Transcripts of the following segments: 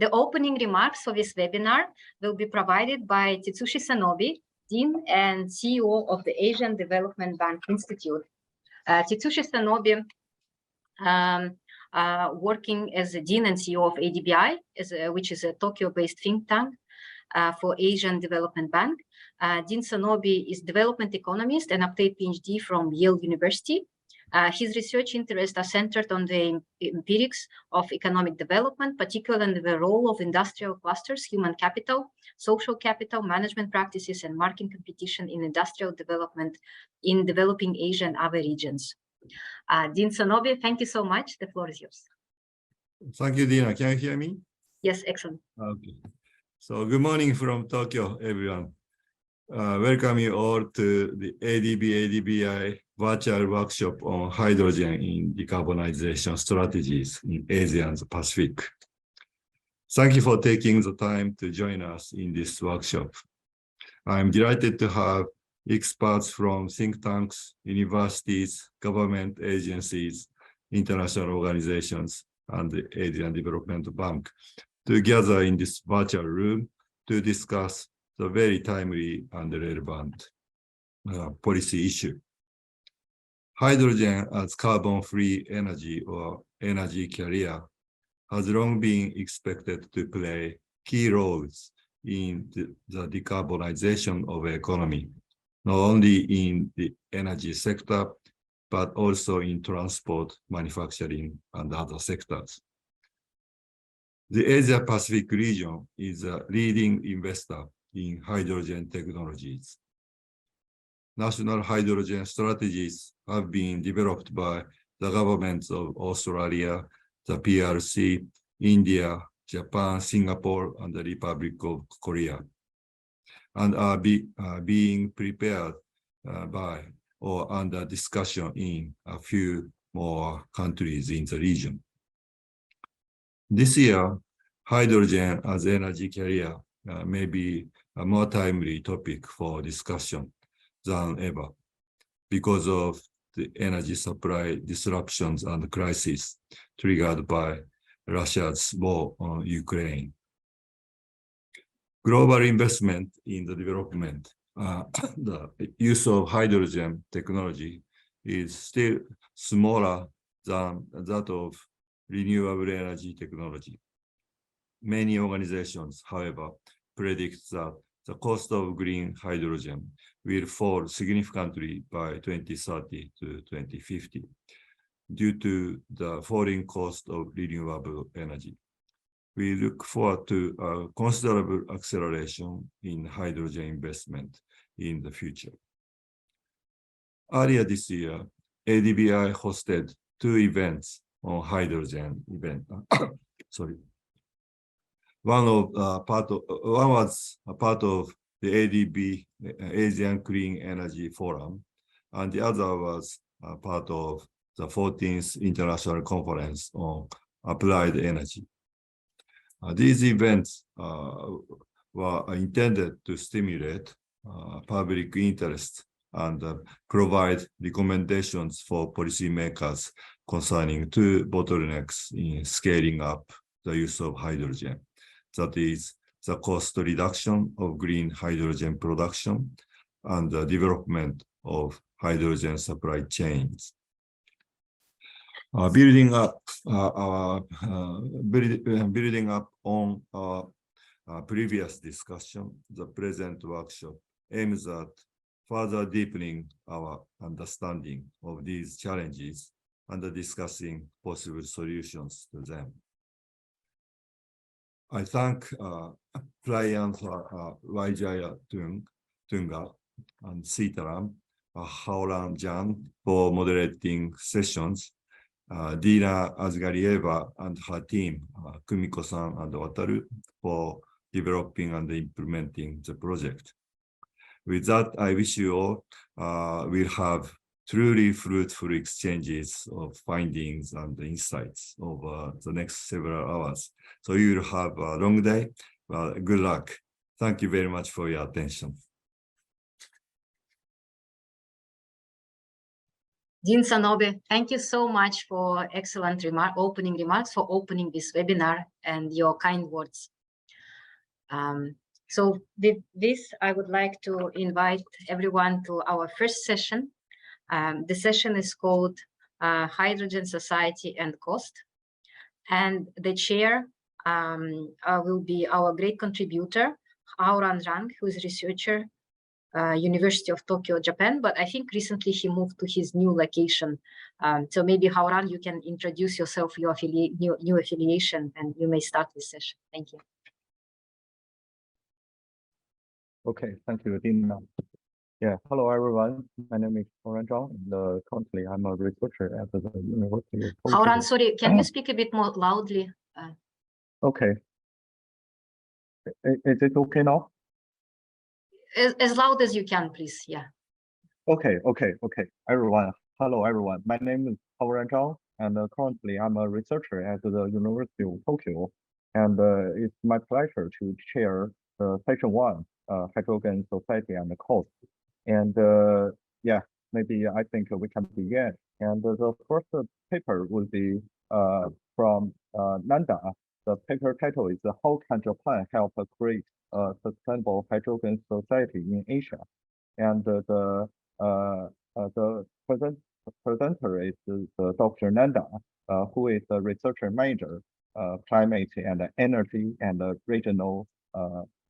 The opening remarks for this webinar will be provided by Tetsushi Sanobi, Dean and CEO of the Asian Development Bank Institute. Tetsushi Sanobi, working as the Dean and CEO of ADBI, which is a Tokyo-based think tank for Asian Development Bank. Dean Sanobi is development economist and obtained PhD from Yale University. His research interests are centered on the empirics of economic development, particularly the role of industrial clusters, human capital, social capital, management practices, and market competition in industrial development in developing Asia and other regions. Dean Sanobi, thank you so much. The floor is yours. Thank you, Dina. Can you hear me? Yes, excellent. Okay. So good morning from Tokyo, everyone. Welcome you all to the ADBI virtual workshop on hydrogen in decarbonization strategies in Asia and the Pacific. Thank you for taking the time to join us in this workshop. I'm delighted to have experts from think tanks, universities, government agencies, international organizations, and the Asian Development Bank together in this virtual room to discuss the very timely and relevant policy issue. Hydrogen as carbon-free energy or energy carrier has long been expected to play key roles in the decarbonization of the economy, not only in the energy sector, but also in transport, manufacturing, and other sectors. The Asia-Pacific region is a leading investor in hydrogen technologies. National hydrogen strategies have been developed by the governments of Australia, the PRC, India, Japan, Singapore, and the Republic of Korea, and are being prepared by or under discussion in a few more countries in the region. This year, hydrogen as energy carrier may be a more timely topic for discussion than ever because of the energy supply disruptions and crisis triggered by Russia's war on Ukraine. Global investment in the development, the use of hydrogen technology is still smaller than that of renewable energy technology. Many organizations, however, predict that the cost of green hydrogen will fall significantly by 2030 to 2050 due to the falling cost of renewable energy. We look forward to a considerable acceleration in hydrogen investment in the future. Earlier this year, ADBI hosted 2 events on hydrogen One was a part of the ADB Asian Clean Energy Forum, and the other was a part of the 14th International Conference on Applied Energy. These events were intended to stimulate public interest and provide recommendations for policymakers concerning 2 bottlenecks in scaling up the use of hydrogen. That is the cost reduction of green hydrogen production and the development of hydrogen supply chains. Building up on our previous discussion, the present workshop aims at further deepening our understanding of these challenges and discussing possible solutions to them. I thank clients Vijaya Tunga and Sitaram, Haoran Jan for moderating sessions, Dina Azgarieva and her team, Kumiko-san and Wataru, for developing and implementing the project. With that, I wish you all will have truly fruitful exchanges of findings and insights over the next several hours. So you will have a long day. Well, good luck. Thank you very much for your attention. Dean Sanobe, thank you so much for excellent opening remarks, for opening this webinar and your kind words. So with this, I would like to invite everyone to our first session. The session is called Hydrogen Society and Cost. And the chair will be our great contributor, Haoran Zhang, who is a researcher, University of Tokyo, Japan, but I think recently he moved to his new location. So maybe Haoran, you can introduce yourself, your new affiliation, and you may start this session. Thank you. Okay, thank you, Dina. Yeah, hello everyone. My name is Haoran Zhang, and currently I'm a researcher at the University of Tokyo. Haoran, sorry, can you speak a bit more loudly? Okay. Is it okay now? As loud as you can, please. Yeah. Okay. Everyone, hello everyone. My name is Haoran Zhang, and currently I'm a researcher at the University of Tokyo. And it's my pleasure to chair session 1, Hydrogen Society and the Cost. And yeah, maybe I think we can begin. And the first paper will be from Nanda. The paper title is "How Can Japan Help Create a Sustainable Hydrogen Society in Asia?" And the presenter is Dr. Nanda, who is a researcher manager, climate and energy and regional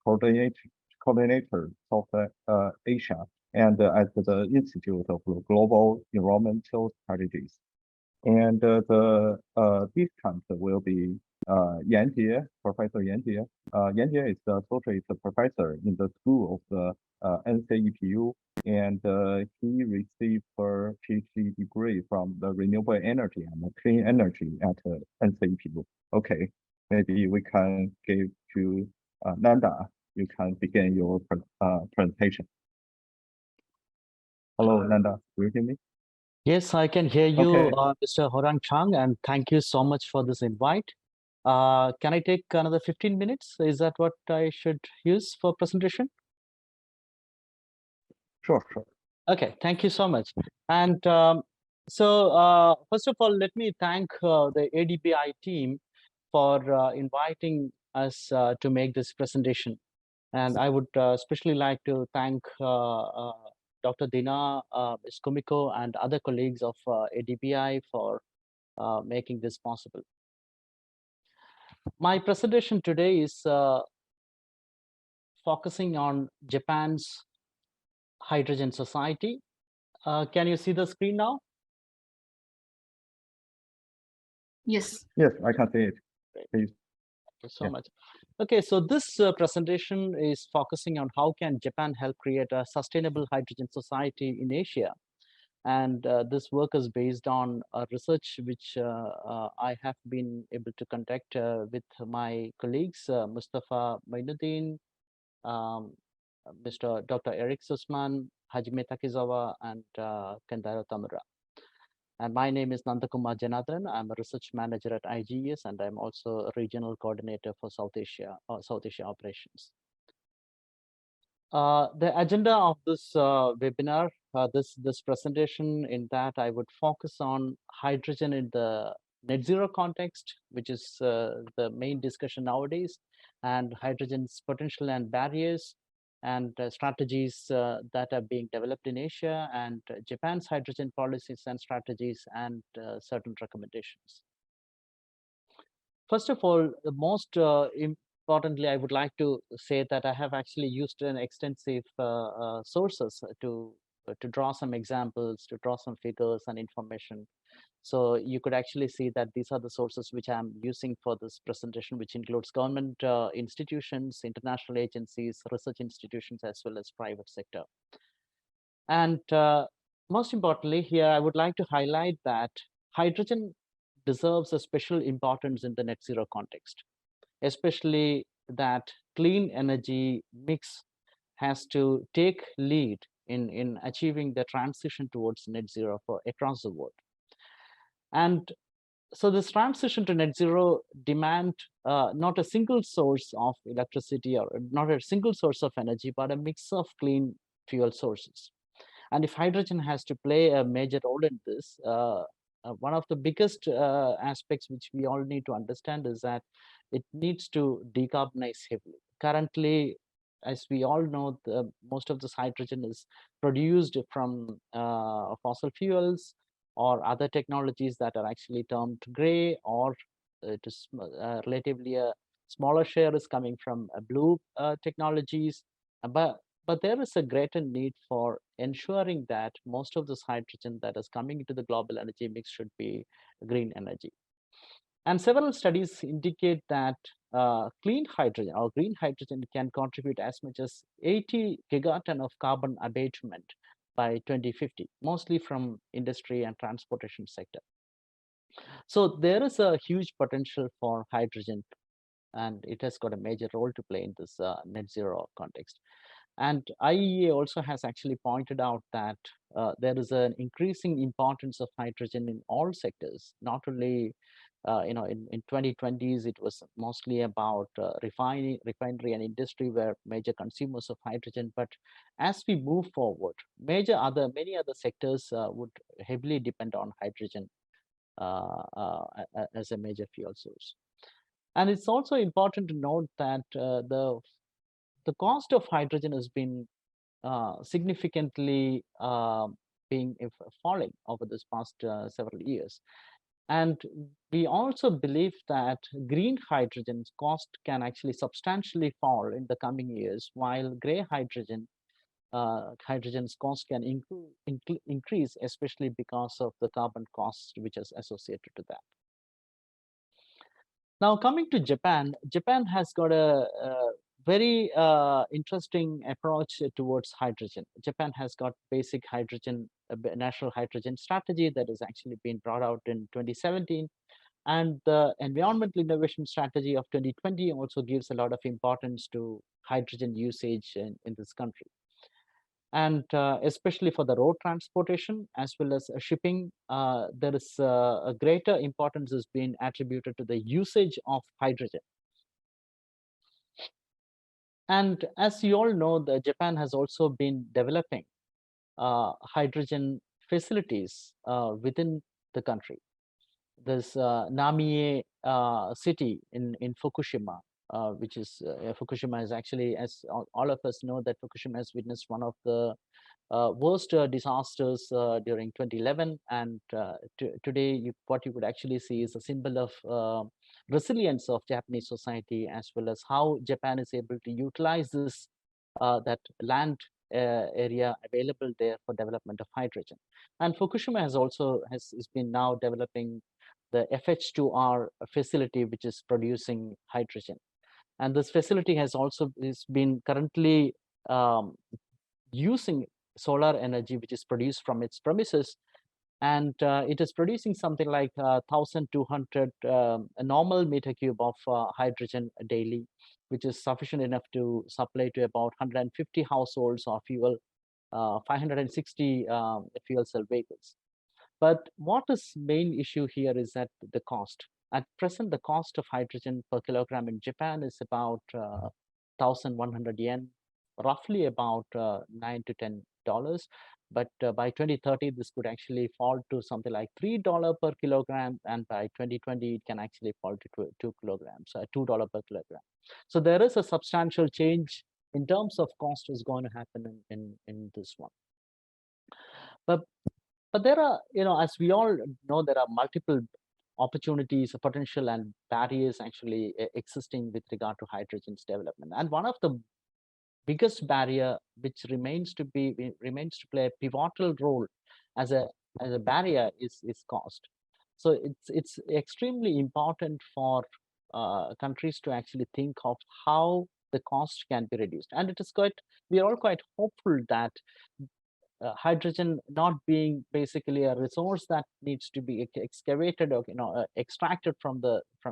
coordinator South Asia, and at the Institute of Global Environmental Strategies. And the discount will be Yan Jie, Professor Yan Jie. Yan Jie is the associate professor in the School of the NCEPU, and he received her PhD degree from the renewable energy and clean energy at NCEPU. Okay, maybe we can give to Nanda. You can begin your presentation. Hello, Nanda. Do you hear me? Yes, I can hear you, Okay. Mr. Haoran Zhang, and thank you so much for this invite. Can I take another 15 minutes? Is that what I should use for presentation? Sure. Okay, thank you so much. And first of all, let me thank the ADBI team for inviting us to make this presentation. And I would especially like to thank Dr. Dina, Ms. Kumiko, and other colleagues of ADBI for making this possible. My presentation today is focusing on Japan's hydrogen society. Can you see the screen now? Yes. Yes, I can see it. Please. Thank you so much. Okay, so this presentation is focusing on how can Japan help create a sustainable hydrogen society in Asia. And this work is based on research which I have been able to conduct with my colleagues, Mustafa Mainuddin, Mr. Dr. Eric Sussman, Hajime Takizawa, and Kentaro Tamura. And my name is Nandakumar Janadran. I'm a research manager at IGES, and I'm also a regional coordinator for South Asia operations. The agenda of this webinar, this presentation, in that I would focus on hydrogen in the net zero context, which is the main discussion nowadays, and hydrogen's potential and barriers, and strategies that are being developed in Asia, and Japan's hydrogen policies and strategies, and certain recommendations. First of all, the most importantly, I would like to say that I have actually used an extensive sources to draw some examples, to draw some figures and information. So you could actually see that these are the sources which I'm using for this presentation, which includes government institutions, international agencies, research institutions, as well as private sector. And most importantly, here I would like to highlight that hydrogen deserves a special importance in the net zero context, especially that clean energy mix has to take lead in achieving the transition towards net zero for across the world. And so this transition to net zero demand not a single source of electricity or not a single source of energy, but a mix of clean fuel sources. And if hydrogen has to play a major role in this, one of the biggest aspects which we all need to understand is that it needs to decarbonize heavily. Currently, as we all know, most of this hydrogen is produced from fossil fuels or other technologies that are actually termed gray, or it is relatively a smaller share is coming from blue technologies. But there is a greater need for ensuring that most of this hydrogen that is coming into the global energy mix should be green energy. And several studies indicate that clean hydrogen or green hydrogen can contribute as much as 80 gigaton of carbon abatement by 2050, mostly from industry and transportation sector. So there is a huge potential for hydrogen, and it has got a major role to play in this net zero context. And IEA also has actually pointed out that there is an increasing importance of hydrogen in all sectors, not only in 2020s, it was mostly about refinery and industry were major consumers of hydrogen. But as we move forward, many other sectors would heavily depend on hydrogen as a major fuel source. And it's also important to note that the cost of hydrogen has been significantly falling over this past several years. And we also believe that green hydrogen's cost can actually substantially fall in the coming years, while gray hydrogen's cost can increase, especially because of the carbon cost which is associated to that. Now, coming to Japan, Japan has got a very interesting approach towards hydrogen. Japan has got basic hydrogen, national hydrogen strategy that has actually been brought out in 2017. And the environmental innovation strategy of 2020 also gives a lot of importance to hydrogen usage in this country. And especially for the road transportation as well as shipping, there is a greater importance is being attributed to the usage of hydrogen. And as you all know, Japan has also been developing hydrogen facilities within the country. There's Namie city in Fukushima, which is Fukushima is actually, as all of us know, that Fukushima has witnessed one of the worst disasters during 2011. And today, what you could actually see is a symbol of resilience of Japanese society, as well as how Japan is able to utilize this that land area available there for development of hydrogen. And Fukushima has been now developing the FH2R facility, which is producing hydrogen. And this facility has been currently using solar energy, which is produced from its premises. And it is producing something like 1,200 a normal meter cube of hydrogen daily, which is sufficient enough to supply to about 150 households or 560 fuel cell vehicles. But what is main issue here is that the cost. At present, the cost of hydrogen per kilogram in Japan is about 1,100 yen, roughly about $9 to $10. But by 2030, this could actually fall to something like $3 per kilogram, and by 2020, it can actually fall to $2 per kilogram. So there is a substantial change in terms of cost is going to happen in this one. But there are, as we all know, there are multiple opportunities, potential, and barriers actually existing with regard to hydrogen's development. And one of the biggest barrier, which remains to play a pivotal role as a barrier, is cost. So it's extremely important for countries to actually think of how the cost can be reduced. And we are all quite hopeful that hydrogen not being basically a resource that needs to be excavated or extracted from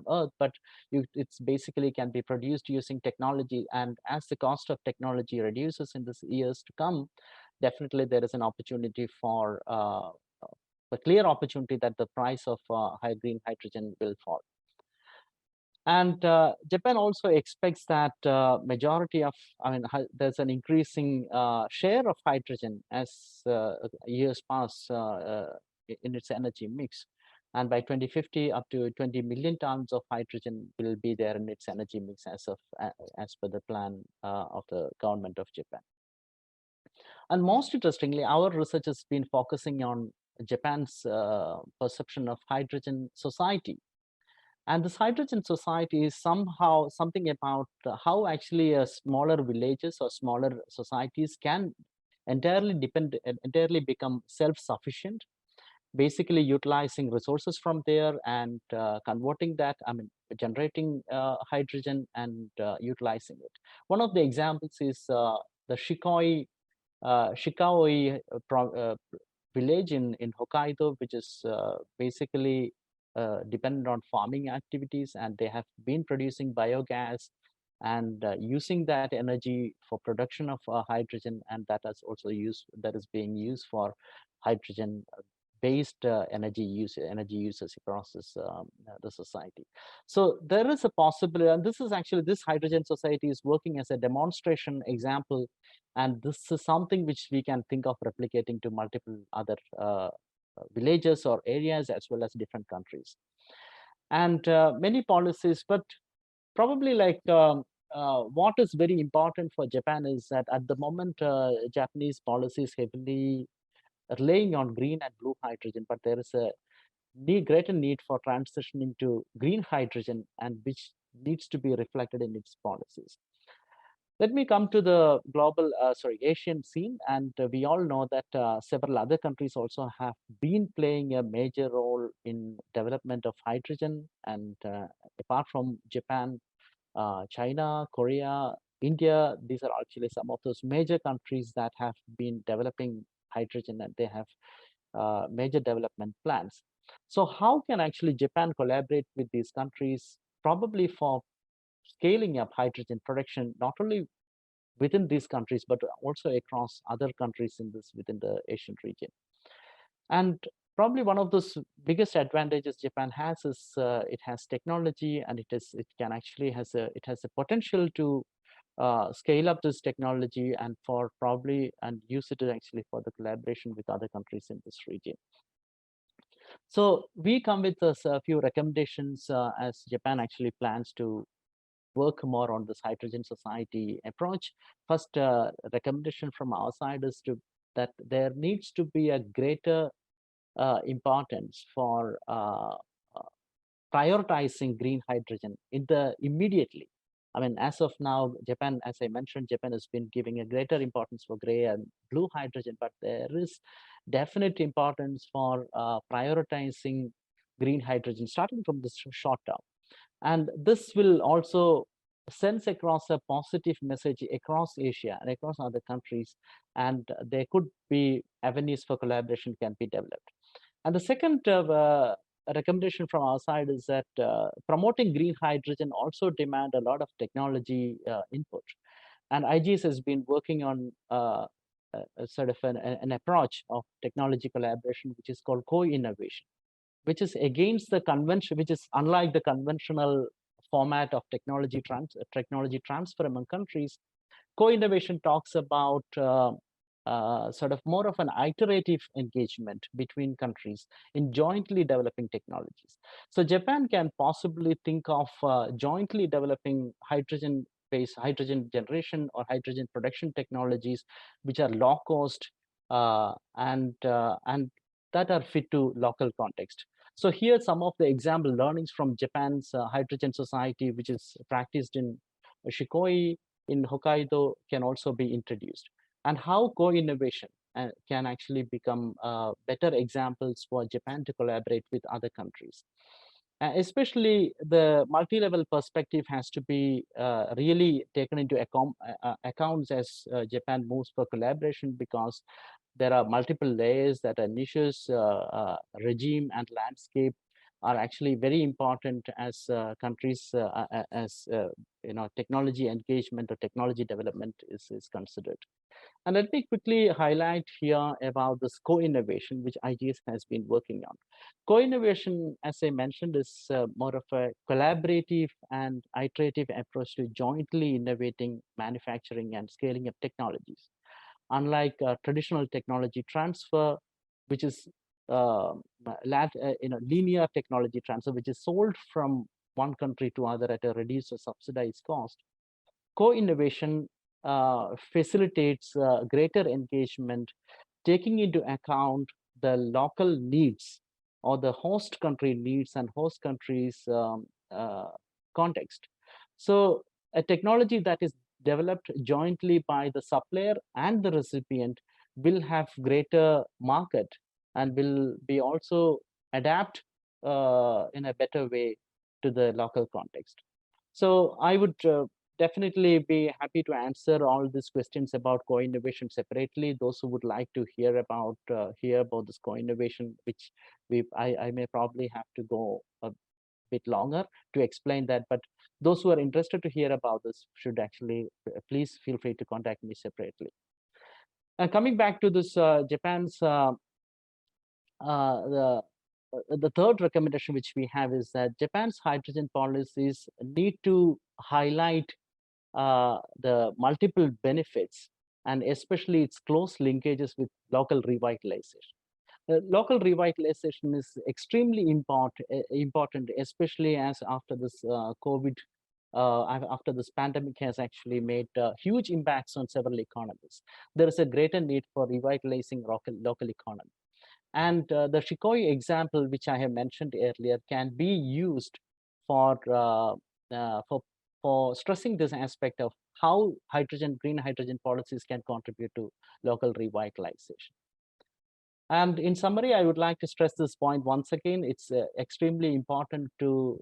earth, but it's basically can be produced using technology. And as the cost of technology reduces in the years to come, definitely there is an opportunity for a clear opportunity that the price of green hydrogen will fall. And Japan also expects that majority of, there's an increasing share of hydrogen as years pass in its energy mix. And by 2050, up to 20 million tons of hydrogen will be there in its energy mix as per the plan of the government of Japan. And most interestingly, our research has been focusing on Japan's perception of hydrogen society. And this hydrogen society is somehow something about how actually smaller villages or smaller societies can entirely become self-sufficient, basically utilizing resources from there and converting that, generating hydrogen and utilizing it. One of the examples is the Shikaoi village in Hokkaido, which is basically dependent on farming activities, and they have been producing biogas and using that energy for production of hydrogen, and that is being used for hydrogen based energy uses across the society. So there is a possibility, and this hydrogen society is working as a demonstration example, and this is something which we can think of replicating to multiple other villages or areas as well as different countries. And many policies, but probably what is very important for Japan is that at the moment Japanese policies heavily relying on green and blue hydrogen, but there is a greater need for transitioning to green hydrogen, and which needs to be reflected in its policies. Let me come to the global, Asian scene, and we all know that several other countries also have been playing a major role in development of hydrogen. And apart from Japan, China, Korea, India, these are actually some of those major countries that have been developing hydrogen, and they have major development plans. So how can actually Japan collaborate with these countries, probably for scaling up hydrogen production, not only within these countries, but also across other countries within the Asian region? And probably one of those biggest advantages Japan has is it has technology, and it has a potential to scale up this technology and use it actually for the collaboration with other countries in this region. So we come with a few recommendations as Japan actually plans to work more on this hydrogen society approach. First recommendation from our side is that there needs to be a greater importance for prioritizing green hydrogen immediately. As of now, Japan, as I mentioned, Japan has been giving a greater importance for gray and blue hydrogen, but there is definite importance for prioritizing green hydrogen, starting from the short term. And this will also send across a positive message across Asia and across other countries, and there could be avenues for collaboration can be developed. And the second recommendation from our side is that promoting green hydrogen also demand a lot of technology input. And IGS has been working on sort of an approach of technology collaboration, which is called co-innovation, which is against the convention, which is unlike the conventional format of technology transfer among countries. Co-innovation talks about sort of more of an iterative engagement between countries in jointly developing technologies. So Japan can possibly think of jointly developing hydrogen-based hydrogen generation or hydrogen production technologies, which are low cost and that are fit to local context. So here some of the example learnings from Japan's hydrogen society, which is practiced in Shikooi in Hokkaido, can also be introduced, and how co-innovation can actually become better examples for Japan to collaborate with other countries. Especially the multi-level perspective has to be really taken into accounts as Japan moves for collaboration, because there are multiple layers that are niches, regime and landscape are actually very important as countries, technology engagement or technology development is considered. And let me quickly highlight here about this co-innovation, which IGS has been working on. Co-innovation, as I mentioned, is more of a collaborative and iterative approach to jointly innovating, manufacturing, and scaling up technologies. Unlike traditional technology transfer, which is linear technology transfer, which is sold from one country to other at a reduced or subsidized cost, co-innovation facilitates greater engagement, taking into account the local needs or the host country needs and host country's context. So a technology that is developed jointly by the supplier and the recipient will have greater market and will be also adapt in a better way to the local context. So I would definitely be happy to answer all these questions about co-innovation separately. Those who would like to hear about this co-innovation, which I may probably have to go a bit longer to explain that, but those who are interested to hear about this should actually please feel free to contact me separately. And coming back to this Japan's the third recommendation which we have is that Japan's hydrogen policies need to highlight the multiple benefits and especially its close linkages with local revitalization. Local revitalization is extremely important, especially as after this COVID, after this pandemic has actually made huge impacts on several economies. There is a greater need for revitalizing local economy. And the Shikoi example, which I have mentioned earlier, can be used for stressing this aspect of how green hydrogen policies can contribute to local revitalization. And in summary, I would like to stress this point once again. It's extremely important to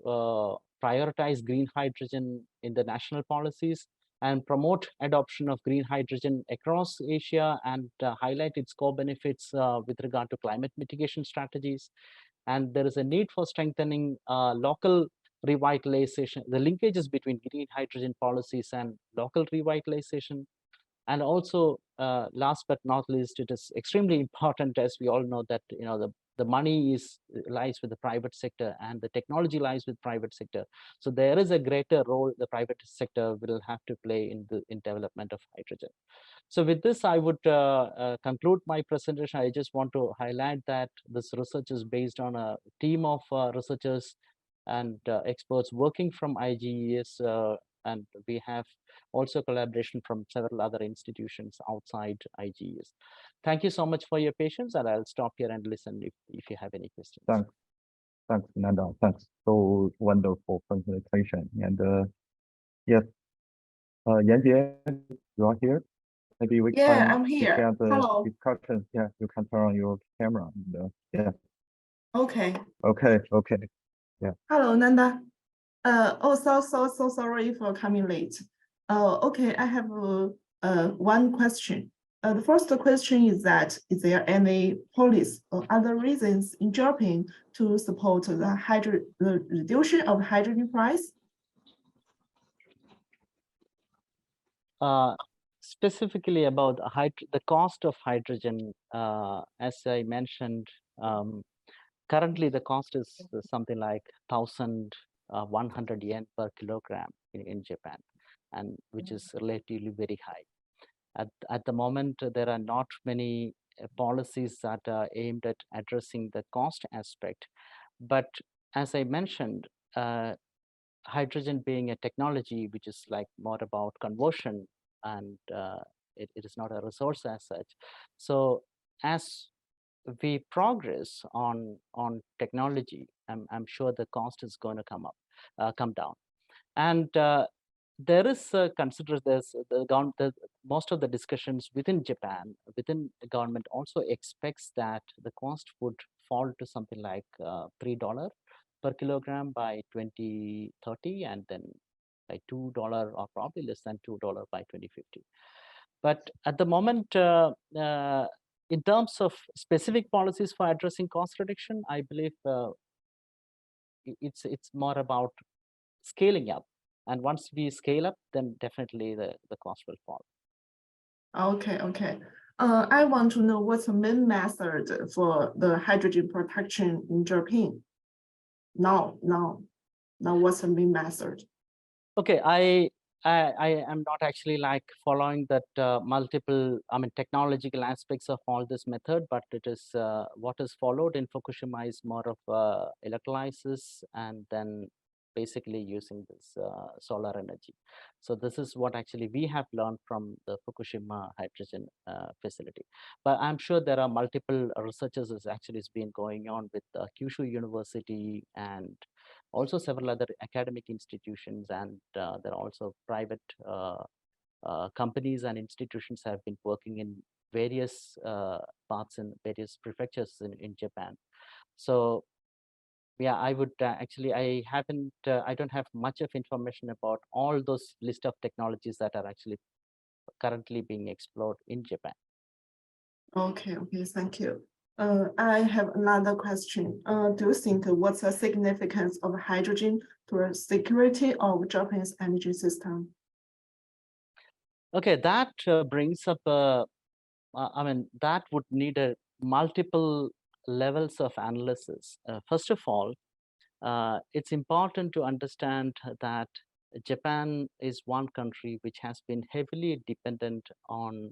prioritize green hydrogen in the national policies and promote adoption of green hydrogen across Asia and highlight its core benefits with regard to climate mitigation strategies. And there is a need for strengthening local revitalization, the linkages between green hydrogen policies and local revitalization. And also, last but not least, it is extremely important, as we all know, that the money lies with the private sector and the technology lies with private sector. So there is a greater role the private sector will have to play in development of hydrogen. So with this, I would conclude my presentation. I just want to highlight that this research is based on a team of researchers and experts working from IGES, and we have also collaboration from several other institutions outside IGES. Thank you so much for your patience, and I'll stop here and listen if you have any questions. Thanks, Nanda. Thanks. So wonderful presentation. And yes, Yanjie, you are here. Maybe we can I'm here. have the Hello. discussion. Yeah, you can turn on your camera. And, yeah. Okay. Okay. Yeah. Hello, Nanda. So sorry for coming late. Okay, I have one question. The first question is that, is there any policy or other reasons in Japan to support the reduction of hydrogen price? Specifically about the cost of hydrogen, as I mentioned, currently the cost is something like 1,100 yen per kilogram in Japan, and which is relatively very high. At the moment, there are not many policies that are aimed at addressing the cost aspect. But as I mentioned, hydrogen being a technology which is like more about conversion, and it is not a resource as such. So as we progress on technology, I'm sure the cost is going to come down. And there is most of the discussions within Japan, within the government also expects that the cost would fall to something like $3 per kilogram by 2030, and then by $2 or probably less than $2 by 2050. But at the moment, in terms of specific policies for addressing cost reduction, I believe it's more about scaling up. And once we scale up, then definitely the cost will fall. Okay, okay. I want to know what's the main method for the hydrogen production in Japan. Now, what's the main method? Okay, I am not actually like following that multiple, technological aspects of all this method, but it is what is followed in Fukushima is more of electrolysis and then basically using this solar energy. So this is what actually we have learned from the Fukushima hydrogen facility. But I'm sure there are multiple researches is actually has been going on with Kyushu University and also several other academic institutions, and there are also private companies and institutions have been working in various parts in various prefectures in Japan. So yeah, I would actually, I don't have much of information about all those list of technologies that are actually currently being explored in Japan. Okay, thank you. I have another question. Do you think what's the significance of hydrogen to the security of Japan's energy system? Okay, that brings up, that would need a multiple levels of analysis. First of all, it's important to understand that Japan is one country which has been heavily dependent on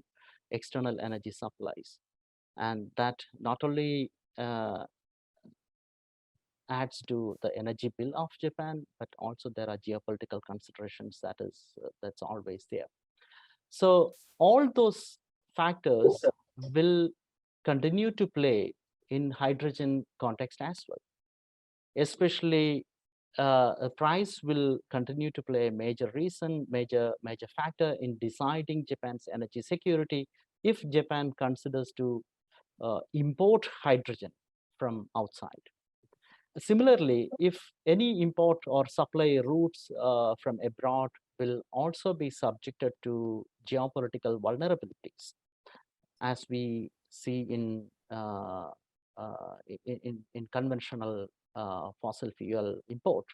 external energy supplies. And that not only adds to the energy bill of Japan, but also there are geopolitical considerations that's always there. So all those factors will continue to play in hydrogen context as well. Especially price will continue to play a major factor in deciding Japan's energy security if Japan considers to import hydrogen from outside. Similarly, if any import or supply routes from abroad will also be subjected to geopolitical vulnerabilities, as we see in conventional fossil fuel import.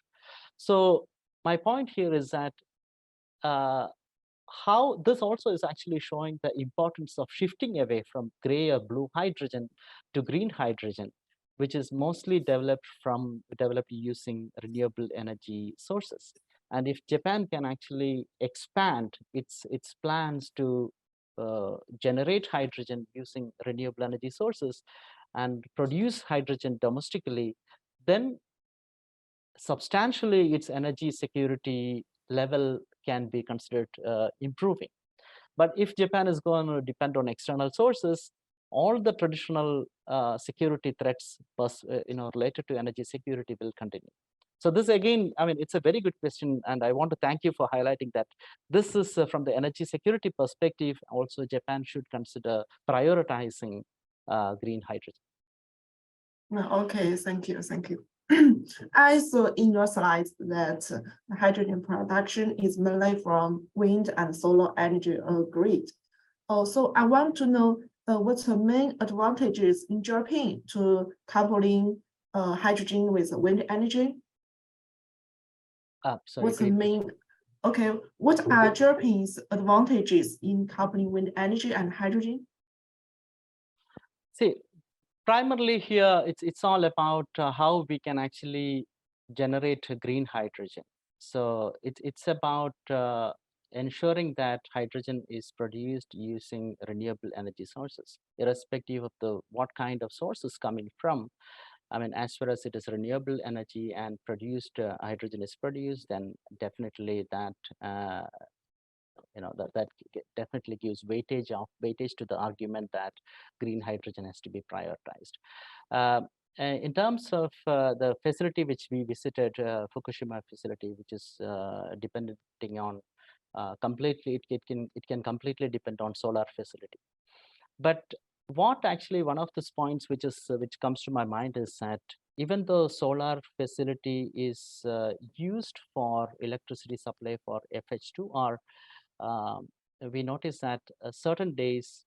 So my point here is that how this also is actually showing the importance of shifting away from gray or blue hydrogen to green hydrogen, which is mostly developed using renewable energy sources. And if Japan can actually expand its plans to generate hydrogen using renewable energy sources and produce hydrogen domestically, then substantially its energy security level can be considered improving. But if Japan is going to depend on external sources, all the traditional security threats related to energy security will continue. So this again, it's a very good question, and I want to thank you for highlighting that. This is from the energy security perspective. Also, Japan should consider prioritizing green hydrogen. Okay, thank you. I saw in your slides that hydrogen production is mainly from wind and solar energy grid. Also, I want to know what's the main advantages in Japan to coupling hydrogen with wind energy? Sorry, what's the main? Okay, what are Japan's advantages in coupling wind energy and hydrogen? See, primarily here, it's all about how we can actually generate green hydrogen. So it's about ensuring that hydrogen is produced using renewable energy sources, irrespective of what kind of sources coming from. As far as it is renewable energy and produced hydrogen is produced, then definitely that that definitely gives weightage to the argument that green hydrogen has to be prioritized. In terms of the facility which we visited, Fukushima facility, which is depending on completely, it can completely depend on solar facility. But what actually one of these points which comes to my mind is that even though solar facility is used for electricity supply for FH2R, we notice that certain days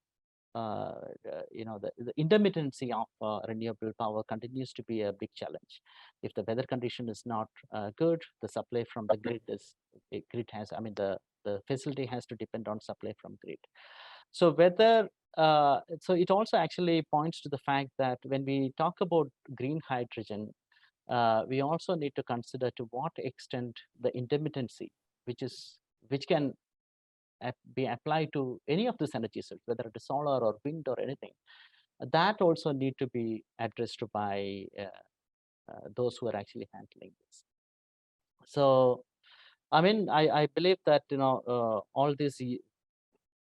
the intermittency of renewable power continues to be a big challenge. If the weather condition is not good, the supply from the grid the facility has to depend on supply from grid. So so it also actually points to the fact that when we talk about green hydrogen, we also need to consider to what extent the intermittency, which can be applied to any of these energy sources, whether it is solar or wind or anything, that also need to be addressed by those who are actually handling this. So, I mean, I believe that all these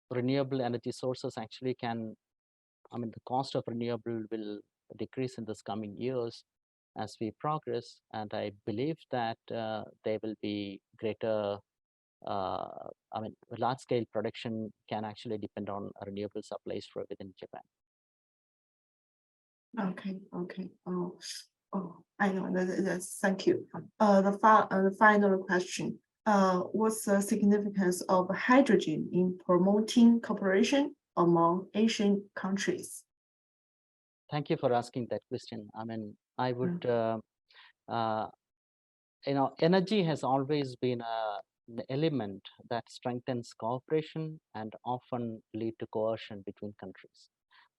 renewable energy sources actually can, the cost of renewable will decrease in this coming years as we progress, and I believe that there will be greater large-scale production can actually depend on renewable supplies within Japan. Okay. I know that. Thank you. The final question. What's the significance of hydrogen in promoting cooperation among Asian countries? Thank you for asking that question. I mean, I would, energy has always been an element that strengthens cooperation and often lead to coercion between countries.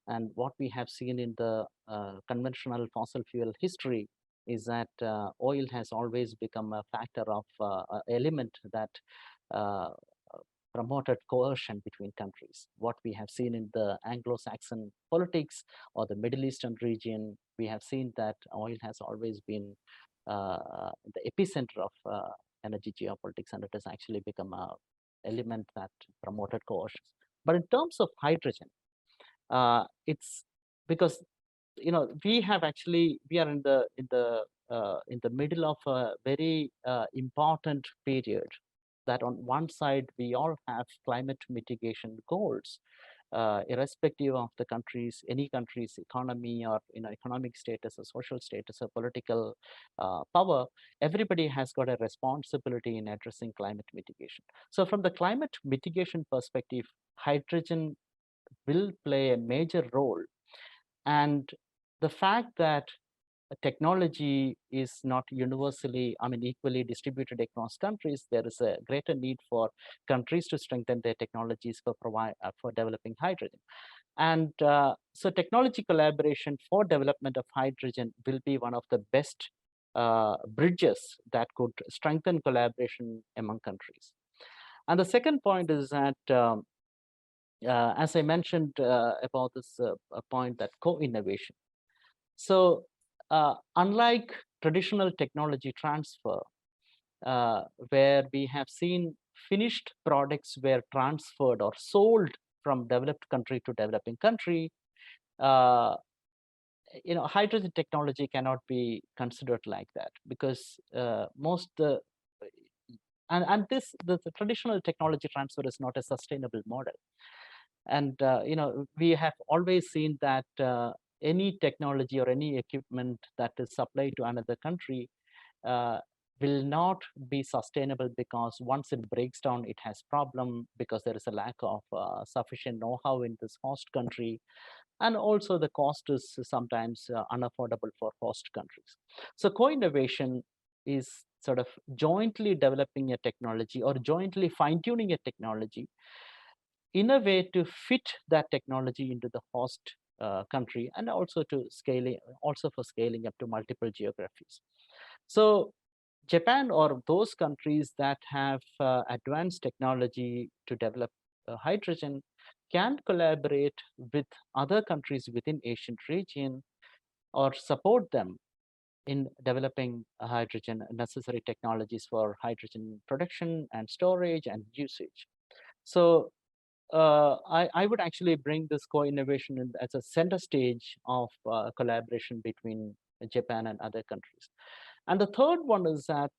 And what we have seen in the conventional fossil fuel history is that oil has always become a factor of element that promoted coercion between countries. What we have seen in the Anglo-Saxon politics or the Middle Eastern region, we have seen that oil has always been the epicenter of energy geopolitics, and it has actually become an element that promoted coercion. But in terms of hydrogen, it's because we are in the middle of a very important period that on one side we all have climate mitigation goals, irrespective of the any country's economy or economic status or social status or political power. Everybody has got a responsibility in addressing climate mitigation. So from the climate mitigation perspective, hydrogen will play a major role. And the fact that technology is not universally, equally distributed across countries, there is a greater need for countries to strengthen their technologies for developing hydrogen. And so technology collaboration for development of hydrogen will be one of the best bridges that could strengthen collaboration among countries. And the second point is that as I mentioned about this point, that co-innovation. So unlike traditional technology transfer, where we have seen finished products were transferred or sold from developed country to developing country, hydrogen technology cannot be considered like that, because the traditional technology transfer is not a sustainable model. And we have always seen that any technology or any equipment that is supplied to another country will not be sustainable, because once it breaks down, it has problem because there is a lack of sufficient know-how in this host country. And also the cost is sometimes unaffordable for host countries. So co-innovation is sort of jointly developing a technology or jointly fine-tuning a technology in a way to fit that technology into the host country, and also for scaling up to multiple geographies. So Japan or those countries that have advanced technology to develop hydrogen can collaborate with other countries within Asian region or support them in developing hydrogen necessary technologies for hydrogen production and storage and usage. So I would actually bring this co-innovation as a center stage of collaboration between Japan and other countries. And the third one is that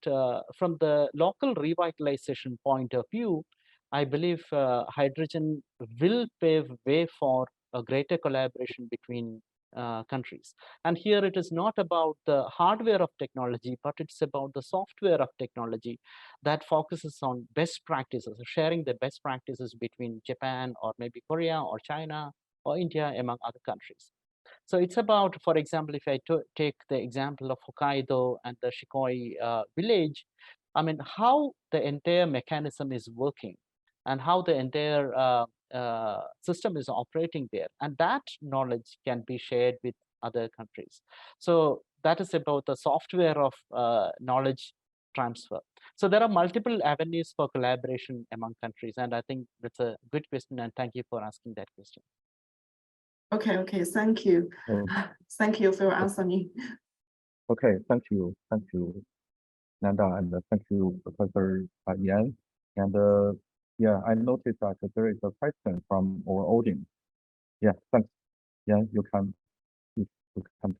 from the local revitalization point of view, I believe hydrogen will pave way for a greater collaboration between countries. And here it is not about the hardware of technology, but it's about the software of technology that focuses on best practices, sharing the best practices between Japan or maybe Korea or China or India, among other countries. So it's about, for example, if I take the example of Hokkaido and the Shikoi village, I mean, how the entire mechanism is working and how the entire system is operating there. And that knowledge can be shared with other countries. So that is about the software of knowledge transfer. So there are multiple avenues for collaboration among countries. And I think that's a good question. And thank you for asking that question. Okay, thank you. Thank you for answering. Okay, thank you, Nanda, and thank you, Professor Yan. And yeah, I noticed that there is a question from our audience. Yeah, thanks. Yan, you can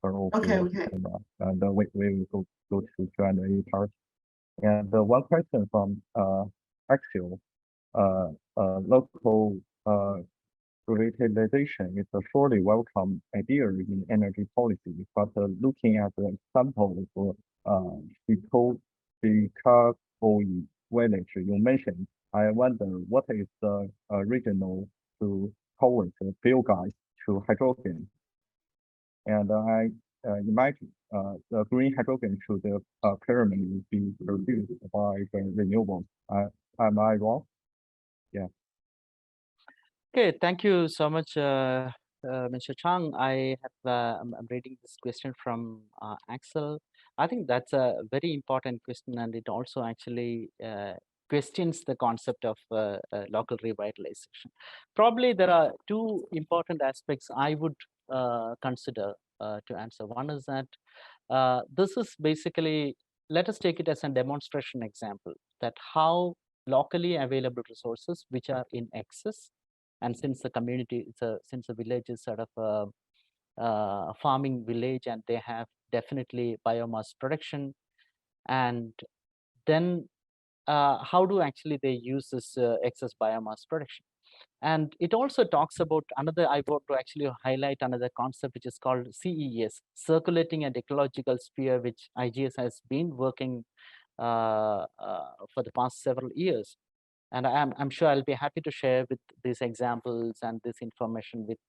turn off your camera, and we will go to Q&A part. And one question from Axial, local revitalization is a surely welcome idea in energy policy, but looking at the example of Chicago village you mentioned, I wonder what is the regional to convert biogas to hydrogen. And I imagine the green hydrogen should primarily be produced by the renewables. Am I wrong? Yeah. Okay, thank you so much, Mr. Chang. I'm reading this question from Axel. I think that's a very important question, and it also actually questions the concept of local revitalization. Probably there are two important aspects I would consider to answer. One is that this is basically, let us take it as a demonstration example, that how locally available resources which are in excess, and since the community, since the village is sort of a farming village and they have definitely biomass production, and then how do actually they use this excess biomass production? And it also talks about another, I want to actually highlight another concept which is called CES, Circulating and Ecological Sphere, which IGS has been working for the past several years. And I'm sure I'll be happy to share with these examples and this information with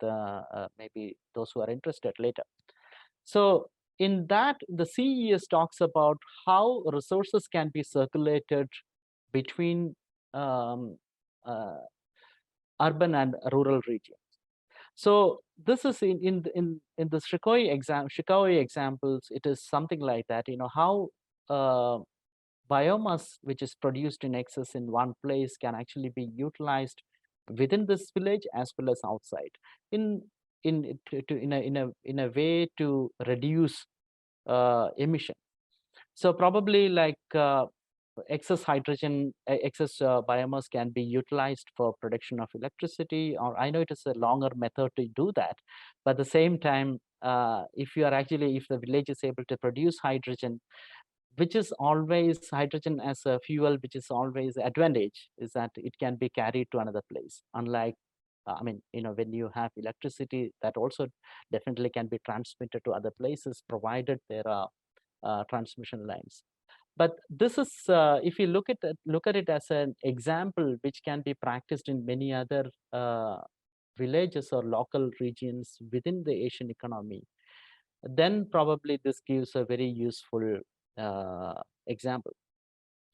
maybe those who are interested later. So in that, the CES talks about how resources can be circulated between urban and rural regions. So this is in the Shikoi examples, it is something like that, how biomass which is produced in excess in one place can actually be utilized within this village as well as outside in a way to reduce emission. So probably like excess hydrogen, excess biomass can be utilized for production of electricity, or I know it is a longer method to do that, but at the same time, if the village is able to produce hydrogen, which is always hydrogen as a fuel, which is always advantage, is that it can be carried to another place. Unlike, when you have electricity, that also definitely can be transmitted to other places, provided there are transmission lines. But this is, if you look at it as an example, which can be practiced in many other villages or local regions within the Asian economy, then probably this gives a very useful example.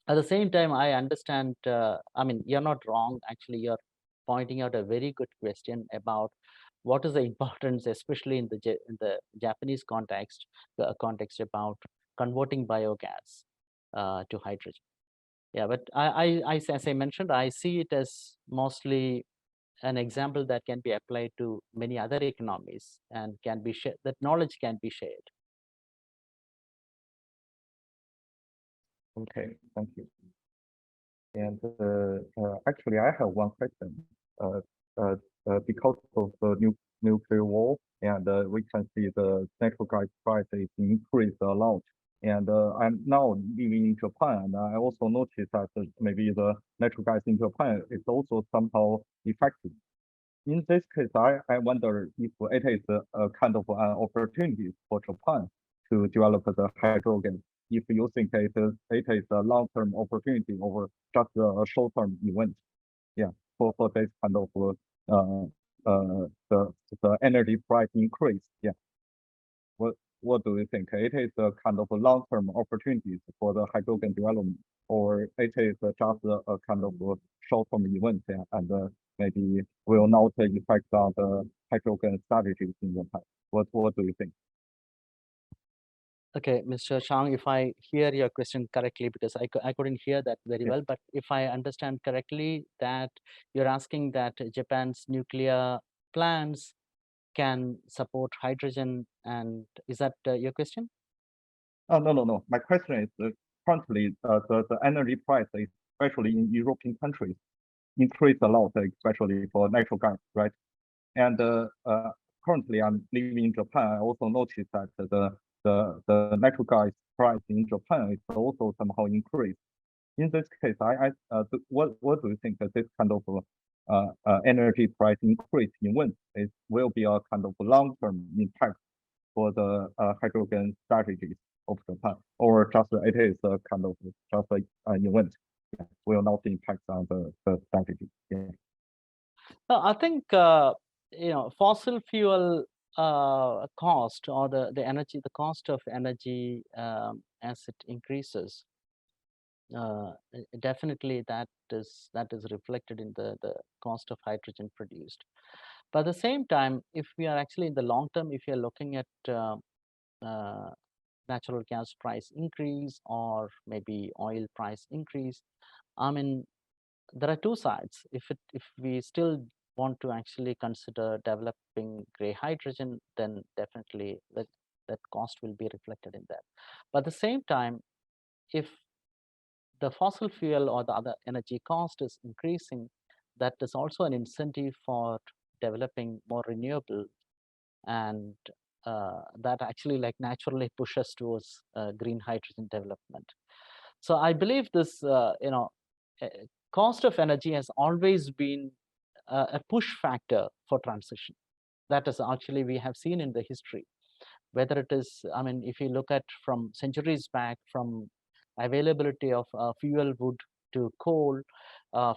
At the same time, I understand, you're not wrong. Actually, you're pointing out a very good question about what is the importance, especially in the Japanese context about converting biogas to hydrogen. Yeah, but as I mentioned, I see it as mostly an example that can be applied to many other economies and can be shared. That knowledge can be shared. Okay, thank you. And actually, I have one question. Because of the nuclear war, and we can see the natural gas price is increased a lot. And I'm now living in Japan, and I also noticed that maybe the natural gas in Japan is also somehow effective. In this case, I wonder if it is a kind of an opportunity for Japan to develop the hydrogen. If you think it is a long-term opportunity or just a short-term event, yeah, for this kind of the energy price increase. Yeah. What do you think? It is a kind of a long-term opportunities for the hydrogen development, or it is just a kind of a short-term event, yeah, and maybe will not affect on the hydrogen strategies in Japan. What do you think? Okay, Mr. Chang, if I hear your question correctly, because I couldn't hear that very well, but if I understand correctly, that you're asking that Japan's nuclear plants can support hydrogen, and is that your question? Oh, no. My question is currently the energy price, especially in European countries, increased a lot, especially for natural gas, right? And currently I'm living in Japan. I also noticed that the natural gas price in Japan is also somehow increased. In this case, what do you think that this kind of energy price increase in wind will be a kind of long-term impact for the hydrogen strategies of Japan, or just it is a kind of just like an event, will not impact on the strategy? Yeah. I think fossil fuel cost, or the cost of energy as it increases, definitely that is reflected in the cost of hydrogen produced. But at the same time, if we are actually in the long term, if you're looking at natural gas price increase or maybe oil price increase, I mean, there are two sides. If we still want to actually consider developing gray hydrogen, then definitely that cost will be reflected in that. But at the same time, if the fossil fuel or the other energy cost is increasing, that is also an incentive for developing more renewable, and that actually like naturally pushes towards green hydrogen development. So I believe this cost of energy has always been a push factor for transition. That is actually we have seen in the history, whether it is, I mean, if you look at from centuries back, from availability of fuel wood to coal,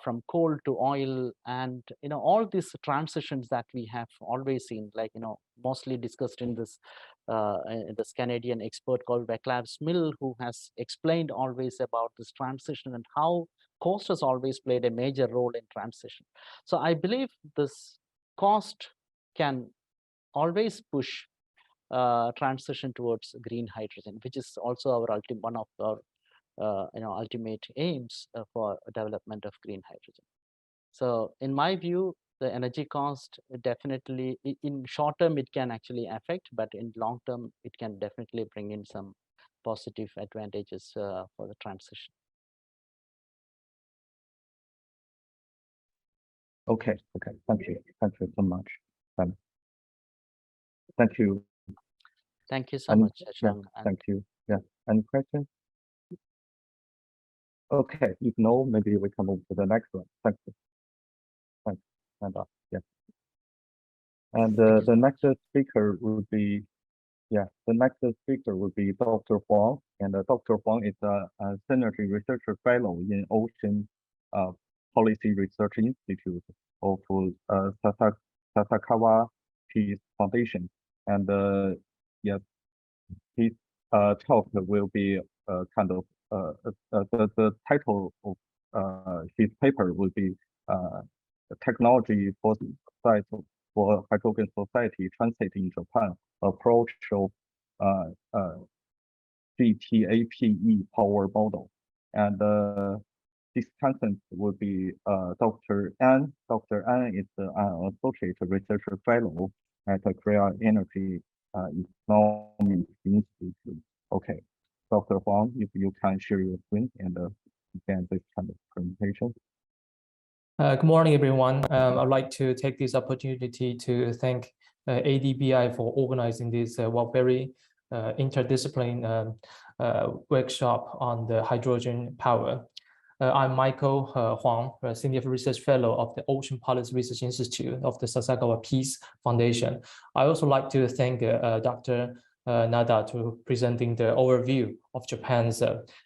from coal to oil, and all these transitions that we have always seen, like mostly discussed in this Canadian expert called Vaclav Smil, who has explained always about this transition and how cost has always played a major role in transition. So I believe this cost can always push transition towards green hydrogen, which is also our one of our ultimate aims for development of green hydrogen. So in my view, the energy cost definitely, in short term, it can actually affect, but in long term, it can definitely bring in some positive advantages for the transition. Okay. Thank you so much. Thank you. Thank you so much, Chang. Yeah, thank you. Yeah. Any questions? Okay. If no, maybe we can move to the next one. Thank you. Thanks. Yeah. And the next speaker would be, Dr. Huang. And Dr. Huang is a Synergy Researcher Fellow in Ocean Policy Research Institute of Sasakawa Peace Foundation. And his talk will be kind of the title of his paper will be Technology for Hydrogen Society Transit in Japan, Approach of GTAPE Power Model. And discussant will be Dr. An. Dr. An is an Associate Research Fellow at the Korea Energy Economics Institute. Okay, Dr. Huang, if you can share your screen and begin this kind of presentation. Good morning, everyone. I'd like to take this opportunity to thank ADBI for organizing this very interdisciplinary workshop on the hydrogen power. I'm Michael Huang, a Senior Research Fellow of the Ocean Policy Research Institute of the Sasakawa Peace Foundation. I also like to thank Dr. Nada to presenting the overview of Japan's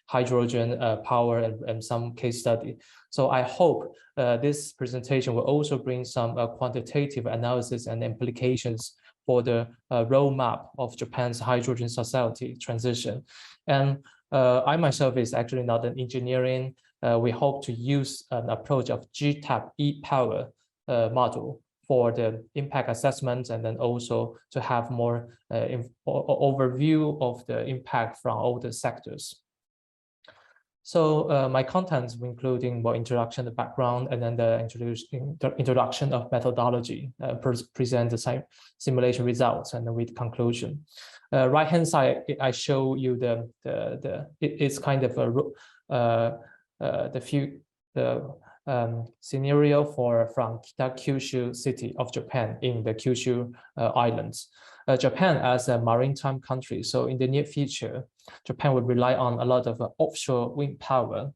hydrogen power and some case study. So I hope this presentation will also bring some quantitative analysis and implications for the roadmap of Japan's hydrogen society transition. And I myself is actually not an engineering. We hope to use an approach of GTAP e-power model for the impact assessment, and then also to have more overview of the impact from all the sectors. So my contents, including more introduction, the background, and then the introduction of methodology, present the simulation results, and then with conclusion. Right-hand side, I show you it's kind of the scenario from Kita-Kyushu city of Japan in the Kyushu Islands. Japan as a maritime country, so in the near future, Japan would rely on a lot of offshore wind power.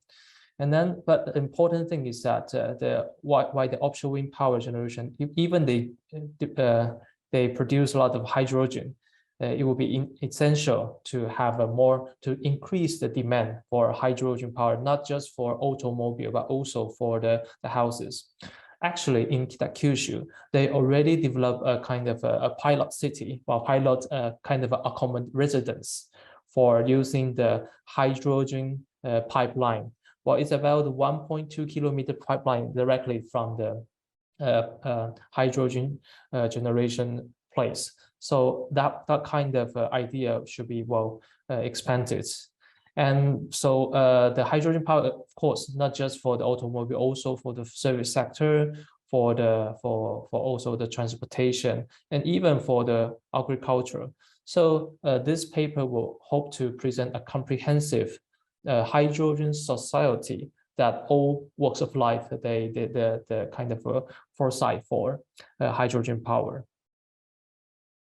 And then, but the important thing is that why the offshore wind power generation, even they produce a lot of hydrogen, it will be essential to have to increase the demand for hydrogen power, not just for automobile, but also for the houses. Actually, in Kita-Kyushu, they already developed a kind of a pilot city, or pilot kind of a common residence for using the hydrogen pipeline. Well, it's about 1.2 kilometer pipeline directly from the hydrogen generation place. So that kind of idea should be well expanded. And so the hydrogen power, of course, not just for the automobile, also for the service sector, for also the transportation, and even for the agriculture. So this paper will hope to present a comprehensive hydrogen society that all walks of life, the kind of foresight for hydrogen power.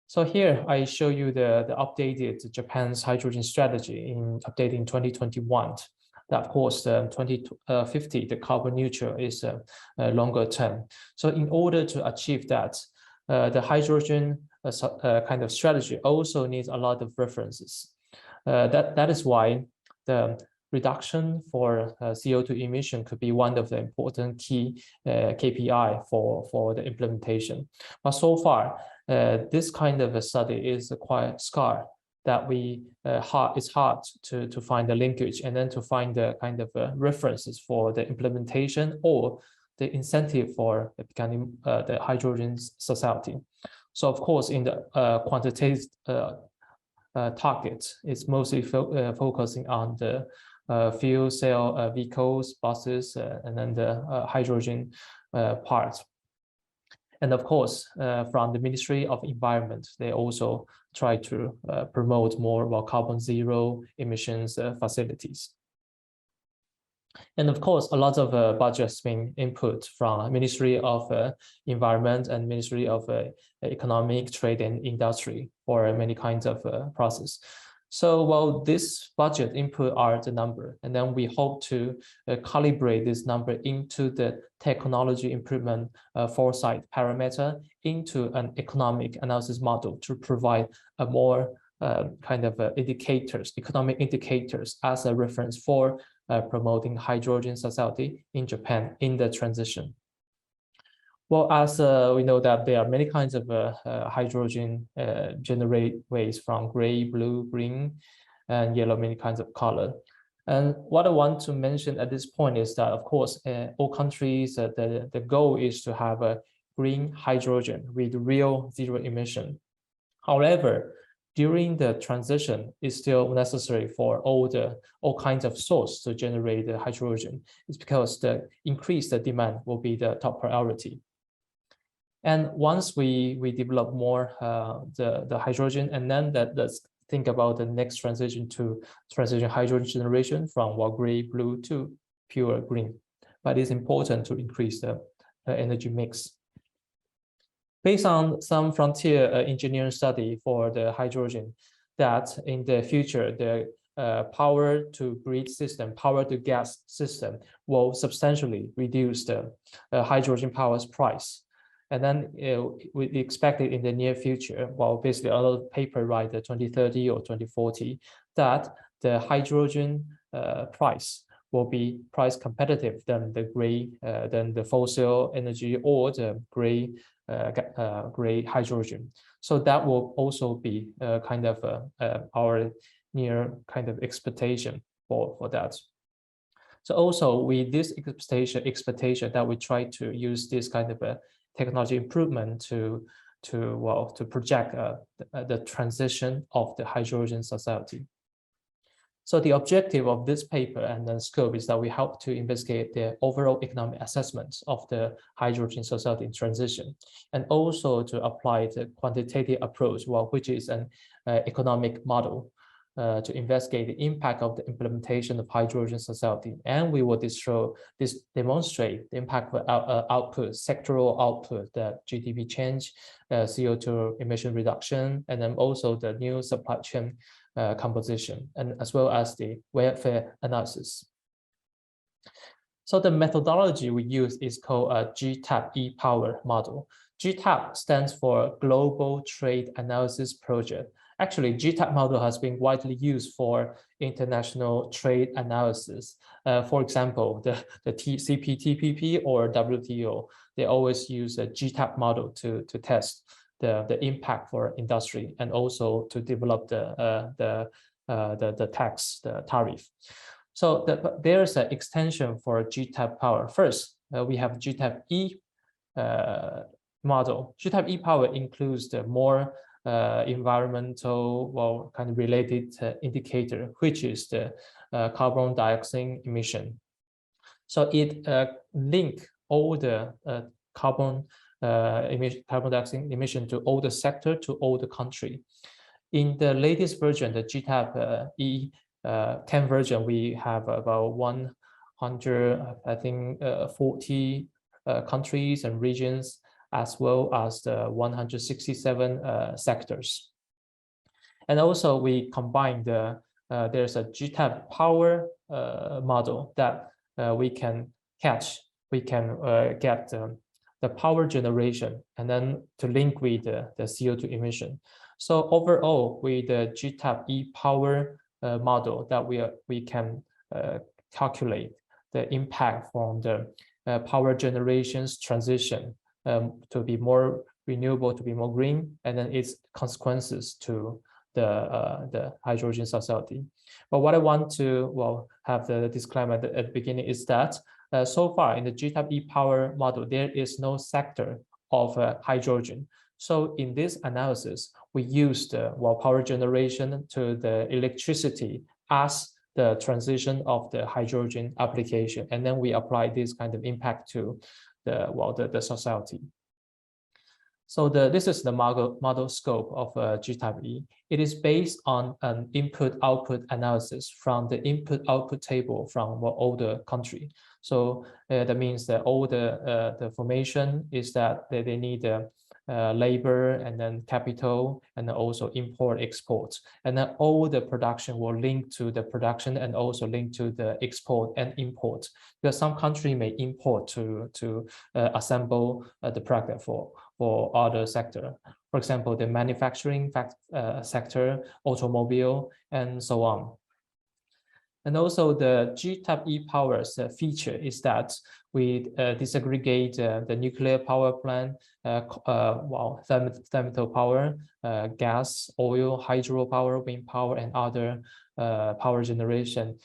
So here I show you the updated Japan's hydrogen strategy updating 2021. That of course, 2050, the carbon neutral is a longer term. So in order to achieve that, the hydrogen kind of strategy also needs a lot of references. That is why the reduction for CO2 emission could be one of the important key KPI for the implementation. But so far, this kind of a study is quite scarce, that it's hard to find the linkage and then to find the kind of references for the implementation or the incentive for becoming the hydrogen society. So of course, in the quantitative target, it's mostly focusing on the fuel cell vehicles, buses, and then the hydrogen part. And of course, from the Ministry of Environment, they also try to promote more carbon zero emissions facilities. And of course, a lot of budgets being input from Ministry of Environment and Ministry of Economic, Trade and Industry for many kinds of process. So while this budget input are the number, and then we hope to calibrate this number into the technology improvement foresight parameter into an economic analysis model to provide a more kind of indicators, economic indicators as a reference for promoting hydrogen society in Japan in the transition. Well, as we know that there are many kinds of hydrogen generate waste from gray, blue, green, and yellow, many kinds of color. And what I want to mention at this point is that, of course, all countries, the goal is to have a green hydrogen with real zero emission. However, during the transition, it's still necessary for all kinds of source to generate the hydrogen. It's because the increased demand will be the top priority. And once we develop more the hydrogen, and then let's think about the next transition to hydrogen generation from gray, blue to pure green. But it's important to increase the energy mix. Based on some frontier engineering study for the hydrogen, that in the future, the power to grid system, power to gas system will substantially reduce the hydrogen power's price. And then we expect it in the near future, well, basically another paper, right, the 2030 or 2040, that the hydrogen price will be price competitive than the fossil energy or the gray hydrogen. So that will also be kind of our near kind of expectation for that. So also with this expectation that we try to use this kind of a technology improvement to project the transition of the hydrogen society. So the objective of this paper and the scope is that we help to investigate the overall economic assessments of the hydrogen society in transition, and also to apply the quantitative approach, which is an economic model to investigate the impact of the implementation of hydrogen society. And we will demonstrate the impact of output, sectoral output, the GDP change, CO2 emission reduction, and then also the new supply chain composition, and as well as the welfare analysis. So the methodology we use is called a GTAP e-Power model. GTAP stands for Global Trade Analysis Project. Actually, GTAP model has been widely used for international trade analysis. For example, the CPTPP or WTO, they always use a GTAP model to test the impact for industry and also to develop the tax, the tariff. So there's an extension for GTAP Power. First, we have GTAP E model. GTAP E-Power includes the more environmental, kind of related indicator, which is the carbon dioxide emission. So it link all the carbon dioxide emission to all the sector, to all the country. In the latest version, the GTAP E10 version, we have about 100, I think, 40 countries and regions, as well as the 167 sectors. And also we combine there's a GTAP Power model that we can get the power generation and then to link with the CO2 emission. So overall, with the GTAP e-Power model, that we can calculate the impact from the power generations transition to be more renewable, to be more green, and then its consequences to the hydrogen society. But what I want to have the disclaimer at the beginning is that so far in the GTAP e-Power model, there is no sector of hydrogen. So in this analysis, we used power generation to the electricity as the transition of the hydrogen application, and then we apply this kind of impact to the society. So this is the model scope of GTAP E. It is based on an input-output analysis from the input-output table from all the country. So that means that all the formation is that they need labor and then capital and then also import exports, and then all the production will link to the production and also link to the export and import, because some country may import to assemble the product for other sector. For example, the manufacturing sector, automobile, and so on. And also the GTAP e-Power's feature is that we disaggregate the nuclear power plant, thermal power, gas, oil, hydropower, wind power, and other power generation,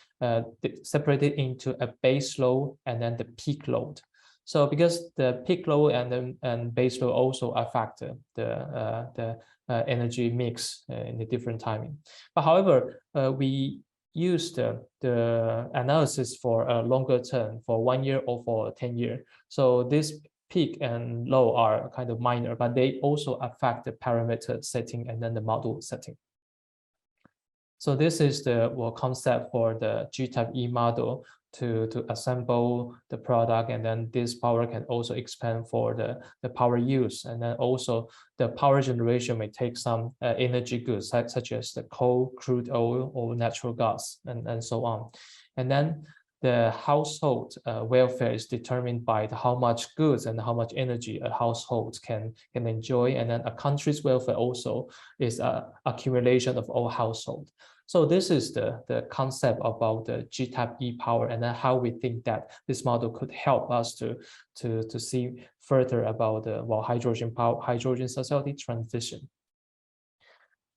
separated into a base load and then the peak load. So because the peak load and base load also affect the energy mix in the different timing. But however, we use the analysis for a longer term, for 1 year or for 10 years. So this peak and low are kind of minor, but they also affect the parameter setting and then the model setting. So this is the concept for the GTAP E model to assemble the product, and then this power can also expand for the power use, and then also the power generation may take some energy goods such as the coal, crude oil, or natural gas, and so on. And then the household welfare is determined by how much goods and how much energy a household can enjoy, and then a country's welfare also is accumulation of all household. So this is the concept about the GTAP e-power, and then how we think that this model could help us to see further about the hydrogen society transition.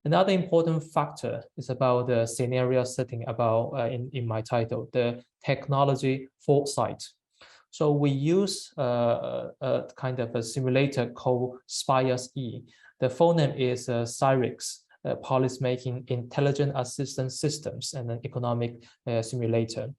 Another important factor is about the scenario setting about in my title, the technology foresight. So we use a kind of a simulator called SPIRES-E. The full name is CIREX, Policymaking Intelligent Assistance Systems and an Economic Simulator.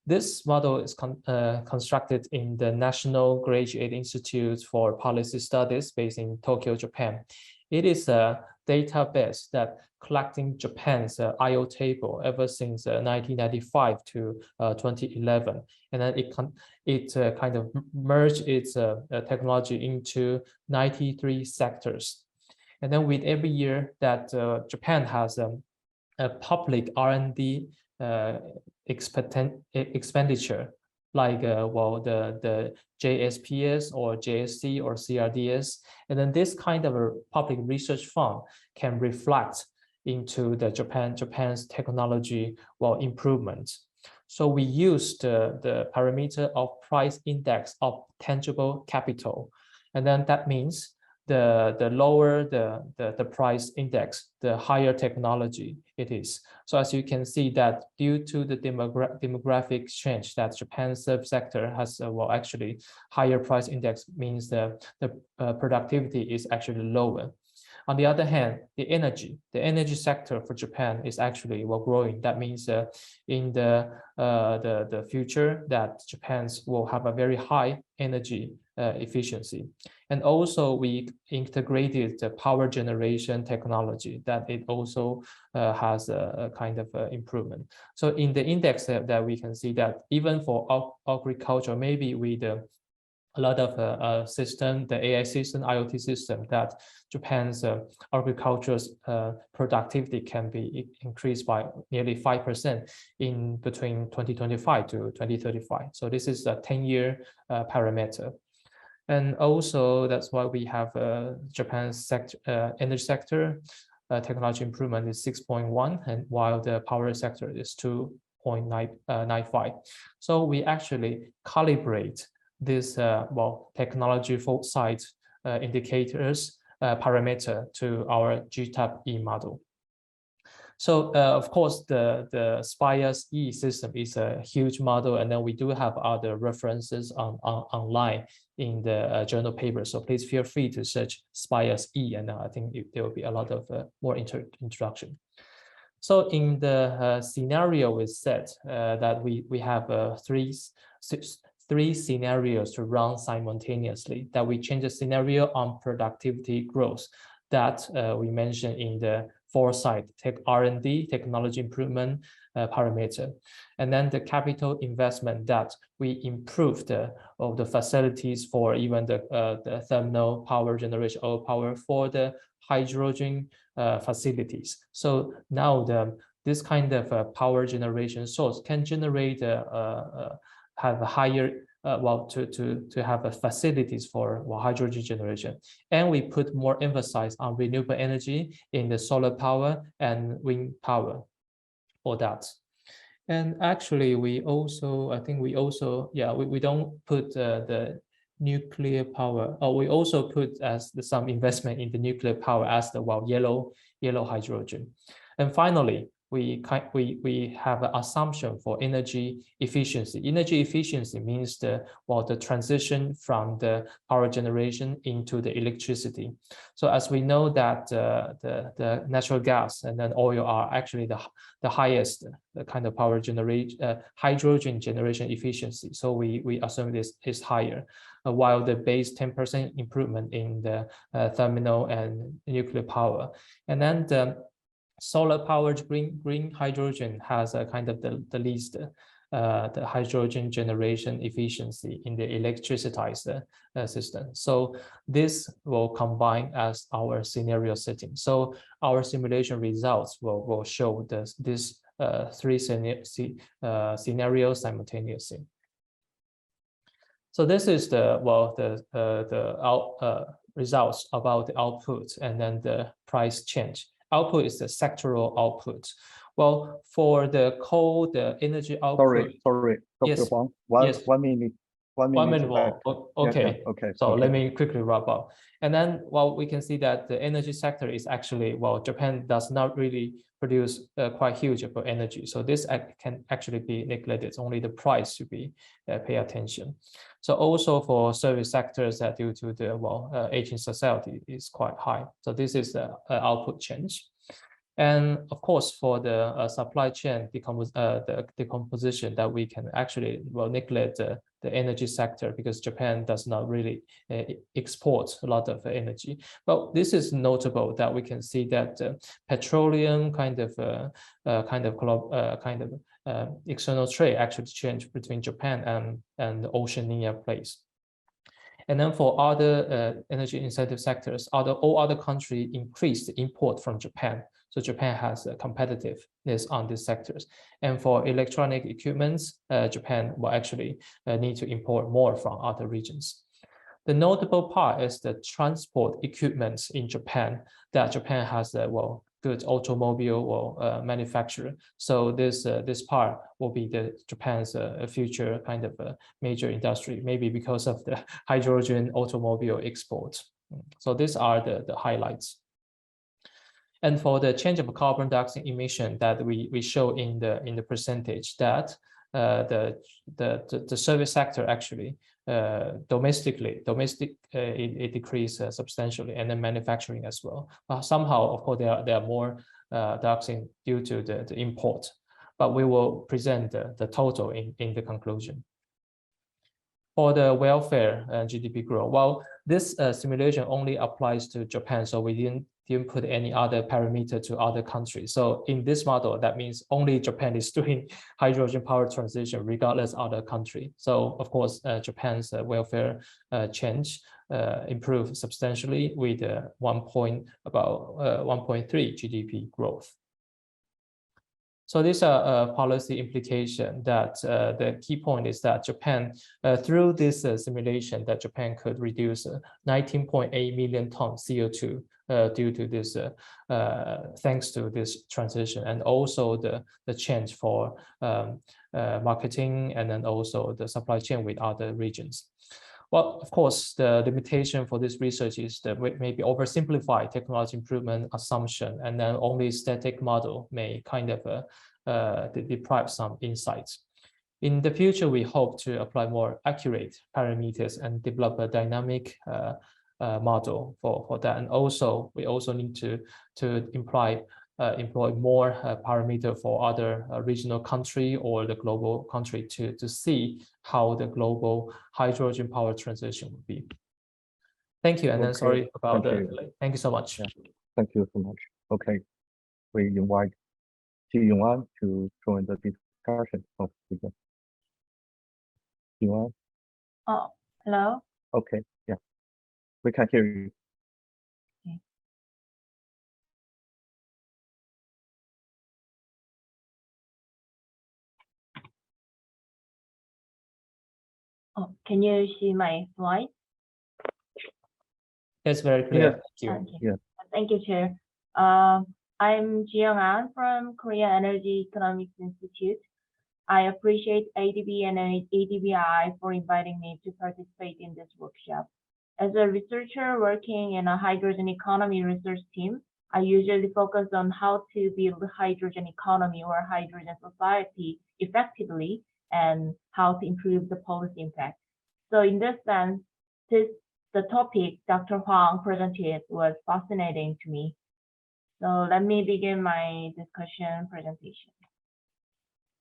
This model is constructed in the National Graduate Institute for Policy Studies based in Tokyo, Japan. It is a database that collecting Japan's I/O table ever since 1995 to 2011, and then it kind of merged its technology into 93 sectors. And then with every year that Japan has a public R&D expenditure, like the JSPS or JSC or CRDS, and then this kind of a public research fund can reflect into the Japan's technology improvement. So we use the parameter of price index of tangible capital, and then that means the lower the price index, the higher technology it is. So as you can see that due to the demographic change, that Japan's service sector has actually higher price index means the productivity is actually lower. On the other hand, the energy sector for Japan is actually growing. That means in the future that Japan's will have a very high energy efficiency. And also we integrated the power generation technology that it also has a kind of improvement. So in the index that we can see that even for agriculture, maybe with a lot of system, the AI system, IoT system, that Japan's agriculture's productivity can be increased by nearly 5% in between 2025 to 2035. So this is a 10-year parameter. And also that's why we have Japan's energy sector technology improvement is 6.1, and while the power sector is 2.95. So we actually calibrate this technology foresight indicators parameter to our GTAP-E model. So of course the SPIRES-E system is a huge model, and then we do have other references online in the journal paper. So please feel free to search SPIRES-E, and I think there will be a lot of more introduction. So in the scenario we set that we have three scenarios to run simultaneously, that we change the scenario on productivity growth that we mentioned in the foresight R&D technology improvement parameter, and then the capital investment that we improved of the facilities for even the thermal power generation or power for the hydrogen facilities. So now this kind of power generation source can generate have a higher to have facilities for hydrogen generation, and we put more emphasis on renewable energy in the solar power and wind power for that. And actually we also, I think we also, we don't put the nuclear power, or we also put as some investment in the nuclear power as the yellow hydrogen. And finally, we have an assumption for energy efficiency. Energy efficiency means the transition from the power generation into the electricity. So as we know that the natural gas and then oil are actually the highest kind of power generation, hydrogen generation efficiency. So we assume this is higher, while the base 10% improvement in the thermal and nuclear power. And then the solar powered green hydrogen has a kind of the least the hydrogen generation efficiency in the electricized system. So this will combine as our scenario setting. So our simulation results will show this three scenarios simultaneously. So this is the results about the output and then the price change. Output is the sectoral output. Well, for the coal, the energy output. Sorry. Dr. Yes. Huang, Yes. 1 minute. 1 minute. 1 minute more. Okay. Yeah, okay. So okay. let me quickly wrap up. And then, well, we can see that the energy sector is actually, well, Japan does not really produce quite huge of energy. So this can actually be neglected. Only the price should be pay attention. So also for service sectors that due to the aging society is quite high. So this is the output change. And of course, for the supply chain the decomposition, that we can actually neglect the energy sector because Japan does not really export a lot of energy. But this is notable that we can see that petroleum kind of external trade actually changed between Japan and the Oceania place. And then for other energy incentive sectors, all other countries increased the import from Japan. So Japan has a competitiveness on these sectors. And for electronic equipments, Japan will actually need to import more from other regions. The notable part is the transport equipment in Japan, that Japan has a good automobile or manufacturer. So this part will be Japan's future kind of major industry, maybe because of the hydrogen automobile export. So these are the highlights. And for the change of carbon dioxide emission that we show in the percentage, that the service sector actually it decreased substantially, and then manufacturing as well. Somehow, of course, there are more dioxin due to the import, but we will present the total in the conclusion. For the welfare and GDP growth, well, this simulation only applies to Japan, so we didn't put any other parameter to other countries. So in this model, that means only Japan is doing hydrogen power transition, regardless of other country. So of course, Japan's welfare change improved substantially with about 1.3 GDP growth. So these are policy implication that the key point is that Japan, through this simulation, that Japan could reduce 19.8 million tons CO2 due to this, thanks to this transition, and also the change for marketing, and then also the supply chain with other regions. Well, of course, the limitation for this research is that maybe oversimplified technology improvement assumption, and then only static model may kind of deprive some insights. In the future, we hope to apply more accurate parameters and develop a dynamic model for that. And also, we also need to employ more parameter for other regional country or the global country to see how the global hydrogen power transition would be. Thank you, and then sorry about the delay. Thank you so much. Yeah. Thank you so much. Okay, we invite Ji Yong'an to join the discussion of the Yong'an. Oh, hello. Okay, yeah, we can hear you. Okay. Oh, can you see my slide? It's very clear. Yeah. Thank you. Yeah. Thank you, Chair. I'm Ji Yong'an from Korea Energy Economics Institute. I appreciate ADB and ADBI for inviting me to participate in this workshop. As a researcher working in a hydrogen economy research team, I usually focus on how to build a hydrogen economy or hydrogen society effectively, and how to improve the policy impact. So in this sense, the topic Dr. Huang presented was fascinating to me. So let me begin my discussion presentation.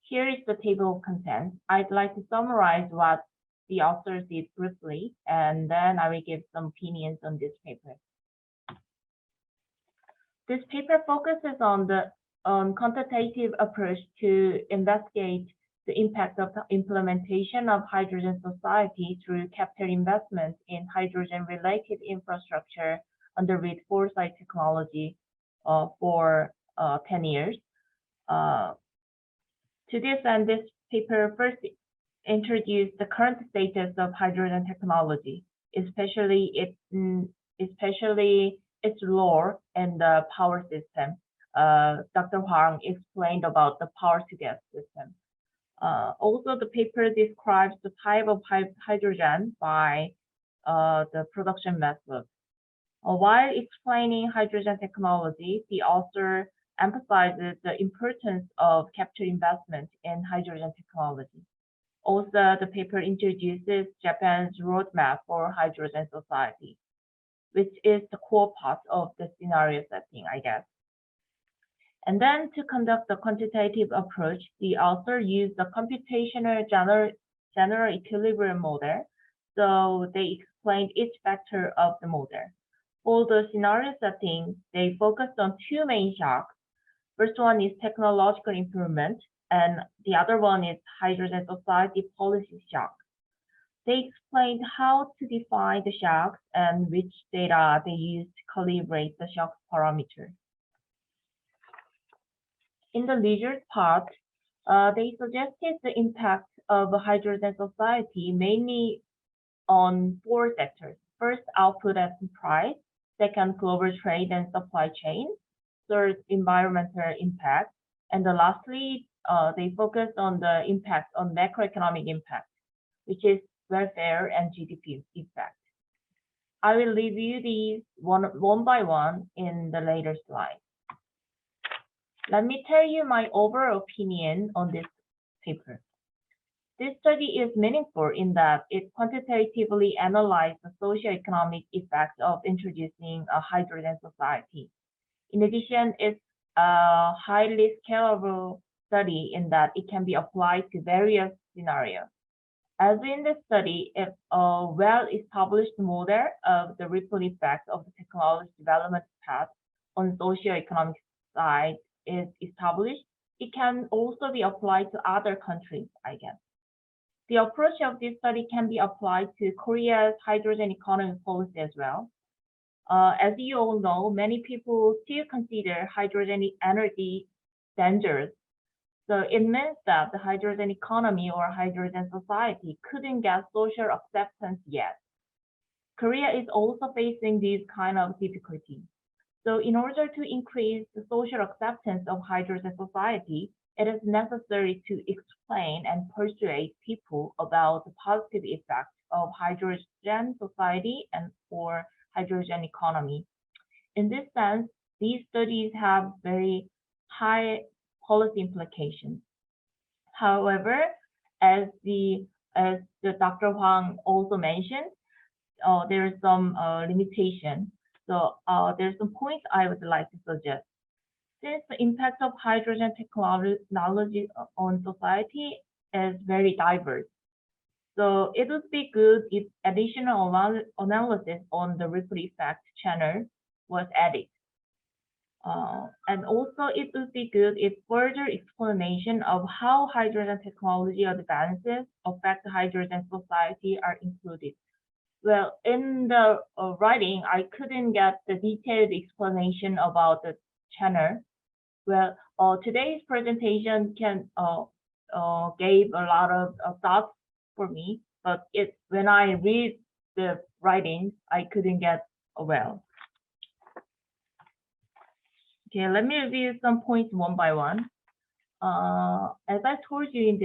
Here is the table of contents. I'd like to summarize what the authors did briefly, and then I will give some opinions on this paper. This paper focuses on the quantitative approach to investigate the impact of the implementation of hydrogen society through capital investments in hydrogen-related infrastructure under with foresight technology for 10 years. To this end, this paper first introduced the current status of hydrogen technology, especially its role in the power system. Dr. Huang explained about the power-to-gas system. Also, the paper describes the type of hydrogen by the production method. While explaining hydrogen technology, the author emphasizes the importance of capital investment in hydrogen technology. Also, the paper introduces Japan's roadmap for hydrogen society, which is the core part of the scenario setting, I guess. And then to conduct the quantitative approach, the author used the computational general equilibrium model. So they explained each factor of the model. For the scenario setting, they focused on two main shocks. First one is technological improvement, and the other one is hydrogen society policy shock. They explained how to define the shocks and which data they used to calibrate the shock parameter. In the leisure part, they suggested the impact of a hydrogen society mainly on four sectors. First, output and price. Second, global trade and supply chain. Third, environmental impact. And lastly, they focused on the impact on macroeconomic impact, which is welfare and GDP impact. I will review these one by one in the later slide. Let me tell you my overall opinion on this paper. This study is meaningful in that it quantitatively analyzed the socioeconomic effects of introducing a hydrogen society. In addition, it's a highly scalable study in that it can be applied to various scenarios. As in the study, if a well-established model of the ripple effect of the technology development path on socioeconomic side is established, it can also be applied to other countries, I guess. The approach of this study can be applied to Korea's hydrogen economy policy as well. As you all know, many people still consider hydrogen energy dangerous. So it means that the hydrogen economy or hydrogen society couldn't get social acceptance yet. Korea is also facing these kind of difficulties. So in order to increase the social acceptance of hydrogen society, it is necessary to explain and persuade people about the positive effects of hydrogen society and or hydrogen economy. In this sense, these studies have very high policy implications. However, as Dr. Huang also mentioned, there is some limitation. So there's some points I would like to suggest. Since the impact of hydrogen technology on society is very diverse, so it would be good if additional analysis on the ripple effect channel was added. And also it would be good if further explanation of how hydrogen technology advances affect the hydrogen society are included. Well, in the writing, I couldn't get the detailed explanation about the channel. Well, today's presentation gave a lot of thoughts for me, but when I read the writing, I couldn't get well. Okay, let me review some points one by one. As I told you in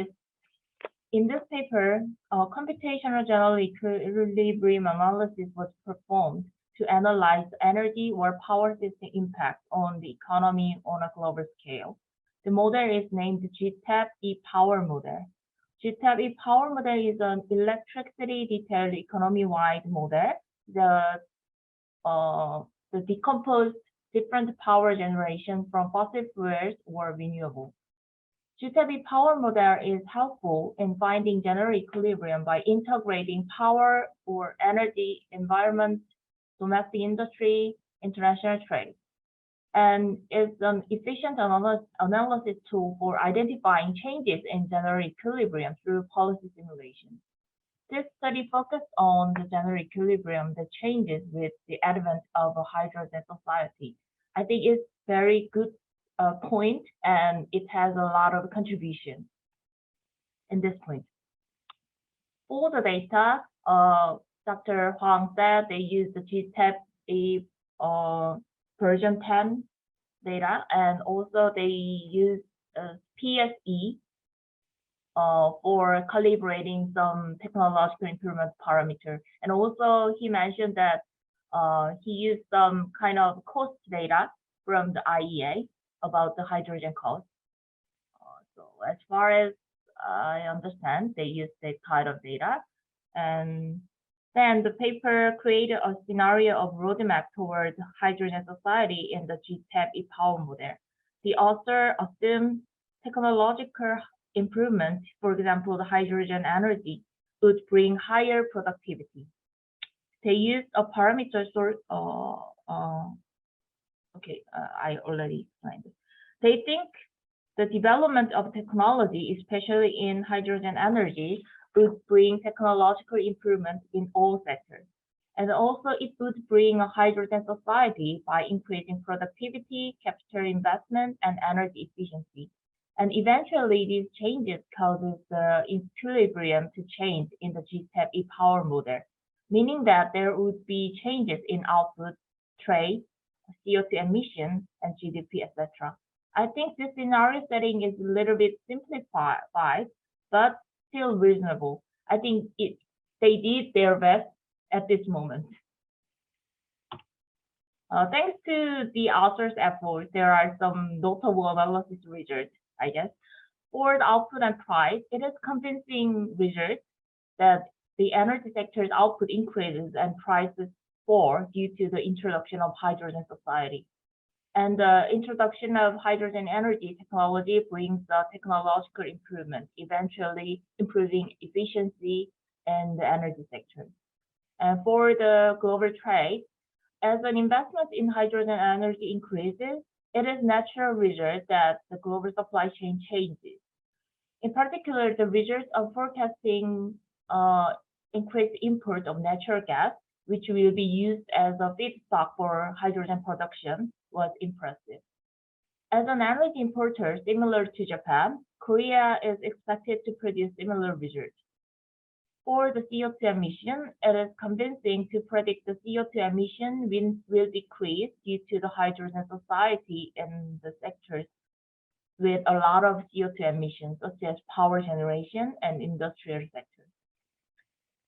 this paper, computational general equilibrium analysis was performed to analyze energy or power system impact on the economy on a global scale. The model is named GTAP E-Power model. GTAP E-Power model is an electricity detailed economy-wide model that decomposed different power generation from fossil fuels or renewable. GTAP power model is helpful in finding general equilibrium by integrating power or energy, environment, domestic industry, international trade, and is an efficient analysis tool for identifying changes in general equilibrium through policy simulation. This study focused on the general equilibrium that changes with the advent of a hydrogen society. I think it's very good point, and it has a lot of contribution. in this point. For the data, Dr. Huang said they used the GTEP version 10 data, and also they used PSE for calibrating some technological improvement parameter. And also he mentioned that he used some kind of cost data from the IEA about the hydrogen cost. So as far as I understand, they used that kind of data. And then the paper created a scenario of roadmap towards hydrogen society in the GTEP e-power model. The author assumed technological improvement, for example, the hydrogen energy, would bring higher productivity. They used a parameter sort. I already explained it. They think the development of technology, especially in hydrogen energy, would bring technological improvement in all sectors. And also it would bring a hydrogen society by increasing productivity, capital investment, and energy efficiency. And eventually these changes causes the equilibrium to change in the GTEP e-power model, meaning that there would be changes in output, trade, CO2 emission, and GDP, etc. I think this scenario setting is a little bit simplified, but still reasonable. I think they did their best at this moment. Thanks to the author's effort, there are some notable analysis results, I guess. For the output and price, it is convincing results that the energy sector's output increases and prices fall due to the introduction of hydrogen society. And the introduction of hydrogen energy technology brings a technological improvement, eventually improving efficiency in the energy sector. And for the global trade, as an investment in hydrogen energy increases, it is natural result that the global supply chain changes. In particular, the results of forecasting increased import of natural gas, which will be used as a feedstock for hydrogen production, was impressive. As an energy importer similar to Japan, Korea is expected to produce similar results. For the CO2 emission, it is convincing to predict the CO2 emission will decrease due to the hydrogen society in the sectors with a lot of CO2 emissions, such as power generation and industrial sectors.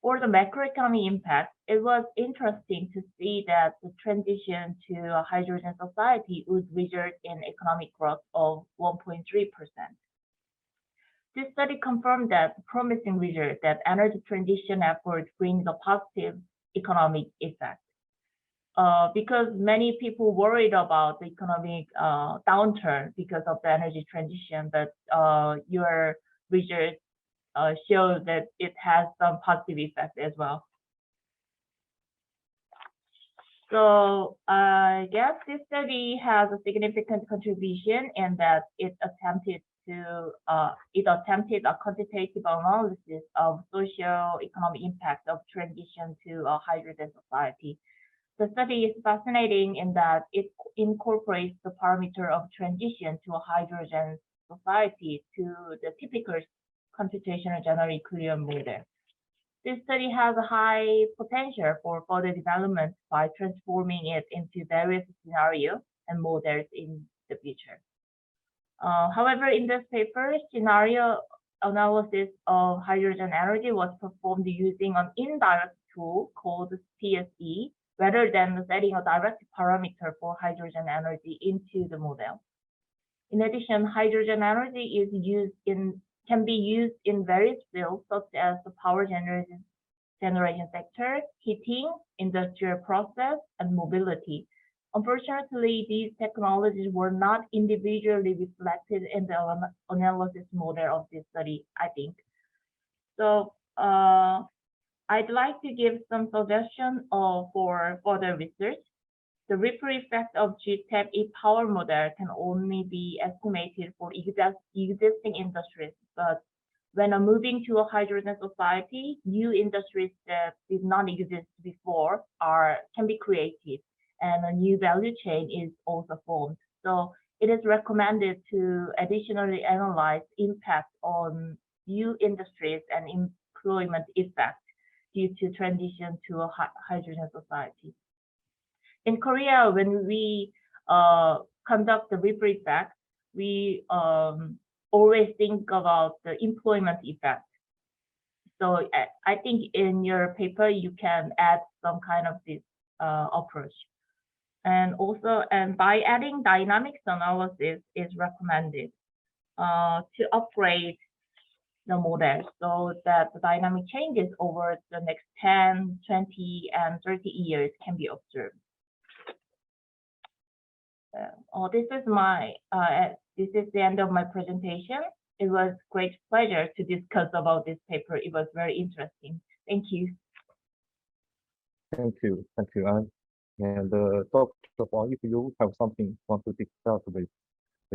For the macroeconomic impact, it was interesting to see that the transition to a hydrogen society would result in economic growth of 1.3%. This study confirmed that the promising result that energy transition effort brings a positive economic effect. Because many people worried about the economic downturn because of the energy transition, but your result shows that it has some positive effect as well. So I guess this study has a significant contribution in that it attempted a quantitative analysis of socio-economic impact of transition to a hydrogen society. The study is fascinating in that it incorporates the parameter of transition to a hydrogen society to the typical computational general equilibrium model. This study has a high potential for further development by transforming it into various scenarios and models in the future. However, in this paper, scenario analysis of hydrogen energy was performed using an indirect tool called PSE, rather than setting a direct parameter for hydrogen energy into the model. In addition, hydrogen energy can be used in various fields, such as the power generation sector, heating, industrial process, and mobility. Unfortunately, these technologies were not individually reflected in the analysis model of this study, I think. So I'd like to give some suggestions for further research. The ripple effect of GTEP e-power model can only be estimated for existing industries, but when moving to a hydrogen society, new industries that did not exist before can be created, and a new value chain is also formed. So it is recommended to additionally analyze impact on new industries and employment effect due to transition to a hydrogen society. In Korea, when we conduct the ripple effect, we always think about the employment effect. So I think in your paper, you can add some kind of this approach. And also, by adding dynamics analysis is recommended to upgrade the model so that the dynamic changes over the next 10, 20, and 30 years can be observed. This is the end of my presentation. It was great pleasure to discuss about this paper. It was very interesting. Thank you. Thank you, Anne. And Dr. Huang, if you have something want to discuss with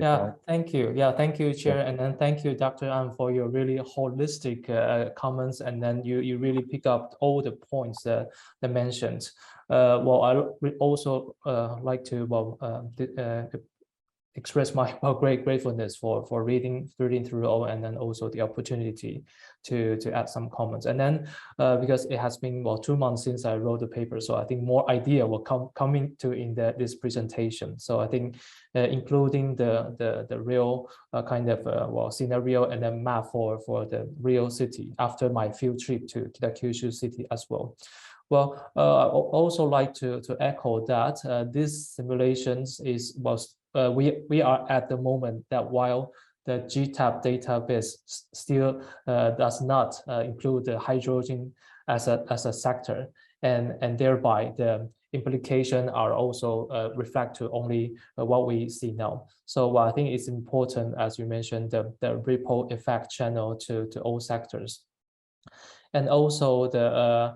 Yeah, thank you. Yeah, thank you, Chair, and then thank you, Dr. An, for your really holistic comments, and then you really pick up all the points that mentioned. Well, I would also like to express my great gratefulness for reading through all, and then also the opportunity to add some comments. And then because it has been 2 months since I wrote the paper, so I think more idea will coming to in this presentation. So I think including the real kind of scenario and then map for the real city after my field trip to the Kyushu city as well. Well, I also like to echo that this simulations we are at the moment that while the GTAP database still does not include the hydrogen as a sector, and thereby the implications are also reflect to only what we see now. So I think it's important, as you mentioned, the ripple effect channel to all sectors, and also the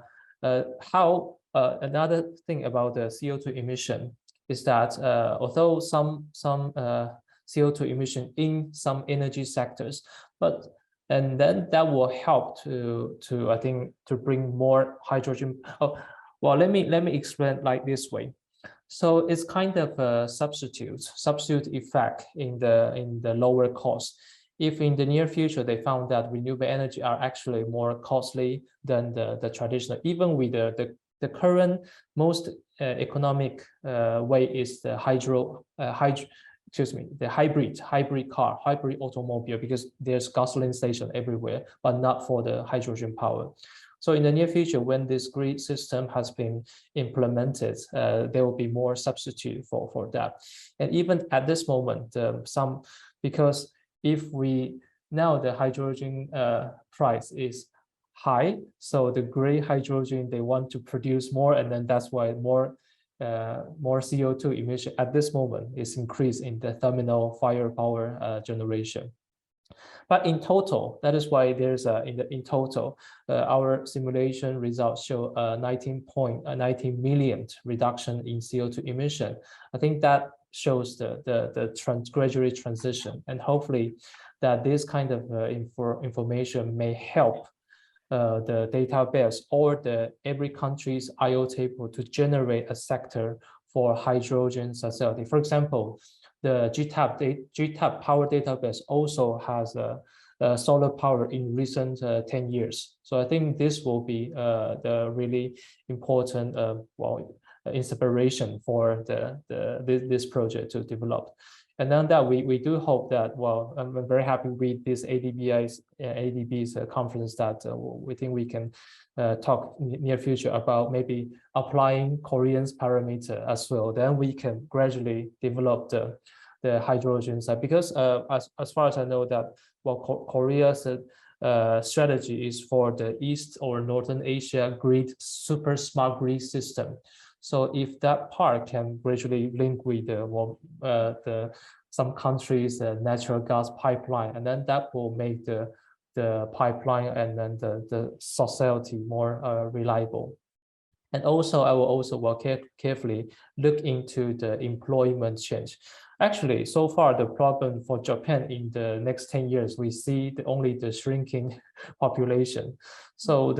how another thing about the CO2 emission is that although some CO2 emission in some energy sectors, and then that will help to I think to bring more hydrogen. Oh, well, let me explain like this way. So it's kind of a substitute effect in the lower cost. If in the near future they found that renewable energy are actually more costly than the traditional, even with the current most economic way is the hybrid car, hybrid automobile, because there's gasoline station everywhere, but not for the hydrogen power. So in the near future, when this grid system has been implemented, there will be more substitute for that. And even at this moment, because if now the hydrogen price is high, so the gray hydrogen, they want to produce more, and then that's why more CO2 emission at this moment is increased in the thermal firepower generation. But in total, that is why there's in total, our simulation results show 19 million reduction in CO2 emission. I think that shows the gradual transition, and hopefully that this kind of information may help the database or every country's IO table to generate a sector for hydrogen society. For example, the GTAP power database also has a solar power in recent 10 years. So I think this will be the really important inspiration for this project to develop. And then that we do hope that, well, I'm very happy with this ADB's conference that we think we can talk near future about maybe applying Korean's parameter as well. Then we can gradually develop the hydrogen side, because as far as I know that, well, Korea's strategy is for the East or Northern Asia grid, super smart grid system. So if that part can gradually link with some countries' natural gas pipeline, and then that will make the pipeline and then the society more reliable. And also, I will also carefully look into the employment change. Actually, so far, the problem for Japan in the next 10 years, we see only the shrinking population. So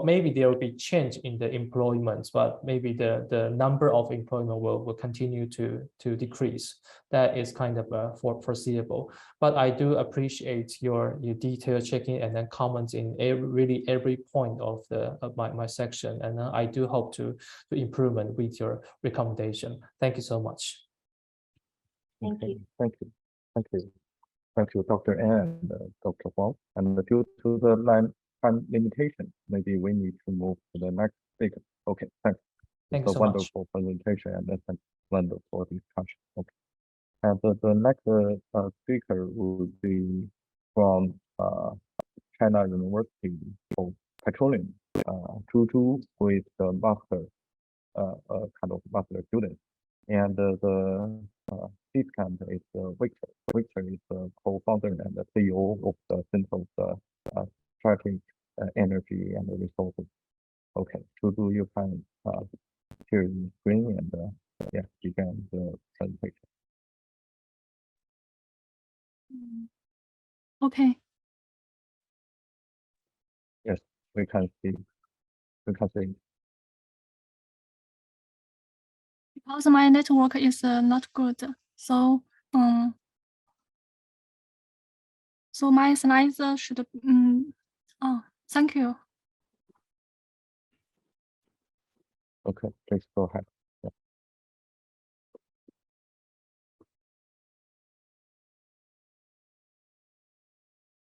maybe there will be change in the employment, but maybe the number of employment will continue to decrease. That is kind of foreseeable. But I do appreciate your detailed checking and then comments in every point of my section. And I do hope to improvement with your recommendation. Thank you so much. Thank you. Thank you. Thank you. Thank you, Dr. N and Dr. Huang. And due to the time limitation, maybe we need to move to the next speaker. Okay, thanks. Thank It's you so a much. wonderful presentation and a wonderful discussion. Okay. And the next speaker will be from China University of Petroleum, Zhu, who is the master, kind of master student. And the speakant is Victor. Victor is the co-founder and the CEO of the Center of Strategic Energy and Resources. Okay, Zhu, you can share the screen and yeah, begin the presentation. Okay. Yes, we can see. We can see. Because my network is not good, so so my slides should oh, thank you. Okay, please go ahead. Yeah.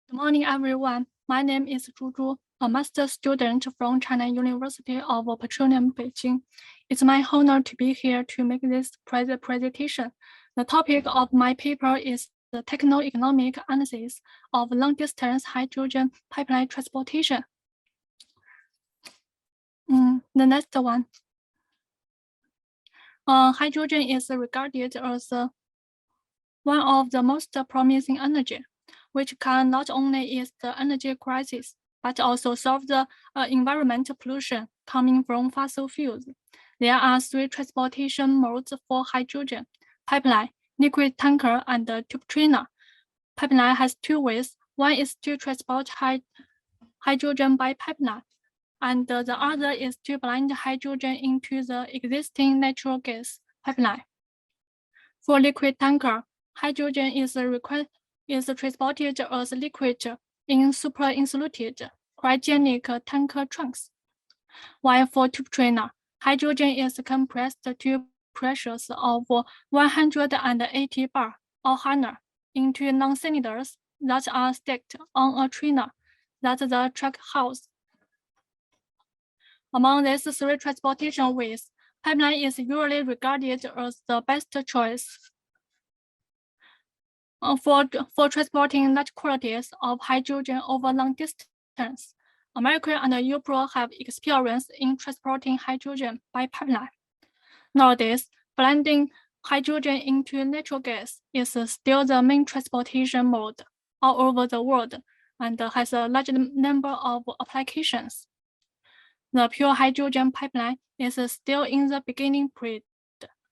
Good morning, everyone. My name is Zhu, a master student from China University of Petroleum, Beijing. It's my honor to be here to make this presentation. The topic of my paper is the techno-economic analysis of long-distance hydrogen pipeline transportation. The next one. Hydrogen is regarded as one of the most promising energy, which can not only ease the energy crisis, but also solve the environmental pollution coming from fossil fuels. There are 3 transportation modes for hydrogen: pipeline, liquid tanker, and tube trainer. Pipeline has 2 ways. One is to transport hydrogen by pipeline, and the other is to blend hydrogen into the existing natural gas pipeline. For liquid tanker, hydrogen is transported as liquid in superinsulated cryogenic tanker trunks. While for tube trainer, hydrogen is compressed to pressures of 180 bar or higher into non-cylinders that are stacked on a trainer that the truck hauls. Among these 3 transportation ways, pipeline is usually regarded as the best choice. For transporting large quantities of hydrogen over long distance, America and Europe have experience in transporting hydrogen by pipeline. Nowadays, blending hydrogen into natural gas is still the main transportation mode all over the world and has a large number of applications. The pure hydrogen pipeline is still in the beginning period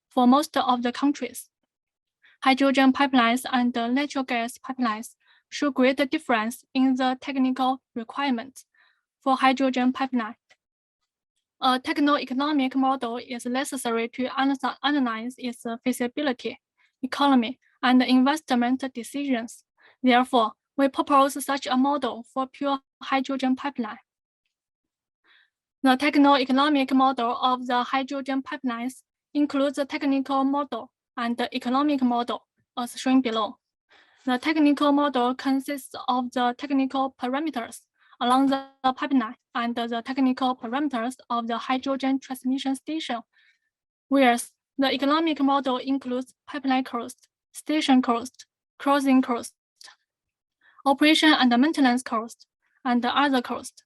for most of the countries. Hydrogen pipelines and natural gas pipelines show great difference in the technical requirements. For hydrogen pipeline, a techno-economic model is necessary to analyze its feasibility, economy, and investment decisions. Therefore, we propose such a model for pure hydrogen pipeline. The techno-economic model of the hydrogen pipelines includes the technical model and the economic model, as shown below. The technical model consists of the technical parameters along the pipeline and the technical parameters of the hydrogen transmission station, whereas the economic model includes pipeline cost, station cost, crossing cost, operation and maintenance cost, and the other cost.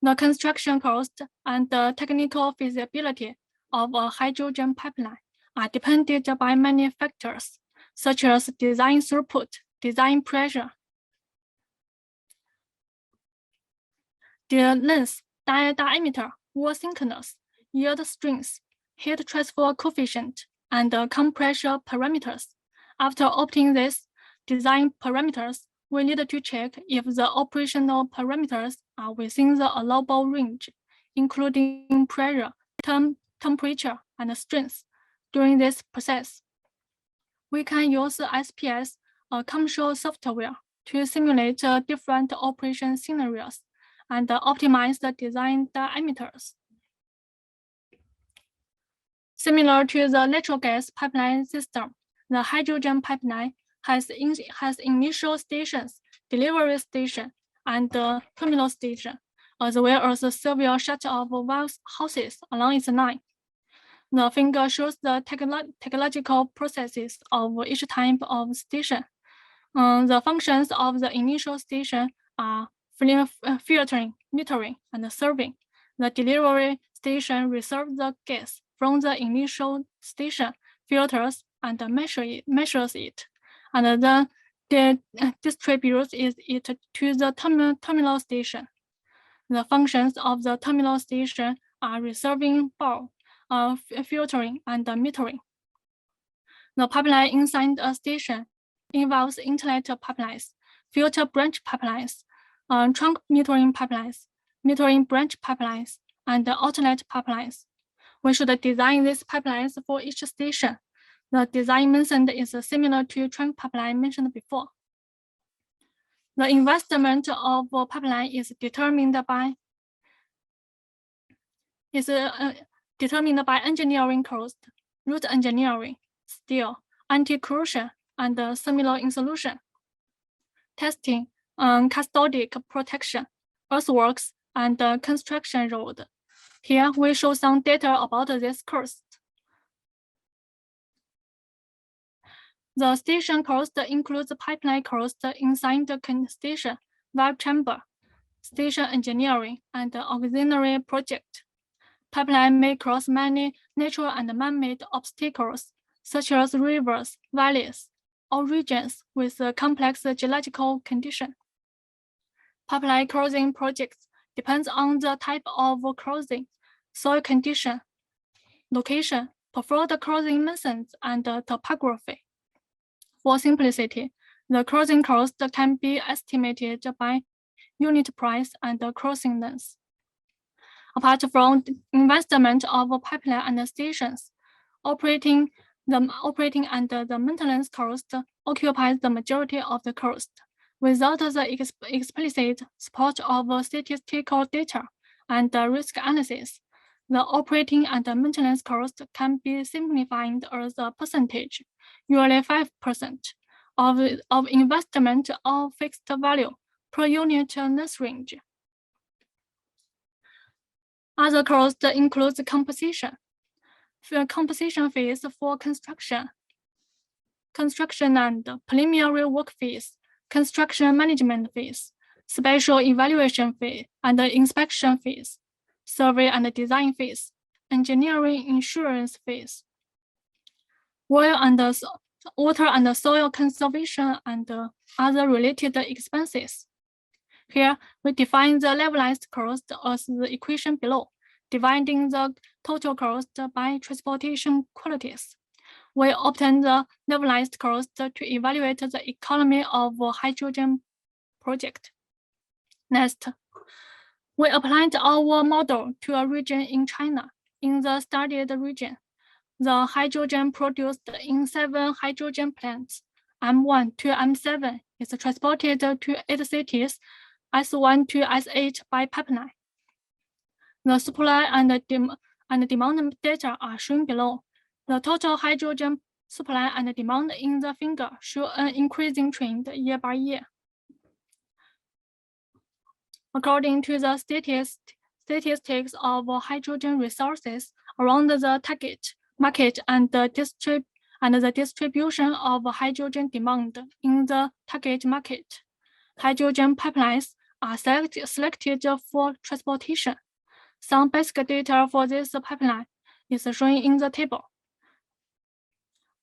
The construction cost and the technical feasibility of a hydrogen pipeline are depended by many factors, such as design throughput, design pressure, the length, diameter, wall thickness, yield strength, heat transfer coefficient, and compressor parameters. After obtaining these design parameters, we need to check if the operational parameters are within the allowable range, including pressure, temperature, and strength. During this process, we can use SPS, a commercial software, to simulate different operation scenarios and optimize the design diameters. Similar to the natural gas pipeline system, the hydrogen pipeline has initial stations, delivery station, and terminal station, as well as several set of valve houses along its line. The figure shows the technological processes of each type of station. The functions of the initial station are filtering, metering, and serving. The delivery station receives the gas from the initial station, filters, and measures it, and then distributes it to the terminal station. The functions of the terminal station are receiving bulk, filtering, and metering. The pipeline inside a station involves inlet pipelines, filter branch pipelines, trunk metering pipelines, metering branch pipelines, and outlet pipelines. We should design these pipelines for each station. The design mentioned is similar to trunk pipeline mentioned before. The investment of a pipeline is determined by engineering cost, route engineering, steel, anti-corrosion, and similar in solution, testing, custodic protection, earthworks, and construction road. Here we show some data about this cost. The station cost includes pipeline cost inside the station, valve chamber, station engineering, and auxiliary project. Pipeline may cross many natural and man-made obstacles, such as rivers, valleys, or regions with complex geological condition. Pipeline crossing projects depends on the type of crossing, soil condition, location, preferred crossing methods, and topography. For simplicity, the crossing cost can be estimated by unit price and crossing length. Apart from investment of pipeline and stations, operating and the maintenance cost occupies the majority of the cost. Without the explicit support of statistical data and risk analysis, the operating and the maintenance cost can be simplified as a percentage, usually 5% of investment of fixed value per unit length range. Other costs includes composition fees for construction and preliminary work fees, construction management fees, special evaluation fee and inspection fees, survey and design fees, engineering insurance fees, water and soil conservation, and other related expenses. Here, we define the levelized cost as the equation below, dividing the total cost by transportation qualities. We obtain the levelized cost to evaluate the economy of a hydrogen project. Next, we applied our model to a region in China. In the studied region, the hydrogen produced in 7 hydrogen plants, M1 to M7, is transported to 8 cities, S1 to S8 by pipeline. The supply and demand data are shown below. The total hydrogen supply and demand in the figure show an increasing trend year by year. According to the statistics of hydrogen resources around the target market and the distribution of hydrogen demand in the target market, hydrogen pipelines are selected for transportation. Some basic data for this pipeline is shown in the table.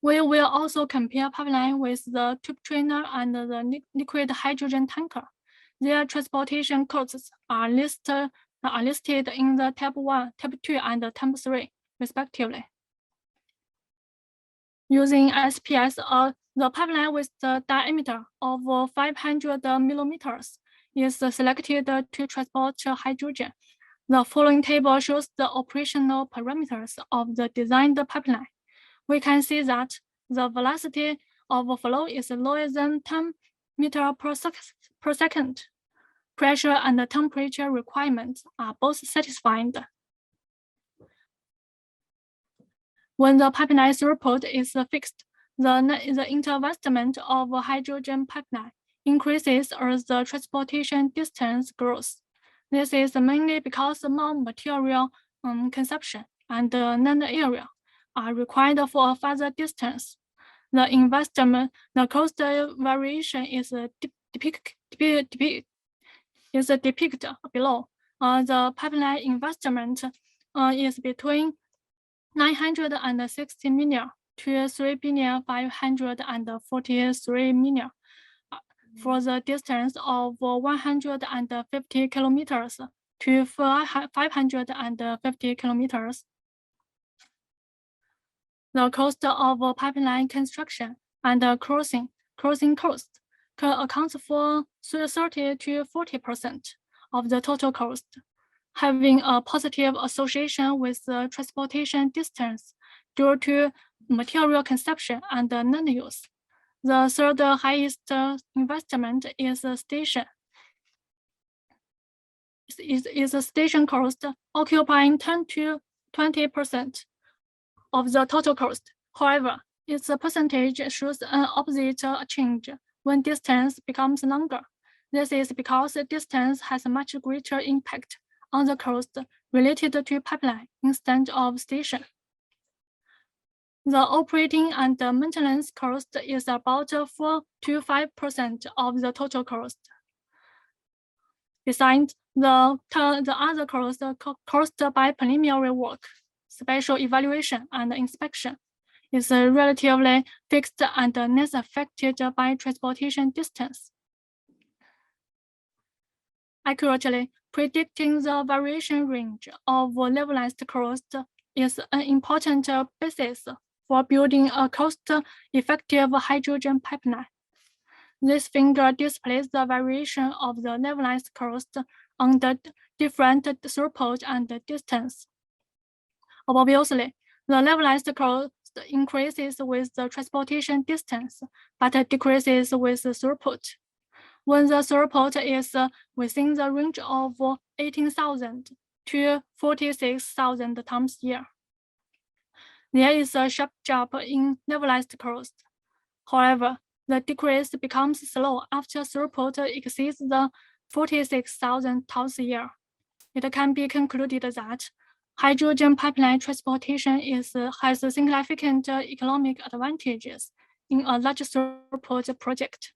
We will also compare pipeline with the tube trainer and the liquid hydrogen tanker. Their transportation costs are listed in the tab 1, tab 2, and tab 3, respectively. Using SPS, the pipeline with the diameter of 500 millimeters is selected to transport hydrogen. The following table shows the operational parameters of the designed pipeline. We can see that the velocity of flow is lower than 10 meters per second. Pressure and temperature requirements are both satisfied. When the pipeline throughput is fixed, the investment of hydrogen pipeline increases as the transportation distance grows. This is mainly because more material consumption and land area are required for a further distance. The cost variation is depicted below. The pipeline investment is between 960 million to 3,543 million for the distance of 150 kilometers to 550 kilometers. The cost of pipeline construction and crossing cost accounts for 30 to 40% of the total cost, having a positive association with the transportation distance due to material consumption and land use. The third highest investment is a station. Is a station cost, occupying 10 to 20% of the total cost. However, its percentage shows an opposite change when distance becomes longer. This is because the distance has a much greater impact on the cost related to pipeline instead of station. The operating and maintenance cost is about 4 to 5% of the total cost. Besides, the other cost by preliminary work, special evaluation and inspection is relatively fixed and less affected by transportation distance. Accurately predicting the variation range of levelized cost is an important basis for building a cost-effective hydrogen pipeline. This figure displays the variation of the levelized cost on the different throughput and distance. Obviously, the levelized cost increases with the transportation distance, but decreases with the throughput. When the throughput is within the range of 18,000 to 46,000 tons a year, there is a sharp jump in levelized cost. However, the decrease becomes slow after throughput exceeds the 46,000 tons a year. It can be concluded that hydrogen pipeline transportation has significant economic advantages in a large throughput project.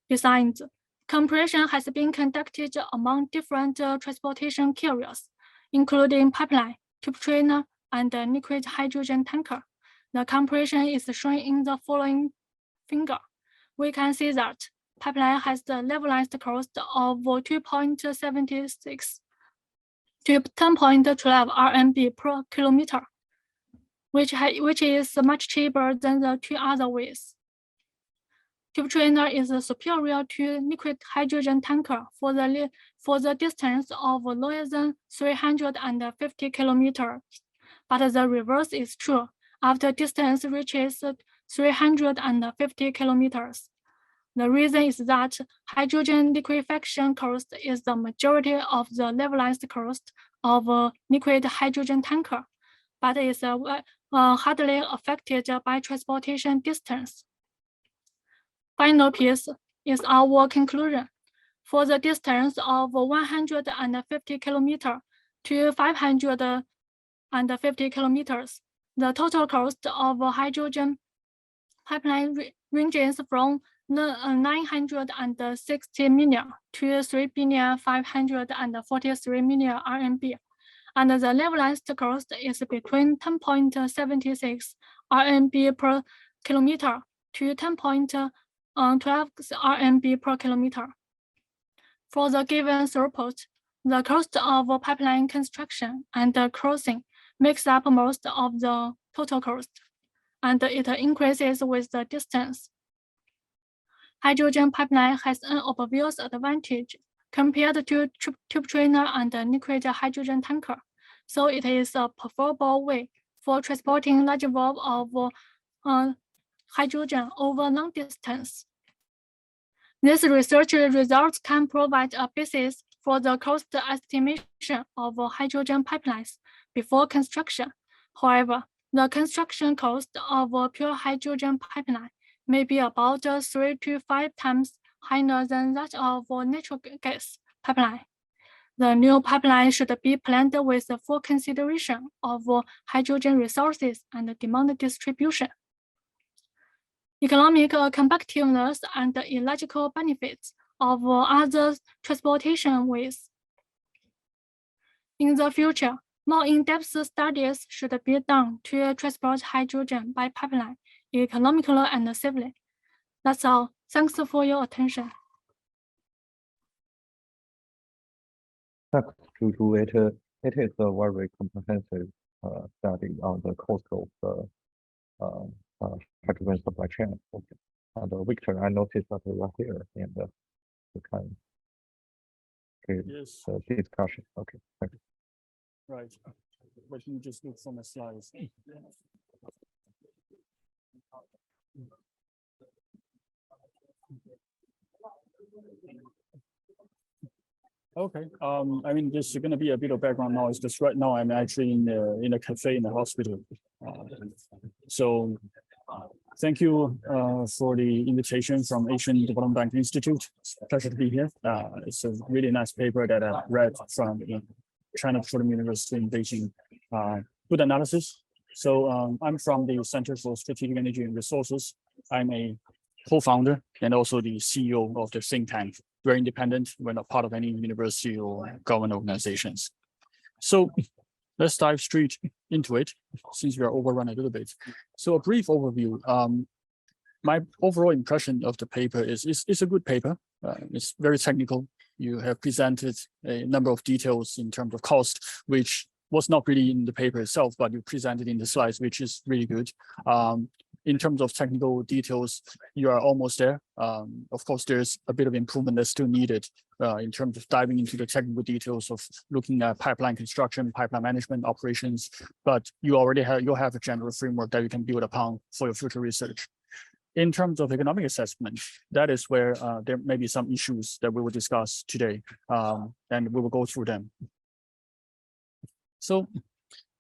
Besides, comparison has been conducted among different transportation carriers, including pipeline, tube trainer, and liquid hydrogen tanker. The comparison is shown in the following figure. We can see that pipeline has the levelized cost of 2.76 to 10.12 RMB per kilometer, which is much cheaper than the two other ways. Tube trainer is superior to liquid hydrogen tanker for the distance of lower than 350 kilometers, but the reverse is true after distance reaches 350 kilometers. The reason is that hydrogen liquefaction cost is the majority of the levelized cost of liquid hydrogen tanker, but is hardly affected by transportation distance. Final piece is our conclusion. For the distance of 150 kilometers to 550 kilometers, the total cost of hydrogen pipeline ranges from 960 million to 3,543 million RMB, and the levelized cost is between 10.76 RMB per kilometer to 10.12 RMB per kilometer. For the given throughput, the cost of pipeline construction and crossing makes up most of the total cost, and it increases with the distance. Hydrogen pipeline has an obvious advantage compared to tube trainer and liquid hydrogen tanker, so it is a preferable way for transporting large volume of hydrogen over long distance. This research results can provide a basis for the cost estimation of hydrogen pipelines before construction. However, the construction cost of a pure hydrogen pipeline may be about 3 to 5 times higher than that of a natural gas pipeline. The new pipeline should be planned with full consideration of hydrogen resources and demand distribution, economic competitiveness, and ecological benefits of other transportation ways. In the future, more in-depth studies should be done to transport hydrogen by pipeline economically and safely. That's all. Thanks for your attention. Thanks, Juju. It is a very comprehensive study on the cost of hydrogen supply chain. Okay. And Victor, I noticed that you are here, and you can Yes. discussion. Okay, thank you. Right. Let me just look for my slides. Okay. I mean, there's going to be a bit of background noise. Just right now, I'm actually in a cafe in the hospital. So, thank you for the invitation from Asian Development Bank Institute. It's a pleasure to be here. It's a really nice paper that I read from China Petroleum University in Beijing. Good analysis. So I'm from the Center for Strategic Energy and Resources. I'm a co-founder and also the CEO of the think tank. Very independent. We're not part of any university or government organizations. So let's dive straight into it, since we are overrun a little bit. So a brief overview. My overall impression of the paper is it's a good paper. It's very technical. You have presented a number of details in terms of cost, which was not really in the paper itself, but you presented in the slides, which is really good. In terms of technical details, you are almost there. Of course, there's a bit of improvement that's still needed in terms of diving into the technical details of looking at pipeline construction, pipeline management operations, but you'll have a general framework that you can build upon for your future research. In terms of economic assessment, that is where there may be some issues that we will discuss today, and we will go through them. So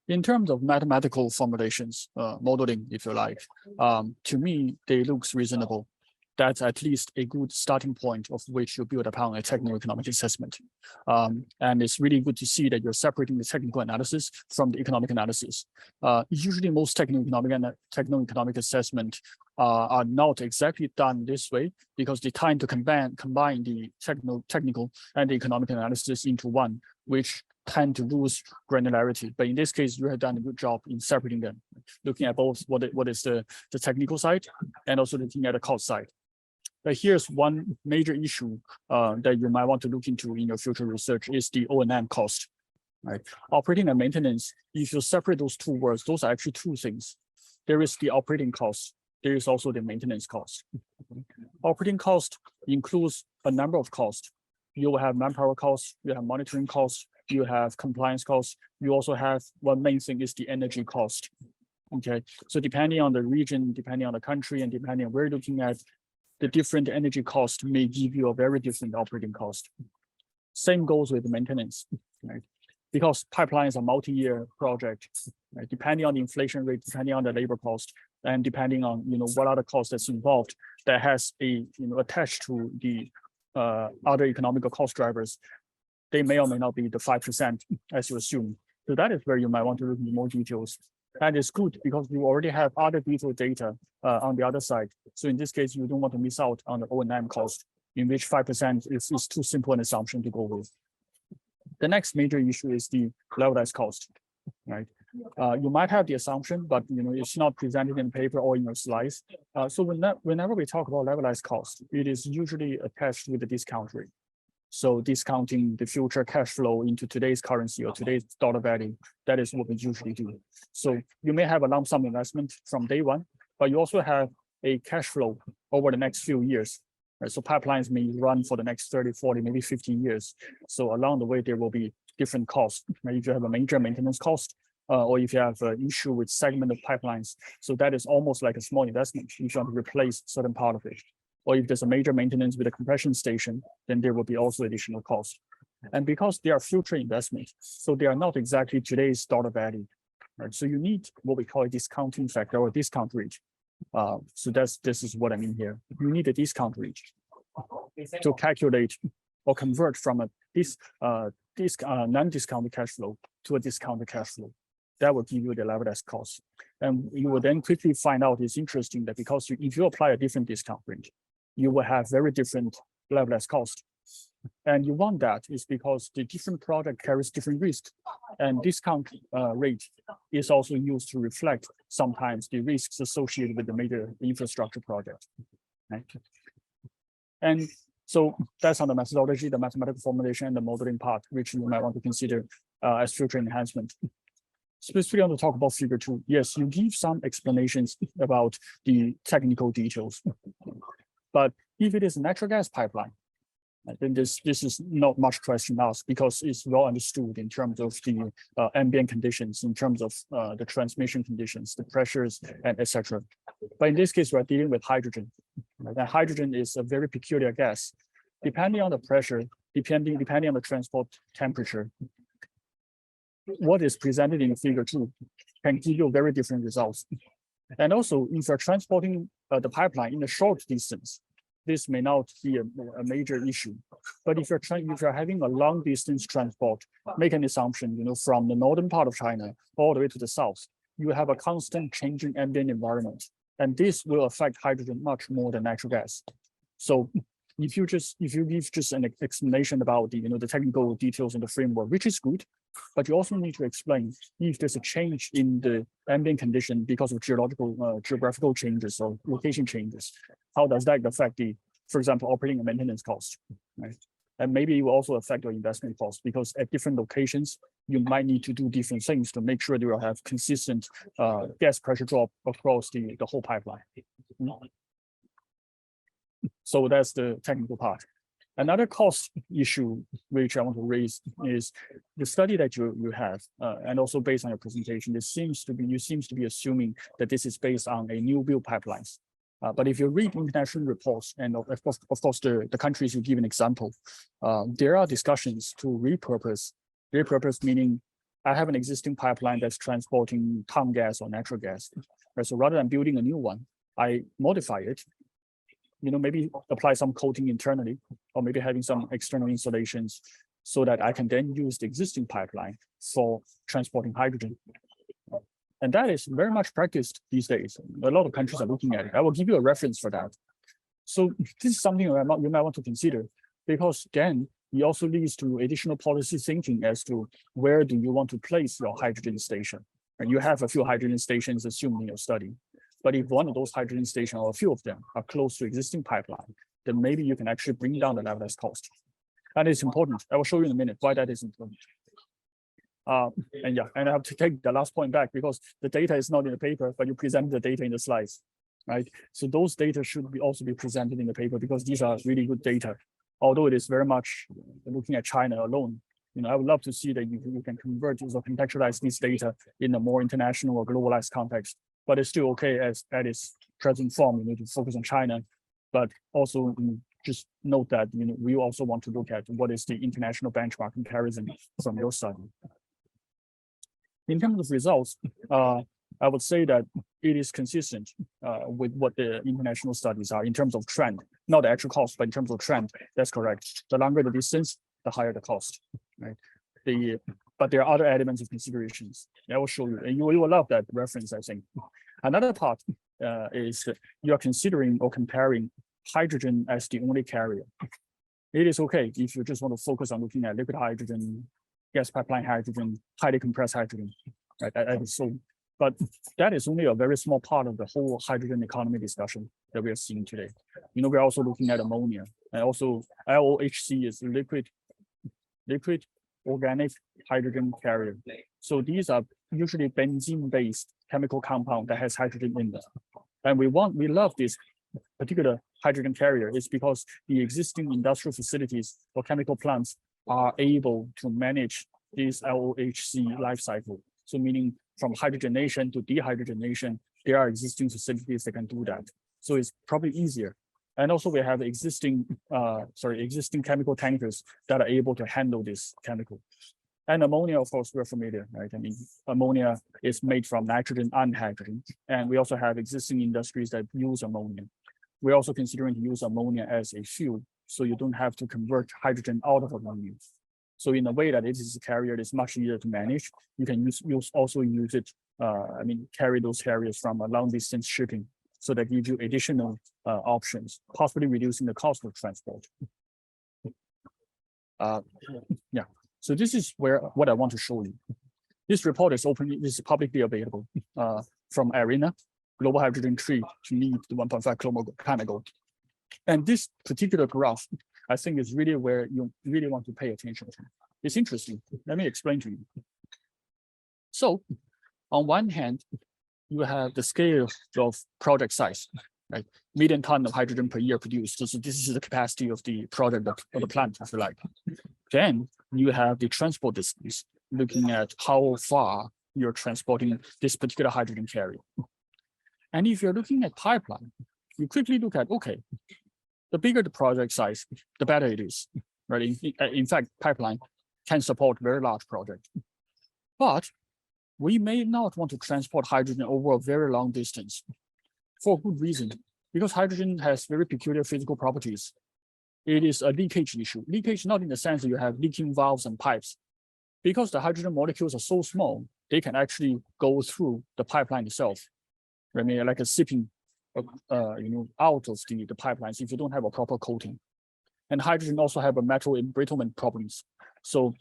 in terms of mathematical formulations, modeling, if you like, to me, they look reasonable. That's at least a good starting point of which you build upon a technical economic assessment. And it's really good to see that you're separating the technical analysis from the economic analysis. Usually most technical economic assessment are not exactly done this way because they tend to combine the technical and the economic analysis into one, which tend to lose granularity. But in this case, you have done a good job in separating them, looking at both what is the technical side and also looking at the cost side. But here's one major issue that you might want to look into in your future research is the O&M cost. Right? Operating and maintenance, if you separate those two words, those are actually two things. There is the operating cost. There is also the maintenance cost. Operating cost includes a number of costs. You will have manpower costs, you have monitoring costs, you have compliance costs. You also have one main thing is the energy cost. Okay, so depending on the region, depending on the country, and depending on where you're looking at, the different energy cost may give you a very different operating cost. Same goes with maintenance, right? Because pipelines are multi-year project, right? Depending on the inflation rate, depending on the labor cost, and depending on what other costs that's involved, that has a attached to the other economical cost drivers. They may or may not be the 5% as you assume. So that is where you might want to look into more details. That is good because you already have other detailed data on the other side. So in this case, you don't want to miss out on the O&M cost, in which 5% is too simple an assumption to go with. The next major issue is the levelized cost, right? You might have the assumption, but it's not presented in the paper or in your slides. So whenever we talk about levelized cost, it is usually attached with the discount rate. So discounting the future cash flow into today's currency or today's dollar value, that is what we usually do. So you may have a lump sum investment from day one, but you also have a cash flow over the next few years. Right? So pipelines may run for the next 30, 40, maybe 50 years. So along the way, there will be different costs. Right? If you have a major maintenance cost, or if you have an issue with segment of pipelines, so that is almost like a small investment if you want to replace certain part of it. Or if there's a major maintenance with a compression station, then there will be also additional costs. And because they are future investments, so they are not exactly today's dollar value. Right? So you need what we call a discounting factor or discount rate. So this is what I mean here. You need a discount rate to calculate or convert from a non-discounted cash flow to a discounted cash flow. That will give you the levelized cost. And you will then quickly find out it's interesting that because if you apply a different discount rate, you will have very different levelized cost. And you want that is because the different product carries different risks. And discount rate is also used to reflect sometimes the risks associated with the major infrastructure project. Right? And so that's on the methodology, the mathematical formulation, and the modeling part, which you might want to consider as future enhancement. Specifically, I want to talk about figure 2. Yes, you give some explanations about the technical details. But if it is a natural gas pipeline, then this is not much question asked because it's well understood in terms of the ambient conditions, in terms of the transmission conditions, the pressures, and etc. But in this case, we're dealing with hydrogen. Right? And hydrogen is a very peculiar gas. Depending on the pressure, depending on the transport temperature, what is presented in figure 2 can give you very different results. And also, if you're transporting the pipeline in a short distance, this may not be a major issue. But if you're having a long distance transport, make an assumption, from the northern part of China all the way to the south, you have a constant changing ambient environment, and this will affect hydrogen much more than natural gas. So if you give just an explanation about the technical details in the framework, which is good, but you also need to explain if there's a change in the ambient condition because of geographical changes or location changes. How does that affect for example, operating and maintenance costs, right? And maybe it will also affect your investment costs because at different locations, you might need to do different things to make sure that you will have consistent gas pressure drop across the whole pipeline. So that's the technical part. Another cost issue which I want to raise is the study that you have, and also based on your presentation, you seems to be assuming that this is based on a new build pipelines. But if you read international reports and of course the countries you give an example, there are discussions to repurpose meaning I have an existing pipeline that's transporting town gas or natural gas. Right? So rather than building a new one, I modify it. Maybe apply some coating internally, or maybe having some external installations so that I can then use the existing pipeline for transporting hydrogen. And that is very much practiced these days. A lot of countries are looking at it. I will give you a reference for that. So this is something you might want to consider, because then it also leads to additional policy thinking as to where do you want to place your hydrogen station. And you have a few hydrogen stations assumed in your study. But if one of those hydrogen stations or a few of them are close to existing pipeline, then maybe you can actually bring down the levelized cost. And it's important. I will show you in a minute why that is important. And I have to take the last point back because the data is not in the paper, but you present the data in the slides, right? So those data should also be presented in the paper because these are really good data. Although it is very much looking at China alone, I would love to see that you can convert or contextualize these data in a more international or globalized context. But it's still okay at its present form, to focus on China, but also just note that we also want to look at what is the international benchmark comparison from your study. In terms of results, I would say that it is consistent with what the international studies are in terms of trend, not the actual cost, but in terms of trend. That's correct. The longer the distance, the higher the cost, right? But there are other elements of considerations. I will show you, and you will love that reference, I think. Another part is that you are considering or comparing hydrogen as the only carrier. It is okay if you just want to focus on looking at liquid hydrogen, gas pipeline hydrogen, highly compressed hydrogen. Right? So But that is only a very small part of the whole hydrogen economy discussion that we are seeing today. We're also looking at ammonia, and also LOHC is liquid organic hydrogen carrier. So these are usually benzene-based chemical compound that has hydrogen in them. And we love this particular hydrogen carrier is because the existing industrial facilities or chemical plants are able to manage this LOHC life cycle. So meaning from hydrogenation to dehydrogenation, there are existing facilities that can do that. So it's probably easier. And also we have existing chemical tankers that are able to handle this chemical. And ammonia, of course, we're familiar, right? I mean, ammonia is made from nitrogen and hydrogen. And we also have existing industries that use ammonia. We're also considering to use ammonia as a fuel, so you don't have to convert hydrogen out of ammonia. So in a way that it is a carrier that's much easier to manage. You can carry those carriers from a long distance shipping. So that gives you additional options, possibly reducing the cost of transport. Yeah. So this is what I want to show you. This report is publicly available from IRENA, Global Hydrogen Tree to meet the 1.5 climate goal. And this particular graph, I think, is really where you really want to pay attention to. It's interesting. Let me explain to you. So on one hand, you have the scale of project size, right? Million ton of hydrogen per year produced. So this is the capacity of the project of the plant, if you like. Then you have the transport distance, looking at how far you're transporting this particular hydrogen carrier. And if you're looking at pipeline, you quickly look at, okay, the bigger the project size, the better it is, right? In fact, pipeline can support very large projects. But we may not want to transport hydrogen over a very long distance for good reason, because hydrogen has very peculiar physical properties. It is a leakage issue. Leakage not in the sense that you have leaking valves and pipes. Because the hydrogen molecules are so small, they can actually go through the pipeline itself. I mean, like a sipping out of the pipelines if you don't have a proper coating. And hydrogen also have a metal embrittlement problems. So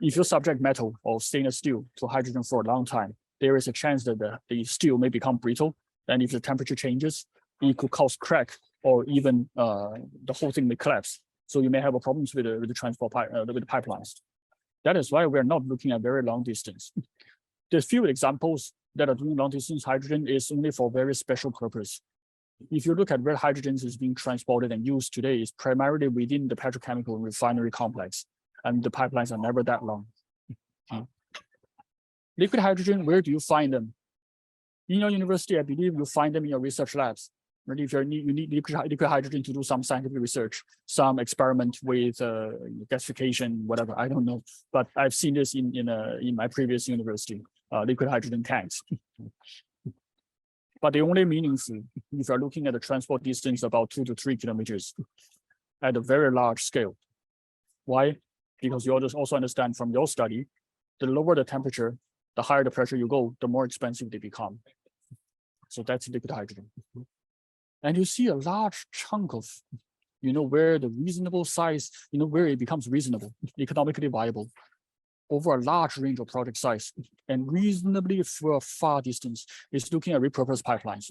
if you subject metal or stainless steel to hydrogen for a long time, there is a chance that the steel may become brittle. And if the temperature changes, it could cause crack, or even the whole thing may collapse. So you may have problems with the transport with the pipelines. That is why we're not looking at very long distance. The few examples that are doing long distance hydrogen is only for very special purpose. If you look at where hydrogen is being transported and used today, is primarily within the petrochemical and refinery complex, and the pipelines are never that long. Liquid hydrogen, where do you find them? In your university, I believe you find them in your research labs. Really, if you need liquid hydrogen to do some scientific research, some experiment with gasification, whatever, I don't know. But I've seen this in my previous university, liquid hydrogen tanks. But they only meaningful if you're looking at the transport distance about 2 to 3 kilometers at a very large scale. Why? Because you also understand from your study, the lower the temperature, the higher the pressure you go, the more expensive they become. So that's liquid hydrogen. And you see a large chunk of, where the reasonable size, where it becomes reasonable, economically viable, over a large range of project size, and reasonably for a far distance, is looking at repurposed pipelines.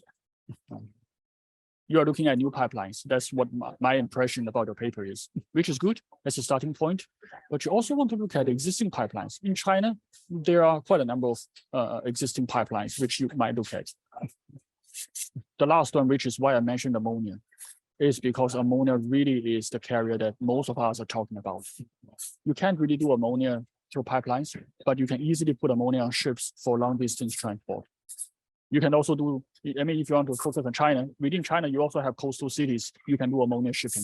You are looking at new pipelines. That's what my impression about your paper is, which is good as a starting point. But you also want to look at existing pipelines. In China, there are quite a number of existing pipelines which you might look at. The last one, which is why I mentioned ammonia, is because ammonia really is the carrier that most of us are talking about. You can't really do ammonia through pipelines, but you can easily put ammonia on ships for long distance transport. You can also do, if you want to focus on China, within China, you also have coastal cities. You can do ammonia shipping,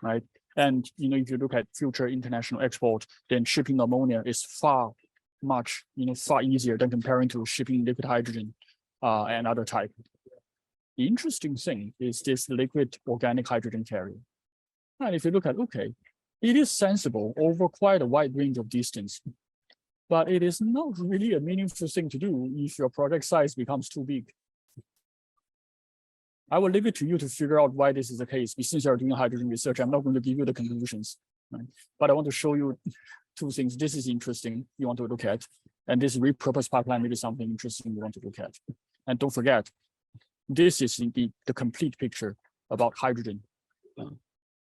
right? And, if you look at future international export, then shipping ammonia is far easier than comparing to shipping liquid hydrogen and other type. The interesting thing is this liquid organic hydrogen carrier. And if you look at, okay, it is sensible over quite a wide range of distance, but it is not really a meaningful thing to do if your project size becomes too big. I will leave it to you to figure out why this is the case. Since you are doing hydrogen research, I'm not going to give you the conclusions, right? But I want to show you two things. This is interesting you want to look at. And this repurposed pipeline may be something interesting we want to look at. And don't forget, this is indeed the complete picture about hydrogen.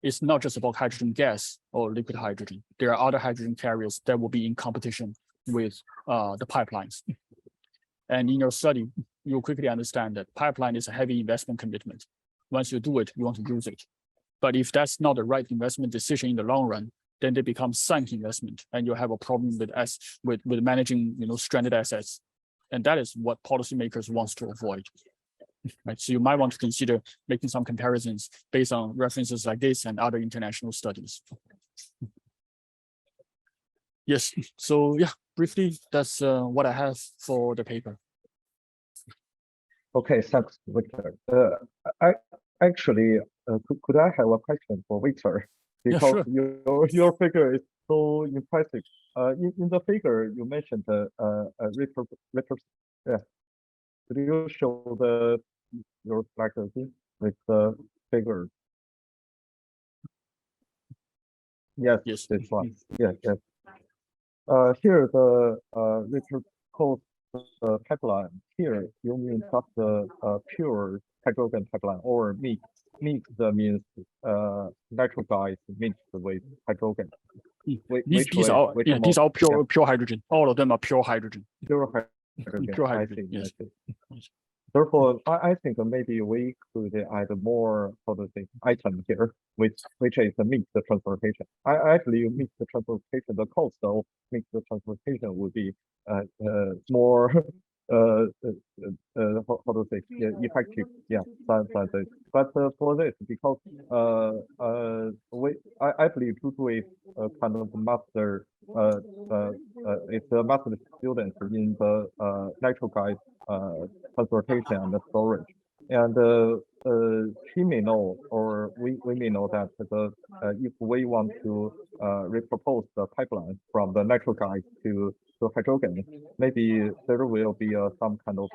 It's not just about hydrogen gas or liquid hydrogen. There are other hydrogen carriers that will be in competition with the pipelines. And in your study, you'll quickly understand that pipeline is a heavy investment commitment. Once you do it, you want to use it. But if that's not the right investment decision in the long run, then they become sunk investment, and you'll have a problem with managing stranded assets. And that is what policymakers want to avoid. Right? So you might want to consider making some comparisons based on references like this and other international studies. Yes, so yeah, briefly, that's what I have for the paper. Okay, thanks, Victor. Could I have a question for Victor? Because yeah, your figure is so impressive. In the figure you mentioned yeah. Could you show your slide with the figure? Yes, yes, this one. Yes, yes. Here the repurposed pipeline. Here you mean just the pure hydrogen pipeline, or mix means natural gas mixed with hydrogen. These are pure hydrogen. All of them are pure hydrogen. Pure hydrogen. Pure hydrogen. I Yes. Therefore, I think maybe we could add more item here, which is the mixed transportation. I believe mixed transportation, the cost of mixed transportation would be more effective, yeah, than this. But for this, because I believe Tutu is kind of master it's a master student in the natural gas transportation and storage, and he may know, or we may know that if we want to repurpose the pipeline from the natural gas to hydrogen, maybe there will be some kind of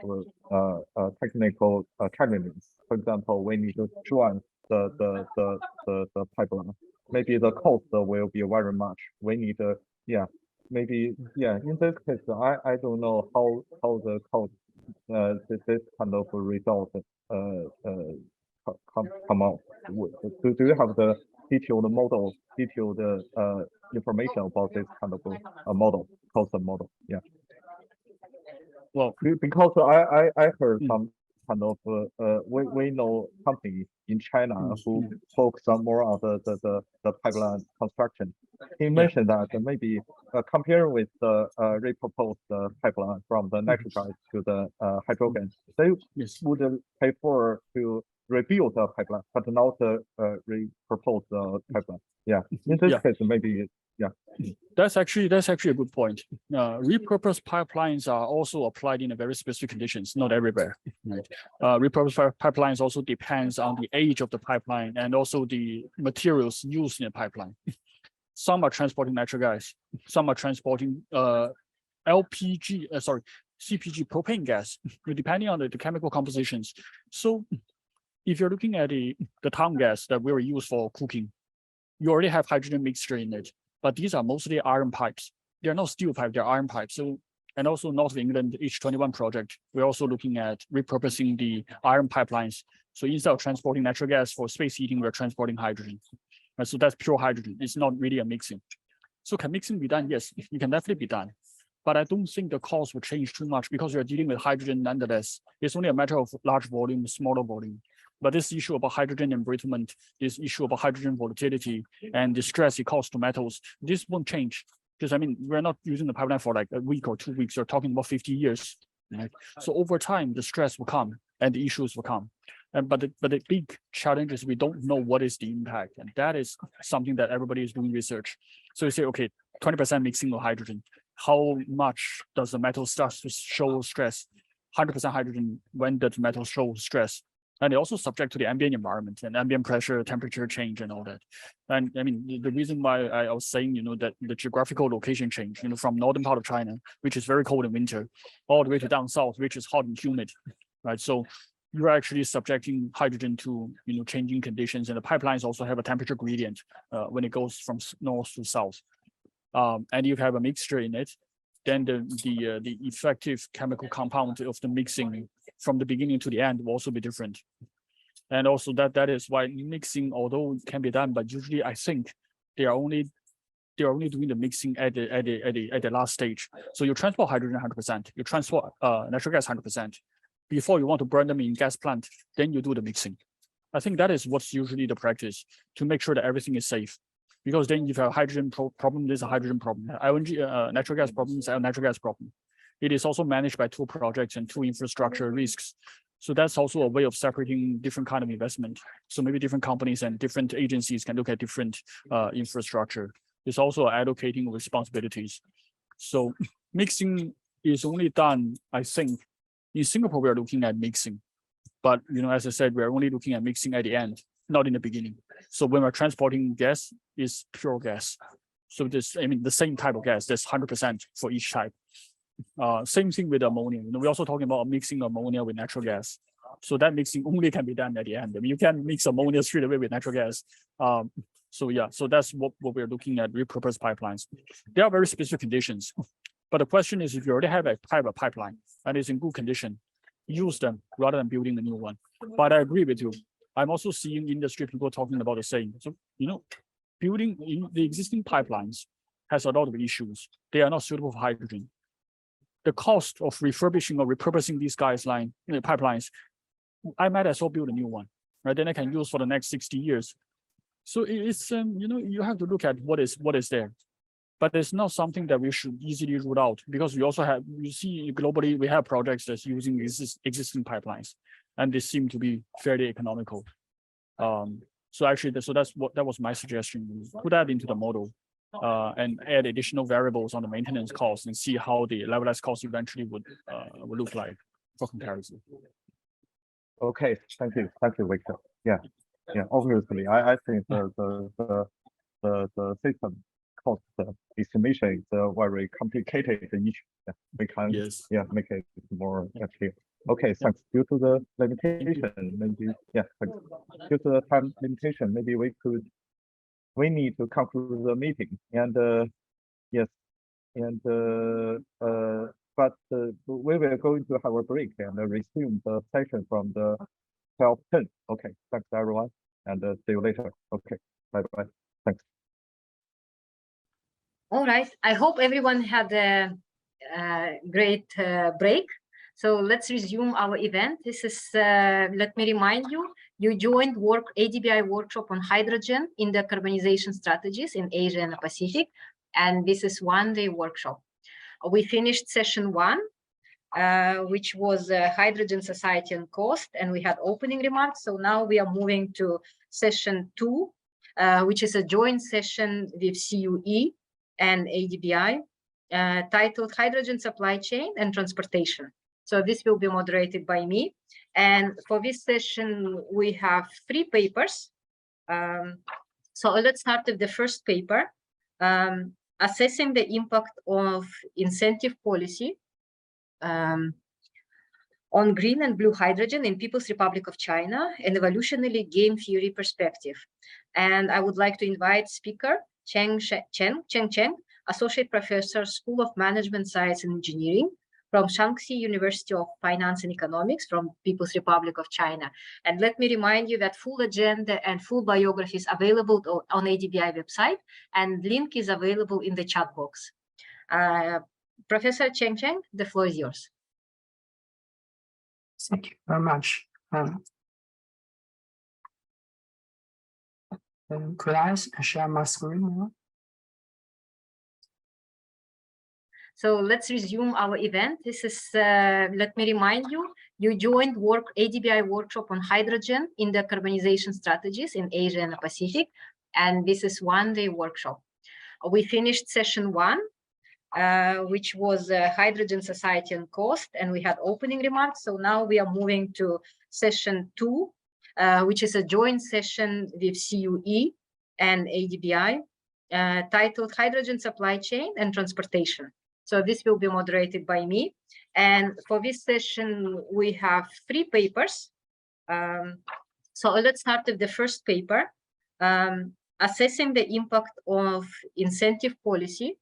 technical challenges. For example, we need to join the pipeline. Maybe the cost will be very much. We need maybe in this case, I don't know how the cost this kind of result come out. Do you have the detailed model, information about this kind of model, cost model? Yeah. Well, because I heard some kind of we know companies in China who focus on more on the pipeline construction. He mentioned that maybe comparing with the repurposed pipeline from the natural gas to the hydrogen, they would prefer to rebuild the pipeline, but not repurpose the pipeline. Yeah, in this case, maybe. Yeah, that's actually a good point. Repurposed pipelines are also applied in a very specific conditions, not everywhere. Right? Repurposed pipelines also depends on the age of the pipeline and also the materials used in the pipeline. Some are transporting natural gas, some are transporting CPG propane gas, depending on the chemical compositions. So if you're looking at the town gas that we use for cooking, you already have hydrogen mixture in it. But these are mostly iron pipes. They're not steel pipes, they're iron pipes. So, and also North of England H21 project, we're also looking at repurposing the iron pipelines. So instead of transporting natural gas for space heating, we're transporting hydrogen. And so that's pure hydrogen. It's not really a mixing. So can mixing be done? Yes, it can definitely be done. But I don't think the cost will change too much because we're dealing with hydrogen nonetheless. It's only a matter of large volume, smaller volume. But this issue about hydrogen embrittlement, this issue about hydrogen volatility, and the stress it causes to metals, this won't change. Because I mean, we're not using the pipeline for like a week or 2 weeks. We're talking about 50 years. Right? So over time, the stress will come and the issues will come. But the big challenge is we don't know what is the impact. And that is something that everybody is doing research. So you say, okay, 20% mixing of hydrogen. How much does the metal start to show stress? 100% hydrogen, when does metal show stress? And they're also subject to the ambient environment and ambient pressure, temperature change, and all that. And I mean, the reason why I was saying, that the geographical location change, from northern part of China, which is very cold in winter, all the way to down south, which is hot and humid, right? So you're actually subjecting hydrogen to, changing conditions, and the pipelines also have a temperature gradient when it goes from north to south. And you have a mixture in it. then the effective chemical compound of the mixing from the beginning to the end will also be different. And also that is why mixing, although it can be done, but usually I think they are only doing the mixing at the last stage. So you transport hydrogen 100%, you transport natural gas 100%. Before you want to burn them in gas plant, then you do the mixing. I think that is what's usually the practice to make sure that everything is safe. Because then if you have a hydrogen problem, there's a hydrogen problem. LNG, natural gas problem is a natural gas problem. It is also managed by 2 projects and 2 infrastructure risks. So that's also a way of separating different kind of investment. So maybe different companies and different agencies can look at different infrastructure. It's also allocating responsibilities. So mixing is only done, I think, in Singapore, we are looking at mixing. But, you know, as I said, we're only looking at mixing at the end, not in the beginning. So when we're transporting gas, it's pure gas. So this, I mean, the same type of gas, there's 100% for each type. Same thing with ammonia. You know, we're also talking about mixing ammonia with natural gas. So that mixing only can be done at the end. I mean, you can't mix ammonia straight away with natural gas. So yeah, so that's what we're looking at, repurposed pipelines. There are very specific conditions. But the question is, if you already have a pipeline and it's in good condition, use them rather than building a new one. But I agree with you. I'm also seeing industry people talking about the same. So, you know, building the existing pipelines has a lot of issues. They are not suitable for hydrogen. The cost of refurbishing or repurposing these pipelines, I might as well build a new one, right? Then I can use for the next 60 years. So it's, you know, you have to look at what is there. But it's not something that we should easily rule out, because we also have, you see globally, we have projects that's using existing pipelines, and they seem to be fairly economical. So actually, that was my suggestion. Put that into the model and add additional variables on the maintenance cost and see how the levelized cost eventually would look like for comparison. Okay, thank you, Victor. Yeah, obviously, I think the system cost estimation is a very complicated issue. We can make it more clear. Okay, thanks. Due to the limitation, maybe thanks. Due to the time limitation, maybe we need to conclude the meeting. And but we will going to have a break and resume the session from the 12:10. Okay, thanks everyone, and see you later. Okay, bye. Thanks. All right. I hope everyone had a great break. So let's resume our event. This is, let me remind you, you joined ADBI workshop on hydrogen in the decarbonization strategies in Asia and the Pacific. And this is one-day workshop. We finished session 1, which was hydrogen society and cost, and we had opening remarks. So now we are moving to session 2, which is a joint session with CUE and ADBI, titled Hydrogen Supply Chain and Transportation. So this will be moderated by me. And for this session, we have 3 papers. So let's start with the first paper, assessing the impact of incentive policy on green and blue hydrogen in People's Republic of China, an evolutionary game theory perspective. And I would like to invite speaker Cheng Cheng, Associate Professor, School of Management Science and Engineering from Shaanxi University of Finance and Economics from People's Republic of China. And let me remind you that full agenda and full biography is available on ADBI website, and link is available in the chat box. Professor Cheng, the floor is yours. Thank you very much. Could I share my screen now? So let's resume our event. This is, let me remind you, you joined ADBI workshop on hydrogen in the decarbonization strategies in Asia and the Pacific. And this is one-day workshop. We finished session 1, which was hydrogen society and cost, and we had opening remarks. So now we are moving to session 2, which is a joint session with CUE and ADBI, titled Hydrogen Supply Chain and Transportation. So this will be moderated by me. And for this session, we have 3 papers. So let's start with the first paper, assessing the impact of incentive policy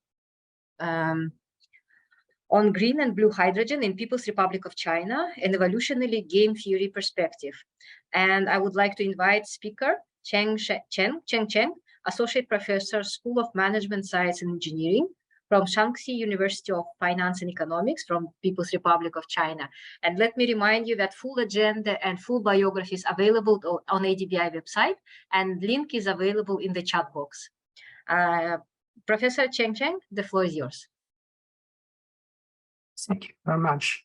on green and blue hydrogen in People's Republic of China, an evolutionary game theory perspective. And I would like to invite speaker Cheng Cheng, Associate Professor, School of Management Science and Engineering from Shaanxi University of Finance and Economics from People's Republic of China. And let me remind you that full agenda and full biography is available on ADBI website, and link is available in the chat box. Professor Cheng, the floor is yours. Thank you very much.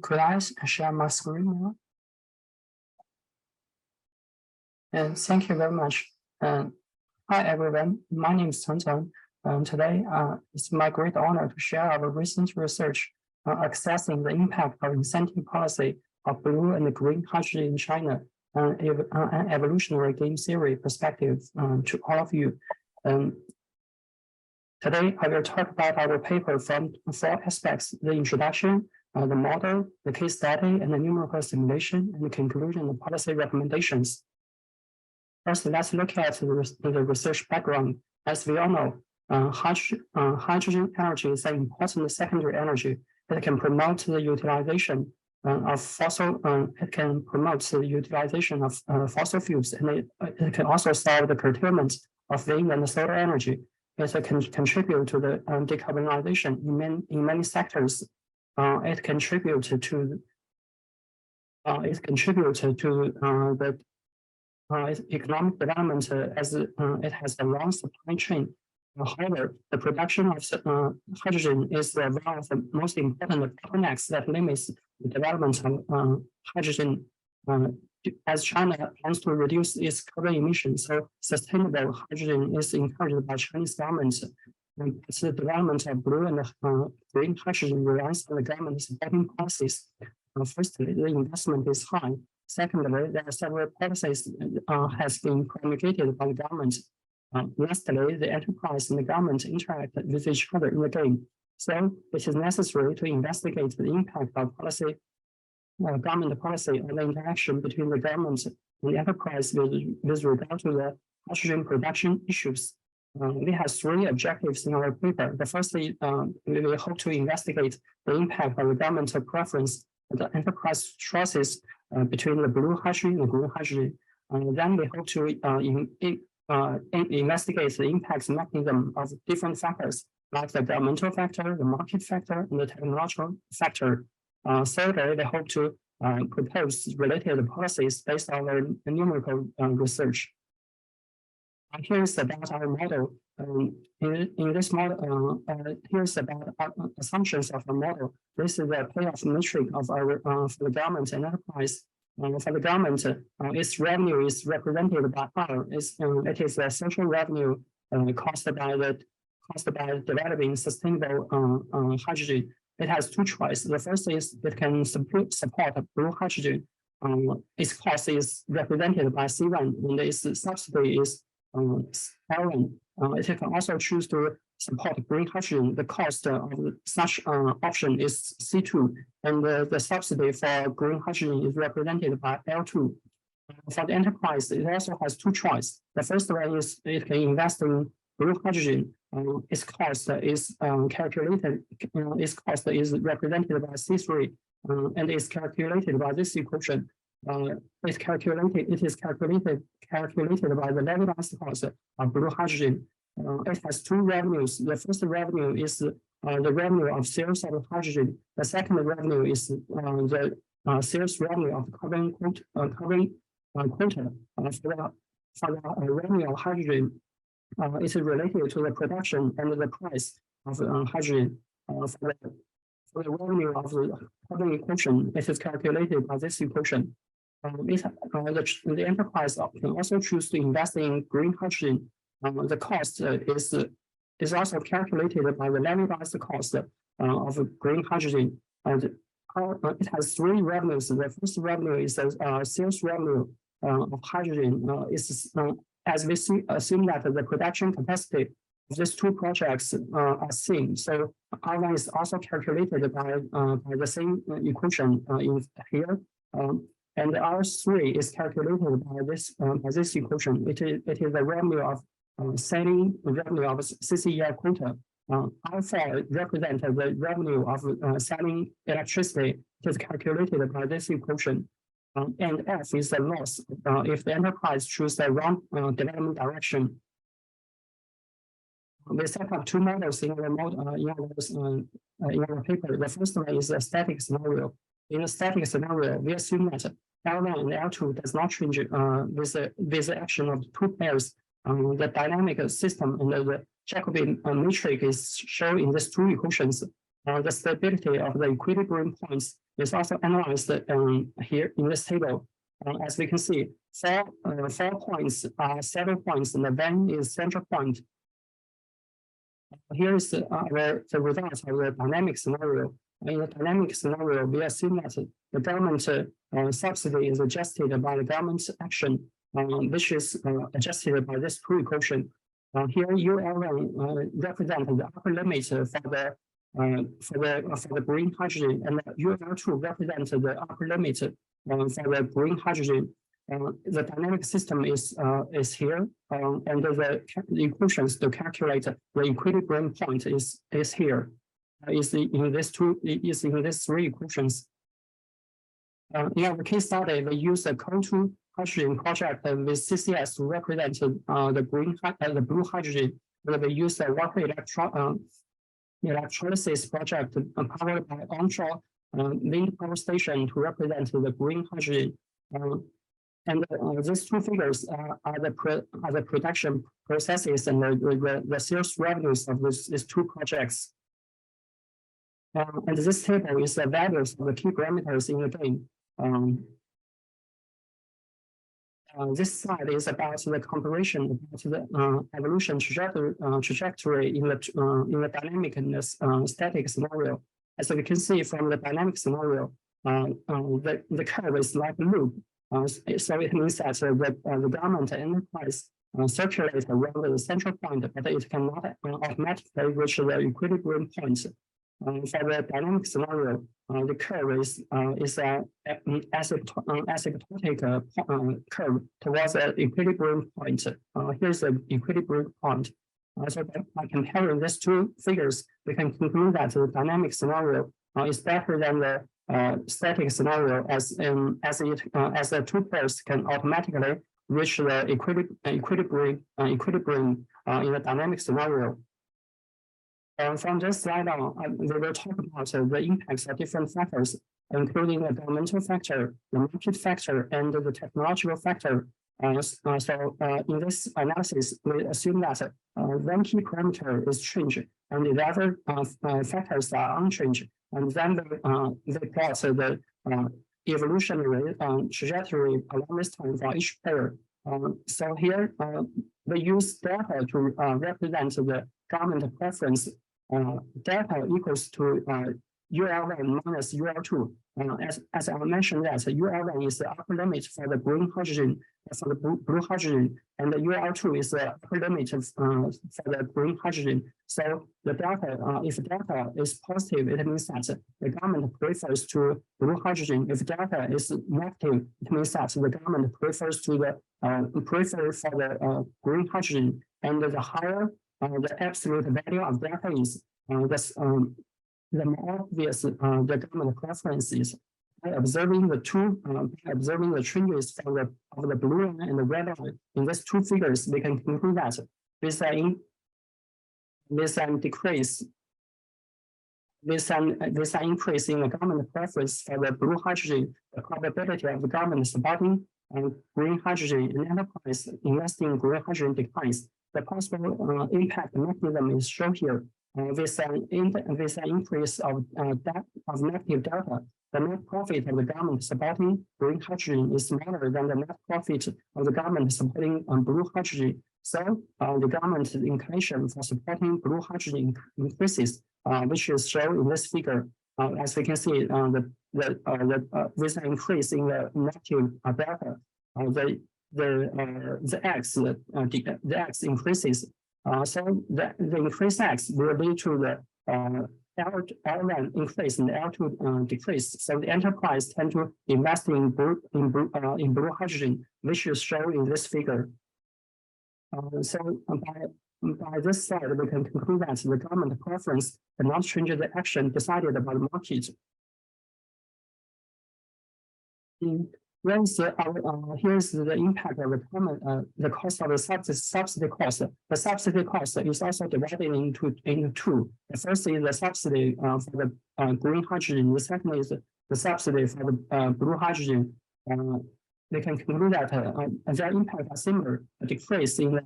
Could I share my screen now? And thank you very much. Hi everyone, my name is Cheng. Today, it's my great honor to share our recent research assessing the impact of incentive policy of blue and green hydrogen in China, an evolutionary game theory perspective to all of you. Today, I will talk about our paper from 4 aspects: the introduction, the model, the case study, and the numerical simulation, and the conclusion and policy recommendations. First, let's look at the research background. As we all know, hydrogen energy is an important secondary energy. It can promote the utilization of fossil. It can promote the utilization of fossil fuels, and it can also solve the curtailment of wind and solar energy. It can contribute to the decarbonization in many sectors. It contributed to the economic development as it has a long supply chain. However, the production of hydrogen is one of the most important bottlenecks that limits the development of hydrogen. As China plans to reduce its carbon emissions, so sustainable hydrogen is encouraged by Chinese government. The development of blue and green hydrogen relies on the government's supporting policies. Firstly, the investment is high. Secondly, there are several policies has been promulgated by the government. Lastly, the enterprise and the government interact with each other in the game. So it is necessary to investigate the impact of government policy and the interaction between the government and the enterprise with regard to the hydrogen production issues. We have 3 objectives in our paper. The first, we will hope to investigate the impact of the governmental preference and the enterprise choices between the blue hydrogen and green hydrogen. Then we hope to investigate the impact mechanism of different factors, like the governmental factor, the market factor, and the technological factor. Thirdly, we hope to propose related policies based on our numerical research. Here's about our model. In this model, here's about our assumptions of the model. This is the payoff metric of our for the government and enterprise. For the government, its revenue is represented by R. It is a social revenue caused by developing sustainable hydrogen. It has 2 choices. The first is it can support blue hydrogen. Its cost is represented by C1, and its subsidy is L1. It can also choose to support green hydrogen. The cost of such option is C2, and the subsidy for green hydrogen is represented by L2. For the enterprise, it also has 2 choices. The first one is it can invest in blue hydrogen. Its cost is calculated. Its cost is represented by C3, and is calculated by this equation. It is calculated by the levelized cost of blue hydrogen. It has 2 revenues. The first revenue is the revenue of sales of hydrogen. The second revenue is the sales revenue of carbon quota. For the revenue of hydrogen, it is related to the production and the price of hydrogen. For the revenue of the carbon equation, it is calculated by this equation. The enterprise can also choose to invest in green hydrogen. The cost is also calculated by the levelized cost of green hydrogen. It has 3 revenues. The first revenue is the sales revenue of hydrogen. As we assume that the production capacity of these 2 projects are same. So R1 is also calculated by the same equation in here. And R3 is calculated by this equation. It is the revenue of selling revenue of CCER quota. Alpha represents the revenue of selling electricity. It is calculated by this equation. And F is the loss if the enterprise chooses the wrong development direction. We set up two models in our paper. The first one is a static scenario. In a static scenario, we assume that L1 and L2 does not change with the action of two pairs. The dynamic system and the Jacobian matrix is shown in these two equations. The stability of the equilibrium points is also analyzed here in this table. As we can see, four points are saddle points, and the van is central point. Here is the results of the dynamic scenario. In the dynamic scenario, we assume that the government subsidy is adjusted by the government's action, which is adjusted by this two equation. Here, UL1 represents the upper limit for the green hydrogen, and UL2 represents the upper limit for the green hydrogen. The dynamic system is here, and the equations to calculate the equilibrium point is here. Is in these three equations. In our case study, we use the CO2 hydrogen project with CCS to represent the blue hydrogen. And we use the water electrolysis project powered by onshore wind power station to represent the green hydrogen. And these two figures are the production processes and the sales revenues of these two projects. And this table is the values of the key parameters in the game. This slide is about the comparison about the evolution trajectory in the dynamic and static scenario. As we can see from the dynamic scenario, the curve is like a loop. So it means that the government enterprise circulates around the central point, but it cannot automatically reach the equilibrium point. For the dynamic scenario, the curve is an asymptotic curve towards the equilibrium point. Here's the equilibrium point. So by comparing these two figures, we can conclude that the dynamic scenario is better than the static scenario, as the two pairs can automatically reach the equilibrium in the dynamic scenario. From this slide on, we will talk about the impacts of different factors, including the governmental factor, the market factor, and the technological factor. In this analysis, we assume that one key parameter is changed, and the other factors are unchanged. And then they plot the evolutionary trajectory along this time for each pair. So here we use data to represent the government preference. Data equals to UL1 minus UL2. As I mentioned, that UL1 is the upper limit for the green hydrogen, for the blue hydrogen, and the UL2 is the upper limit for the green hydrogen. So the data, if data is positive, it means that the government prefers to blue hydrogen. If data is negative, it means that the government prefers to the prefer for the green hydrogen. And the higher the absolute value of data is, the more obvious the government preference is. By observing the changes of the blue line and the red line in these two figures, we can conclude that with an increase in the government preference for the blue hydrogen, the probability of the government supporting green hydrogen and enterprise investing in green hydrogen declines. The possible impact mechanism is shown here. With an increase of negative delta, the net profit of the government supporting green hydrogen is smaller than the net profit of the government supporting blue hydrogen. So the government's inclination for supporting blue hydrogen increases, which is shown in this figure. As we can see, with an increase in the negative delta, the x increases. So the increased x will lead to the L1 increase and L2 decrease. So the enterprise tend to invest in blue hydrogen, which is shown in this figure. By this slide, we can conclude that the government preference cannot change the action decided by the market. Here's the impact of the cost of the subsidy cost. The subsidy cost is also divided into two. The first is the subsidy for the green hydrogen. The second is the subsidy for the blue hydrogen. We can conclude that their impact are similar. A decrease in the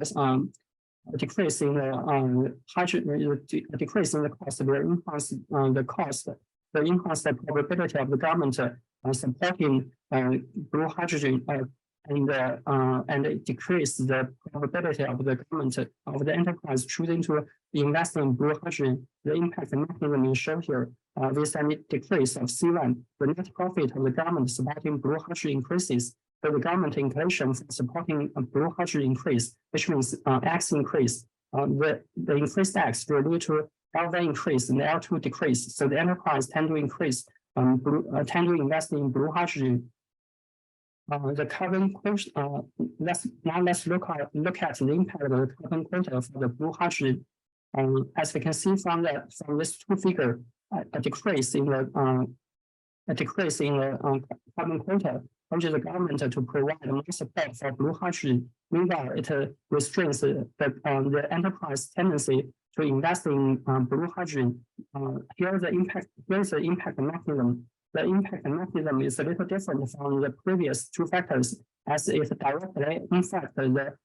cost will enhance the cost. The enhance the probability of the government supporting blue hydrogen and decrease the probability of the government of the enterprise choosing to invest in blue hydrogen. The impact mechanism is shown here. With a decrease of C1, the net profit of the government supporting blue hydrogen increases. So the government inflation for supporting a blue hydrogen increase, which means X increase. The increased X will lead to L1 increase and L2 decrease. So the enterprise tend to increase, tend to invest in blue hydrogen. The carbon quota. Let's look at the impact of the carbon quota for the blue hydrogen. As we can see from this two figure, a decrease in the carbon quota urges the government to provide more support for blue hydrogen. Meanwhile, it restrains the enterprise tendency to invest in blue hydrogen. Here's the impact mechanism. The impact mechanism is a little different from the previous two factors, as it directly affects the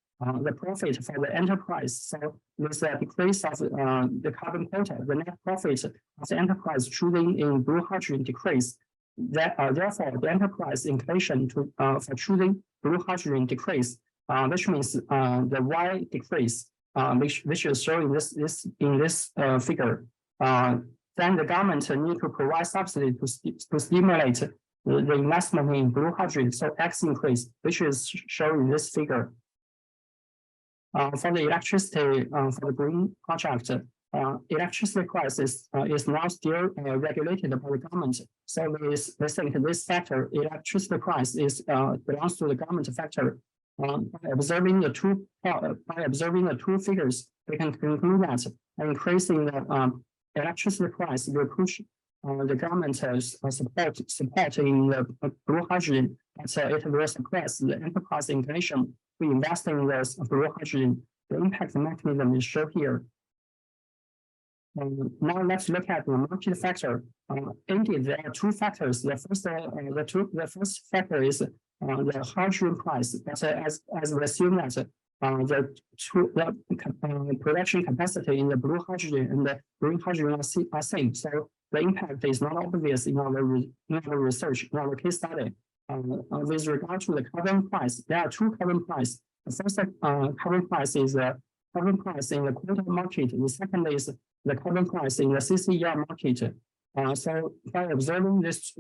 profit for the enterprise. So with the decrease of the carbon quota, the net profit of the enterprise choosing in blue hydrogen decrease. Therefore, the enterprise inflation for choosing blue hydrogen decrease, which means the Y decrease, which is shown in this figure. Then the government need to provide subsidy to stimulate the investment in blue hydrogen. So X increase, which is shown in this figure. For the electricity for the green project, electricity price is now still regulated by the government. So we think this factor, electricity price, belongs to the government factor. By observing the two figures, we can conclude that increasing the electricity price will push the government support in the blue hydrogen, but it will suppress the enterprise inflation to invest in this blue hydrogen. The impact mechanism is shown here. Now let's look at the market factor. Indeed, there are two factors. The first factor is the hydrogen price. But as we assume that the production capacity in the blue hydrogen and the green hydrogen are same, so the impact is not obvious in our research, in our case study. With regard to the carbon price, there are two carbon prices. The first carbon price is the carbon price in the quota market. The second is the carbon price in the CCER market. So by observing this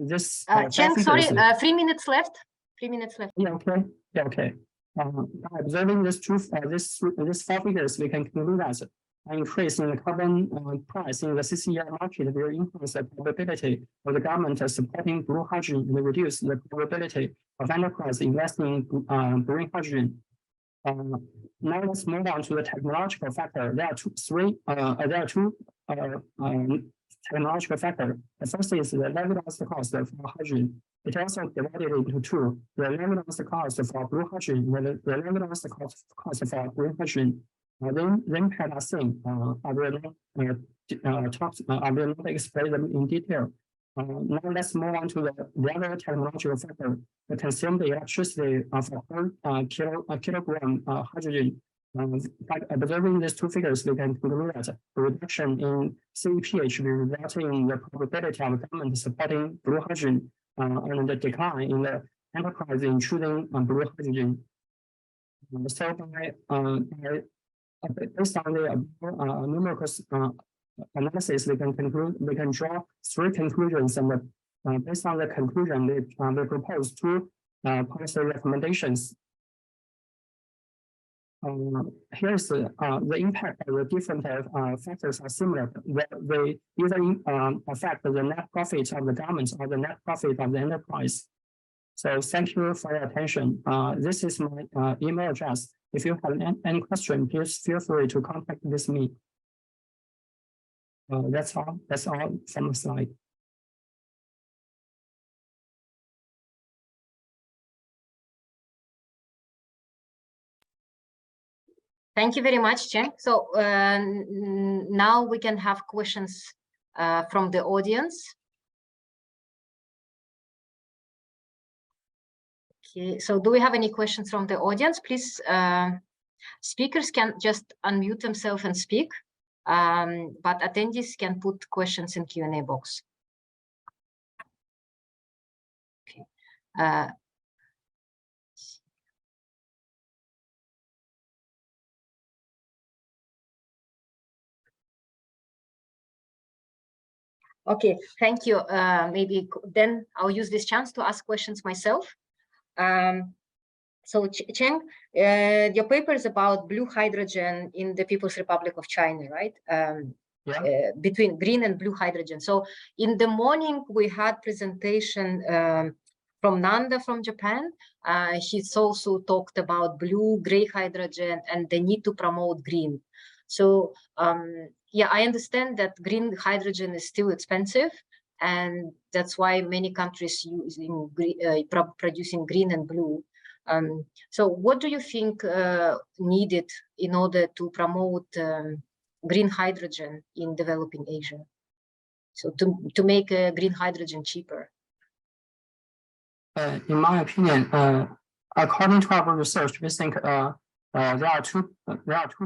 Cheng, sorry, 3 minutes left. 3 minutes left. Yeah, okay. Yeah, okay. By observing these four figures, we can conclude that an increase in the carbon price in the CCER market will increase the probability of the government supporting blue hydrogen and reduce the probability of enterprise investing in green hydrogen. Now let's move on to the technological factor. There are two technological factors. The first is the levelized cost for hydrogen. It also divided into two: the levelized cost for blue hydrogen and the levelized cost for green hydrogen. The impact are same. I will not explain them in detail. Now let's move on to the other technological factor. The consumed electricity for per kilogram hydrogen. By observing these two figures, we can conclude that the reduction in CEPH will result in the probability of government supporting blue hydrogen and the decline in the enterprise in choosing blue hydrogen. So based on the numerical analysis, we can draw three conclusions, and based on the conclusion, we propose two policy recommendations. Here's the impact of the different factors are similar. They either affect the net profit of the government or the net profit of the enterprise. So thank you for your attention. This is my email address. If you have any question, please feel free to contact with me. That's all from the slide. Thank you very much, Cheng. So now we can have questions from the audience. Okay, so do we have any questions from the audience? Please, speakers can just unmute themselves and speak, but attendees can put questions in Q&A box. Okay. Okay, thank you. Maybe then I'll use this chance to ask questions myself. So Cheng, your paper is about blue hydrogen in the People's Republic of China, right? Between green and blue hydrogen. So in the morning we had presentation from Nanda from Japan. She's also talked about blue, gray hydrogen and the need to promote green. So yeah, I understand that green hydrogen is still expensive, and that's why many countries using producing green and blue. So what do you think needed in order to promote green hydrogen in developing Asia? So to make green hydrogen cheaper? In my opinion, according to our research, we think there are two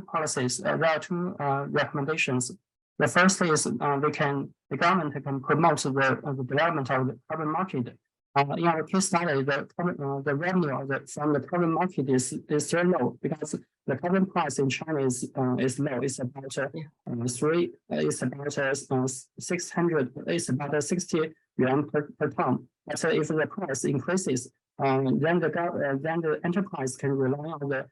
policies. There are two recommendations. The first is the government can promote the development of the carbon market. In our case study, the revenue from the carbon market is still low because the carbon price in China is low. It's about 60 yuan per ton. But if the price increases, then the enterprise can rely on the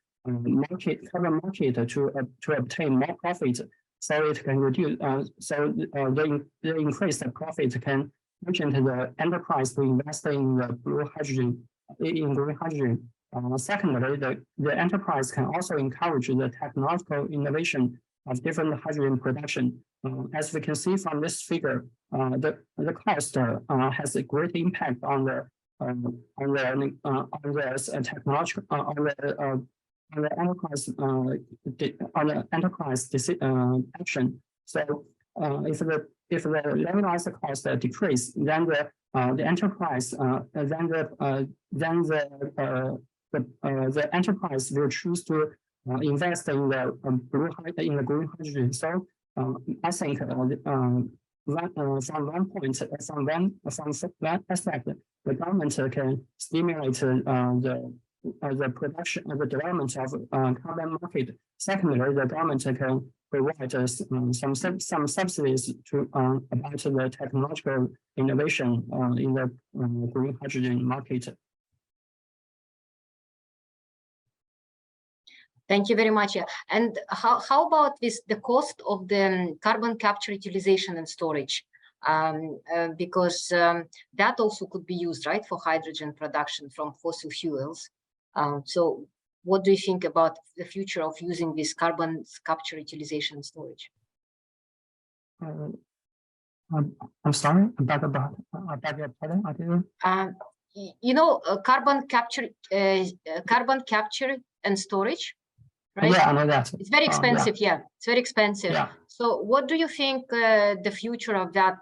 carbon market to obtain more profit. So it can reduce. The increased profit can urgent the enterprise to invest in the blue hydrogen, in green hydrogen. Secondly, the enterprise can also encourage the technological innovation of different hydrogen production. As we can see from this figure, the cost has a great impact on the enterprise action. So if the levelized cost decrease, then the enterprise the enterprise will choose to invest in the green hydrogen. So I think from one point, from that aspect, the government can stimulate the production, the development of carbon market. Secondly, the government can provide some subsidies to about the technological innovation in the green hydrogen market. Thank you very much. And how about this, the cost of the carbon capture, utilization and storage? Because that also could be used, right, for hydrogen production from fossil fuels. So what do you think about the future of using this carbon capture, utilization and storage? I'm sorry, about your pardon, I didn't. You know, carbon capture and storage, right? Yeah, I know that. It's very expensive. Yeah, it's very expensive. Yeah. So what do you think the future of that,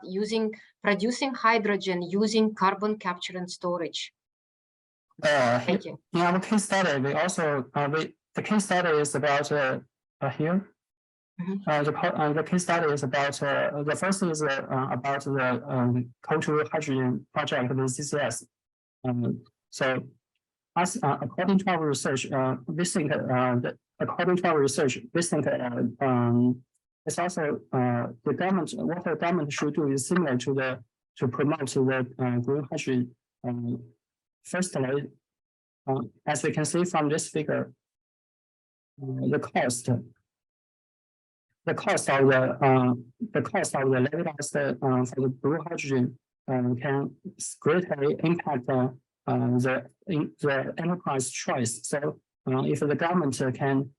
producing hydrogen using carbon capture and storage? Thank you. In our case study, we also the case study is about here. The case study is about the first is about the coal-to hydrogen project with CCS. So, as according to our research, we think it's also the government. What the government should do is similar to promote the green hydrogen. Firstly, as we can see from this figure, the cost of the levelized for the blue hydrogen can greatly impact the enterprise choice. So if the government can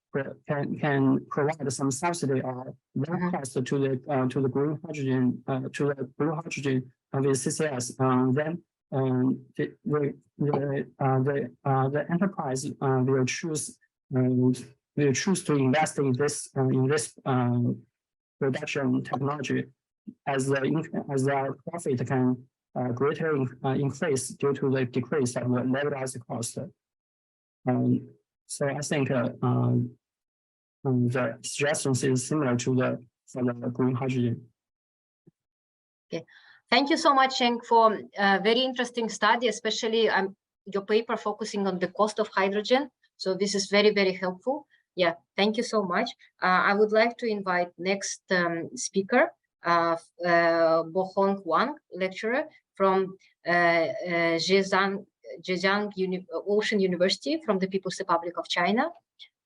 provide some subsidy or low cost to the green hydrogen to the blue hydrogen with CCS, then the enterprise will choose to invest in this production technology as their profit can greater increase due to the decrease of the levelized cost. So I think the suggestions is similar to for the green hydrogen. Okay, thank you so much, Cheng, for a very interesting study, especially your paper focusing on the cost of hydrogen. So this is very, very helpful. Yeah, thank you so much. I would like to invite next speaker, Bohong Wang, lecturer from Zhejiang Ocean University from the People's Republic of China.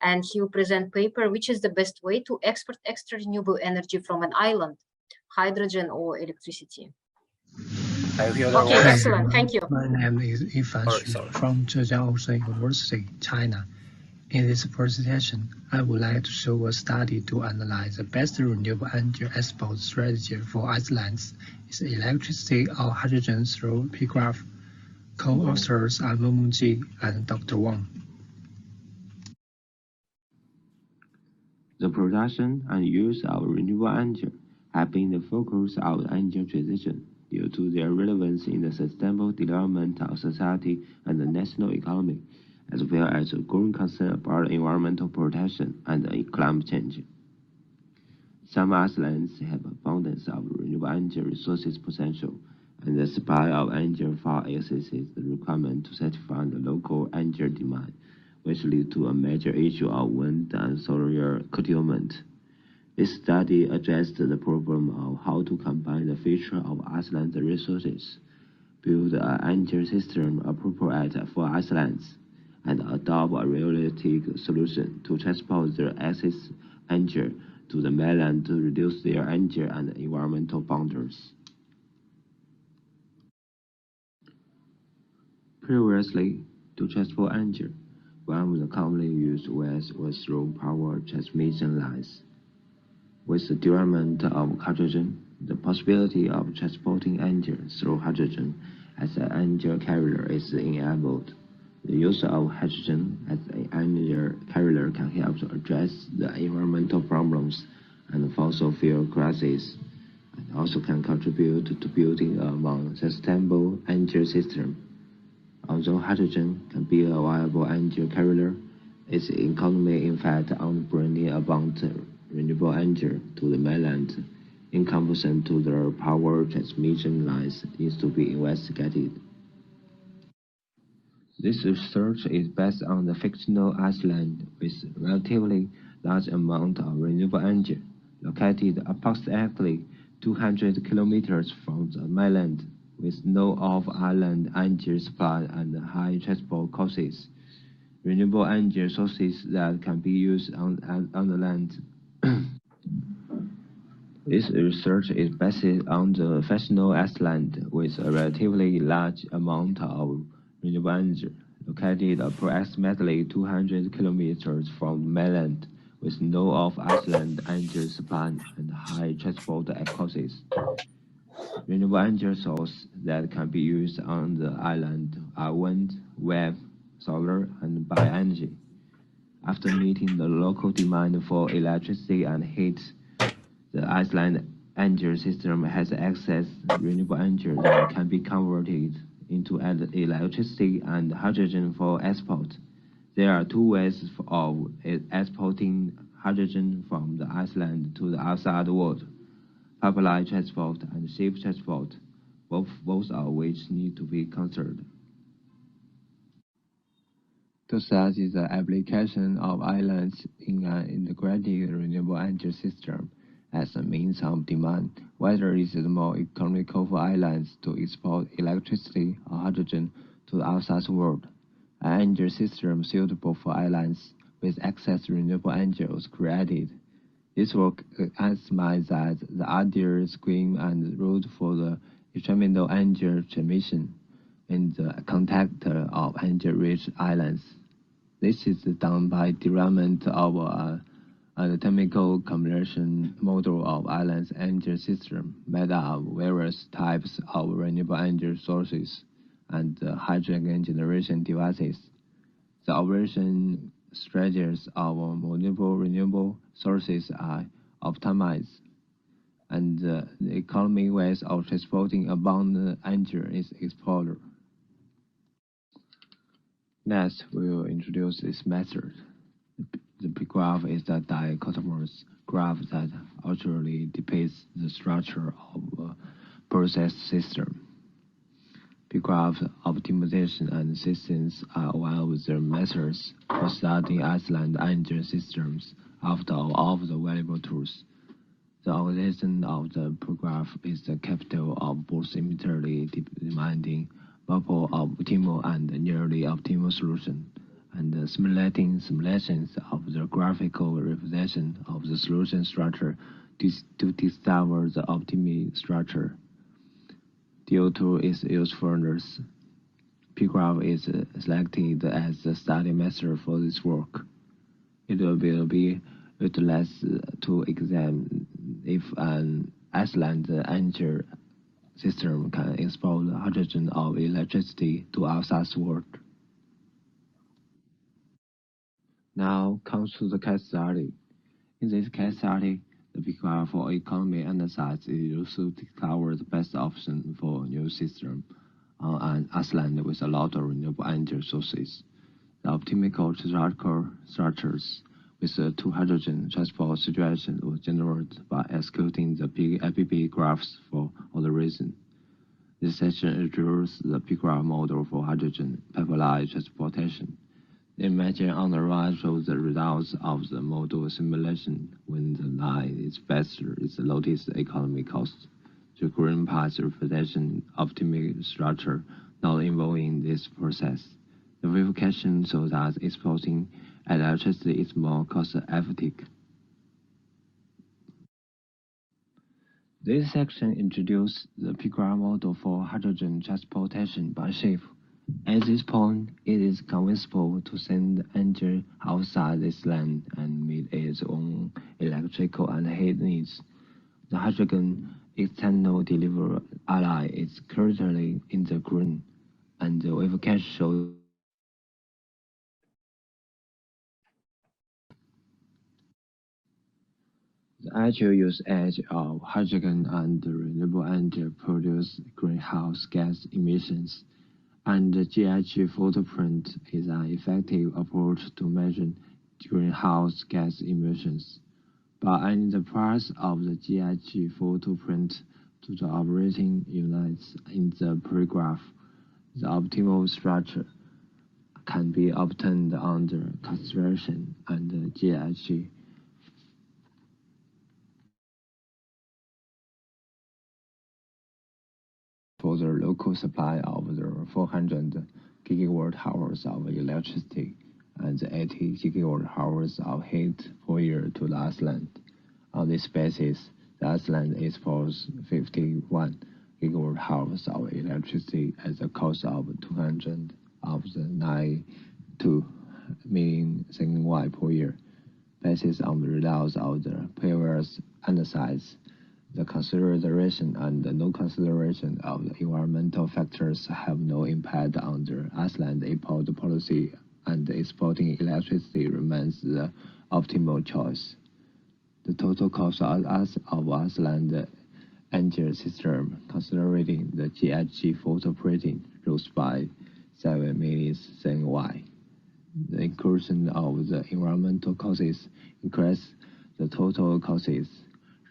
And he will present paper, which is the best way to export extra renewable energy from an island, hydrogen or electricity. Okay, excellent, thank you. My name is Yifan Xu from Zhejiang Ocean University, China. In this presentation, I would like to show a study to analyze the best renewable energy export strategy for islands is electricity or hydrogen through PGRAPH. Co-authors are Mengmeng Ji and Dr. Wang. The production and use of renewable energy have been the focus of the energy transition due to their relevance in the sustainable development of society and the national economy, as well as a growing concern about environmental protection and climate change. Some islands have abundance of renewable energy resources potential, and the supply of energy far exceeds the requirement to satisfy the local energy demand, which leads to a major issue of wind and solar curtailment. This study addressed the problem of how to combine the feature of island resources, build an energy system appropriate for islands, and adopt a realistic solution to transport their excess energy to the mainland to reduce their energy and environmental boundaries. Previously, to transport energy, one of the commonly used ways was through power transmission lines. With the development of hydrogen, the possibility of transporting energy through hydrogen as an energy carrier is enabled. The use of hydrogen as an energy carrier can help to address the environmental problems and fossil fuel crisis, and also can contribute to building a more sustainable energy system. Although hydrogen can be a viable energy carrier, its economy in fact on bringing about renewable energy to the mainland, in comparison to the power transmission lines, needs to be investigated. This research is based on the fictional island with relatively large amount of renewable energy, located approximately 200 kilometers from the mainland, with no off-island energy supply and high transport costs. Renewable energy sources that can be used on the land. This research is based on the fictional island with a relatively large amount of renewable energy, located approximately 200 kilometers from the mainland, with no off-island energy supply and high transport costs. Renewable energy sources that can be used on the island are wind, wave, solar, and bioenergy. After meeting the local demand for electricity and heat, the island energy system has access to renewable energy that can be converted into electricity and hydrogen for export. There are two ways of exporting hydrogen from the island to the outside world: pipeline transport and ship transport, both of which need to be considered. To study the application of islands in an integrated renewable energy system as a means of demand, whether it is more economical for islands to export electricity or hydrogen to the outside world. An energy system suitable for islands with access to renewable energy was created. This work emphasizes that the ideal scheme and route for the determined energy transmission, in the contact of energy-rich islands. This is done by development of a anatomical combination model of islands energy system made of various types of renewable energy sources and hydrogen generation devices. The operation strategies of multiple renewable sources are optimized, and the economic ways of transporting abundant energy is explored. Next, we will introduce this method. The P graph is the dichotomous graph that accurately depicts the structure of a process system. P graph optimization and systems are one of the methods for studying Iceland energy systems after all of the valuable tools. The organization of the P graph is the capital of both immediately demanding multiple optimal and nearly optimal solution, and simulating simulations of the graphical representation of the solution structure to discover the optimal structure. DO2 is used for this. P graph is selected as the study method for this work. It will be utilized to examine if an Iceland energy system can export hydrogen or electricity to outside world. Now comes to the case study. In this case study, the P graph for economy analysis is used to discover the best option for a new system on an Iceland with a lot of renewable energy sources. The optimal structures with the two hydrogen transport situation was generated by executing the APP graphs for all the reasons. This section introduces the P graph model for hydrogen pipeline transportation. The image on the right shows the results of the model simulation. When the line is faster, it's the lowest economic cost. The green part represents optimal structure not involving this process. The verification shows that exporting electricity is more cost-effective. This section introduces the P graph model for hydrogen transportation by ship. At this point, it is conceivable to send energy outside this land and meet its own electrical and heat needs. The hydrogen external delivery ally is currently in the green, and the verification shows the actual usage of hydrogen and renewable energy produce greenhouse gas emissions, and the GHG footprint is an effective approach to measure greenhouse gas emissions. By adding the price of the GHG footprint to the operating units in the P graph, the optimal structure can be obtained under consideration and the GHG. For the local supply of the 400 gigawatt-hours of electricity and 80 gigawatt-hours of heat per year to the Iceland. On this basis, the Iceland exports 51 gigawatt-hours of electricity at the cost of 292 million CNY per year. Based on the results of the previous analysis, the consideration and the no consideration of the environmental factors have no impact on the Iceland import policy, and exporting electricity remains the optimal choice. The total cost of Iceland energy system, considering the GHG footprint, rose by 7 million CNY. The inclusion of the environmental costs increased the total costs,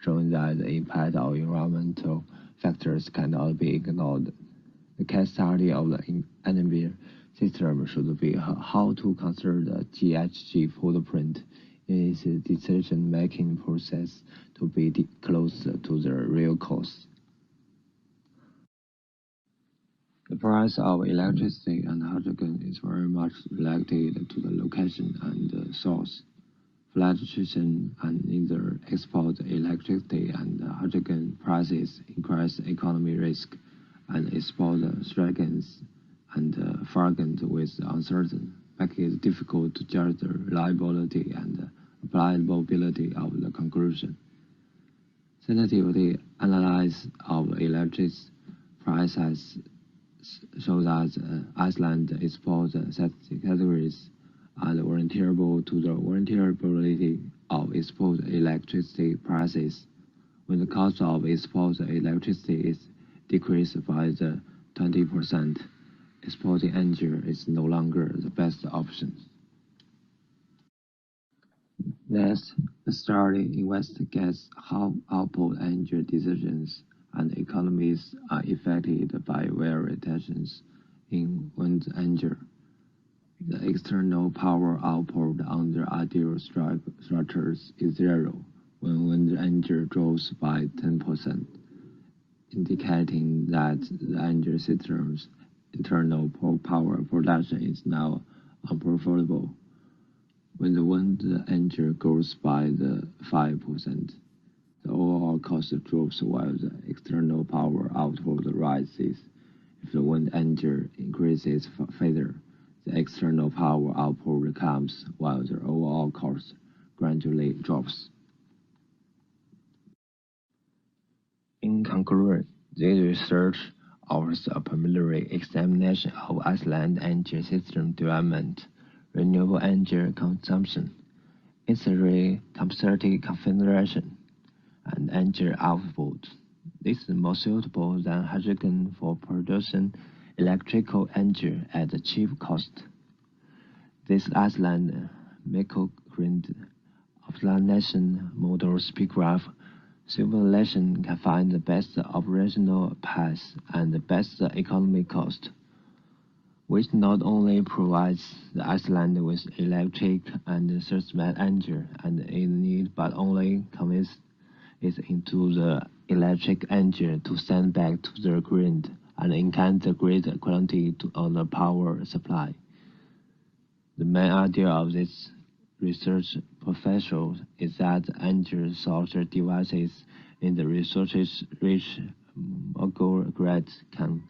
showing that the impact of environmental factors cannot be ignored. The case study of the energy system should be how to consider the GHG footprint in its decision-making process to be close to the real cost. The price of electricity and hydrogen is very much related to the location and the source. Fluctuation and either export electricity and hydrogen prices increase economic risk, and export strengthens and fragment with uncertain, making it difficult to judge the reliability and applicability of the conclusion. Sensitivity analysis of electricity prices show that Iceland exposed categories are vulnerable to the vulnerability of exposed electricity prices. When the cost of exposed electricity is decreased by the 20%, exporting energy is no longer the best option. Next, the study investigates how output energy decisions and economies are affected by variations in wind energy. The external power output under ideal structures is zero when wind energy drops by 10%, indicating that the energy system's internal power production is now unprofitable. When the wind energy goes by the 5%, the overall cost drops while the external power output rises. If the wind energy increases further, the external power output comes while the overall cost gradually drops. In conclusion, this research offers a preliminary examination of Iceland's energy system development, renewable energy consumption, incendiary capacity configuration, and energy output. This is more suitable than hydrogen for producing electrical energy at a cheap cost. This Iceland microgrid optimization model graph simulation can find the best operational path and the best economic cost, which not only provides the Iceland with electric and thermal energy and its need, but only converts it into the electric energy to send back to the grid and enhance the grid quality on the power supply. The main idea of this research professional is that energy source devices in the resources-rich microgrid can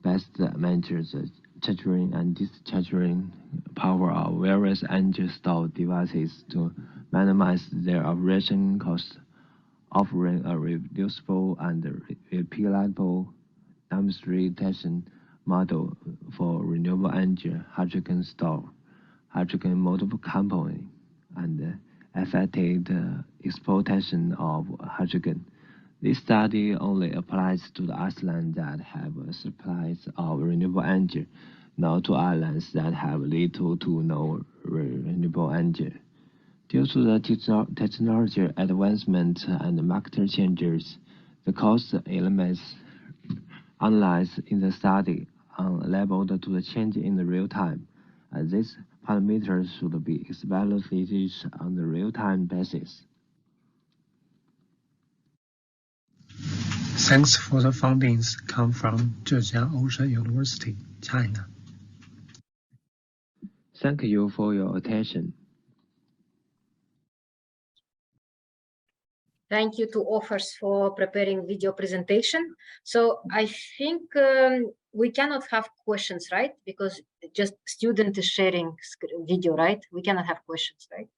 best manage the charging and discharging power of various energy storage devices to minimize their operation costs, offering a reducible and repeatable demonstration model for renewable energy, hydrogen store, hydrogen multiple component, and effective exploitation of hydrogen. This study only applies to the islands that have supplies of renewable energy, not to islands that have little to no renewable energy. Due to the technology advancement and market changes, the cost elements analyzed in the study are labeled to the change in the real time, and these parameters should be evaluated on the real-time basis. Thanks for the findings come from Zhejiang Ocean University, China. Thank you for your attention. Thank you to authors for preparing video presentation. So I think we cannot have questions, right? Because just student is sharing video, right? We cannot have questions, right?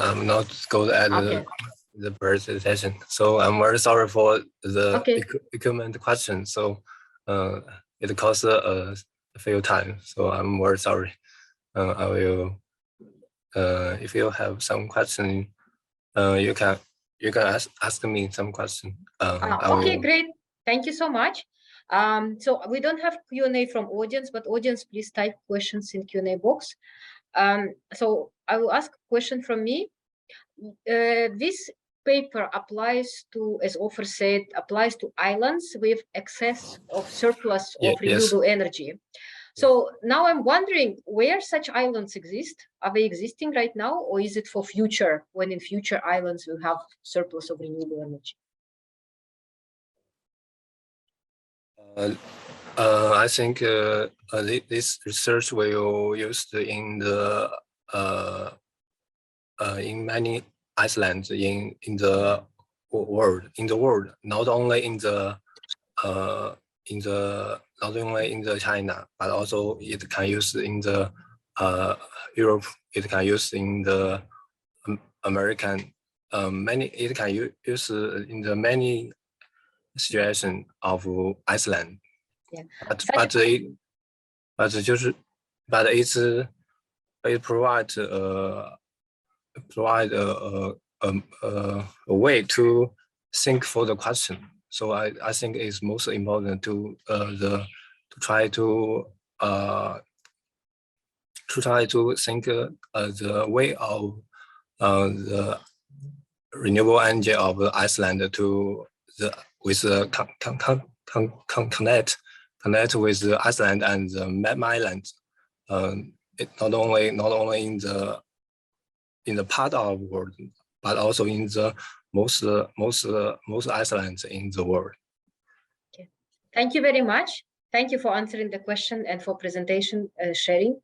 I'm not good at the presentation, so I'm very sorry for the equipment question. So it costs a few times, so I'm very sorry. I will. If you have some question, you can ask me some question. Okay, great. Thank you so much. So we don't have Q&A from audience, but audience, please type questions in Q&A box. So I will ask a question from me. This paper applies to, as author said, applies to islands with excess of surplus of renewable energy. So now I'm wondering where such islands exist. Are they existing right now, or is it for future, when in future islands will have surplus of renewable energy? I think this research will used in the in many islands in the world, not only in the not only in the China, but also it can use in the Europe. It can use in the American. It can use in the many situation of Iceland. Yeah. It provides a way to think for the question. So I think it's most important to try to think the way of the renewable energy of Iceland connect with the Iceland and the mainland. It not only in the part of the world, but also in the most islands in the world. Okay. Thank you very much. Thank you for answering the question and for presentation sharing.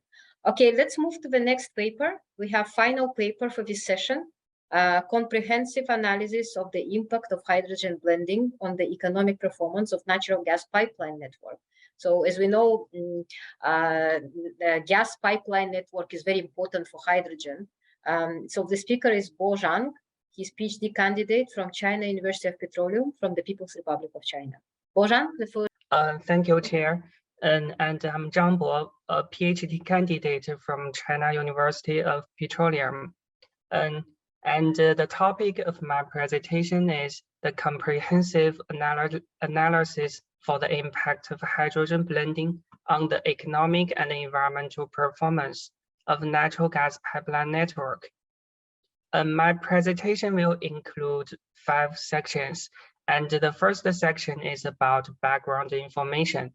Okay, let's move to the next paper. We have final paper for this session, comprehensive analysis of the impact of hydrogen blending on the economic performance of natural gas pipeline network. So as we know, the gas pipeline network is very important for hydrogen. So the speaker is Bo Zhang. He's PhD candidate from China University of Petroleum from the People's Republic of China. Bo Zhang, the floor. Thank you, Chair. And I'm Zhang Bo, a PhD candidate from China University of Petroleum. And the topic of my presentation is the comprehensive analysis for the impact of hydrogen blending on the economic and environmental performance of natural gas pipeline network. My presentation will include 5 sections, and the first section is about background information.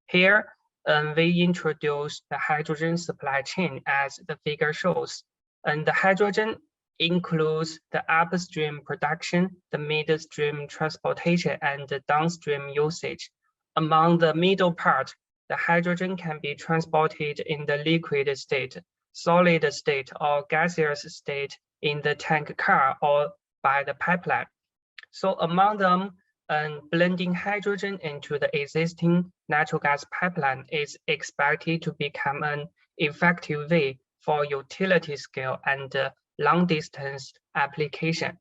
Here, we introduce the hydrogen supply chain as the figure shows, and the hydrogen includes the upstream production, the midstream transportation, and the downstream usage. Among the middle part, the hydrogen can be transported in the liquid state, solid state, or gaseous state in the tank car or by the pipeline. So among them, blending hydrogen into the existing natural gas pipeline is expected to become an effective way for utility scale and long distance application.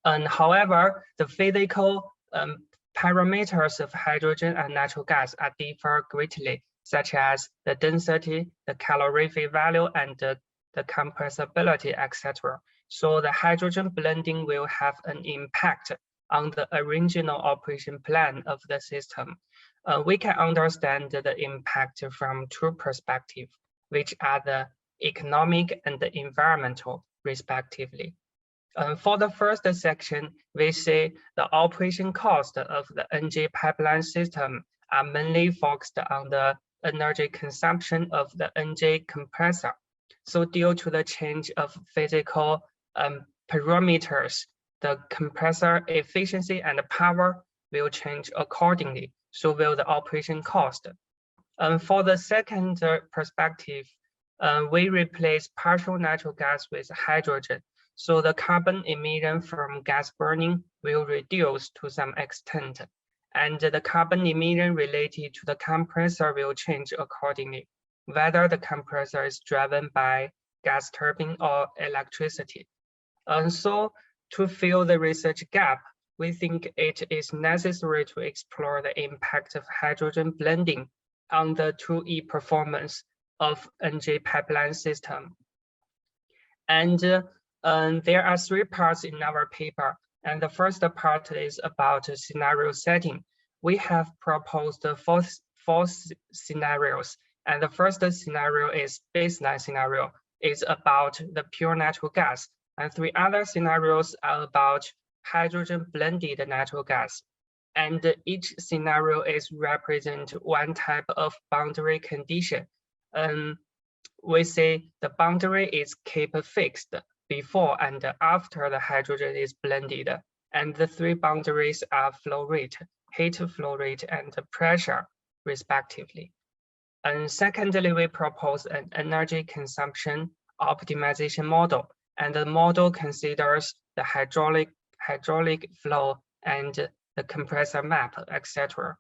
And however, the physical parameters of hydrogen and natural gas are differ greatly, such as the density, the calorific value, and the compressibility, etc. So the hydrogen blending will have an impact on the original operation plan of the system. We can understand the impact from 2 perspectives, which are the economic and the environmental, respectively. For the first section, we see the operation cost of the NG pipeline system are mainly focused on the energy consumption of the NG compressor. So due to the change of physical parameters, the compressor efficiency and power will change accordingly. So will the operation cost. For the second perspective, we replace partial natural gas with hydrogen. So the carbon emission from gas burning will reduce to some extent, and the carbon emission related to the compressor will change accordingly, whether the compressor is driven by gas turbine or electricity. And so to fill the research gap, we think it is necessary to explore the impact of hydrogen blending on the 2E performance of NG pipeline system. And there are 3 parts in our paper. And the first part is about scenario setting. We have proposed 4 scenarios. And the first scenario is baseline scenario. It's about the pure natural gas. And 3 other scenarios are about hydrogen blended natural gas. And each scenario is represent 1 type of boundary condition. We say the boundary is kept fixed before and after the hydrogen is blended. And the 3 boundaries are flow rate, heat flow rate, and pressure, respectively. And secondly, we propose an energy consumption optimization model. And the model considers the hydraulic flow and the compressor map, etc.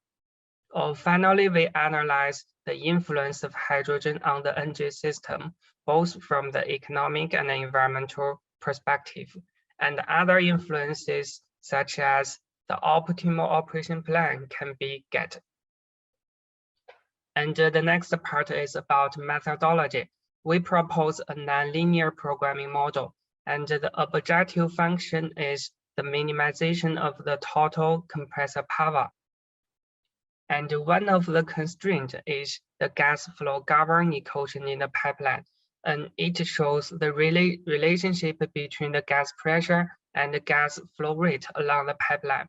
Finally, we analyze the influence of hydrogen on the energy system, both from the economic and environmental perspective, and other influences such as the optimal operation plan can be get. And the next part is about methodology. We propose a nonlinear programming model, and the objective function is the minimization of the total compressor power. And one of the constraints is the gas flow governed equation in the pipeline, and it shows the relationship between the gas pressure and the gas flow rate along the pipeline.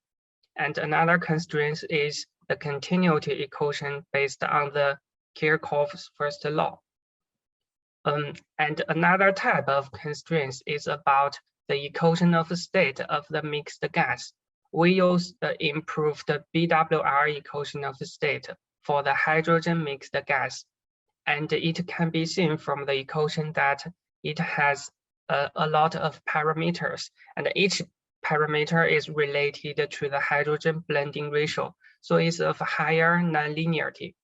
And another constraint is the continuity equation based on the Kirchhoff's first law. And another type of constraints is about the equation of state of the mixed gas. We use the improved BWR equation of state for the hydrogen mixed gas. And it can be seen from the equation that it has a lot of parameters, and each parameter is related to the hydrogen blending ratio, so it's of higher nonlinearity.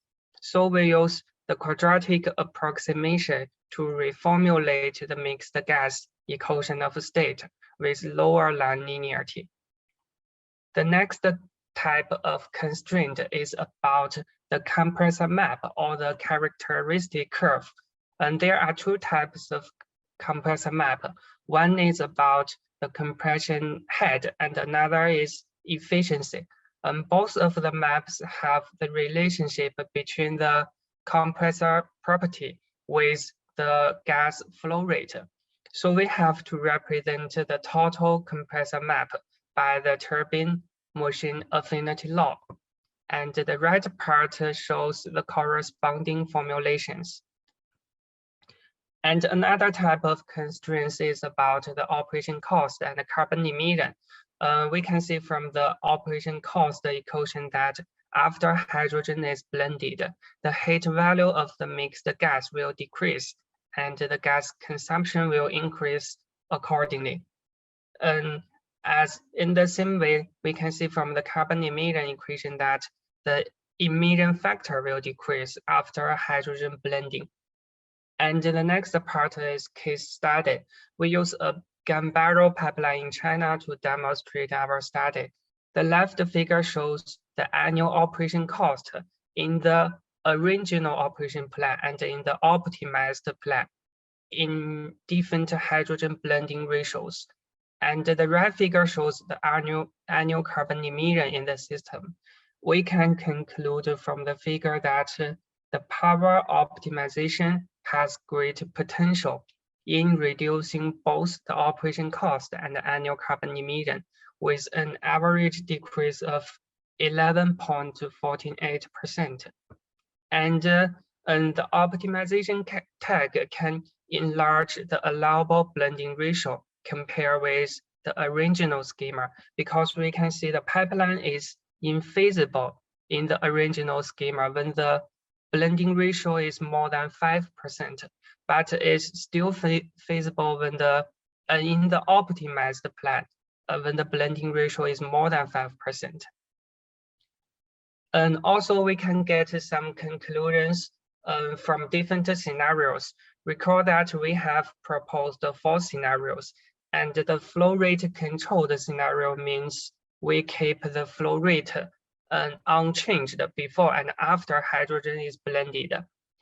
So we use the quadratic approximation to reformulate the mixed gas equation of state with lower nonlinearity. The next type of constraint is about the compressor map or the characteristic curve. And there are two types of compressor map. One is about the compression head and another is efficiency. Both of the maps have the relationship between the compressor property with the gas flow rate. So we have to represent the total compressor map by the turbine motion affinity law. And the right part shows the corresponding formulations. And another type of constraints is about the operation cost and the carbon emission. We can see from the operation cost equation that after hydrogen is blended, the heat value of the mixed gas will decrease and the gas consumption will increase accordingly. And as in the same way, we can see from the carbon emission equation that the emission factor will decrease after hydrogen blending. And the next part is case study. We use a gun barrel pipeline in China to demonstrate our study. The left figure shows the annual operation cost in the original operation plan and in the optimized plan in different hydrogen blending ratios. And the right figure shows the annual carbon emission in the system. We can conclude from the figure that the power optimization has great potential in reducing both the operation cost and the annual carbon emission, with an average decrease of 11.48%. And the optimization tag can enlarge the allowable blending ratio compared with the original schema, because we can see the pipeline is infeasible in the original schema when the blending ratio is more than 5%, but is still feasible when in the optimized plan when the blending ratio is more than 5%. And also we can get some conclusions from different scenarios. Recall that we have proposed 4 scenarios, and the flow rate controlled scenario means we keep the flow rate unchanged before and after hydrogen is blended.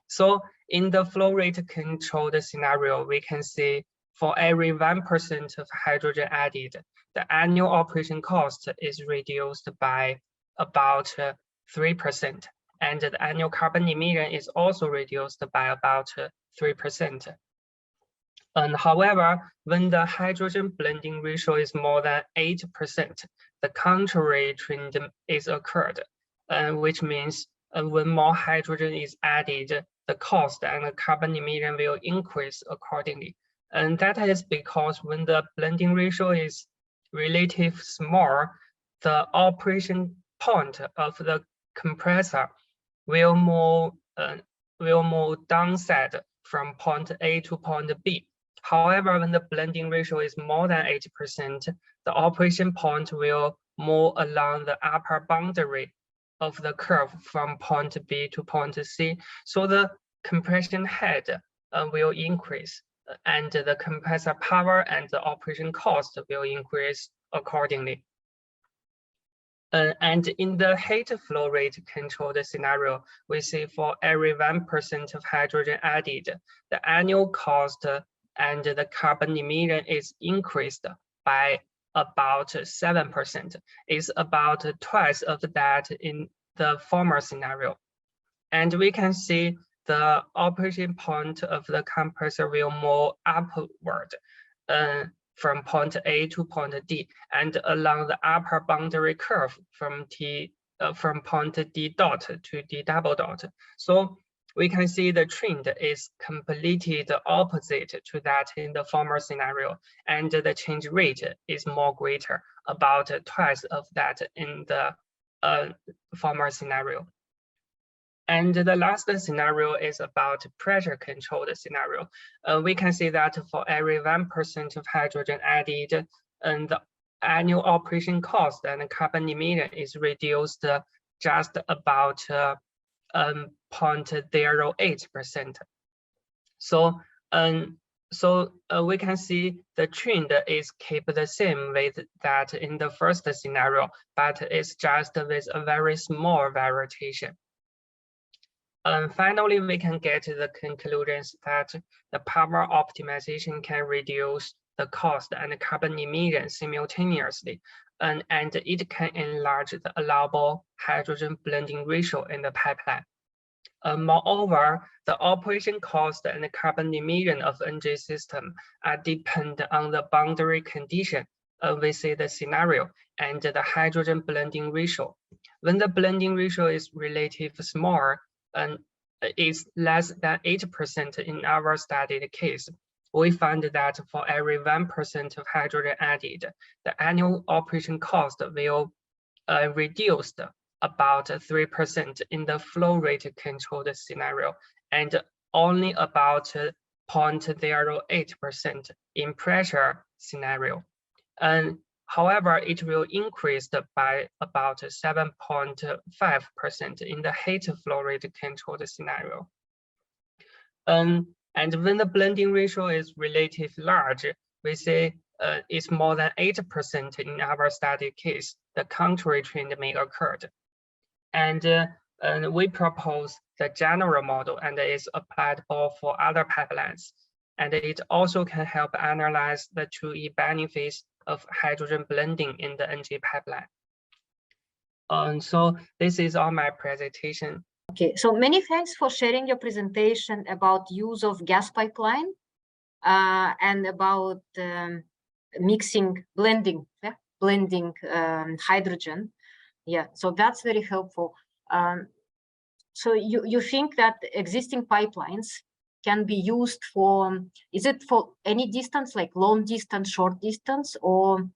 So in the flow rate controlled scenario, we can see for every 1% of hydrogen added, the annual operation cost is reduced by about 3%, and the annual carbon emission is also reduced by about 3%. And however, when the hydrogen blending ratio is more than 8%, the contrary trend is occurred, which means when more hydrogen is added, the cost and the carbon emission will increase accordingly. And that is because when the blending ratio is relatively small, the operation point of the compressor will move downside from point A to point B. However, when the blending ratio is more than 80%, the operation point will move along the upper boundary of the curve from point B to point C. So the compression head will increase, and the compressor power and the operation cost will increase accordingly. And in the heat flow rate controlled scenario, we see for every 1% of hydrogen added, the annual cost and the carbon emission is increased by about 7%. It's about twice of that in the former scenario. And we can see the operating point of the compressor will move upward from point A to point D, and along the upper boundary curve from point D dot to D double dot. So we can see the trend is completely the opposite to that in the former scenario, and the change rate is more greater, about twice of that in the former scenario. And the last scenario is about pressure controlled scenario. We can see that for every 1% of hydrogen added, and the annual operation cost and carbon emission is reduced just about 0.08%. So we can see the trend is kept the same with that in the first scenario, but it's just with a very small variation. Finally, we can get to the conclusions that the power optimization can reduce the cost and carbon emission simultaneously, and it can enlarge the allowable hydrogen blending ratio in the pipeline. Moreover, the operation cost and the carbon emission of NG system are dependent on the boundary condition within the scenario and the hydrogen blending ratio. When the blending ratio is relatively small, and is less than 8% in our studied case, we find that for every 1% of hydrogen added, the annual operation cost will reduce about 3% in the flow rate controlled scenario, and only about 0.08% in pressure scenario. And however, it will increase by about 7.5% in the heat flow rate controlled scenario. And when the blending ratio is relatively large, we say it's more than 8% in our study case, the contrary trend may occur. And we propose the general model, and it's applicable for other pipelines. And it also can help analyze the 2E benefits of hydrogen blending in the NG pipeline. So this is all my presentation. Okay, so many thanks for sharing your presentation about use of gas pipeline and about blending hydrogen. Yeah, so that's very helpful. So you think that existing pipelines can be used for, is it for any distance, like long distance, short distance, or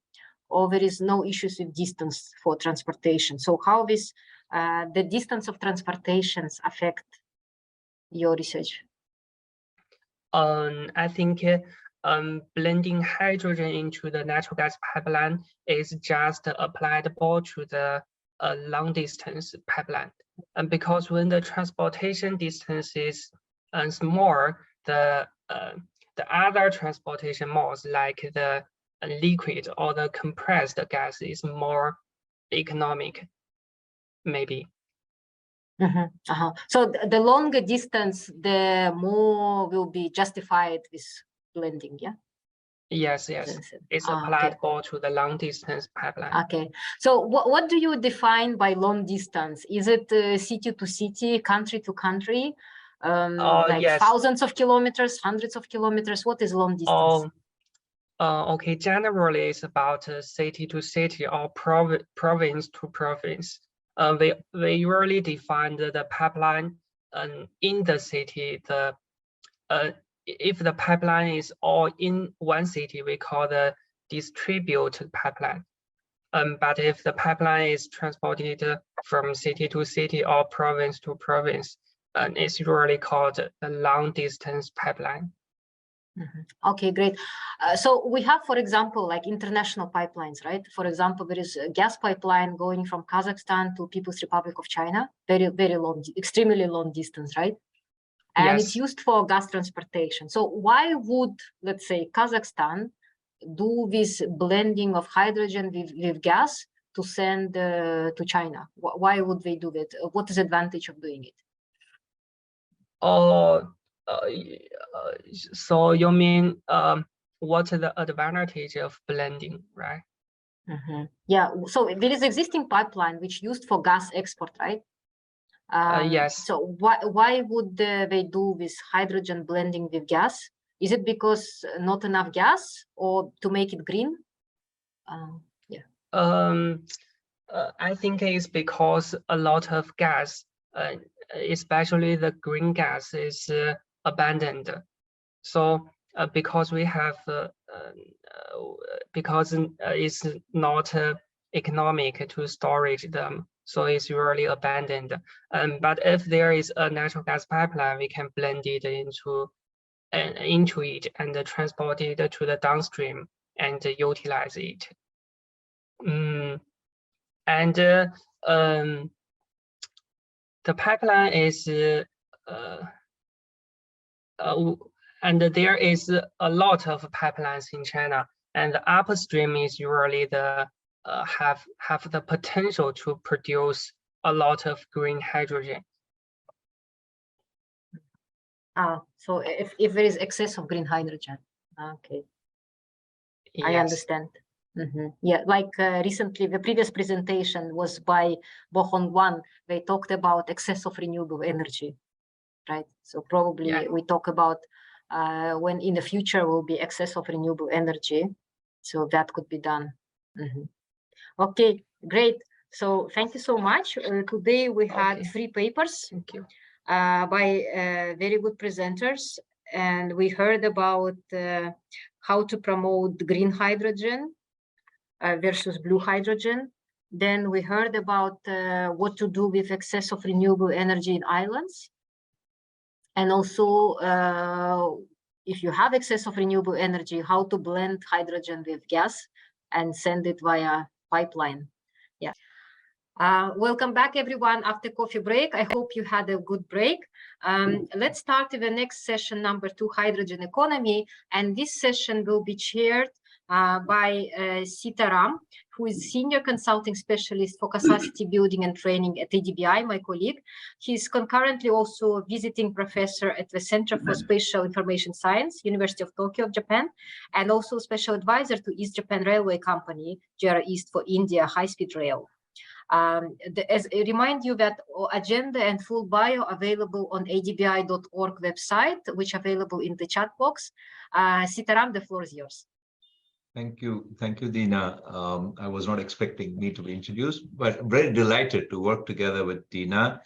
there is no issues with distance for transportation? So how this the distance of transportations affect your research? I think blending hydrogen into the natural gas pipeline is just applicable to the long distance pipeline. And because when the transportation distance is small, the other transportation modes like the liquid or the compressed gas is more economic, maybe. So the longer distance, the more will be justified with blending, yeah? Yes, it's applicable to the long distance pipeline. Okay, so what do you define by long distance? Is it city to city, country to country, like yes. thousands of kilometers, hundreds of kilometers? What is long distance? Okay, generally it's about city to city or province to province. We usually define the pipeline in the city. If the pipeline is all in one city, we call the distributed pipeline. But if the pipeline is transported from city to city or province to province, it's usually called the long distance pipeline. Okay, great. So we have, for example, like international pipelines, right? For example, there is a gas pipeline going from Kazakhstan to People's Republic of China, very long, extremely long distance, right? And it's used for gas transportation. So why would, let's say, Kazakhstan do this blending of hydrogen with gas to send to China? Why would they do that? What is the advantage of doing it? So you mean what's the advantage of blending, right? Yeah, so there is existing pipeline which used for gas export, right? Yes. So why would they do this hydrogen blending with gas? Is it because not enough gas, or to make it green? Yeah. I think it's because a lot of gas, especially the green gas, is abandoned. So because we have, because it's not economic to storage them, so it's really abandoned. But if there is a natural gas pipeline, we can blend it into it and transport it to the downstream and utilize it. And the pipeline is and there is a lot of pipelines in China, and the upstream is usually the have the potential to produce a lot of green hydrogen. So if there is excess of green hydrogen, okay, yes. I understand. Yeah, like recently, the previous presentation was by Bohong Wan. They talked about excess of renewable energy, right? So probably we talk about when in the future will be excess of renewable energy. So that could be done. Okay, great. So thank you so much. Today we had 3 papers. Thank you. By very good presenters, and we heard about how to promote green hydrogen versus blue hydrogen. Then we heard about what to do with excess of renewable energy in islands. And also, if you have excess of renewable energy, how to blend hydrogen with gas and send it via pipeline. Yeah. Welcome back, everyone, after coffee break. I hope you had a good break. Let's start with the next session, number 2, hydrogen economy. And this session will be chaired by Sitaram, who is Senior Consulting Specialist for Capacity Building and Training at ADBI, my colleague. He's concurrently also a visiting professor at the Center for Spatial Information Science, University of Tokyo of Japan, and also special advisor to East Japan Railway Company, JR East for India High-Speed Rail. As I remind you that agenda and full bio available on adbi.org website, which available in the chat box. Sitaram, the floor is yours. Thank you, Dina. I was not expecting me to be introduced, but I'm very delighted to work together with Dina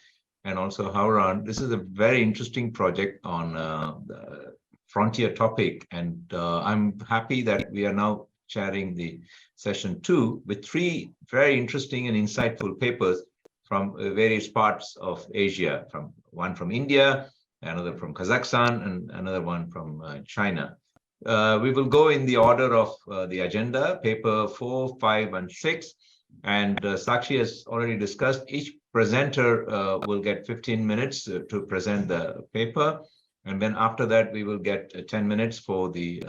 and also Hauran. This is a very interesting project on the frontier topic, and I'm happy that we are now chairing the session 2 with 3 very interesting and insightful papers from various parts of Asia, one from India, another from Kazakhstan, and another one from China. We will go in the order of the agenda, paper 4, 5, and 6. And Sakshi has already discussed, each presenter will get 15 minutes to present the paper. And then after that, we will get 10 minutes for the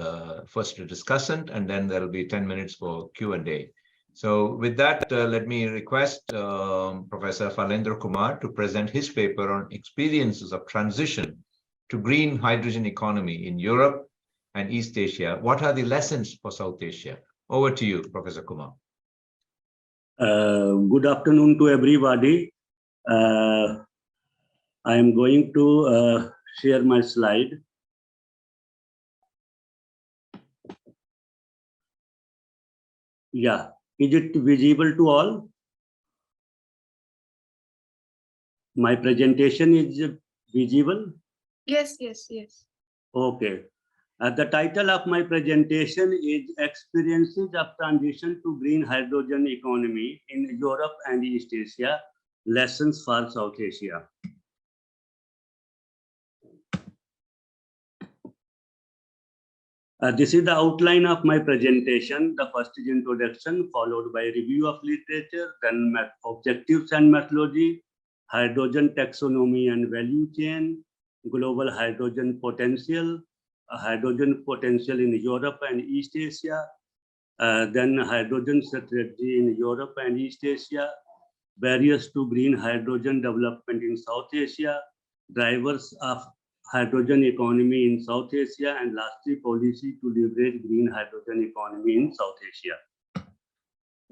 first discussant, and then there will be 10 minutes for Q&A. So with that, let me request Professor Falendra Kumar to present his paper on experiences of transition to green hydrogen economy in Europe and East Asia. What are the lessons for South Asia? Over to you, Professor Kumar. Good afternoon to everybody. I am going to share my slide. Yeah, is it visible to all? My presentation is visible? Yes, yes, yes. Okay. The title of my presentation is Experiences of Transition to Green Hydrogen Economy in Europe and East Asia, Lessons for South Asia. This is the outline of my presentation. The first is introduction, followed by review of literature, then objectives and methodology, hydrogen taxonomy and value chain, global hydrogen potential, hydrogen potential in Europe and East Asia, then hydrogen strategy in Europe and East Asia, barriers to green hydrogen development in South Asia, drivers of hydrogen economy in South Asia, and lastly, policy to leverage green hydrogen economy in South Asia.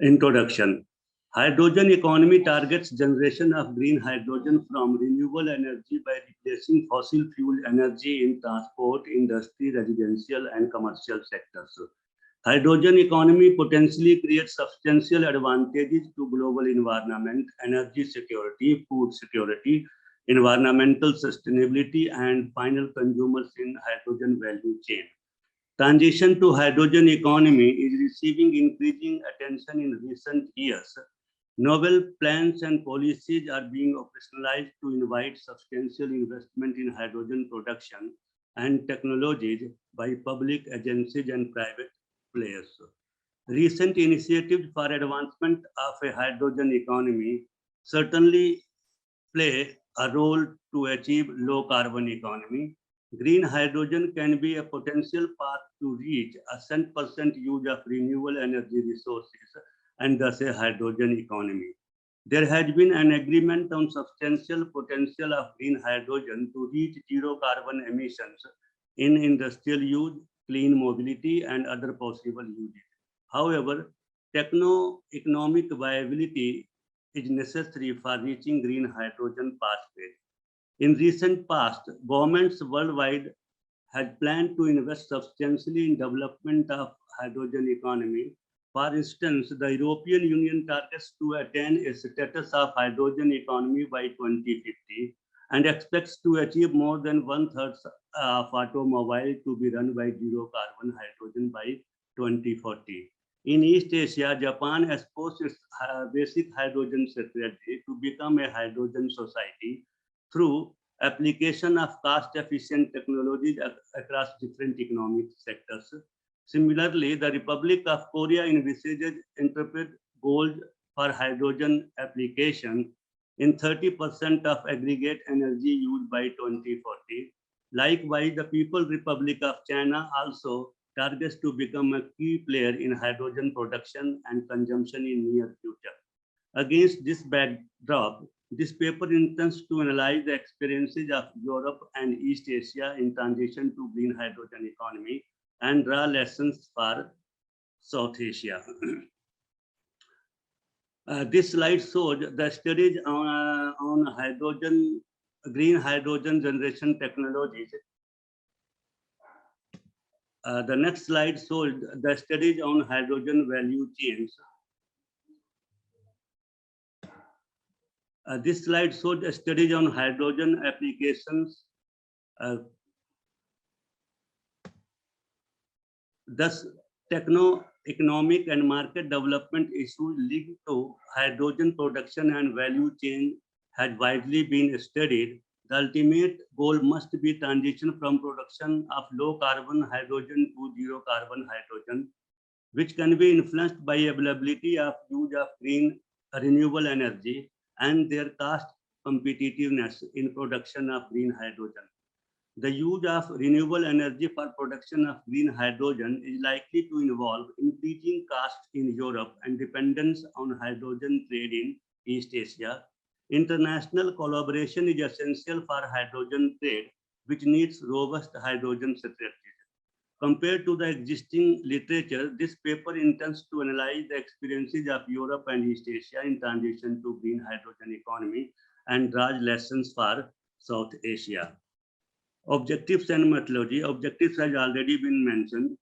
Introduction. Hydrogen economy targets generation of green hydrogen from renewable energy by replacing fossil fuel energy in transport, industry, residential, and commercial sectors. Hydrogen economy potentially creates substantial advantages to global environment, energy security, food security, environmental sustainability, and final consumers in hydrogen value chain. Transition to hydrogen economy is receiving increasing attention in recent years. Novel plans and policies are being operationalized to invite substantial investment in hydrogen production and technologies by public agencies and private players. Recent initiatives for advancement of a hydrogen economy certainly play a role to achieve low carbon economy. Green hydrogen can be a potential path to reach a 100% use of renewable energy resources and thus a hydrogen economy. There has been an agreement on substantial potential of green hydrogen to reach zero carbon emissions in industrial use, clean mobility, and other possible uses. However, techno-economic viability is necessary for reaching green hydrogen pathway. In recent past, governments worldwide had planned to invest substantially in development of hydrogen economy. For instance, the European Union targets to attain a status of hydrogen economy by 2050 and expects to achieve more than 1/3 of automobile to be run by zero carbon hydrogen by 2040. In East Asia, Japan has posed its basic hydrogen strategy to become a hydrogen society through application of cost-efficient technologies across different economic sectors. Similarly, the Republic of Korea envisages interpret goals for hydrogen application in 30% of aggregate energy used by 2040. Likewise, the People's Republic of China also targets to become a key player in hydrogen production and consumption in near future. Against this backdrop, this paper intends to analyze the experiences of Europe and East Asia in transition to green hydrogen economy and draw lessons for South Asia. This slide shows the studies on hydrogen, green hydrogen generation technologies. The next slide shows the studies on hydrogen value chains. This slide shows the studies on hydrogen applications. Thus, techno-economic and market development issues linked to hydrogen production and value chain has widely been studied. The ultimate goal must be transition from production of low carbon hydrogen to zero carbon hydrogen, which can be influenced by availability of use of green renewable energy and their cost competitiveness in production of green hydrogen. The use of renewable energy for production of green hydrogen is likely to involve increasing costs in Europe and dependence on hydrogen trade in East Asia. International collaboration is essential for hydrogen trade, which needs robust hydrogen strategies. Compared to the existing literature, this paper intends to analyze the experiences of Europe and East Asia in transition to green hydrogen economy and draw lessons for South Asia. Objectives and methodology. Objectives has already been mentioned.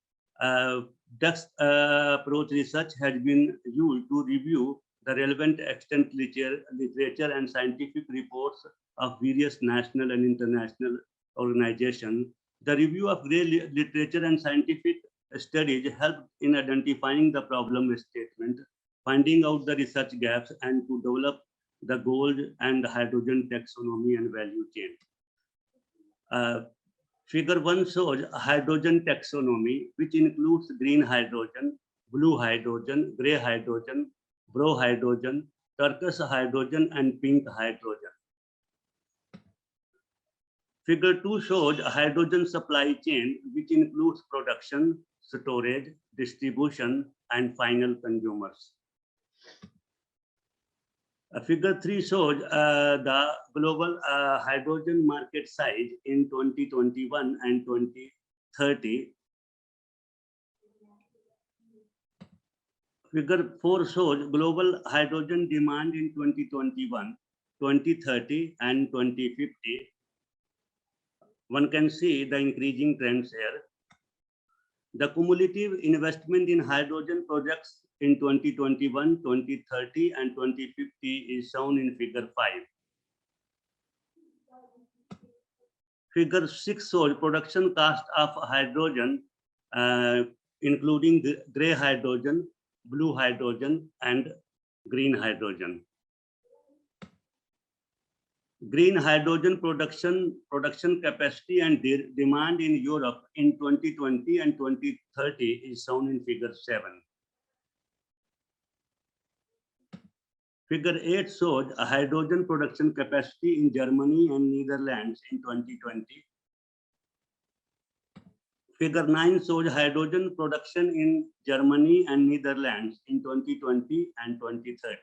Ducks approach research has been used to review the relevant extant literature and scientific reports of various national and international organizations. The review of literature and scientific studies helped in identifying the problem statement, finding out the research gaps, and to develop the goals and the hydrogen taxonomy and value chain. Figure 1 shows hydrogen taxonomy, which includes green hydrogen, blue hydrogen, gray hydrogen, brown hydrogen, turquoise hydrogen, and pink hydrogen. Figure 2 shows a hydrogen supply chain, which includes production, storage, distribution, and final consumers. Figure 3 shows the global hydrogen market size in 2021 and 2030. Figure 4 shows global hydrogen demand in 2021, 2030, and 2050. One can see the increasing trends here. The cumulative investment in hydrogen projects in 2021, 2030, and 2050 is shown in figure 5. Figure 6 shows production cost of hydrogen, including gray hydrogen, blue hydrogen, and green hydrogen. Green hydrogen production capacity and demand in Europe in 2020 and 2030 is shown in figure 7. Figure 8 shows a hydrogen production capacity in Germany and Netherlands in 2020. Figure 9 shows hydrogen production in Germany and Netherlands in 2020 and 2030.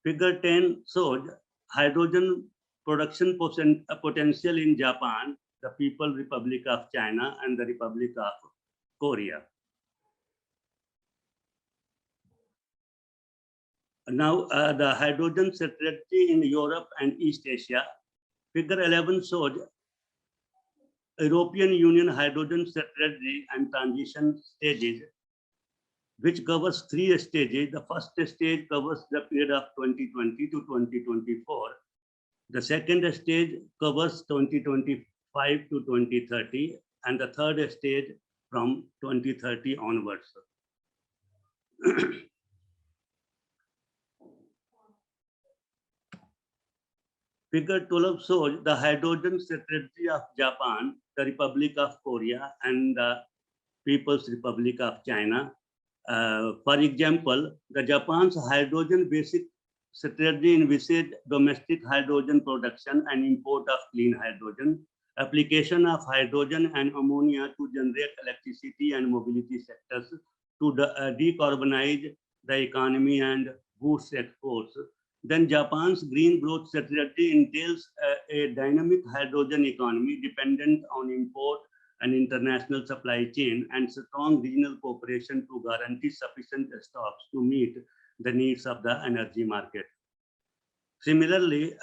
Figure 10 shows hydrogen production potential in Japan, the People's Republic of China, and the Republic of Korea. Now, the hydrogen strategy in Europe and East Asia. Figure 11 shows European Union hydrogen strategy and transition stages, which covers 3 stages. The first stage covers the period of 2020 to 2024. The second stage covers 2025 to 2030, and the third stage from 2030 onwards. Figure 12 shows the hydrogen strategy of Japan, the Republic of Korea, and the People's Republic of China. For example, the Japan's hydrogen basic strategy envisages domestic hydrogen production and import of clean hydrogen, application of hydrogen and ammonia to generate electricity and mobility sectors to decarbonize the economy and boost exports. Then Japan's green growth strategy entails a dynamic hydrogen economy dependent on import and international supply chain and strong regional cooperation to guarantee sufficient stocks to meet the needs of the energy market. Similarly,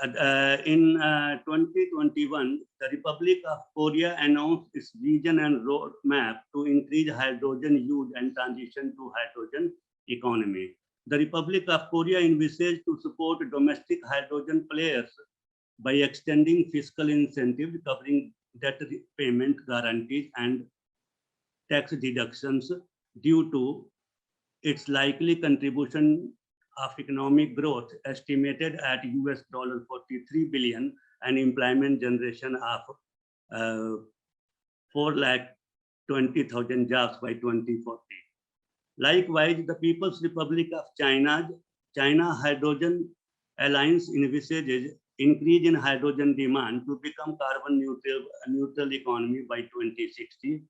in 2021, the Republic of Korea announced its vision and roadmap to increase hydrogen use and transition to hydrogen economy. The Republic of Korea envisages to support domestic hydrogen players by extending fiscal incentives covering debt repayment guarantees and tax deductions due to its likely contribution of economic growth estimated at US $43 billion and employment generation of 420,000 jobs by 2040. Likewise, the People's Republic of China Hydrogen Alliance envisages increase in hydrogen demand to become carbon neutral economy by 2060.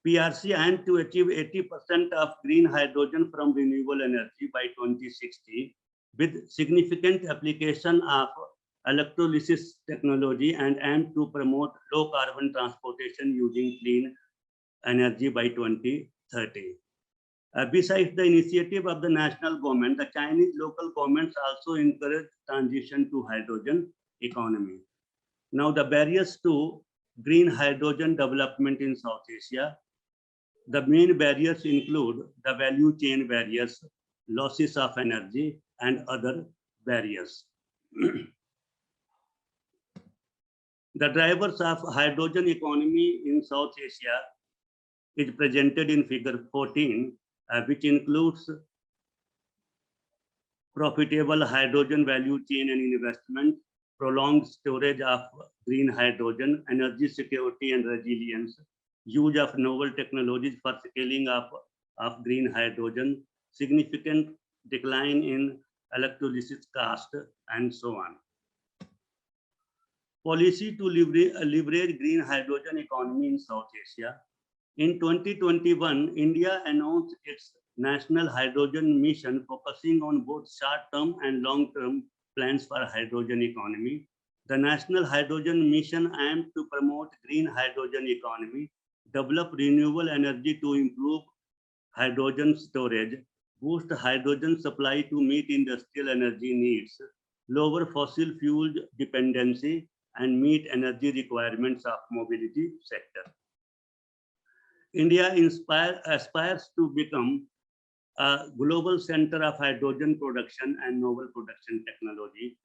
PRC aims to achieve 80% of green hydrogen from renewable energy by 2060, with significant application of electrolysis technology, and aims to promote low carbon transportation using clean energy by 2030. Besides the initiative of the national government, the Chinese local governments also encourage transition to hydrogen economy. Now, the barriers to green hydrogen development in South Asia. The main barriers include the value chain barriers, losses of energy, and other barriers. The drivers of hydrogen economy in South Asia is presented in figure 14, which includes profitable hydrogen value chain and investment, prolonged storage of green hydrogen, energy security and resilience, use of novel technologies for scaling up of green hydrogen, significant decline in electrolysis cost, and so on. Policy to leverage green hydrogen economy in South Asia. In 2021, India announced its national hydrogen mission focusing on both short-term and long-term plans for hydrogen economy. The National Hydrogen Mission aims to promote green hydrogen economy, develop renewable energy to improve hydrogen storage, boost hydrogen supply to meet industrial energy needs, lower fossil fuel dependency, and meet energy requirements of mobility sector. India aspires to become a global center of hydrogen production and novel production technology.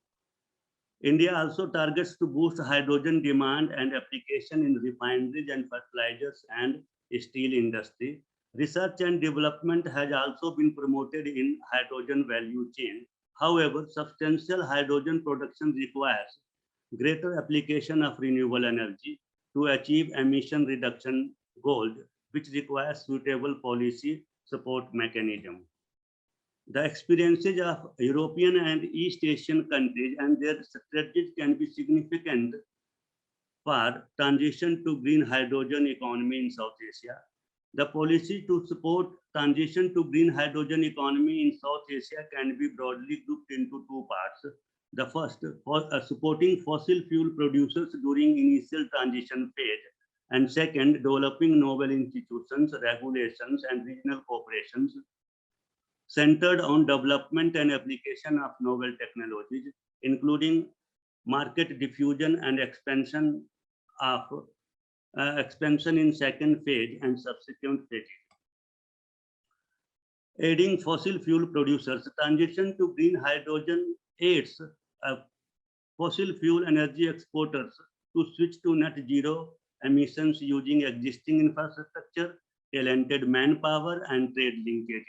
India also targets to boost hydrogen demand and application in refineries and fertilizers and steel industry. Research and development has also been promoted in hydrogen value chain. However, substantial hydrogen production requires greater application of renewable energy to achieve emission reduction goals, which requires suitable policy support mechanism. The experiences of European and East Asian countries and their strategies can be significant for transition to green hydrogen economy in South Asia. The policy to support transition to green hydrogen economy in South Asia can be broadly grouped into two parts. The first, supporting fossil fuel producers during initial transition phase, and second, developing novel institutions, regulations, and regional cooperations centered on development and application of novel technologies, including market diffusion and expansion in second phase and subsequent phases. Aiding fossil fuel producers, transition to green hydrogen aids fossil fuel energy exporters to switch to net zero emissions using existing infrastructure, talented manpower, and trade linkages.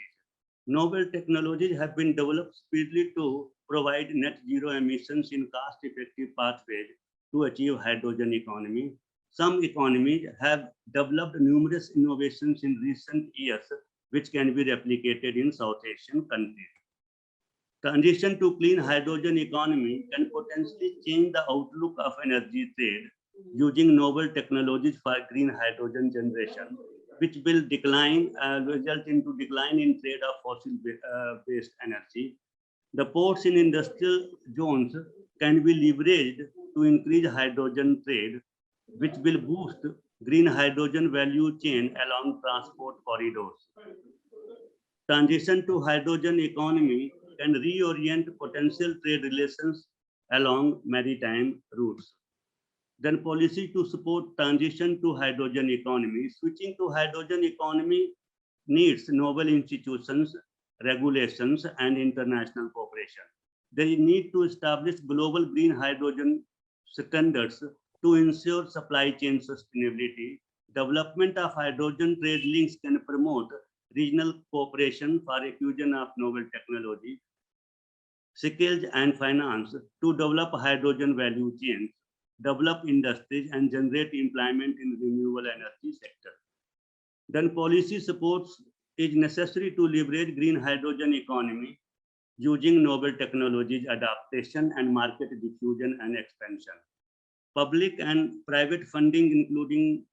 Novel technologies have been developed speedily to provide net zero emissions in cost-effective pathways to achieve hydrogen economy. Some economies have developed numerous innovations in recent years, which can be replicated in South Asian countries. Transition to clean hydrogen economy can potentially change the outlook of energy trade using novel technologies for green hydrogen generation, which will result into decline in trade of fossil-based energy. The ports in industrial zones can be leveraged to increase hydrogen trade, which will boost green hydrogen value chain along transport corridors. Transition to hydrogen economy can reorient potential trade relations along maritime routes. Then policy to support transition to hydrogen economy. Switching to hydrogen economy needs novel institutions, regulations, and international cooperation. They need to establish global green hydrogen standards to ensure supply chain sustainability. Development of hydrogen trade links can promote regional cooperation for diffusion of novel technology, skills, and finance to develop hydrogen value chains, develop industries, and generate employment in renewable energy sector. Then policy supports is necessary to leverage green hydrogen economy using novel technologies, adaptation, and market diffusion and expansion. Public and private funding, including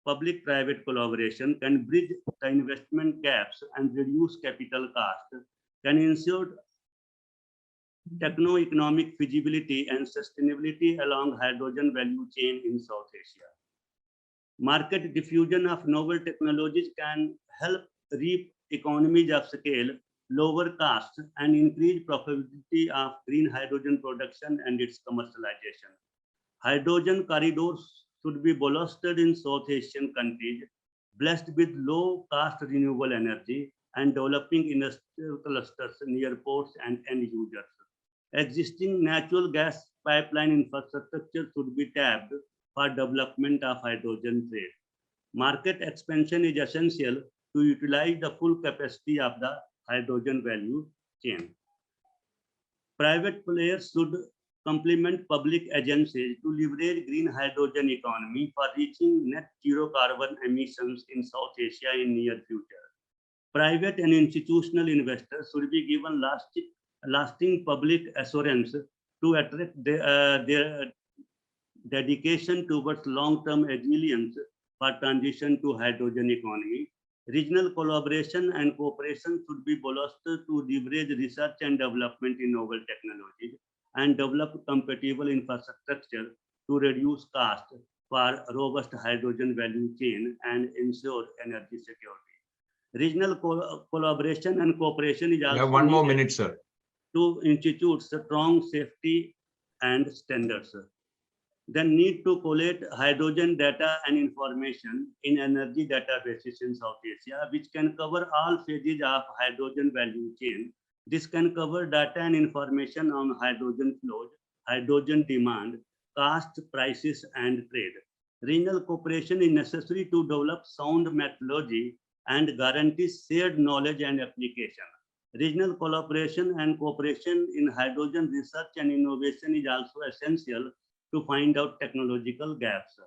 public-private collaboration, can bridge the investment gaps and reduce capital cost, can ensure techno-economic feasibility and sustainability along hydrogen value chain in South Asia. Market diffusion of novel technologies can help reap economies of scale, lower costs, and increase profitability of green hydrogen production and its commercialization. Hydrogen corridors should be bolstered in South Asian countries, blessed with low-cost renewable energy and developing industrial clusters near ports and end users. Existing natural gas pipeline infrastructure should be tapped for development of hydrogen trade. Market expansion is essential to utilize the full capacity of the hydrogen value chain. Private players should complement public agencies to leverage green hydrogen economy for reaching net zero carbon emissions in South Asia in near future. Private and institutional investors should be given lasting public assurance to attract their dedication towards long-term resilience for transition to hydrogen economy. Regional collaboration and cooperation should be bolstered to leverage research and development in novel technologies and develop compatible infrastructure to reduce cost for robust hydrogen value chain and ensure energy security. Regional collaboration and cooperation is also one more minute, sir. To institute strong safety and standards. Then need to collect hydrogen data and information in energy databases in South Asia, which can cover all phases of hydrogen value chain. This can cover data and information on hydrogen flows, hydrogen demand, cost, prices, and trade. Regional cooperation is necessary to develop sound methodology and guarantee shared knowledge and application. Regional collaboration and cooperation in hydrogen research and innovation is also essential to find out technological gaps.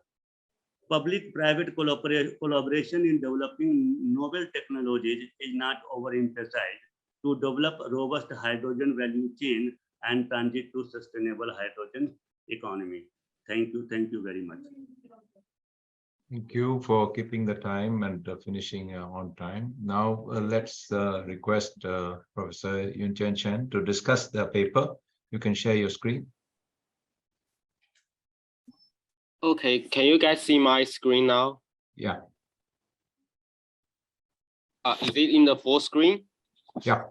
Public-private collaboration in developing novel technologies is not overemphasized to develop robust hydrogen value chain and transit to sustainable hydrogen economy. Thank you very much. Thank you for keeping the time and finishing on time. Now let's request Professor Yuntian Chen to discuss the paper. You can share your screen. Okay, can you guys see my screen now? Yeah. Is it in the full screen? Yeah.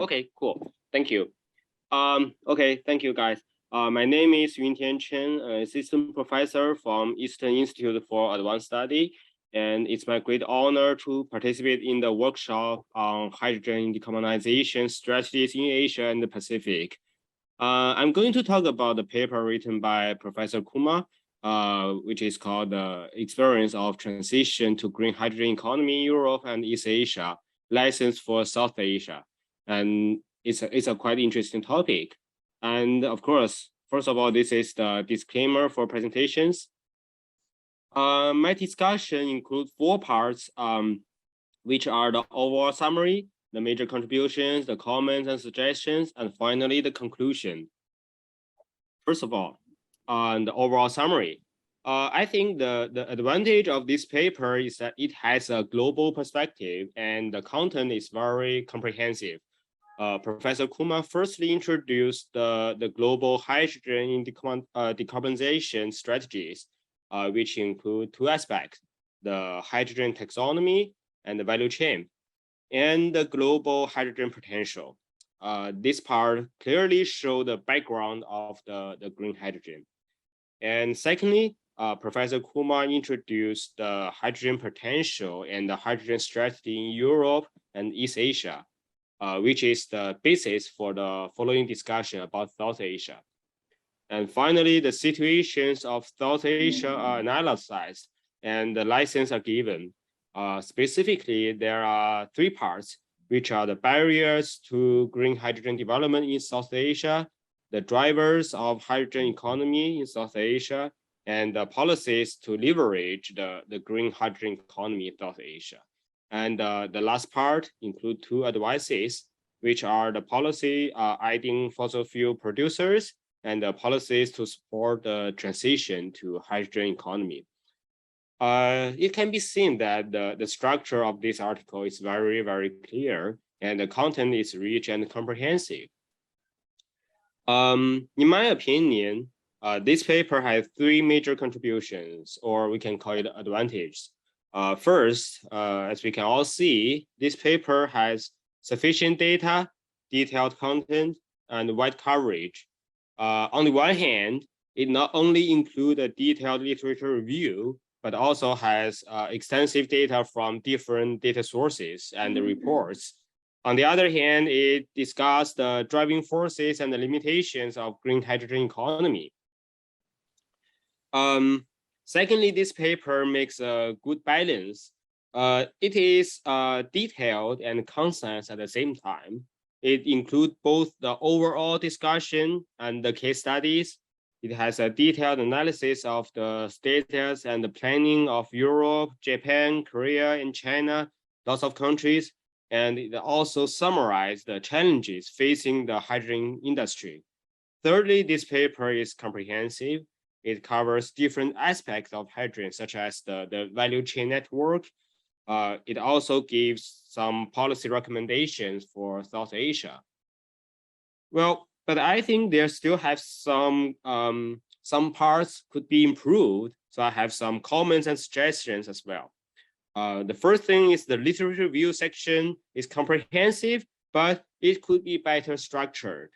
Okay, cool. Thank you. Okay, thank you guys. My name is Yuntian Chen, assistant professor from Eastern Institute for Advanced Study, and it's my great honor to participate in the workshop on hydrogen decarbonization strategies in Asia and the Pacific. I'm going to talk about the paper written by Professor Kumar, which is called the Experience of Transition to Green Hydrogen Economy in Europe and East Asia, Lessons for South Asia. And it's a quite interesting topic. And of course, first of all, this is the disclaimer for presentations. My discussion includes 4 parts, which are the overall summary, the major contributions, the comments and suggestions, and finally the conclusion. First of all, on the overall summary, I think the advantage of this paper is that it has a global perspective and the content is very comprehensive. Professor Kumar firstly introduced the global hydrogen decarbonization strategies, which include 2 aspects, the hydrogen taxonomy and the value chain, and the global hydrogen potential. This part clearly shows the background of the green hydrogen. And secondly, Professor Kumar introduced the hydrogen potential and the hydrogen strategy in Europe and East Asia, which is the basis for the following discussion about South Asia. And finally, the situations of South Asia are analyzed and the lessons are given. Specifically, there are 3 parts, which are the barriers to green hydrogen development in South Asia, the drivers of hydrogen economy in South Asia, and the policies to leverage the green hydrogen economy in South Asia. And the last part include 2 advices, which are the policy aiding fossil fuel producers and the policies to support the transition to hydrogen economy. It can be seen that the structure of this article is very, very clear and the content is rich and comprehensive. In my opinion, this paper has 3 major contributions, or we can call it advantages. First, as we can all see, this paper has sufficient data, detailed content, and wide coverage. On the one hand, it not only includes a detailed literature review, but also has extensive data from different data sources and the reports. On the other hand, it discussed the driving forces and the limitations of green hydrogen economy. Secondly, this paper makes a good balance. It is detailed and concise at the same time. It includes both the overall discussion and the case studies. It has a detailed analysis of the status and the planning of Europe, Japan, Korea, and China, lots of countries. And it also summarizes the challenges facing the hydrogen industry. Thirdly, this paper is comprehensive. It covers different aspects of hydrogen, such as the value chain network. It also gives some policy recommendations for South Asia. Well, but I think there still have some parts could be improved. So I have some comments and suggestions as well. The first thing is the literature review section is comprehensive, but it could be better structured.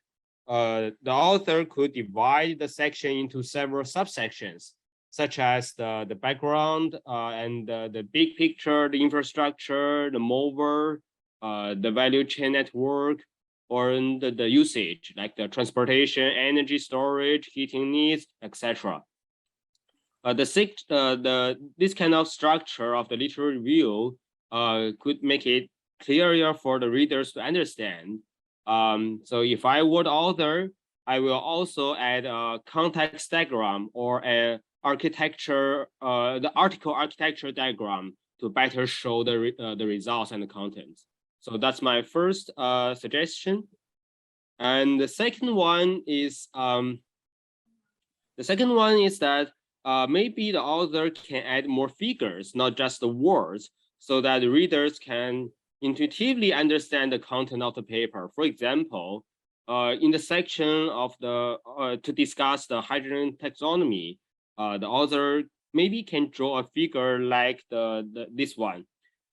The author could divide the section into several subsections, such as the background and the big picture, the infrastructure, the mover, the value chain network, or the usage, like the transportation, energy storage, heating needs, etc. This kind of structure of the literature review could make it clearer for the readers to understand. So if I were the author, I will also add a context diagram or a the article architecture diagram to better show the results and the content. So that's my first suggestion. And the second one is that maybe the author can add more figures, not just the words, so that the readers can intuitively understand the content of the paper. For example, in the section of to discuss the hydrogen taxonomy, the author maybe can draw a figure like this one.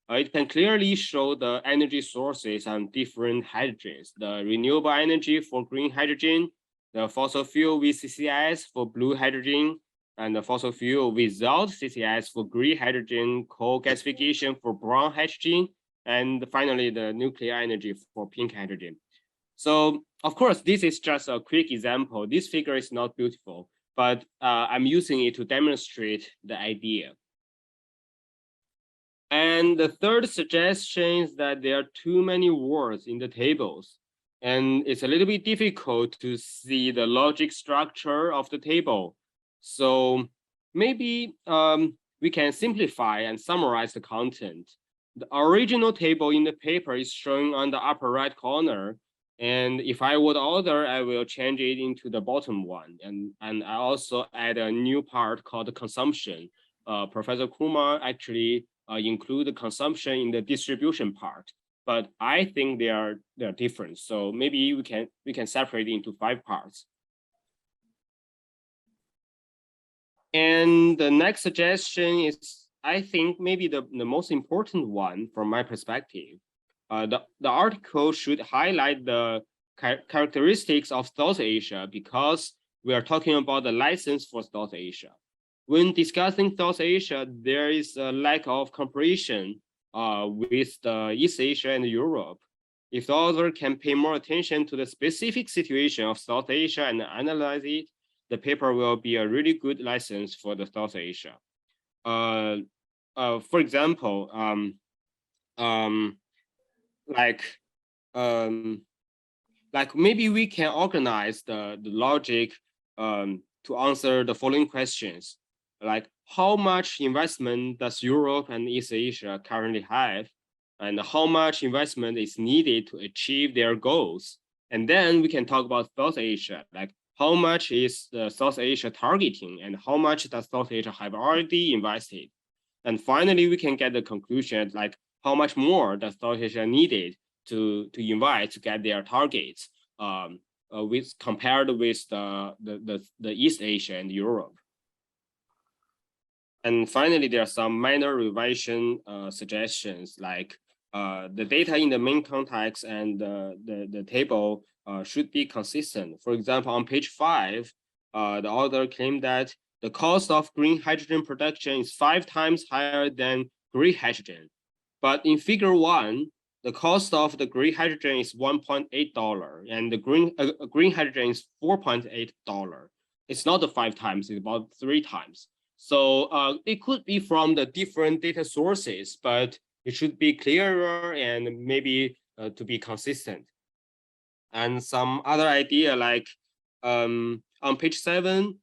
It can clearly show the energy sources on different hydrogens, the renewable energy for green hydrogen, the fossil fuel with CCS for blue hydrogen, and the fossil fuel without CCS for green hydrogen, coal gasification for brown hydrogen, and finally the nuclear energy for pink hydrogen. So of course, this is just a quick example. This figure is not beautiful, but I'm using it to demonstrate the idea. And the third suggestion is that there are too many words in the tables, and it's a little bit difficult to see the logic structure of the table. So maybe we can simplify and summarize the content. The original table in the paper is shown on the upper right corner. And if I were the author, I will change it into the bottom one. And I also add a new part called the consumption. Professor Kumar actually include the consumption in the distribution part, but I think they are different. So maybe we can separate it into 5 parts. And the next suggestion is, I think maybe the most important one from my perspective. The article should highlight the characteristics of South Asia because we are talking about the license for South Asia. When discussing South Asia, there is a lack of comparison with the East Asia and Europe. If the author can pay more attention to the specific situation of South Asia and analyze it, the paper will be a really good license for the South Asia. For example, like maybe we can organize the logic to answer the following questions, like how much investment does Europe and East Asia currently have, and how much investment is needed to achieve their goals. And then we can talk about South Asia, like how much is the South Asia targeting and how much does South Asia have already invested. And finally, we can get the conclusion like how much more does South Asia needed to invite to get their targets compared with the East Asia and Europe. And finally, there are some minor revision suggestions, like the data in the main context and the table should be consistent. For example, on page 5, the author claimed that the cost of green hydrogen production is 5 times higher than green hydrogen. But in figure 1, the cost of the green hydrogen is $1.8 and the green hydrogen is $4.8. It's not the 5 times, it's about 3 times. So it could be from the different data sources, but it should be clearer and maybe to be consistent. And some other idea like on page 7,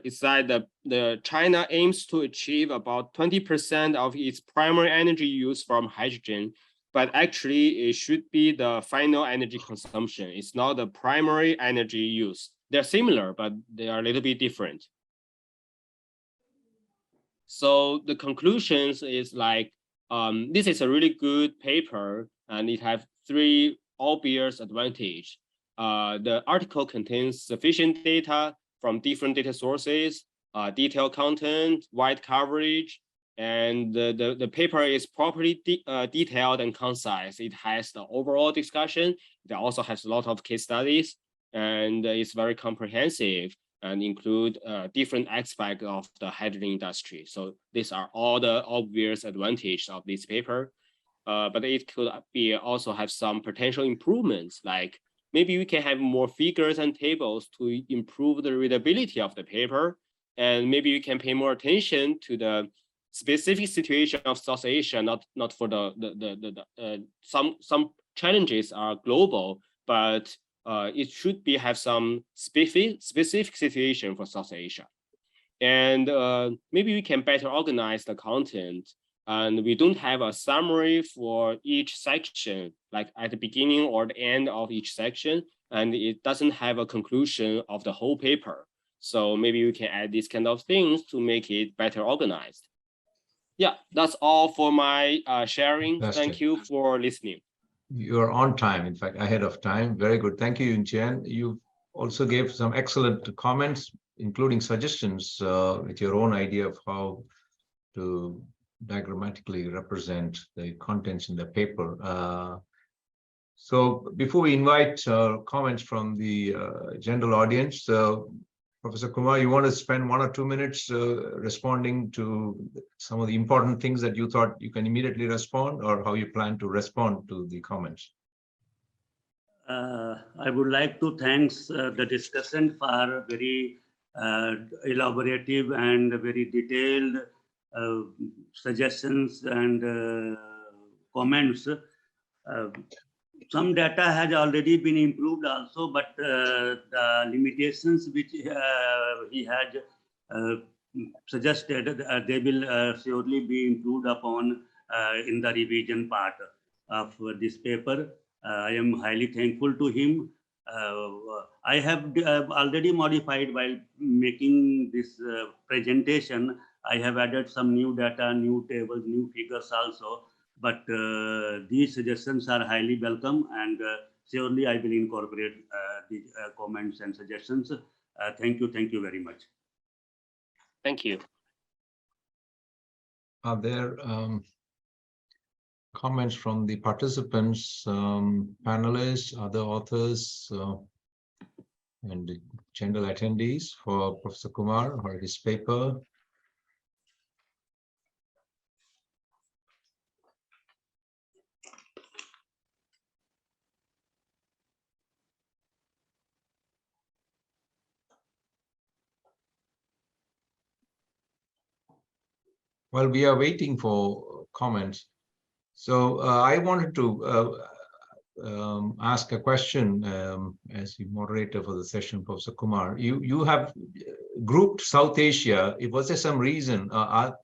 it's that the China aims to achieve about 20% of its primary energy use from hydrogen, but actually it should be the final energy consumption. It's not the primary energy use. They're similar, but they are a little bit different. So the conclusions is like, this is a really good paper and it has 3 obvious advantages. The article contains sufficient data from different data sources, detailed content, wide coverage, and the paper is properly detailed and concise. It has the overall discussion. It also has a lot of case studies, and it's very comprehensive and include different aspects of the hydrogen industry. So these are all the obvious advantages of this paper. But it could be also have some potential improvements, like maybe we can have more figures and tables to improve the readability of the paper. And maybe we can pay more attention to the specific situation of South Asia, not for some challenges are global, but it should be have some specific situation for South Asia. And maybe we can better organize the content, and we don't have a summary for each section, like at the beginning or the end of each section, and it doesn't have a conclusion of the whole paper. So maybe we can add these kind of things to make it better organized. Yeah, that's all for my sharing. Fantastic. Thank you for listening. You're on time, in fact, ahead of time. Very good. Thank you, Yunqian. You also gave some excellent comments, including suggestions with your own idea of how to diagrammatically represent the contents in the paper. So before we invite comments from the general audience, Professor Kumar, you want to spend 1 or 2 minutes responding to some of the important things that you thought you can immediately respond, or how you plan to respond to the comments? I would like to thank the discussion for very elaborative and very detailed suggestions and comments. Some data has already been improved also, but the limitations which he had suggested, they will surely be improved upon in the revision part of this paper. I am highly thankful to him. I have already modified while making this presentation. I have added some new data, new tables, new figures also. But these suggestions are highly welcome, and surely I will incorporate the comments and suggestions. Thank you very much. Thank you. Are there comments from the participants, panelists, other authors, and the general attendees for Professor Kumar or his paper? Well, we are waiting for comments. So I wanted to ask a question as the moderator for the session, Professor Kumar. You have grouped South Asia. Was there some reason? The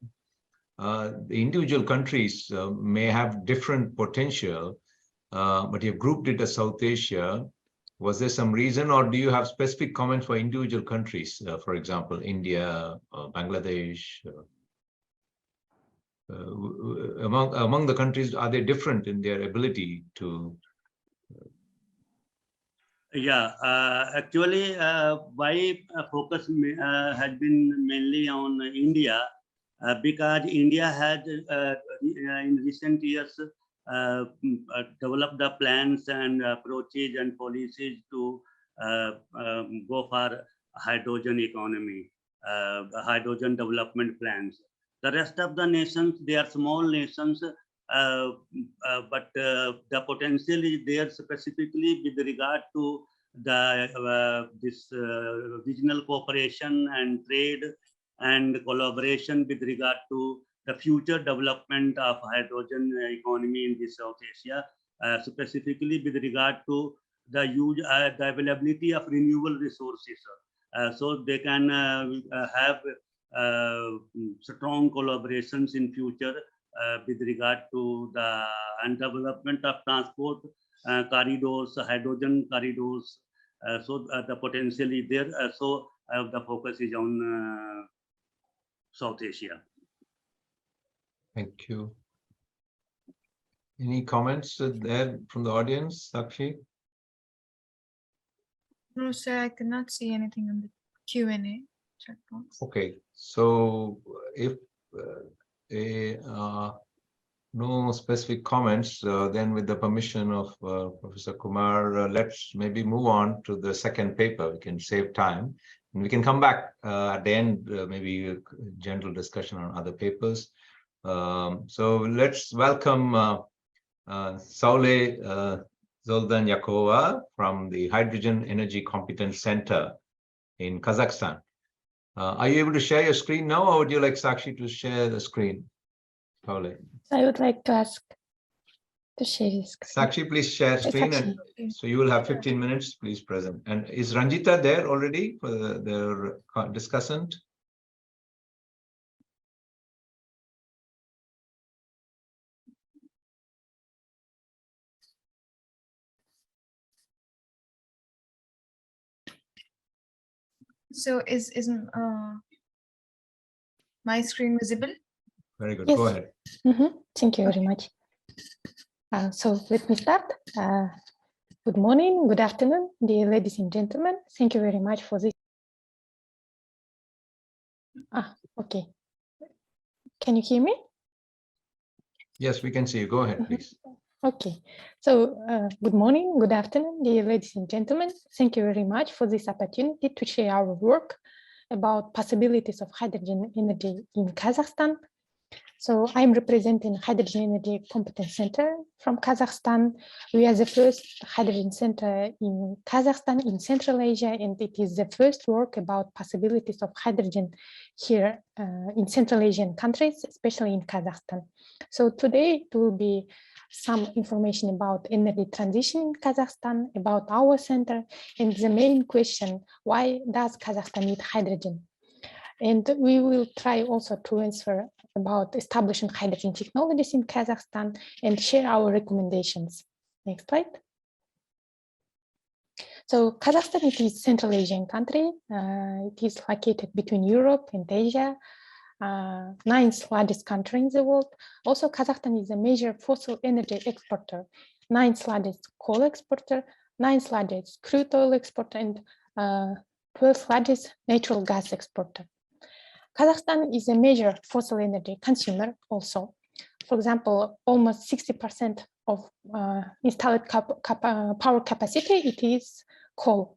individual countries may have different potential, but you've grouped it as South Asia. Was there some reason, or do you have specific comments for individual countries? For example, India, Bangladesh. Among the countries, are they different in their ability to? Yeah, actually, my focus has been mainly on India, because India has in recent years developed the plans and approaches and policies to go for hydrogen economy, hydrogen development plans. The rest of the nations, they are small nations, but the potential is there specifically with regard to the this regional cooperation and trade and collaboration with regard to the future development of hydrogen economy in this South Asia, specifically with regard to the use, the availability of renewable resources. So they can have strong collaborations in future with regard to the development of transport corridors, hydrogen corridors. So the potential is there. So the focus is on South Asia. Thank you. Any comments there from the audience, Sakshi? No, sir, I cannot see anything on the Q&A chat box. Okay, so if no specific comments, then with the permission of Professor Kumar, let's maybe move on to the second paper. We can save time. And we can come back at the end, maybe a general discussion on other papers. So let's welcome Saule Zoldanyakova from the Hydrogen Energy Competence Center in Kazakhstan. Are you able to share your screen now, or would you like Sakshi to share the screen? Saule. I would like to ask to share the screen. Sakshi, please share screen, and so you will have 15 minutes, please present. And is Ranjita there already for the discussant? So isn't my screen visible? Very good. Yes. Go ahead. Thank you very much. So let me start. Good morning, good afternoon, dear ladies and gentlemen. Thank you very much for this. Okay. Can you hear me? Yes, we can see you. Go ahead, please. Okay. So good morning, good afternoon, dear ladies and gentlemen. Thank you very much for this opportunity to share our work about possibilities of hydrogen energy in Kazakhstan. So I'm representing Hydrogen Energy Competence Center from Kazakhstan. We are the first hydrogen center in Kazakhstan in Central Asia, and it is the first work about possibilities of hydrogen here in Central Asian countries, especially in Kazakhstan. So today it will be some information about energy transition in Kazakhstan, about our center, and the main question, why does Kazakhstan need hydrogen? And we will try also to answer about establishing hydrogen technologies in Kazakhstan and share our recommendations. Next slide. So Kazakhstan is a Central Asian country. It is located between Europe and Asia, 9th largest country in the world. Also, Kazakhstan is a major fossil energy exporter, 9th largest coal exporter, 9th largest crude oil exporter, and 12th largest natural gas exporter. Kazakhstan is a major fossil energy consumer also. For example, almost 60% of installed power capacity, it is coal.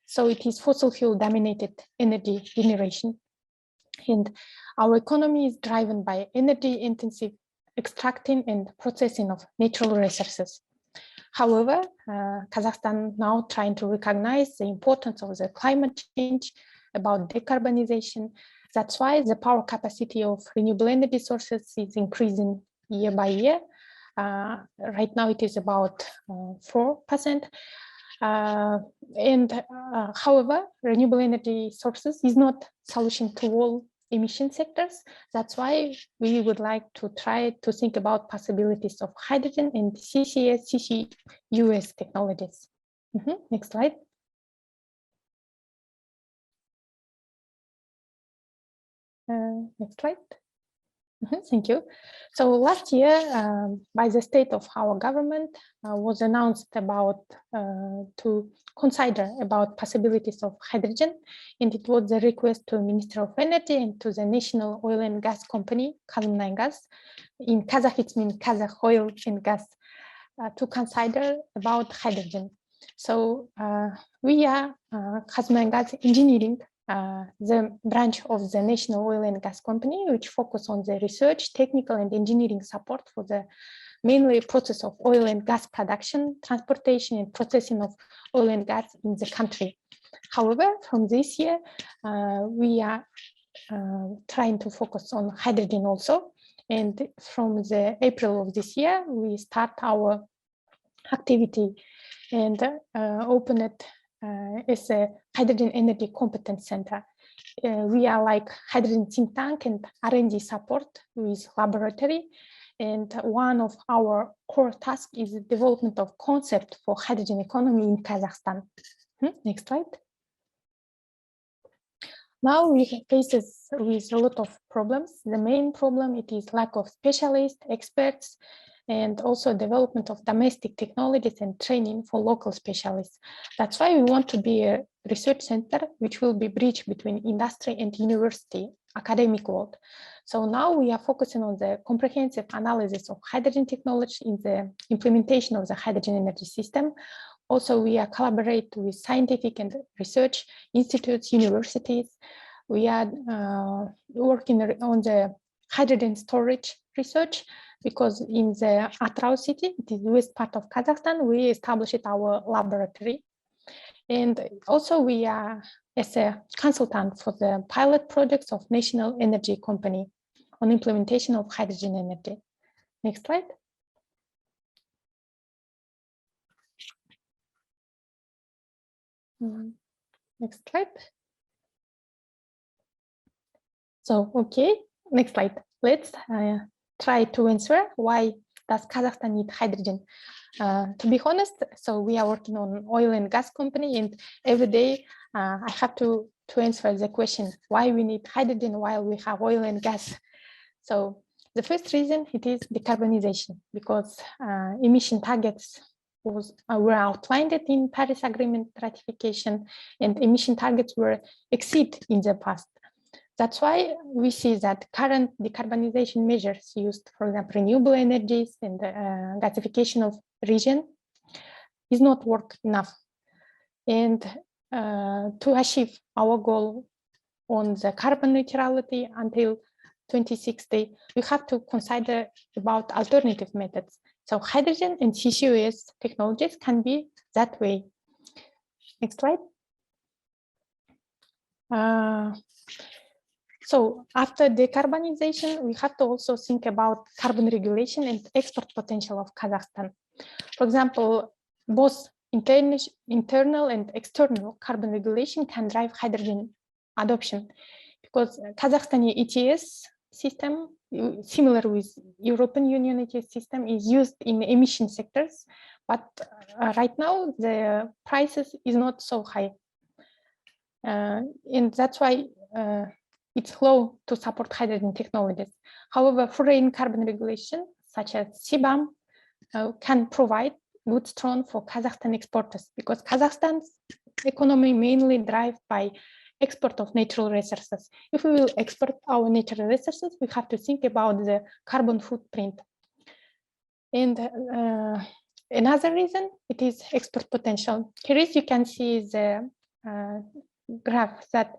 So it is fossil fuel dominated energy generation. And our economy is driven by energy intensive extracting and processing of natural resources. However, Kazakhstan now trying to recognize the importance of the climate change, about decarbonization. That's why the power capacity of renewable energy sources is increasing year by year. Right now it is about 4%. However, renewable energy sources is not solution to all emission sectors. That's why we would like to try to think about possibilities of hydrogen and CCS, CCUS technologies. Next slide. Next slide. Thank you. So last year, by the state of our government, was announced about to consider about possibilities of hydrogen, and it was a request to Minister of Energy and to the National Oil and Gas Company, Kazmunaygas. In Kazakh, it means Kazakh Oil and Gas, to consider about hydrogen. So we are Kazmunaygas Engineering, the branch of the National Oil and Gas Company, which focus on the research, technical and engineering support for the mainly process of oil and gas production, transportation and processing of oil and gas in the country. However, from this year, we are trying to focus on hydrogen also. And from the April of this year, we start our activity and open it as a hydrogen energy competence center. We are like hydrogen think tank and R&D support with laboratory. And one of our core tasks is the development of concept for hydrogen economy in Kazakhstan. Next slide. Now we faces with a lot of problems. The main problem it is lack of specialists, experts, and also development of domestic technologies and training for local specialists. That's why we want to be a research center which will be bridge between industry and university, academic world. So now we are focusing on the comprehensive analysis of hydrogen technology in the implementation of the hydrogen energy system. Also, we are collaborate with scientific and research institutes, universities. We are working on the hydrogen storage research because in the Atrau city, it is the west part of Kazakhstan, we established our laboratory. And also we are as a consultant for the pilot projects of National Energy Company on implementation of hydrogen energy. Next slide. Next slide. So, okay, next slide. Let's try to answer why does Kazakhstan need hydrogen? To be honest, so we are working on oil and gas company, and every day I have to answer the question why we need hydrogen while we have oil and gas. So the first reason it is decarbonization, because emission targets were outlined in Paris Agreement ratification, and emission targets were exceeded in the past. That's why we see that current decarbonization measures used, for example, renewable energies and gasification of region is not work enough. And to achieve our goal on the carbon neutrality until 2060, we have to consider about alternative methods. So hydrogen and CCUS technologies can be that way. Next slide. So after decarbonization, we have to also think about carbon regulation and export potential of Kazakhstan. For example, both internal and external carbon regulation can drive hydrogen adoption, because Kazakhstani ETS system, similar with European Union ETS system, is used in emission sectors, but right now the prices is not so high. And that's why it's low to support hydrogen technologies. However, foreign carbon regulation, such as CBAM, can provide good strong for Kazakhstan exporters, because Kazakhstan's economy mainly driven by export of natural resources. If we will export our natural resources, we have to think about the carbon footprint. And another reason, it is export potential. Here is you can see the graph that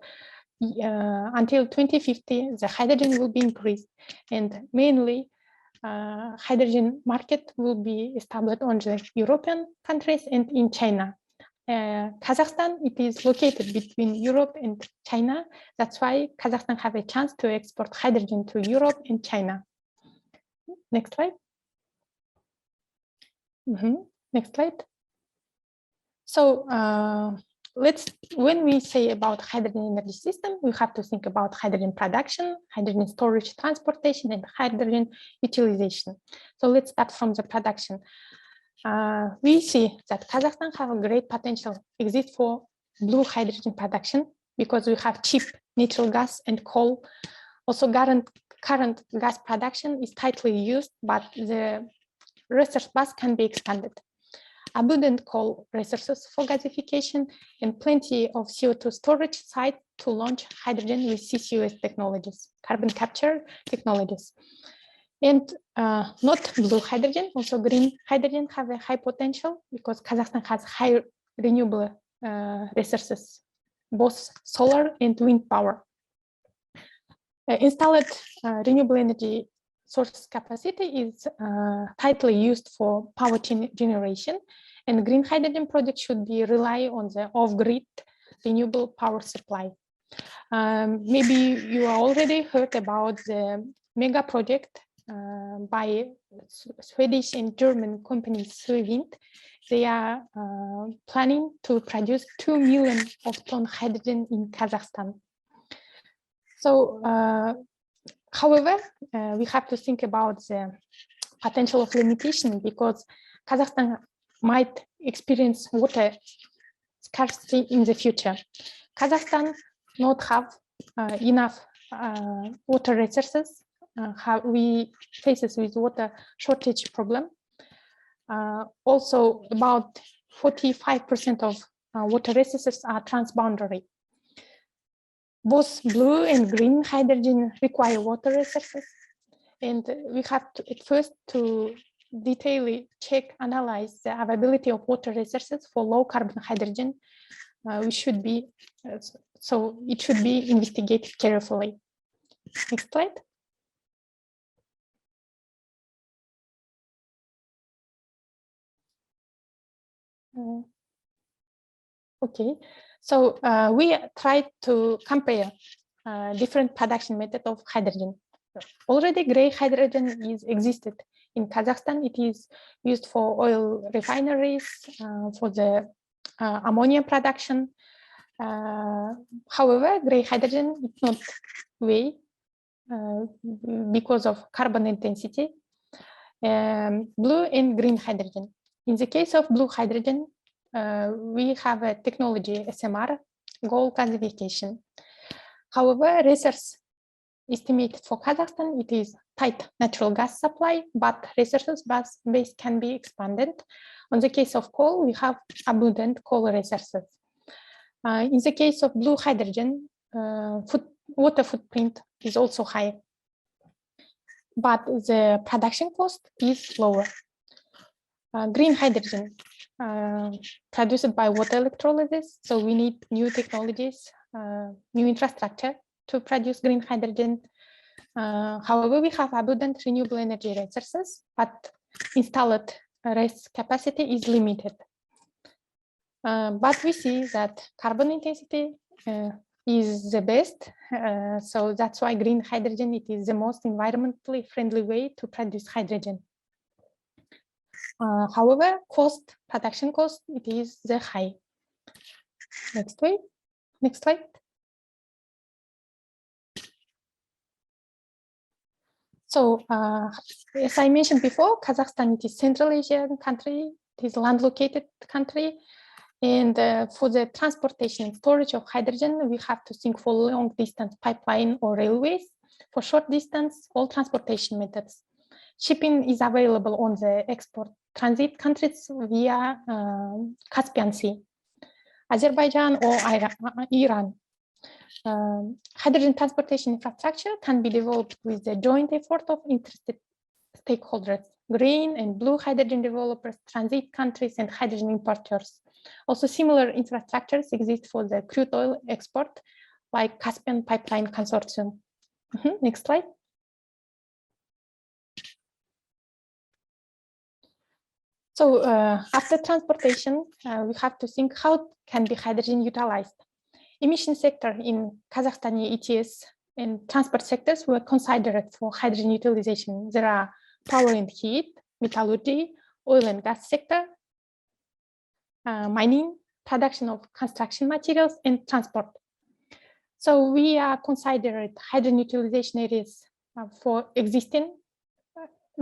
until 2050, the hydrogen will be increased, and mainly hydrogen market will be established on the European countries and in China. Kazakhstan, it is located between Europe and China. That's why Kazakhstan have a chance to export hydrogen to Europe and China. Next slide. Next slide. So when we say about hydrogen energy system, we have to think about hydrogen production, hydrogen storage, transportation, and hydrogen utilization. So let's start from the production. We see that Kazakhstan have a great potential exist for blue hydrogen production, because we have cheap natural gas and coal. Also, current gas production is tightly used, but the resource base can be expanded. Abundant coal resources for gasification, and plenty of CO2 storage sites to launch hydrogen with CCUS technologies, carbon capture technologies. And not blue hydrogen, also green hydrogen have a high potential, because Kazakhstan has high renewable resources, both solar and wind power. Installed renewable energy source capacity is tightly used for power generation, and green hydrogen projects should be rely on the off-grid renewable power supply. Maybe you already heard about the mega project by Swedish and German company Suewind. They are planning to produce 2 million of ton hydrogen in Kazakhstan. So, however, we have to think about the potential of limitation, because Kazakhstan might experience water scarcity in the future. Kazakhstan not have enough water resources. We faces with water shortage problem. Also, about 45% of water resources are transboundary. Both blue and green hydrogen require water resources, and we have to at first to detailedly analyze the availability of water resources for low carbon hydrogen. We should be so it should be investigated carefully. Next slide. Okay, so we tried to compare different production methods of hydrogen. Already gray hydrogen is existed in Kazakhstan. It is used for oil refineries, for the ammonia production. However, gray hydrogen is not way because of carbon intensity. Blue and green hydrogen. In the case of blue hydrogen, we have a technology SMR, goal gasification. However, research estimated for Kazakhstan, it is tight natural gas supply, but resources base can be expanded. On the case of coal, we have abundant coal resources. In the case of blue hydrogen, water footprint is also high, but the production cost is lower. Green hydrogen produced by water electrolysis, so we need new technologies, new infrastructure to produce green hydrogen. However, we have abundant renewable energy resources, but installed RES capacity is limited. But we see that carbon intensity is the best, so that's why green hydrogen, it is the most environmentally friendly way to produce hydrogen. However, production cost, it is the high. Next slide. So, as I mentioned before, Kazakhstan, it is Central Asian country, it is land-located country. And for the transportation and storage of hydrogen, we have to think for long distance pipeline or railways. For short distance, all transportation methods. Shipping is available on the export transit countries via Caspian Sea, Azerbaijan or Iran. Hydrogen transportation infrastructure can be developed with the joint effort of interested stakeholders, green and blue hydrogen developers, transit countries, and hydrogen importers. Also, similar infrastructures exist for the crude oil export, like Caspian Pipeline Consortium. Next slide. So after transportation, we have to think how can be hydrogen utilized. Emission sector in Kazakhstani ETS and transport sectors were considered for hydrogen utilization. There are power and heat, metallurgy, oil and gas sector, mining, production of construction materials, and transport. So we are considered hydrogen utilization areas for existing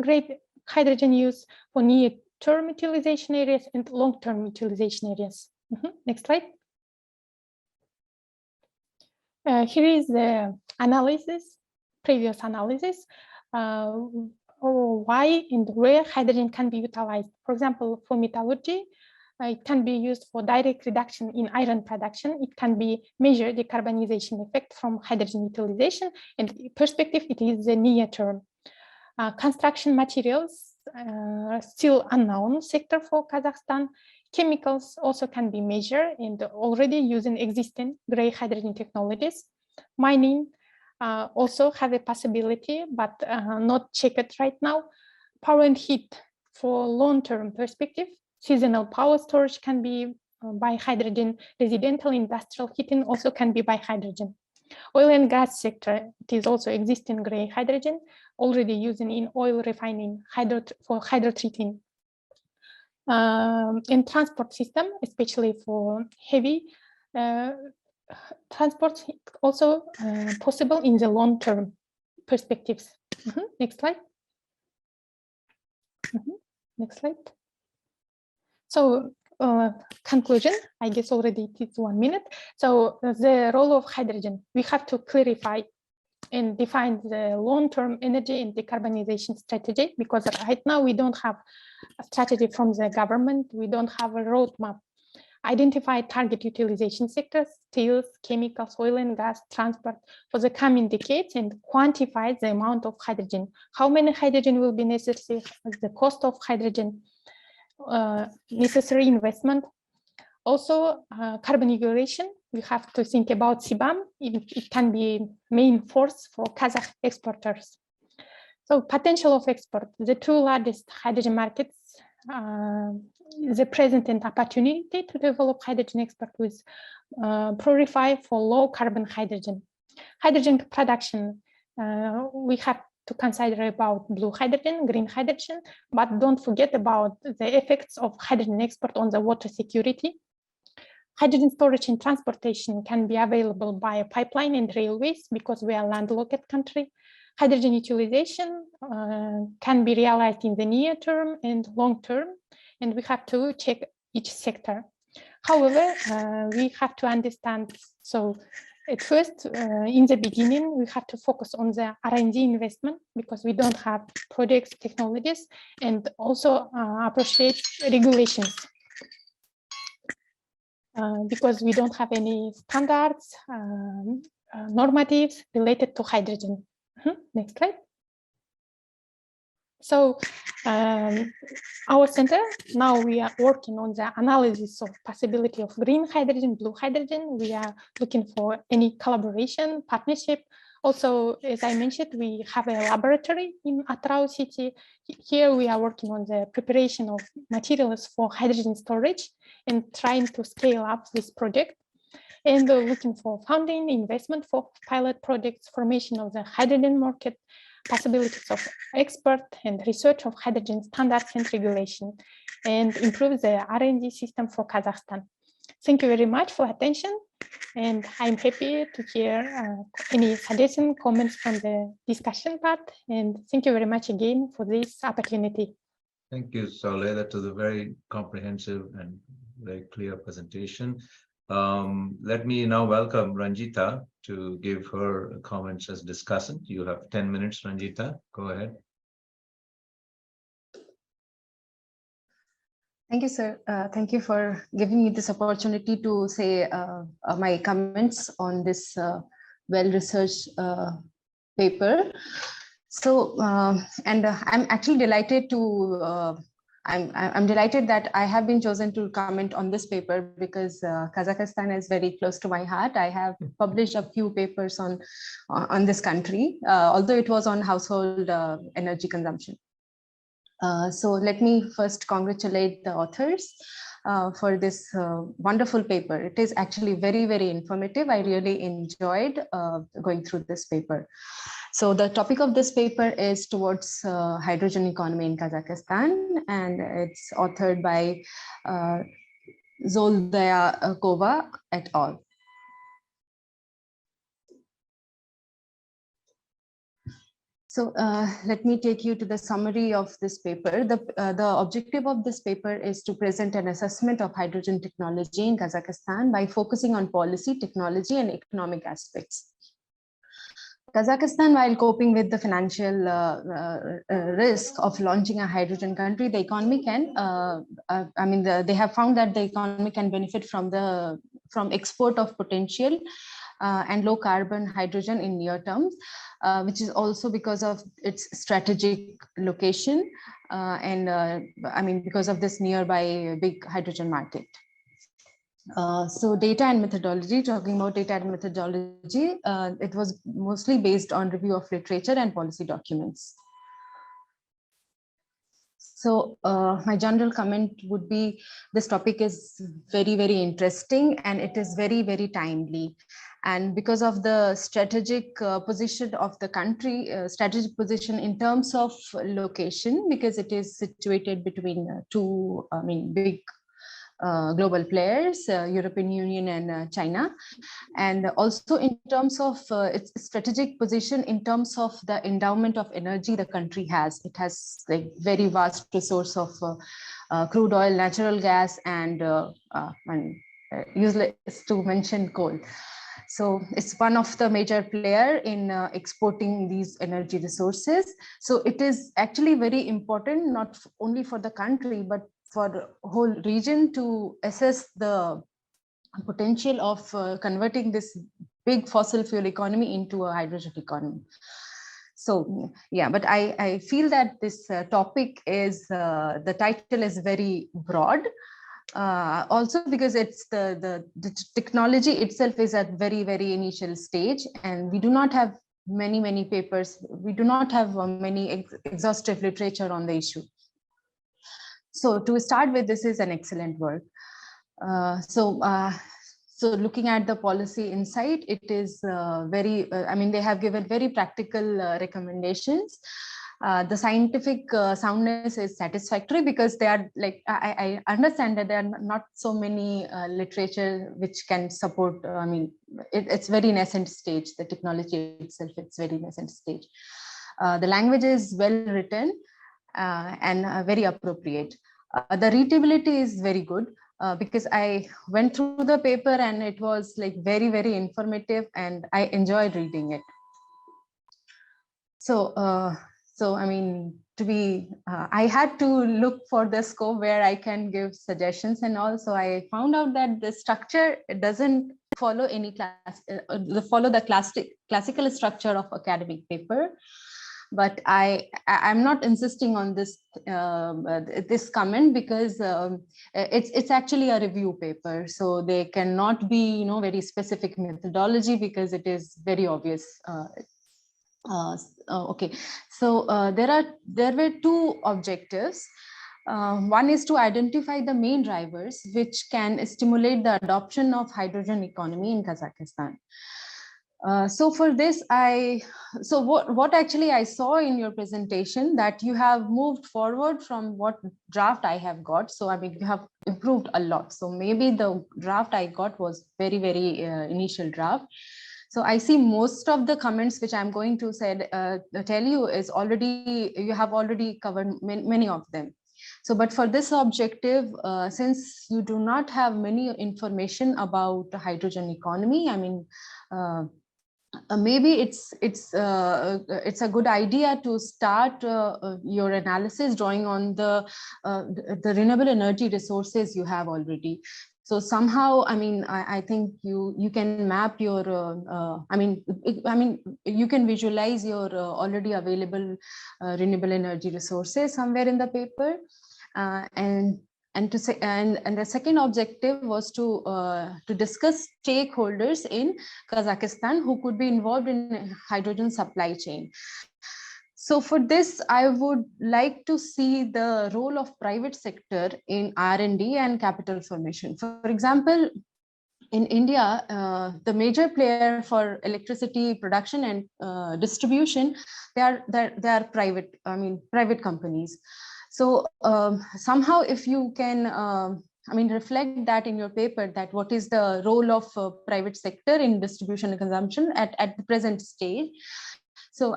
great hydrogen use, for near-term utilization areas and long-term utilization areas. Next slide. Here is the analysis, previous analysis, why and where hydrogen can be utilized. For example, for metallurgy, it can be used for direct reduction in iron production. It can be measured decarbonization effect from hydrogen utilization, and perspective, it is the near term. Construction materials, still unknown sector for Kazakhstan. Chemicals also can be measured and already using existing gray hydrogen technologies. Mining also have a possibility, but not checked right now. Power and heat for long-term perspective. Seasonal power storage can be by hydrogen. Residential industrial heating also can be by hydrogen. Oil and gas sector, it is also existing gray hydrogen, already using in oil refining for hydrotreating. In transport system, especially for heavy transport, also possible in the long-term perspectives. Next slide. Next slide. So conclusion, I guess already it is 1 minute. So the role of hydrogen, we have to clarify and define the long-term energy and decarbonization strategy, because right now we don't have a strategy from the government. We don't have a roadmap. Identify target utilization sectors, steels, chemicals, oil and gas, transport for the coming decades, and quantify the amount of hydrogen. How many hydrogen will be necessary, the cost of hydrogen, necessary investment. Also, carbon regulation, we have to think about CBAM. It can be main force for Kazakh exporters. So potential of export, the two largest hydrogen markets, the present and opportunity to develop hydrogen export with purify for low carbon hydrogen. Hydrogen production, we have to consider about blue hydrogen, green hydrogen, but don't forget about the effects of hydrogen export on the water security. Hydrogen storage and transportation can be available by a pipeline and railways because we are a landlocked country. Hydrogen utilization can be realized in the near term and long term, and we have to check each sector. However, we have to understand, so at first, in the beginning, we have to focus on the R&D investment because we don't have projects, technologies, and also appreciate regulations. Because we don't have any standards, normatives related to hydrogen. Next slide. So our center, now we are working on the analysis of possibility of green hydrogen, blue hydrogen. We are looking for any collaboration, partnership. Also, as I mentioned, we have a laboratory in Atrau city. Here we are working on the preparation of materials for hydrogen storage and trying to scale up this project. And looking for funding, investment for pilot projects, formation of the hydrogen market, possibilities of export and research of hydrogen standards and regulation, and improve the R&D system for Kazakhstan. Thank you very much for attention, and I'm happy to hear any suggestions, comments from the discussion part, and thank you very much again for this opportunity. Thank you, Saleh. That was a very comprehensive and very clear presentation. Let me now welcome Ranjita to give her comments as discussant. You have 10 minutes, Ranjita. Go ahead. Thank you, sir. Thank you for giving me this opportunity to say my comments on this well-researched paper. So, and I'm actually delighted to I'm delighted that I have been chosen to comment on this paper because Kazakhstan is very close to my heart. I have published a few papers on this country, although it was on household energy consumption. So let me first congratulate the authors for this wonderful paper. It is actually very, very informative. I really enjoyed going through this paper. So the topic of this paper is towards hydrogen economy in Kazakhstan, and it's authored by Zoldayakova et al. So let me take you to the summary of this paper. The objective of this paper is to present an assessment of hydrogen technology in Kazakhstan by focusing on policy, technology, and economic aspects. Kazakhstan, while coping with the financial risk of launching a hydrogen country, the economy can, they have found that the economy can benefit from export of potential and low carbon hydrogen in near terms, which is also because of its strategic location because of this nearby big hydrogen market. So data and methodology, talking about data and methodology, it was mostly based on review of literature and policy documents. So my general comment would be, this topic is very, very interesting, and it is very, very timely. And because of the strategic position of the country, strategic position in terms of location, because it is situated between two, big global players, European Union and China, and also in terms of its strategic position in terms of the endowment of energy the country has. It has like very vast resource of crude oil, natural gas, and useless to mention coal. So it's one of the major player in exporting these energy resources. So it is actually very important, not only for the country, but for the whole region, to assess the potential of converting this big fossil fuel economy into a hydrogen economy. So yeah, but I feel that this topic is, the title is very broad. Also because it's the technology itself is at very, very initial stage, and we do not have many papers. We do not have many exhaustive literature on the issue. So to start with, this is an excellent work. So looking at the policy insight, it is very, they have given very practical recommendations. The scientific soundness is satisfactory, because they are like, I understand that there are not so many literature which can support, it's very nascent stage, the technology itself, it's very nascent stage. The language is well written and very appropriate. The readability is very good, because I went through the paper and it was like very, very informative, and I enjoyed reading it. So, I had to look for the scope where I can give suggestions, and also I found out that the structure doesn't follow any follow the classical structure of academic paper. But I'm not insisting on this this comment, because it's actually a review paper, so they cannot be very specific methodology, because it is very obvious. Okay, so there were two objectives. One is to identify the main drivers which can stimulate the adoption of hydrogen economy in Kazakhstan. So for this, what actually I saw in your presentation, that you have moved forward from what draft I have got. So you have improved a lot. So maybe the draft I got was very, very initial draft. So I see most of the comments which I'm going to tell you is already, you have already covered many of them. So, but for this objective, since you do not have many information about the hydrogen economy, maybe it's a good idea to start your analysis drawing on the renewable energy resources you have already. So somehow, I think you can map your, you can visualize your already available renewable energy resources somewhere in the paper, and the second objective was to discuss stakeholders in Kazakhstan who could be involved in hydrogen supply chain. So for this, I would like to see the role of private sector in R&D and capital formation. For example, in India, the major player for electricity production and distribution, they are private. Private companies. So somehow, if you can, reflect that in your paper, that what is the role of private sector in distribution and consumption at the present stage. So,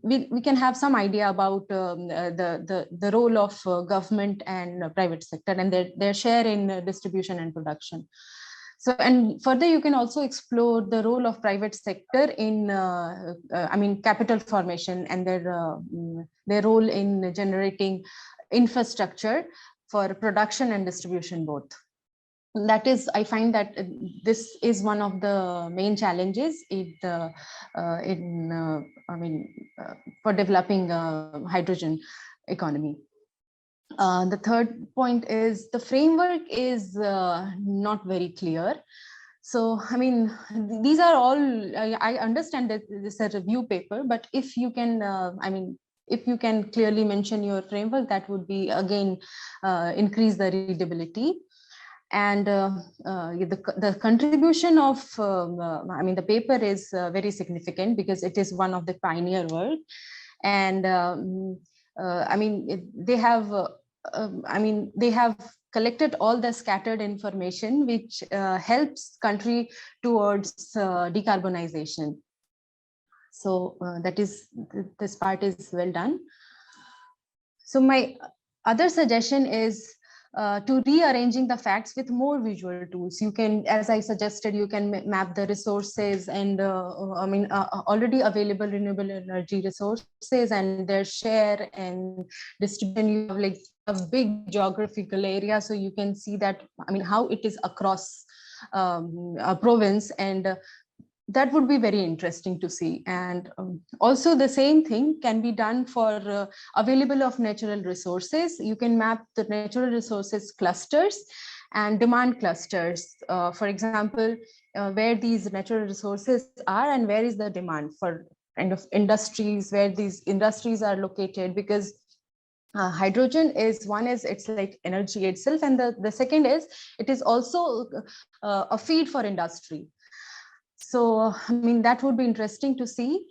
we can have some idea about the role of government and private sector and their share in distribution and production. So, and further, you can also explore the role of private sector in, capital formation and their role in generating infrastructure for production and distribution both. That is, I find that this is one of the main challenges for developing a hydrogen economy. The third point is the framework is not very clear. So, these are all, I understand that this is a review paper, but if you can, if you can clearly mention your framework, that would be again increase the readability. And the contribution of, I mean, the paper is very significant because it is one of the pioneer work. And I mean, they have, they have collected all the scattered information, which helps country towards decarbonization. So that is, this part is well done. So my other suggestion is to rearranging the facts with more visual tools. You can, as I suggested, you can map the resources and already available renewable energy resources and their share and distribution. You have like a big geographical area, so you can see that, I mean, how it is across a province, and that would be very interesting to see. And also the same thing can be done for available of natural resources. You can map the natural resources clusters and demand clusters. For example, where these natural resources are and where is the demand for kind of industries, where these industries are located, because hydrogen is one, is it's like energy itself, and the second is it is also a feed for industry. So, I mean, that would be interesting to see.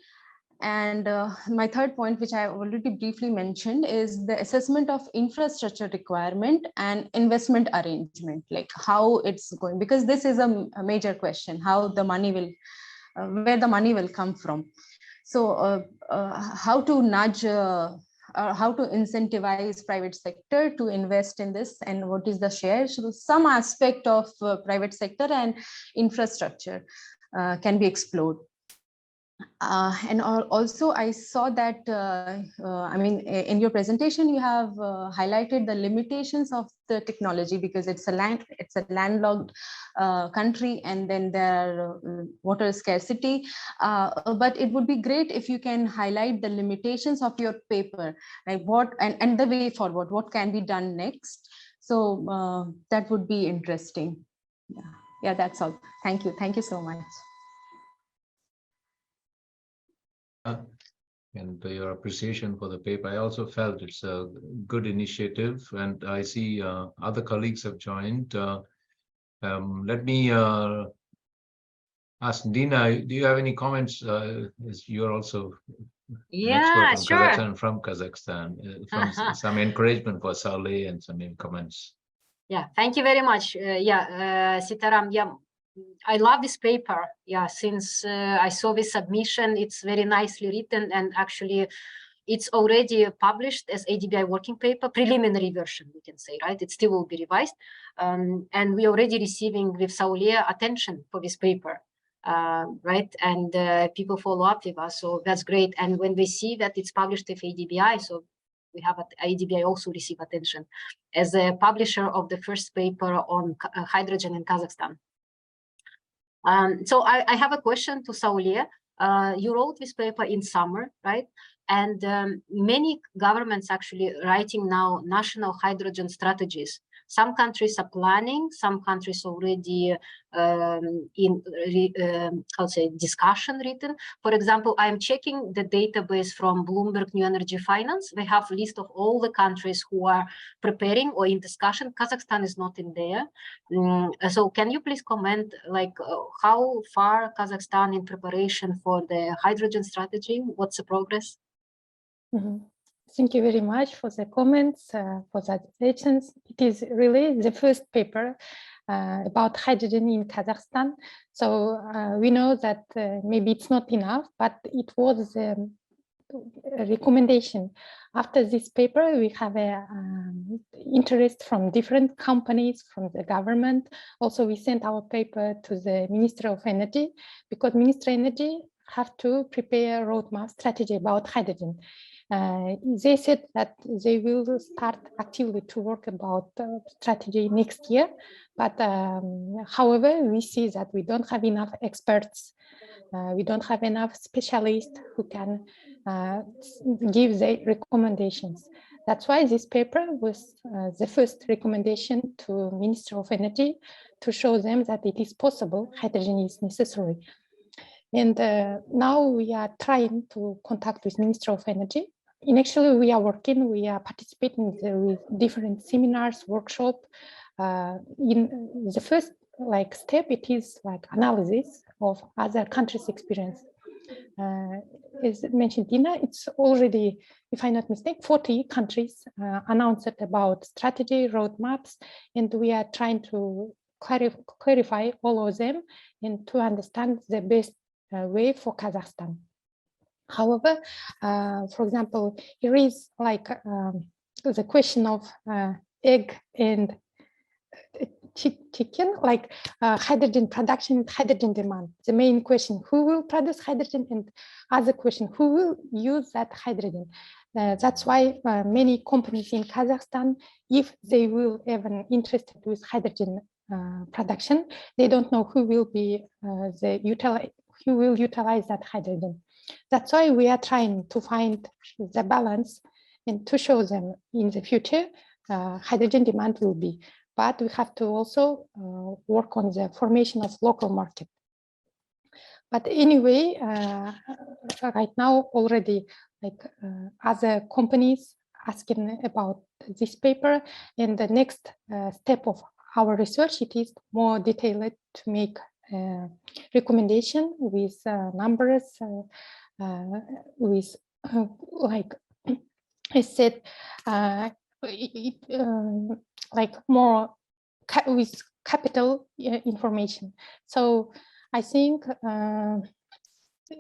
And my third point, which I already briefly mentioned, is the assessment of infrastructure requirement and investment arrangement, like how it's going, because this is a major question, how the money will, where the money will come from. So how to nudge, how to incentivize private sector to invest in this, and what is the share? So some aspect of private sector and infrastructure can be explored. And also I saw that, I mean, in your presentation, you have highlighted the limitations of the technology, because it's a landlocked country, and then there are water scarcity. But it would be great if you can highlight the limitations of your paper, like what, and the way forward, what can be done next. So that would be interesting. Yeah, that's all. Thank you so much. And your appreciation for the paper. I also felt it's a good initiative, and I see other colleagues have joined. Let me ask Dina, do you have any comments? As you're also an expert on Kazakhstan, from Kazakhstan, from some encouragement for Saleh and some comments. Yeah, thank you very much. Sitaram, yeah, I love this paper. Yeah, since I saw this submission, it's very nicely written, and actually it's already published as ADBI working paper, preliminary version, we can say, right? It still will be revised. And we're already receiving with Saulé attention for this paper, right? And people follow up with us, so that's great. And when we see that it's published with ADBI, so we have ADBI also receive attention as a publisher of the first paper on hydrogen in Kazakhstan. So I have a question to Saulé. You wrote this paper in summer, right? And many governments actually writing now national hydrogen strategies. Some countries are planning, some countries already discussion written. For example, I'm checking the database from Bloomberg New Energy Finance. They have a list of all the countries who are preparing or in discussion. Kazakhstan is not in there. So can you please comment, like, how far Kazakhstan in preparation for the hydrogen strategy? What's the progress? Thank you very much for the comments, for the suggestions. It is really the first paper about hydrogen in Kazakhstan. So we know that maybe it's not enough, but it was a recommendation. After this paper, we have a interest from different companies, from the government. Also, we sent our paper to the Ministry of Energy, because Ministry of Energy have to prepare a roadmap strategy about hydrogen. They said that they will start actively to work about strategy next year. But however, we see that we don't have enough experts. We don't have enough specialists who can give the recommendations. That's why this paper was the first recommendation to Minister of Energy, to show them that it is possible, hydrogen is necessary. And now we are trying to contact with Minister of Energy Initially, we are participating with different seminars, workshops. In the first step, it is analysis of other countries' experience. As mentioned, Dina, it's already, if I'm not mistaken, 40 countries announced about strategy roadmaps, and we are trying to clarify all of them and to understand the best way for Kazakhstan. However, for example, here is the question of egg and chicken, hydrogen production and hydrogen demand. The main question, who will produce hydrogen, and other question, who will use that hydrogen? That's why many companies in Kazakhstan, if they will even interested with hydrogen production, they don't know who will be who will utilize that hydrogen. That's why we are trying to find the balance and to show them in the future hydrogen demand will be. But we have to also work on the formation of local market. But anyway, right now already other companies asking about this paper, and the next step of our research, it is more detailed to make recommendation with numbers, with I said, more with capital information. So I think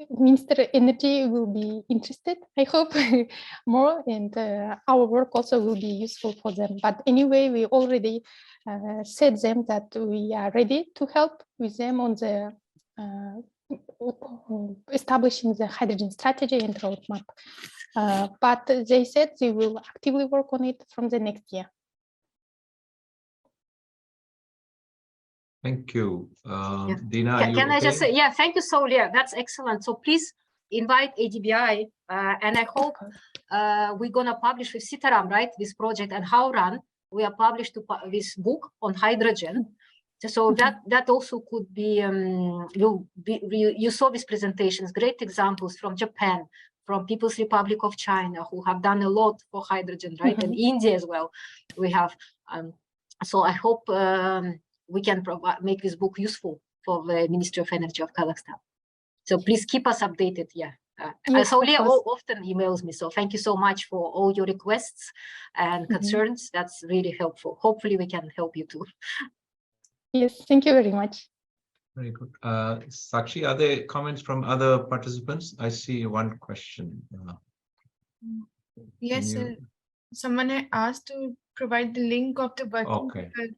Minister Energy will be interested, I hope, more, and our work also will be useful for them. But anyway, we already said them that we are ready to help with them on the establishing the hydrogen strategy and roadmap. But they said they will actively work on it from the next year. Thank you. Yeah. Dina, can I just say, yeah, thank you, Solia. That's excellent. So please invite ADBI, and I hope we're gonna publish with Sitaram, right? This project, and Hauran, we are published to this book on hydrogen. So that also could be, you saw these presentations, great examples from Japan, from People's Republic of China, who have done a lot for hydrogen, right? And India as well. We have, so I hope we can make this book useful for the Ministry of Energy of Kazakhstan. So please keep us updated. Yeah. Yes, Solia often emails me. So thank you so much for all your requests and concerns. That's really helpful. Hopefully we can help you too. Yes, thank you very much. Very good. Sakshi, are there comments from other participants? I see one question. Yes, someone had asked to provide the link of the working paper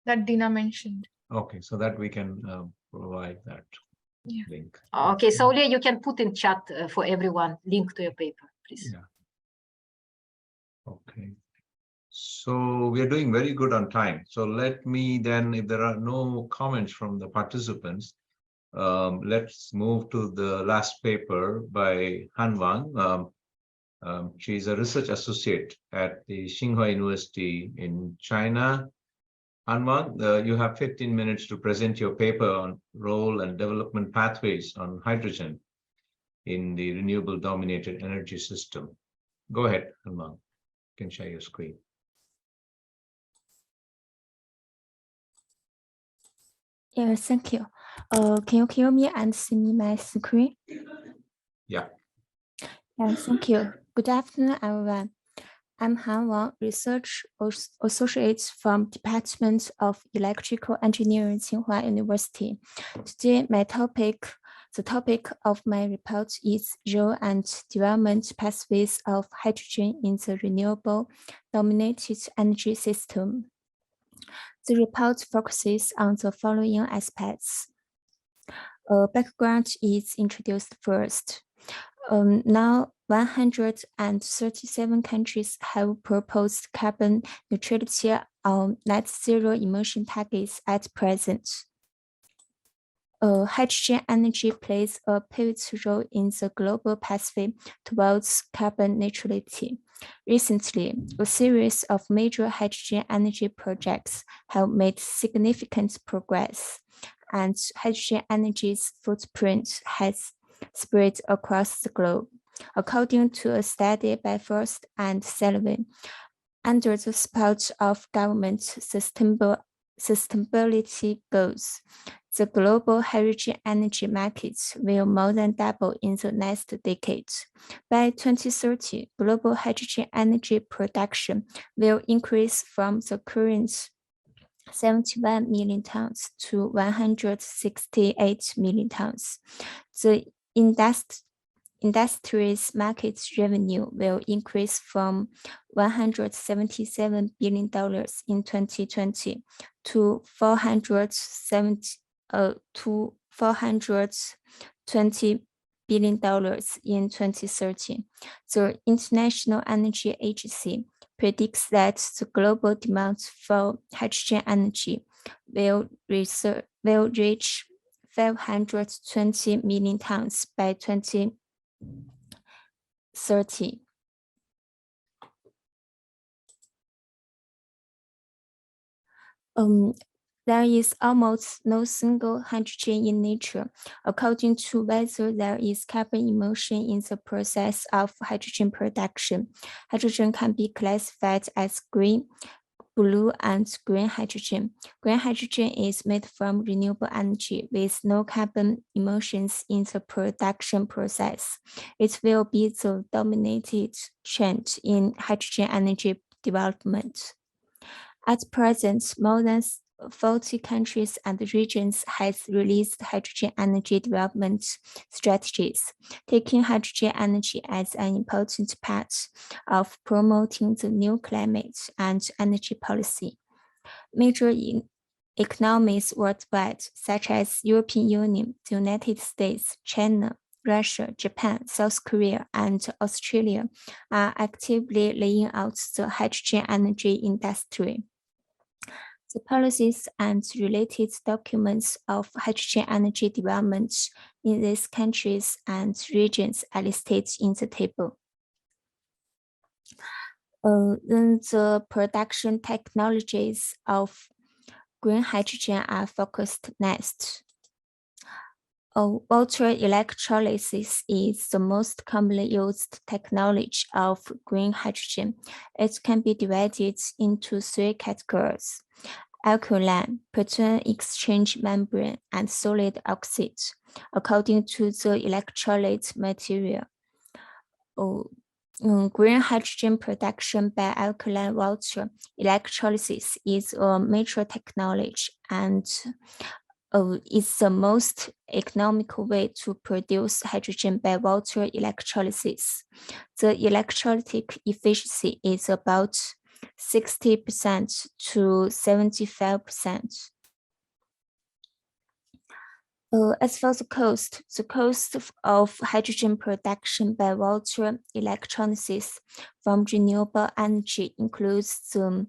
that Dina mentioned. Okay, so that we can provide that link. Okay, Solia, you can put in chat for everyone link to your paper, please. Yeah. Okay. So we are doing very good on time. So let me then, if there are no comments from the participants, let's move to the last paper by Han Wang. She's a research associate at the Tsinghua University in China. Han Wang, you have 15 minutes to present your paper on role and development pathways on hydrogen in the renewable dominated energy system. Go ahead, Han Wang. You can share your screen. Yeah, thank you. Can you hear me and see me my screen? Yeah. Yeah, thank you. Good afternoon, everyone. I'm Han Wang, Research Associate from Department of Electrical Engineering, Tsinghua University. Today, the topic of my report is role and development pathways of hydrogen in the renewable dominated energy system. The report focuses on the following aspects. Background is introduced first. Now, 137 countries have proposed carbon neutrality on net zero emission targets at present. Hydrogen energy plays a pivotal role in the global pathway towards carbon neutrality. Recently, a series of major hydrogen energy projects have made significant progress, and hydrogen energy's footprint has spread across the globe. According to a study by Frost and Sullivan, under the support of government sustainability goals, the global hydrogen energy markets will more than double in the next decade. By 2030, global hydrogen energy production will increase from the current 71 million tons to 168 million tons. The industry's market revenue will increase from $177 billion in 2020 to $420 billion in 2030. The International Energy Agency predicts that the global demand for hydrogen energy will reach 520 million tons by 2030. There is almost no single hydrogen in nature, according to whether there is carbon emission in the process of hydrogen production. Hydrogen can be classified as green, blue, and green hydrogen. Green hydrogen is made from renewable energy with no carbon emissions in the production process. It will be the dominated trend in hydrogen energy development. At present, more than 40 countries and regions has released hydrogen energy development strategies, taking hydrogen energy as an important part of promoting the new climate and energy policy. Major economies worldwide, such as European Union, the United States, China, Russia, Japan, South Korea, and Australia, are actively laying out the hydrogen energy industry. The policies and related documents of hydrogen energy development in these countries and regions are listed in the table. Then the production technologies of green hydrogen are focused next. Water electrolysis is the most commonly used technology of green hydrogen. It can be divided into 3 categories: alkaline, proton exchange membrane, and solid oxide, according to the electrolyte material. Green hydrogen production by alkaline water electrolysis is a major technology and is the most economical way to produce hydrogen by water electrolysis. The electrolytic efficiency is about 60% to 75%. As for the cost of hydrogen production by water electrolysis from renewable energy includes the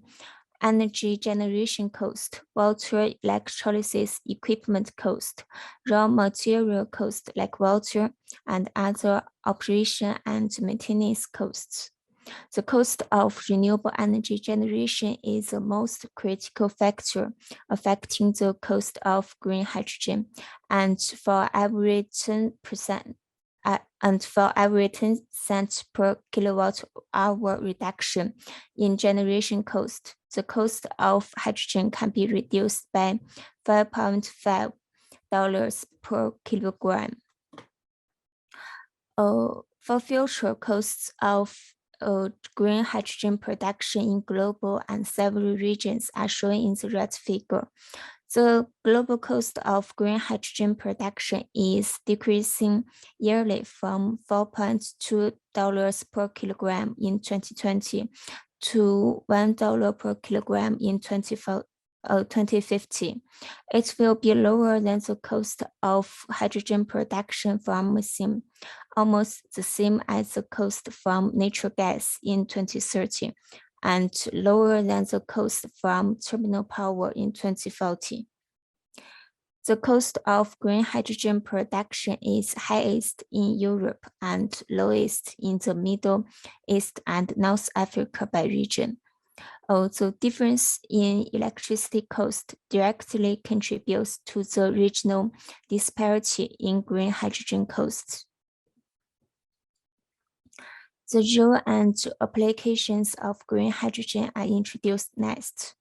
energy generation cost, water electrolysis equipment cost, raw material cost like water, and other operation and maintenance costs. The cost of renewable energy generation is the most critical factor affecting the cost of green hydrogen, and for every 10 cents per kilowatt hour reduction in generation cost, the cost of hydrogen can be reduced by $5.5 per kilogram. For future costs of green hydrogen production in global and several regions are shown in the red figure. The global cost of green hydrogen production is decreasing yearly from $4.2 per kilogram in 2020 to $1 per kilogram in 2050. It will be lower than the cost of hydrogen production from methane, almost the same as the cost from natural gas in 2030, and lower than the cost from terminal power in 2040. The cost of green hydrogen production is highest in Europe and lowest in the Middle East and North Africa by region. Also, difference in electricity cost directly contributes to the regional disparity in green hydrogen costs. The role and applications of green hydrogen are introduced next.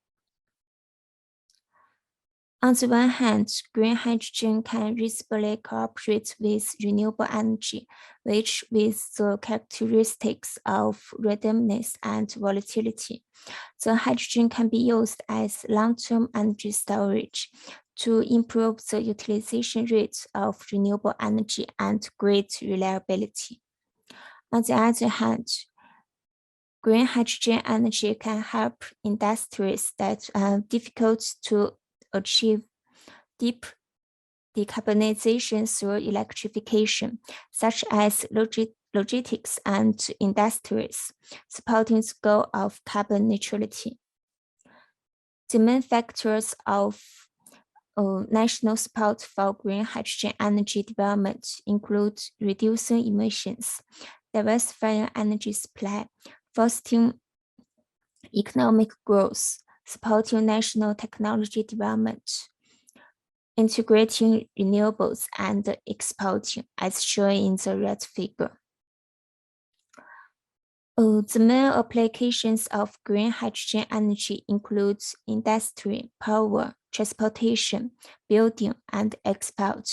On the one hand, green hydrogen can reasonably cooperate with renewable energy, which with the characteristics of randomness and volatility. The hydrogen can be used as long-term energy storage to improve the utilization rate of renewable energy and grid reliability. On the other hand, green hydrogen energy can help industries that are difficult to achieve deep decarbonization through electrification, such as logistics and industries, supporting the goal of carbon neutrality. The main factors of national support for green hydrogen energy development include reducing emissions, diversifying energy supply, fostering economic growth, supporting national technology development, integrating renewables, and exporting, as shown in the red figure. The main applications of green hydrogen energy include industry, power, transportation, building, and export.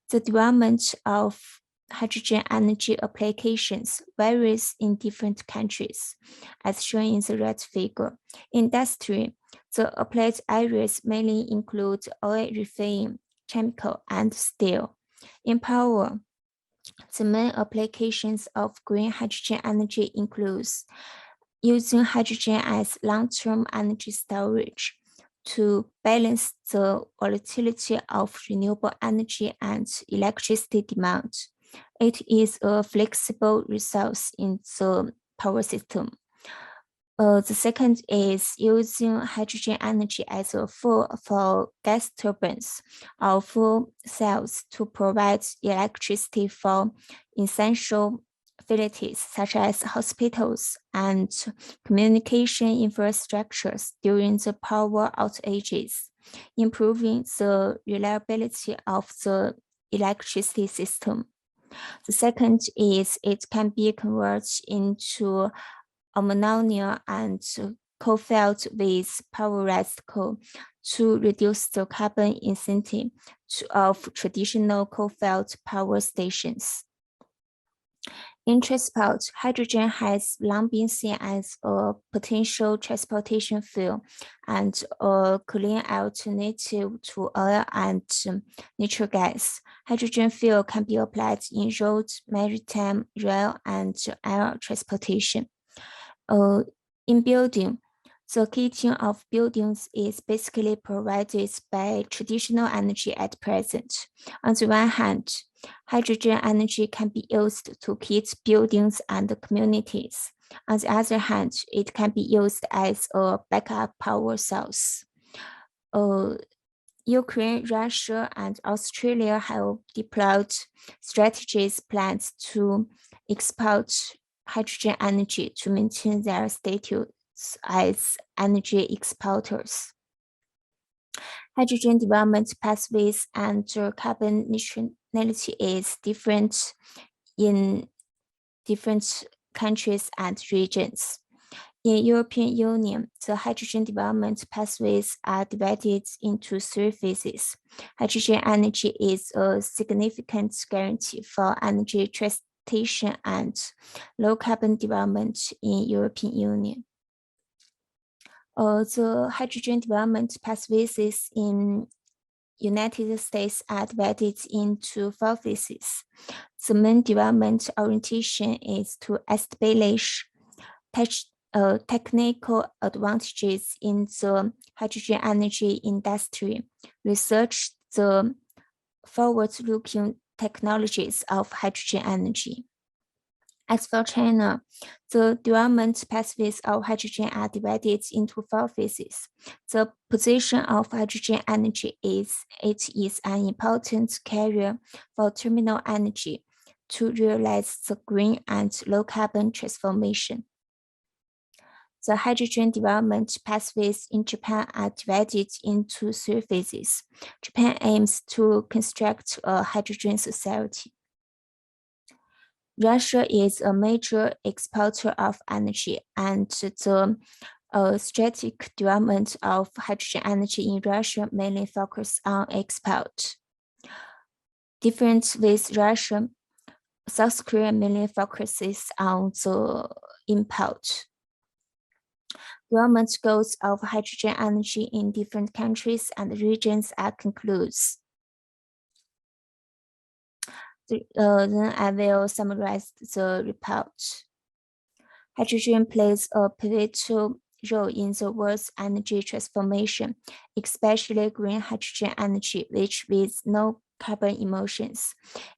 The development of hydrogen energy applications varies in different countries, as shown in the red figure. Industry, the applied areas mainly include oil refining, chemical, and steel. In power, the main applications of green hydrogen energy includes using hydrogen as long-term energy storage to balance the volatility of renewable energy and electricity demand. It is a flexible resource in the power system. The second is using hydrogen energy as a fuel for gas turbines or fuel cells to provide electricity for essential facilities such as hospitals and communication infrastructures during the power outages, improving the reliability of the electricity system. The second is it can be converted into ammonia and coal-fired with powerized coal to reduce the carbon intensity of traditional coal-fired power stations. In transport, hydrogen has long been seen as a potential transportation fuel and a clean alternative to oil and natural gas. Hydrogen fuel can be applied in road, maritime, rail, and air transportation. In building, the heating of buildings is basically provided by traditional energy at present. On the one hand, hydrogen energy can be used to heat buildings and communities. On the other hand, it can be used as a backup power source. Ukraine, Russia, and Australia have deployed strategies plans to export hydrogen energy to maintain their status as energy exporters. Hydrogen development pathways and carbon neutrality is different in different countries and regions. In European Union, the hydrogen development pathways are divided into 3 phases. Hydrogen energy is a significant guarantee for energy transportation and low carbon development in European Union. The hydrogen development pathways in United States are divided into 4 phases. The main development orientation is to establish technical advantages in the hydrogen energy industry, research the forward-looking technologies of hydrogen energy. As for China, the development pathways of hydrogen are divided into 4 phases. The position of hydrogen energy is it is an important carrier for terminal energy to realize the green and low carbon transformation. The hydrogen development pathways in Japan are divided into 3 phases. Japan aims to construct a hydrogen society. Russia is a major exporter of energy, and the strategic development of hydrogen energy in Russia mainly focus on export. Different with Russia, South Korea mainly focuses on the import. Development goals of hydrogen energy in different countries and regions are concludes. Then I will summarize the report. Hydrogen plays a pivotal role in the world's energy transformation, especially green hydrogen energy, which with no carbon emissions.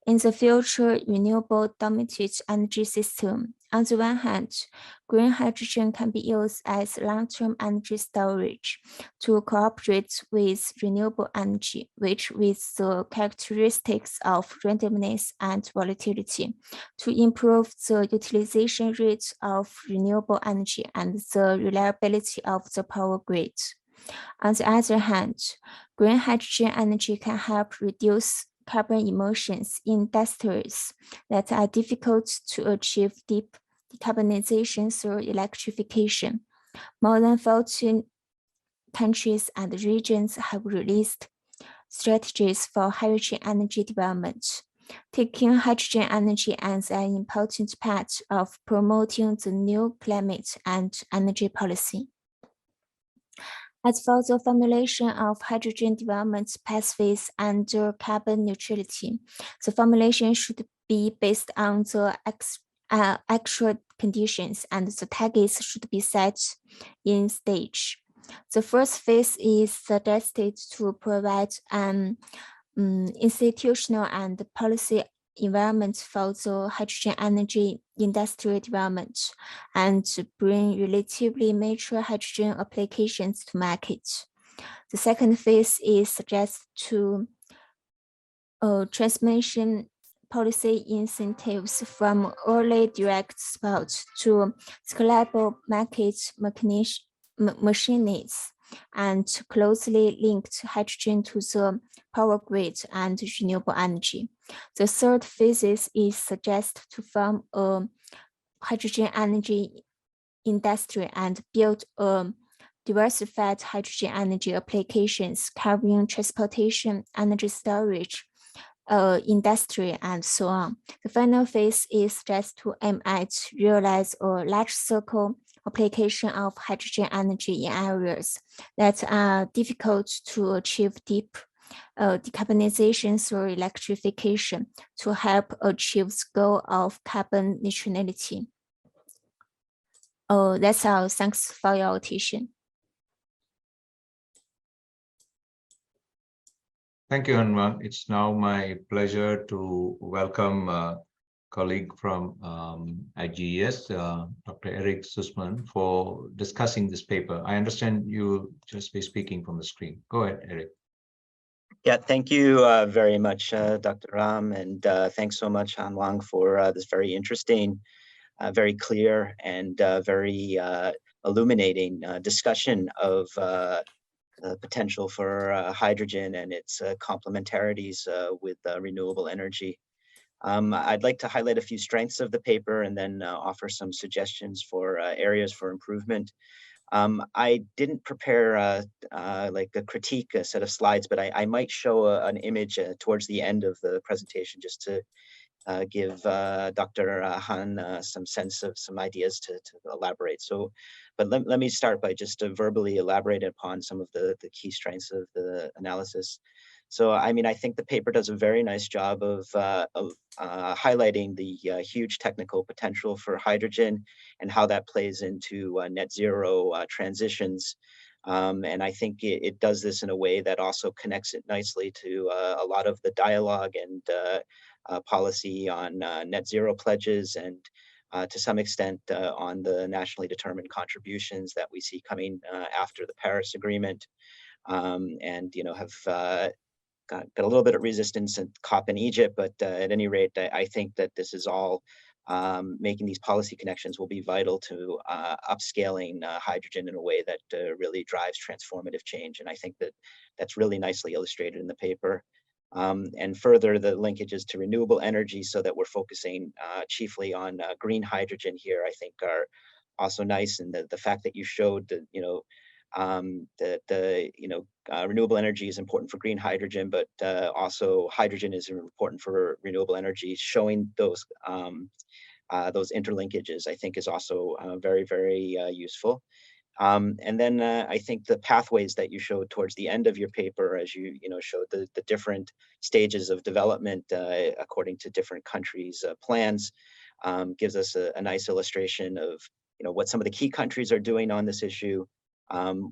In the future renewable dominated energy system, on the one hand, green hydrogen can be used as long-term energy storage to cooperate with renewable energy, which with the characteristics of randomness and volatility, to improve the utilization rate of renewable energy and the reliability of the power grid. On the other hand, green hydrogen energy can help reduce carbon emissions in industries that are difficult to achieve deep decarbonization through electrification. More than 14 countries and regions have released strategies for hydrogen energy development, taking hydrogen energy as an important part of promoting the new climate and energy policy. As for the formulation of hydrogen development pathways under carbon neutrality, the formulation should be based on the actual conditions, and the targets should be set in stage. The first phase is suggested to provide an institutional and policy environment for the hydrogen energy industrial development and to bring relatively mature hydrogen applications to market. The second phase is suggested to transmission policy incentives from early direct support to scalable market machines and closely linked hydrogen to the power grid and renewable energy. The third phase is suggested to form a hydrogen energy industry and build a diversified hydrogen energy applications covering transportation, energy storage, industry, and so on. The final phase is just to aim at realize a large circle application of hydrogen energy in areas that are difficult to achieve deep decarbonization through electrification to help achieve the goal of carbon neutrality. That's all. Thanks for your attention. Thank you, Hanwang. It's now my pleasure to welcome a colleague from IGES, Dr. Eric Sussman, for discussing this paper. I understand you'll just be speaking from the screen. Go ahead, Eric. Yeah, thank you very much, Dr. Ram, and thanks so much, Hanwang, for this very interesting, very clear, and very illuminating discussion of the potential for hydrogen and its complementarities with renewable energy. I'd like to highlight a few strengths of the paper and then offer some suggestions for areas for improvement. I didn't prepare like a critique, a set of slides, but I might show an image towards the end of the presentation just to give Dr. Han some sense of some ideas to elaborate. So, but let me start by just verbally elaborating upon some of the key strengths of the analysis. So, I mean, I think the paper does a very nice job of highlighting the huge technical potential for hydrogen and how that plays into net zero transitions. And I think it does this in a way that also connects it nicely to a lot of the dialogue and policy on net zero pledges and to some extent on the nationally determined contributions that we see coming after the Paris Agreement, and you know have got a little bit of resistance at COP in Egypt, but at any rate, I think that this is all making these policy connections will be vital to upscaling hydrogen in a way that really drives transformative change. And I think that that's really nicely illustrated in the paper. and further the linkages to renewable energy, so that we're focusing chiefly on green hydrogen here, I think are also nice. And the fact that you showed that, renewable energy is important for green hydrogen, but also hydrogen is important for renewable energy, showing those interlinkages, I think is also very, very useful. And then I think the pathways that you showed towards the end of your paper, as you showed the different stages of development according to different countries' plans, gives us a nice illustration of what some of the key countries are doing on this issue,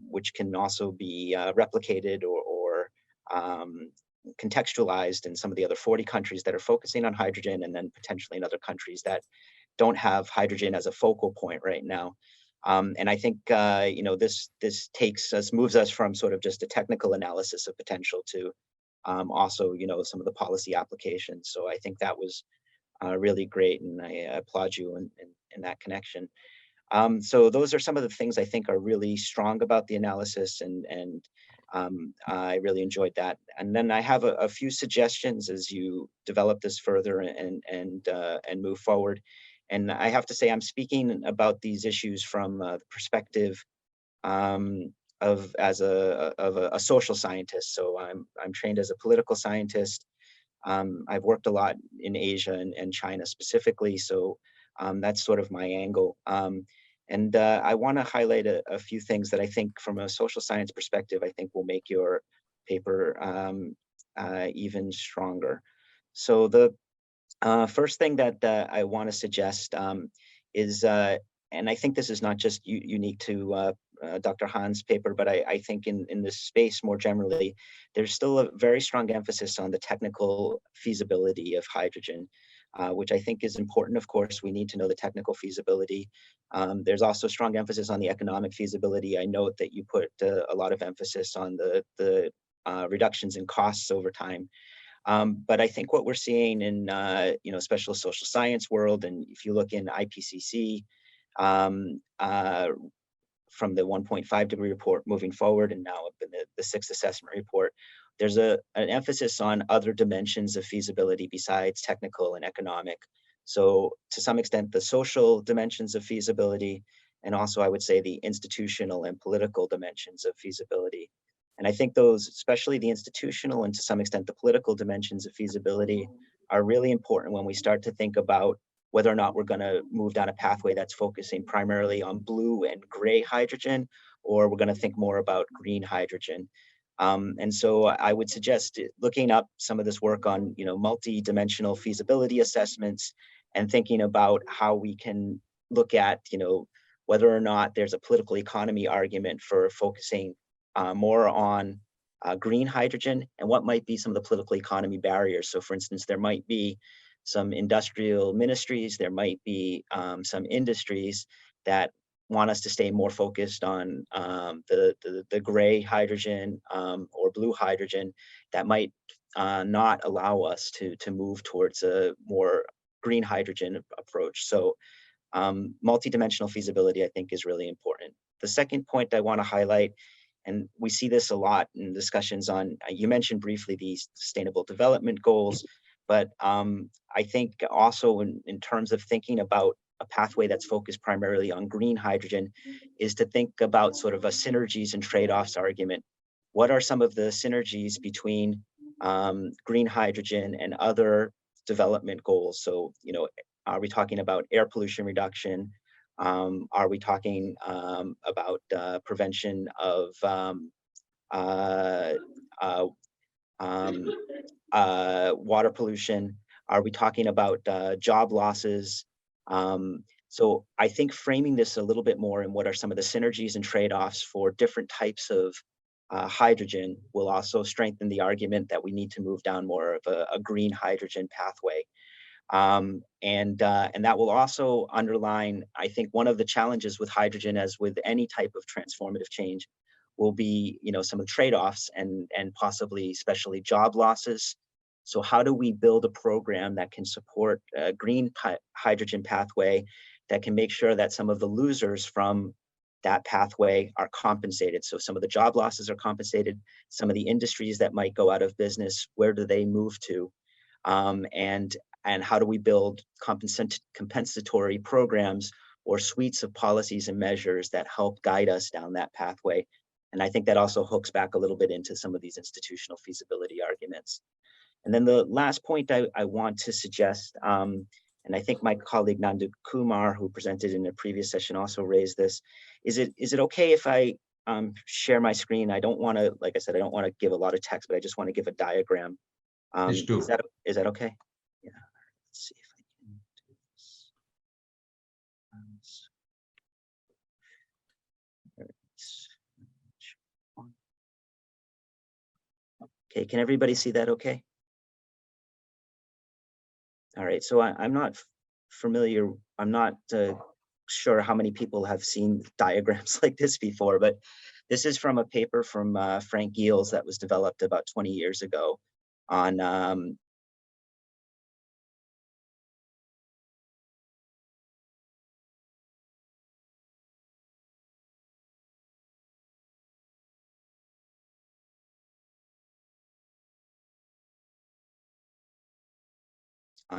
which can also be replicated or contextualized in some of the other 40 countries that are focusing on hydrogen, and then potentially in other countries that don't have hydrogen as a focal point right now. And I think this moves us from sort of just a technical analysis of potential to also some of the policy applications. So I think that was really great, and I applaud you in that connection. So those are some of the things I think are really strong about the analysis, and I really enjoyed that. And then I have a few suggestions as you develop this further and move forward. And I have to say, I'm speaking about these issues from the perspective of a social scientist. So I'm trained as a political scientist. I've worked a lot in Asia and China specifically. So that's sort of my angle. And I want to highlight a few things that I think from a social science perspective, I think will make your paper even stronger. So the first thing that I want to suggest is, and I think this is not just unique to Dr. Han's paper, but I think in this space more generally, there's still a very strong emphasis on the technical feasibility of hydrogen, which I think is important. Of course, we need to know the technical feasibility. There's also strong emphasis on the economic feasibility. I note that you put a lot of emphasis on the reductions in costs over time. But I think what we're seeing in especially social science world, and if you look in IPCC from the 1.5 degree report moving forward, and now in the 6th assessment report, there's an emphasis on other dimensions of feasibility besides technical and economic. So to some extent, the social dimensions of feasibility, and also I would say the institutional and political dimensions of feasibility. And I think those, especially the institutional and to some extent the political dimensions of feasibility, are really important when we start to think about whether or not we're going to move down a pathway that's focusing primarily on blue and gray hydrogen, or we're going to think more about green hydrogen. And so I would suggest looking up some of this work on multi-dimensional feasibility assessments, and thinking about how we can look at whether or not there's a political economy argument for focusing more on green hydrogen, and what might be some of the political economy barriers. So for instance, there might be some industrial ministries, there might be some industries that want us to stay more focused on the gray hydrogen or blue hydrogen, that might not allow us to move towards a more green hydrogen approach. So multidimensional feasibility, I think, is really important. The second point I want to highlight, and we see this a lot in discussions on, you mentioned briefly these Sustainable Development Goals, but I think also in terms of thinking about a pathway that's focused primarily on green hydrogen, is to think about sort of a synergies and trade-offs argument. What are some of the synergies between green hydrogen and other development goals? So, are we talking about air pollution reduction? Are we talking about prevention of water pollution? Are we talking about job losses? So I think framing this a little bit more in what are some of the synergies and trade-offs for different types of hydrogen will also strengthen the argument that we need to move down more of a green hydrogen pathway. And that will also underline, I think, one of the challenges with hydrogen, as with any type of transformative change, will be, some of the trade-offs and possibly especially job losses. So how do we build a program that can support a green hydrogen pathway that can make sure that some of the losers from that pathway are compensated. So some of the job losses are compensated. Some of the industries that might go out of business, where do they move to? And how do we build compensatory programs or suites of policies and measures that help guide us down that pathway? And I think that also hooks back a little bit into some of these institutional feasibility arguments. And then the last point I want to suggest, and I think my colleague Nandu Kumar, who presented in a previous session, also raised this, is it okay if I share my screen? I don't want to, like I said, I don't want to give a lot of text, but I just want to give a diagram. Is that okay? Yeah, let's see if I can do this. Okay, can everybody see that okay? All right, so I'm not familiar, I'm not sure how many people have seen diagrams like this before, but this is from a paper from Frank Giels that was developed about 20 years ago on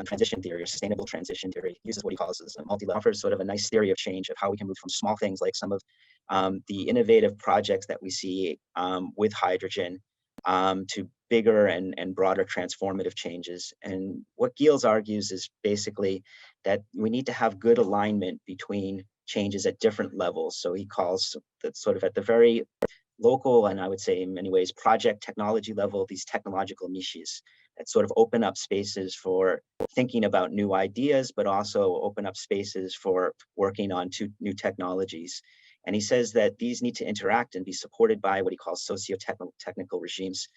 transition theory or sustainable transition theory. He uses what he calls as a multi-level, offers sort of a nice theory of change of how we can move from small things like some of the innovative projects that we see with hydrogen to bigger and broader transformative changes. And what Giels argues is basically that we need to have good alignment between changes at different levels. So he calls that sort of at the very local, and I would say in many ways project technology level, these technological niches that sort of open up spaces for thinking about new ideas, but also open up spaces for working on new technologies. And he says that these need to interact and be supported by what he calls socio-technical regimes.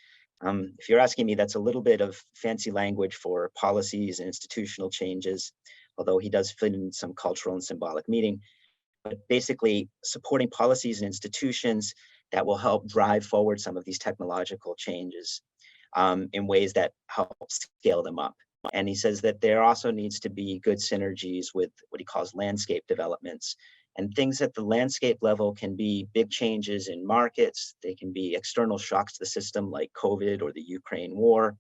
If you're asking me, that's a little bit of fancy language for policies and institutional changes, although he does fit in some cultural and symbolic meaning. But basically supporting policies and institutions that will help drive forward some of these technological changes in ways that help scale them up. And he says that there also needs to be good synergies with what he calls landscape developments. And things at the landscape level can be big changes in markets. They can be external shocks to the system like COVID or the Ukraine war.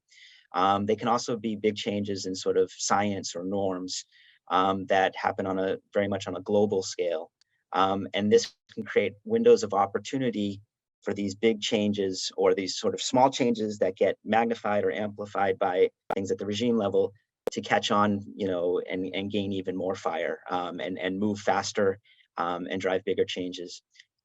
They can also be big changes in sort of science or norms that happen on very much on a global scale. And this can create windows of opportunity for these big changes or these sort of small changes that get magnified or amplified by things at the regime level to catch on, you know, and gain even more fire and move faster and drive bigger changes.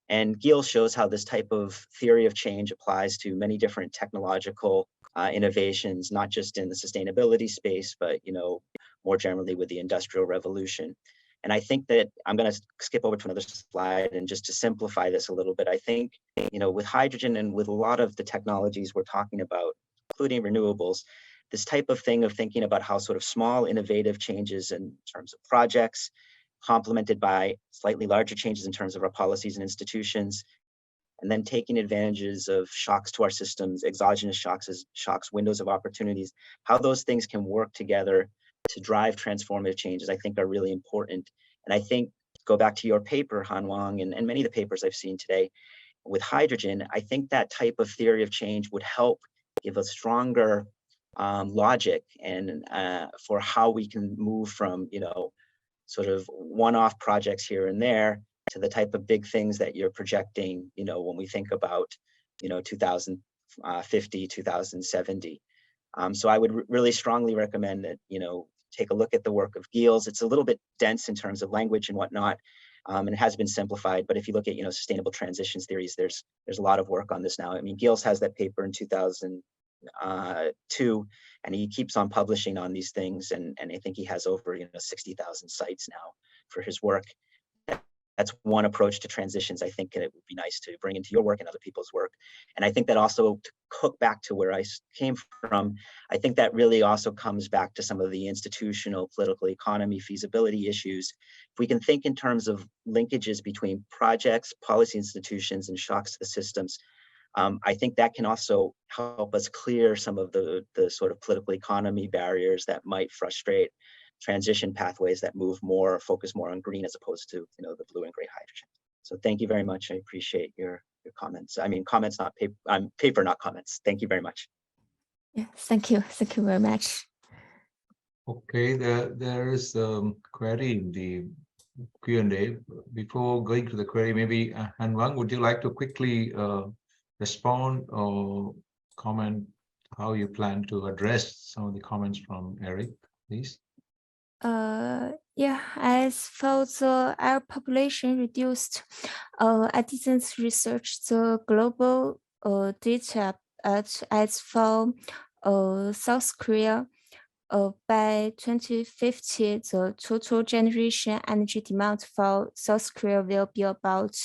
And Giels shows how this type of theory of change applies to many different technological innovations, not just in the sustainability space, but, you know, more generally with the Industrial Revolution. And I think that I'm going to skip over to another slide, and just to simplify this a little bit, I think, you know, with hydrogen and with a lot of the technologies we're talking about, including renewables, this type of thing of thinking about how sort of small innovative changes in terms of projects, complemented by slightly larger changes in terms of our policies and institutions, and then taking advantages of shocks to our systems, exogenous shocks, windows of opportunities, how those things can work together to drive transformative changes, I think are really important. And I think, go back to your paper, Han Wang, and many of the papers I've seen today with hydrogen, I think that type of theory of change would help give a stronger logic and for how we can move from, you know, sort of one-off projects here and there to the type of big things that you're projecting, you know, when we think about, you know, 2050, 2070. So I would really strongly recommend that, you know, take a look at the work of Giels. It's a little bit dense in terms of language and whatnot, and it has been simplified. But if you look at, you know, sustainable transitions theories, there's a lot of work on this now. I mean, Giels has that paper in 2002, and he keeps on publishing on these things. And I think he has over, you know, 60,000 sites now for his work. That's one approach to transitions. I think it would be nice to bring into your work and other people's work. And I think that also, to hook back to where I came from, I think that really also comes back to some of the institutional political economy feasibility issues. If we can think in terms of linkages between projects, policy institutions, and shocks to the systems, I think that can also help us clear some of the sort of political economy barriers that might frustrate transition pathways that focus more on green as opposed to, you know, the blue and gray hydrogen. So thank you very much. I appreciate your comments. I mean, comments, not paper, paper, not comments. Thank you very much. Yeah, thank you. Thank you very much. Okay, there is a query in the Q&A. Before going to the query, maybe Han Wang, would you like to quickly respond or comment how you plan to address some of the comments from Eric, please? Yeah, as for the air population reduced, I didn't research the global data as for South Korea. By 2050, the total generation energy demand for South Korea will be about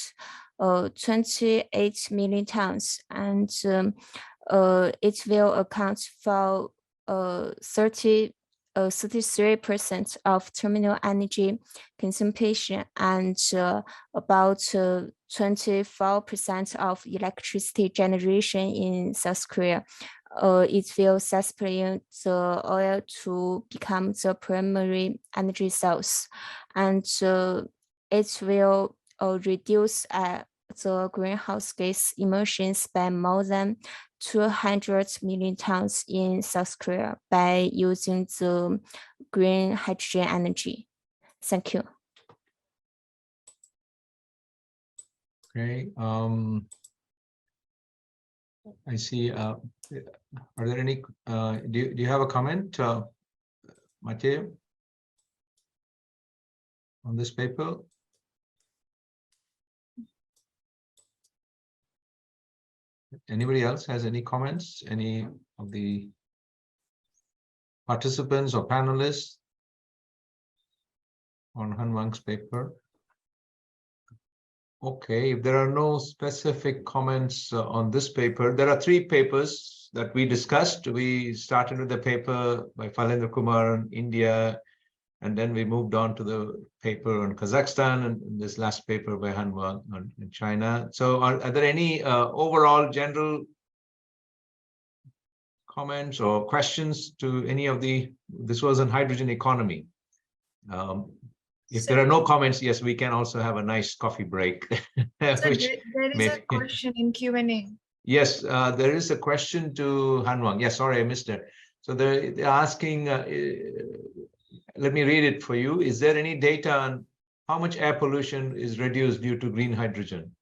28 million tons, and it will account for 33% of terminal energy consumption and about 24% of electricity generation in South Korea. It will supplement the oil to become the primary energy source, and it will reduce the greenhouse gas emissions by more than 200 million tons in South Korea by using the green hydrogen energy. Thank you. Okay. I see. Are there any? Do you have a comment, Mateo, on this paper? Anybody else has any comments? Any of the participants or panelists on Han Wang's paper? Okay, if there are no specific comments on this paper, there are 3 papers that we discussed. We started with the paper by Falendra Kumar in India, and then we moved on to the paper on Kazakhstan, and this last paper by Han Wang on China. So are there any overall general comments or questions to any of the, this was on hydrogen economy. If there are no comments, yes, we can also have a nice coffee break. So there is a question in Q&A. Yes, there is a question to Han Wang. Yes, sorry, I missed it. So they're asking, let me read it for you. Is there any data on how much air pollution is reduced due to green hydrogen?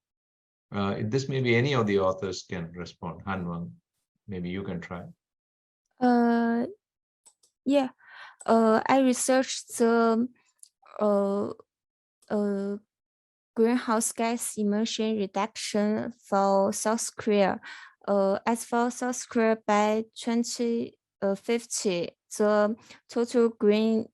This maybe any of the authors can respond. Han Wang, maybe you can try. Yeah, I researched the greenhouse gas emission reduction for South Korea. As for South Korea, by 2050, the total green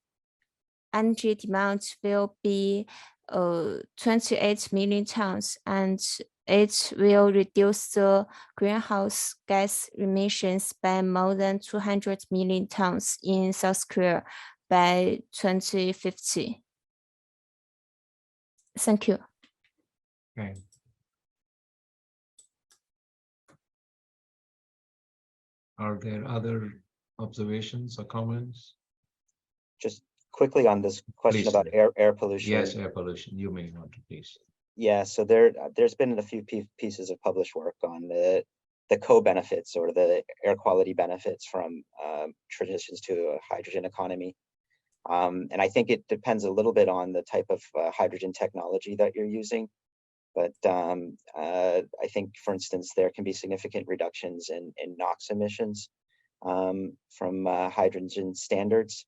energy demand will be 28 million tons, and it will reduce the greenhouse gas emissions by more than 200 million tons in South Korea by 2050. Thank you. Okay. Are there other observations or comments? Just quickly on this question Please, about air pollution. Yes, air pollution. You may want to please. Yeah, so there's been a few pieces of published work on the co-benefits or the air quality benefits from transitions to a hydrogen economy. And I think it depends a little bit on the type of hydrogen technology that you're using. But I think, for instance, there can be significant reductions in NOx emissions from hydrogen standards.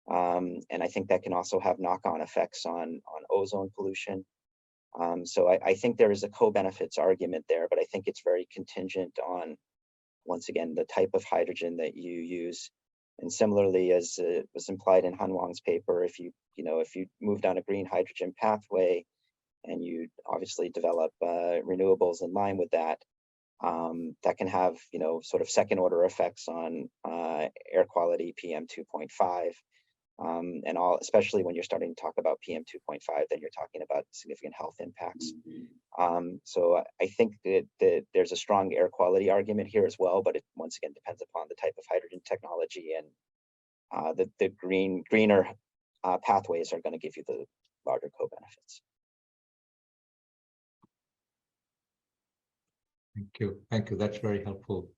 And I think that can also have knock-on effects on ozone pollution. So I think there is a co-benefits argument there, but I think it's very contingent on, once again, the type of hydrogen that you use. And similarly, as was implied in Han Wang's paper, if you move down a green hydrogen pathway and you obviously develop renewables in line with that, that can have sort of second order effects on air quality, PM 2.5. And especially when you're starting to talk about PM 2.5, then you're talking about significant health impacts. So I think that there's a strong air quality argument here as well, but it once again depends upon the type of hydrogen technology, and the greener pathways are going to give you the larger co-benefits. Thank you. That's very helpful.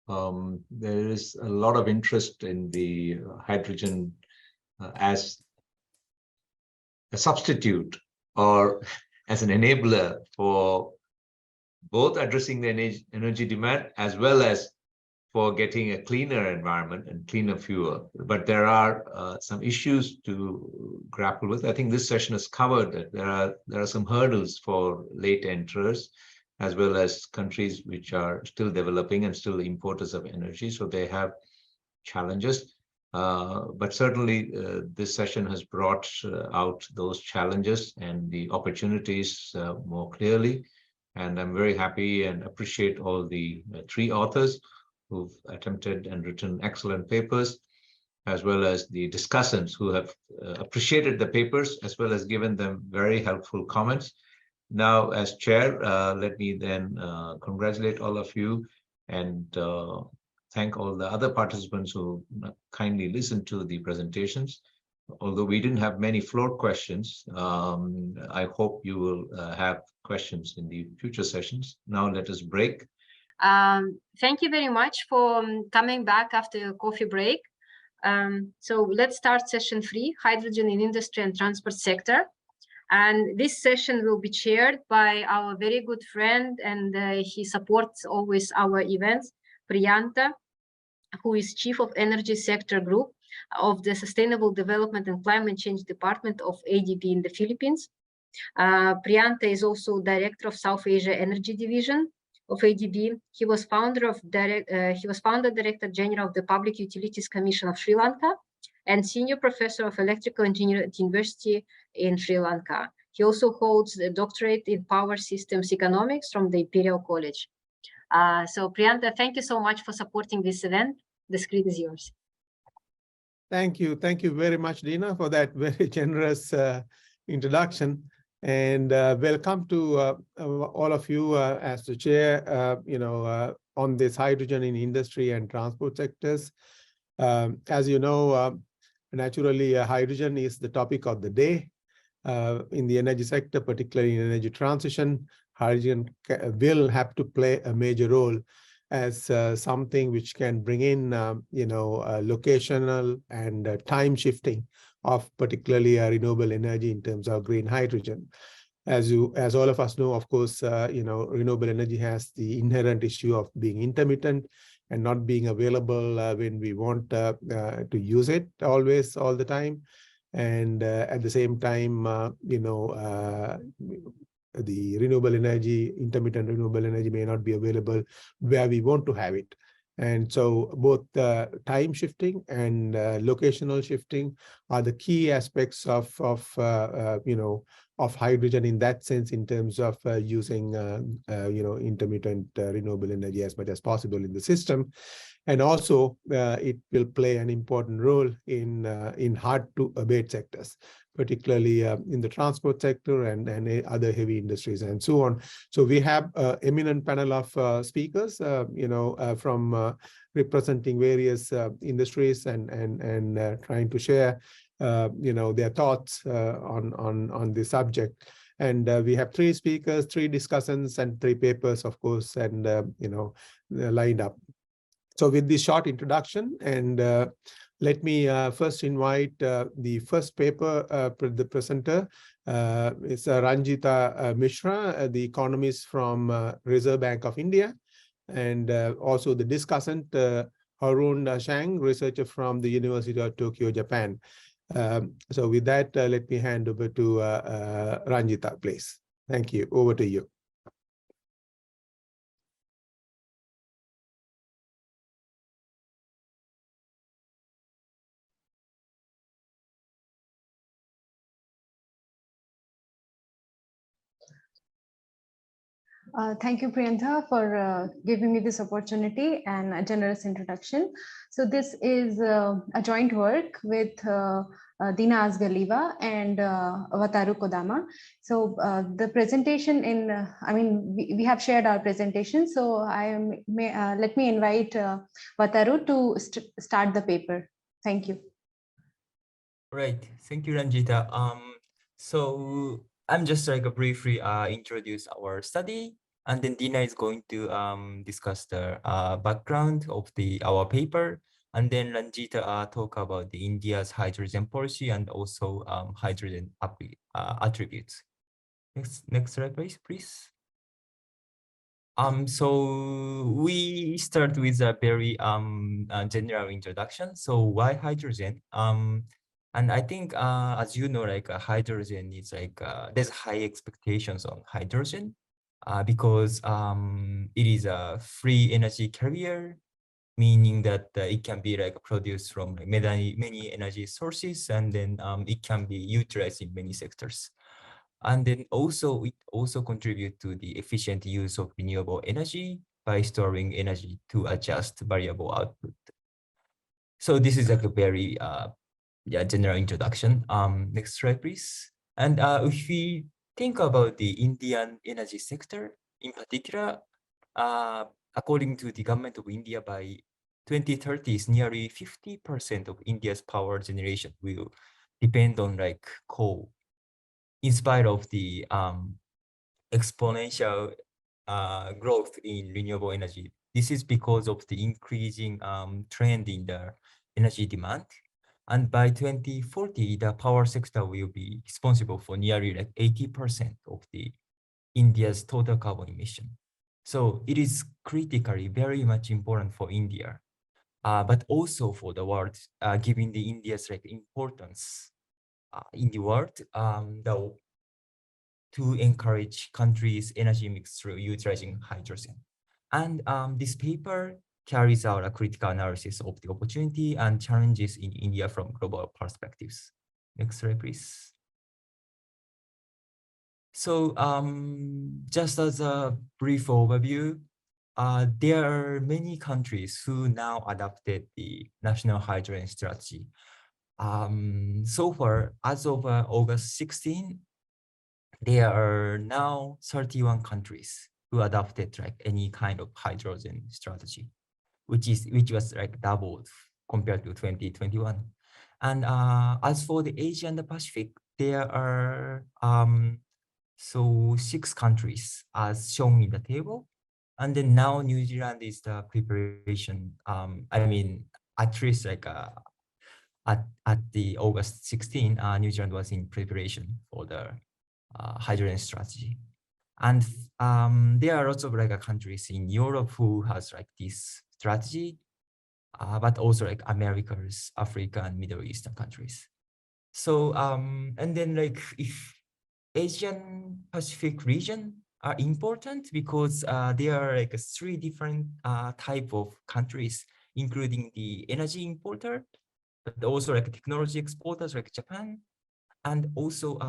There is a lot of interest in the hydrogen as a substitute or as an enabler for both addressing the energy demand as well as for getting a cleaner environment and cleaner fuel. But there are some issues to grapple with. I think this session has covered that there are some hurdles for late enterers, as well as countries which are still developing and still importers of energy. So they have challenges. But certainly this session has brought out those challenges and the opportunities more clearly. And I'm very happy and appreciate all the three authors who've attempted and written excellent papers, as well as the discussants who have appreciated the papers, as well as given them very helpful comments. Now, as chair, let me then congratulate all of you and thank all the other participants who kindly listened to the presentations. Although we didn't have many floor questions, I hope you will have questions in the future sessions. Now let us break. Thank you very much for coming back after a coffee break. So let's start session 3, hydrogen in industry and transport sector. And this session will be chaired by our very good friend, and he supports always our events, Priyanta, who is Chief of Energy Sector Group of the Sustainable Development and Climate Change Department of ADB in the Philippines. Priyanta is also Director of South Asia Energy Division of ADB. He was founder Director General of the Public Utilities Commission of Sri Lanka and Senior Professor of Electrical Engineering at University in Sri Lanka. He also holds a doctorate in Power Systems Economics from the Imperial College. So Priyanta, thank you so much for supporting this event. The screen is yours. Thank you. Thank you very much, Dina, for that very generous introduction. And welcome to all of you as the chair, on this hydrogen in industry and transport sectors. As you know, naturally, hydrogen is the topic of the day in the energy sector, particularly in energy transition. Hydrogen will have to play a major role as something which can bring in, locational and time shifting of particularly renewable energy in terms of green hydrogen. As all of us know, of course, renewable energy has the inherent issue of being intermittent and not being available when we want to use it always, all the time. And at the same time, the renewable energy, intermittent renewable energy may not be available where we want to have it. And so both time shifting and locational shifting are the key aspects of hydrogen in that sense, in terms of using intermittent renewable energy as much as possible in the system. And also it will play an important role in hard to abate sectors, particularly in the transport sector and other heavy industries and so on. So we have an eminent panel of speakers, from representing various industries and trying to share, their thoughts on the subject. And we have 3 speakers, 3 discussants, and 3 papers, of course, and lined up. So with this short introduction, and let me first invite the first paper, the presenter is Ranjita Mishra, the economist from Reserve Bank of India, and also the discussant, Harun Shang, researcher from the University of Tokyo, Japan. So with that, let me hand over to Ranjita, please. Thank you. Over to you. Thank you, Priyanta, for giving me this opportunity and a generous introduction. So this is a joint work with Dina Asgaliva and Wataru Kodama. So the presentation we have shared our presentation. So let me invite Wataru to start the paper. Thank you. Right. Thank you, Ranjita. So I'm just like briefly introduce our study. And then Dina is going to discuss the background of our paper. And then Ranjita talk about the India's hydrogen policy and also hydrogen attributes. Next slide, please. So we start with a very general introduction. So why hydrogen? And I think, as you know, like hydrogen is like there's high expectations on hydrogen because it is a free energy carrier, meaning that it can be like produced from like many energy sources, and then it can be utilized in many sectors. And then also it also contributes to the efficient use of renewable energy by storing energy to adjust variable output. So this is like a very general introduction. Next slide, please. And if we think about the Indian energy sector in particular, according to the government of India, by 2030, nearly 50% of India's power generation will depend on like coal, in spite of the exponential growth in renewable energy. This is because of the increasing trend in the energy demand. And by 2040, the power sector will be responsible for nearly like 80% of the India's total carbon emission. So it is critically very much important for India, but also for the world, given the India's like importance in the world, to encourage countries' energy mix through utilizing hydrogen. And this paper carries out a critical analysis of the opportunity and challenges in India from global perspectives. Next slide, please. So just as a brief overview, there are many countries who now adopted the national hydrogen strategy. So far, as of August 16, there are now 31 countries who adopted like any kind of hydrogen strategy, which was like doubled compared to 2021. And as for the Asia and the Pacific, there are so 6 countries as shown in the table. And then now New Zealand is the preparation. I mean, at least like at the August 16, New Zealand was in preparation for the hydrogen strategy. And there are lots of like countries in Europe who has like this strategy, but also like Americas, Africa, and Middle Eastern countries. So and then like if Asian Pacific region are important because there are like 3 different type of countries, including the energy importer, but also like technology exporters like Japan. And also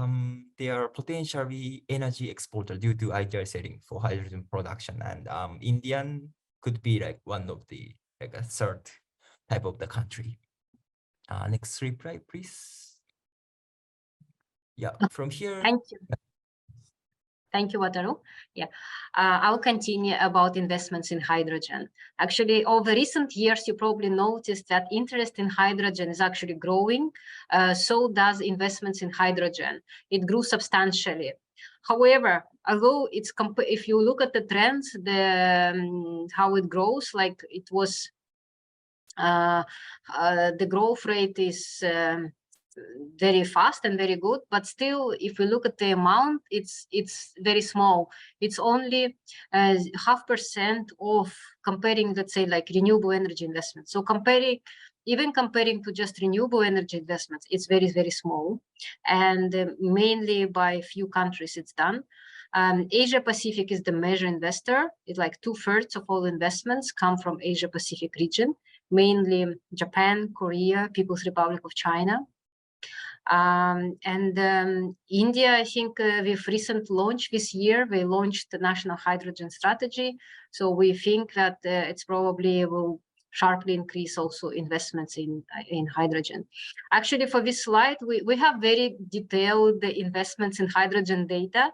they are potentially energy exporter due to ideal setting for hydrogen production. And Indian could be like one of the like a third type of the country. Next slide, please. Yeah, from here. Thank you. Thank you, Wataru. Yeah, I'll continue about investments in hydrogen. Actually, over recent years, you probably noticed that interest in hydrogen is actually growing. So does investments in hydrogen. It grew substantially. However, although it's if you look at the trends, how it grows, like it was, the growth rate is very fast and very good, but still, if we look at the amount, it's very small. It's only 0.5% of comparing, let's say, like renewable energy investments. So even comparing to just renewable energy investments, it's very, very small, and mainly by a few countries it's done. Asia Pacific is the major investor. It's like 2/3 of all investments come from Asia Pacific region, mainly Japan, Korea, People's Republic of China. India, I think we've recently launched this year, we launched the National Hydrogen Strategy. So we think that it's probably will sharply increase also investments in hydrogen. Actually, for this slide, we have very detailed investments in hydrogen data,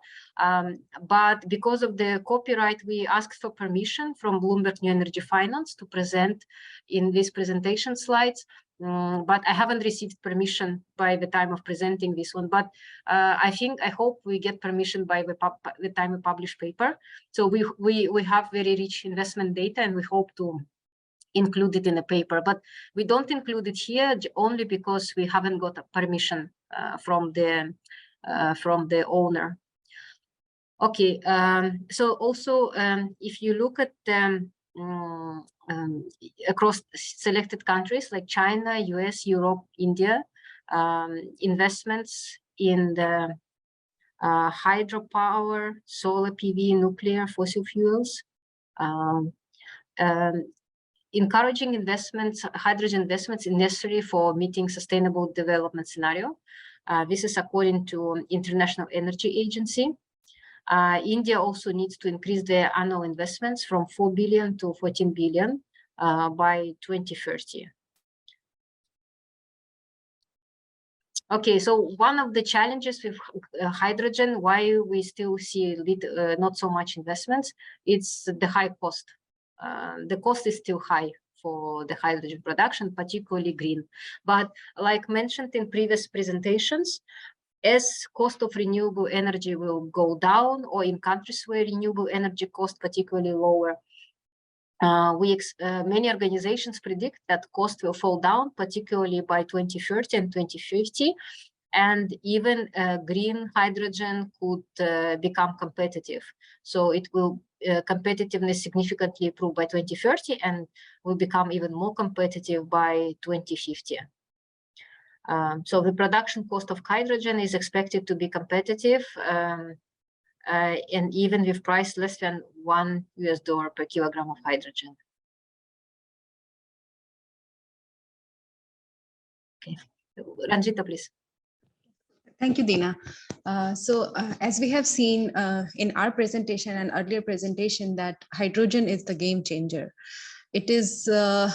but because of the copyright, we asked for permission from Bloomberg New Energy Finance to present in these presentation slides. But I haven't received permission by the time of presenting this one. But I hope we get permission by the time we publish paper. So we have very rich investment data, and we hope to include it in the paper. But we don't include it here only because we haven't got a permission from the owner. Okay. So also, if you look at across selected countries like China, US, Europe, India, investments in the hydropower, solar PV, nuclear, fossil fuels, encouraging investments, hydrogen investments is necessary for meeting sustainable development scenario. This is according to International Energy Agency. India also needs to increase their annual investments from 4 billion to 14 billion by 2030. Okay, so one of the challenges with hydrogen, why we still see not so much investments, it's the high cost. The cost is still high for the hydrogen production, particularly green. But like mentioned in previous presentations, as cost of renewable energy will go down, or in countries where renewable energy cost particularly lower, many organizations predict that cost will fall down, particularly by 2030 and 2050, and even green hydrogen could become competitive. So it will competitiveness significantly improve by 2030 and will become even more competitive by 2050. So the production cost of hydrogen is expected to be competitive, and even with price less than $1 per kilogram of hydrogen. Okay, Ranjita, please. Thank you, Dina. As we have seen in our presentation and earlier presentation, that hydrogen is the game changer. It is the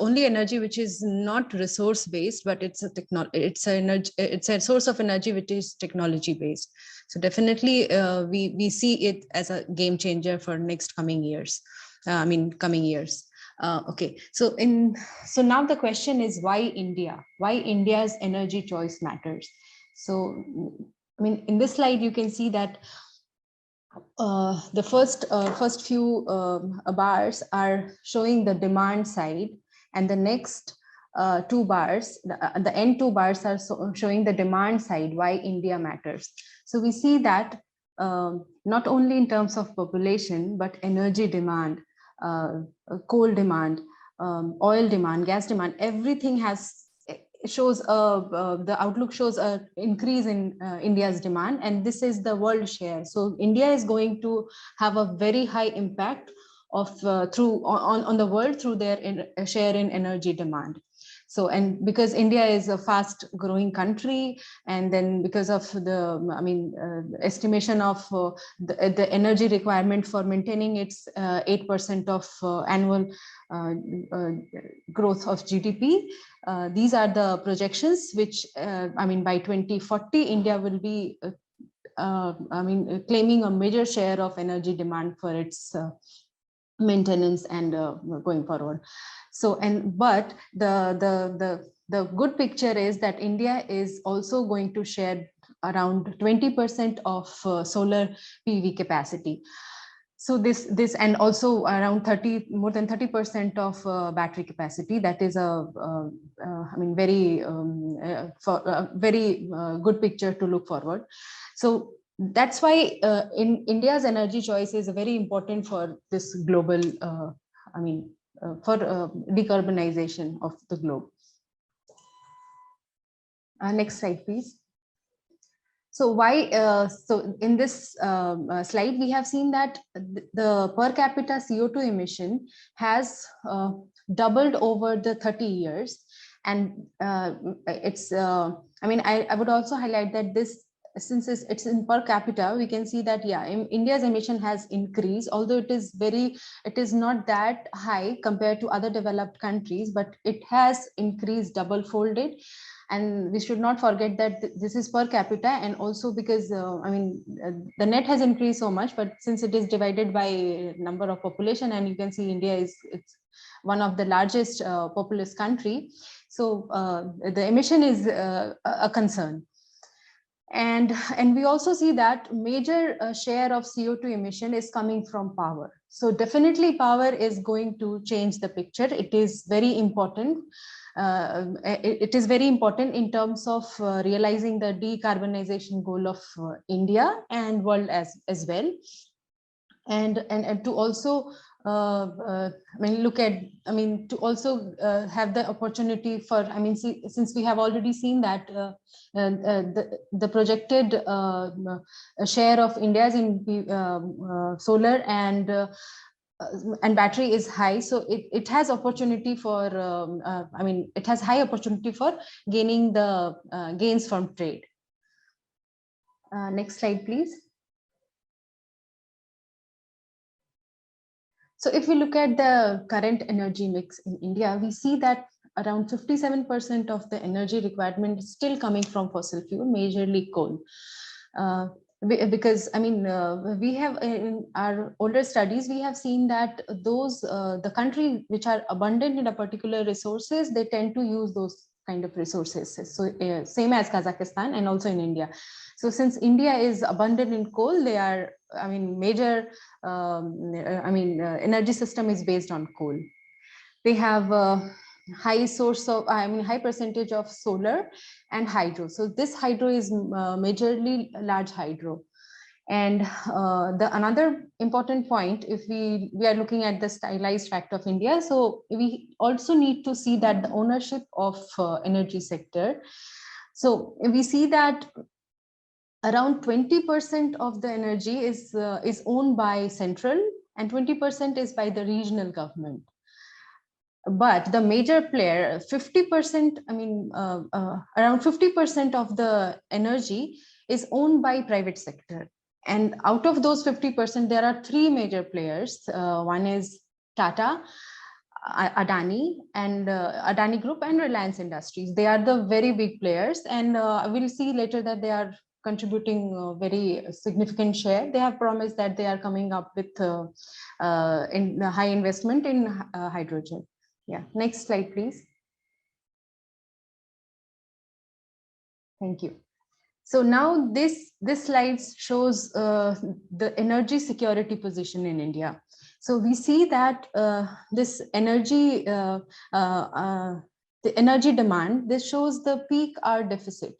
only energy which is not resource based, but it's a source of energy which is technology based. So definitely we see it as a game changer for coming years. Okay, so now the question is, why India? Why India's energy choice matters? So in this slide you can see that the first few bars are showing the demand side, and the next two bars, the end two bars are showing the demand side, why India matters. So we see that not only in terms of population, but energy demand, coal demand, oil demand, gas demand, everything shows the outlook shows an increase in India's demand, and this is the world share. So India is going to have a very high impact of on the world through their share in energy demand. So, and because India is a fast growing country, and then because of the estimation of the energy requirement for maintaining its 8% of annual growth of GDP, these are the projections which by 2040 India will be claiming a major share of energy demand for its maintenance and going forward. So, but the good picture is that India is also going to share around 20% of solar PV capacity. So this and also around more than 30% of battery capacity. That is a very good picture to look forward. So that's why in India's energy choice is very important for this global for decarbonization of the globe. Next slide, please. So why? So in this slide, we have seen that the per capita CO2 emission has doubled over the 30 years, and it's. I would also highlight that this since it's in per capita, we can see that, yeah, India's emission has increased, although it is not that high compared to other developed countries, but it has increased double-folded. And we should not forget that this is per capita, and also because, the net has increased so much, but since it is divided by number of population, and you can see India it's one of the largest populous country. So the emission is a concern. And we also see that major share of CO2 emission is coming from power. So definitely power is going to change the picture. It is very important. It is very important in terms of realizing the decarbonization goal of India and world as well. And to also to also have the opportunity for, since we have already seen that the projected share of India's in solar and battery is high, so it has opportunity for it has high opportunity for gaining the gains from trade. Next slide, please. So if we look at the current energy mix in India, we see that around 57% of the energy requirement is still coming from fossil fuel, majorly coal. Because we have, in our older studies, we have seen that those the countries which are abundant in a particular resources, they tend to use those kind of resources. So same as Kazakhstan and also in India. So since India is abundant in coal, they are, major energy system is based on coal. They have high source of, high percentage of solar and hydro. So this hydro is majorly large hydro. And another important point, if we are looking at the stylized fact of India, so we also need to see that the ownership of energy sector. So we see that around 20% of the energy is owned by central, and 20% is by the regional government. But the major player, 50%, around 50% of the energy is owned by private sector. And out of those 50%, there are three major players. One is Tata, Adani, and Adani Group, and Reliance Industries. They are the very big players, and we'll see later that they are contributing a very significant share. They have promised that they are coming up with in high investment in hydrogen. Yeah, next slide, please. Thank you. So now this slide shows the energy security position in India. So we see that this energy, the energy demand, this shows the peak hour deficit.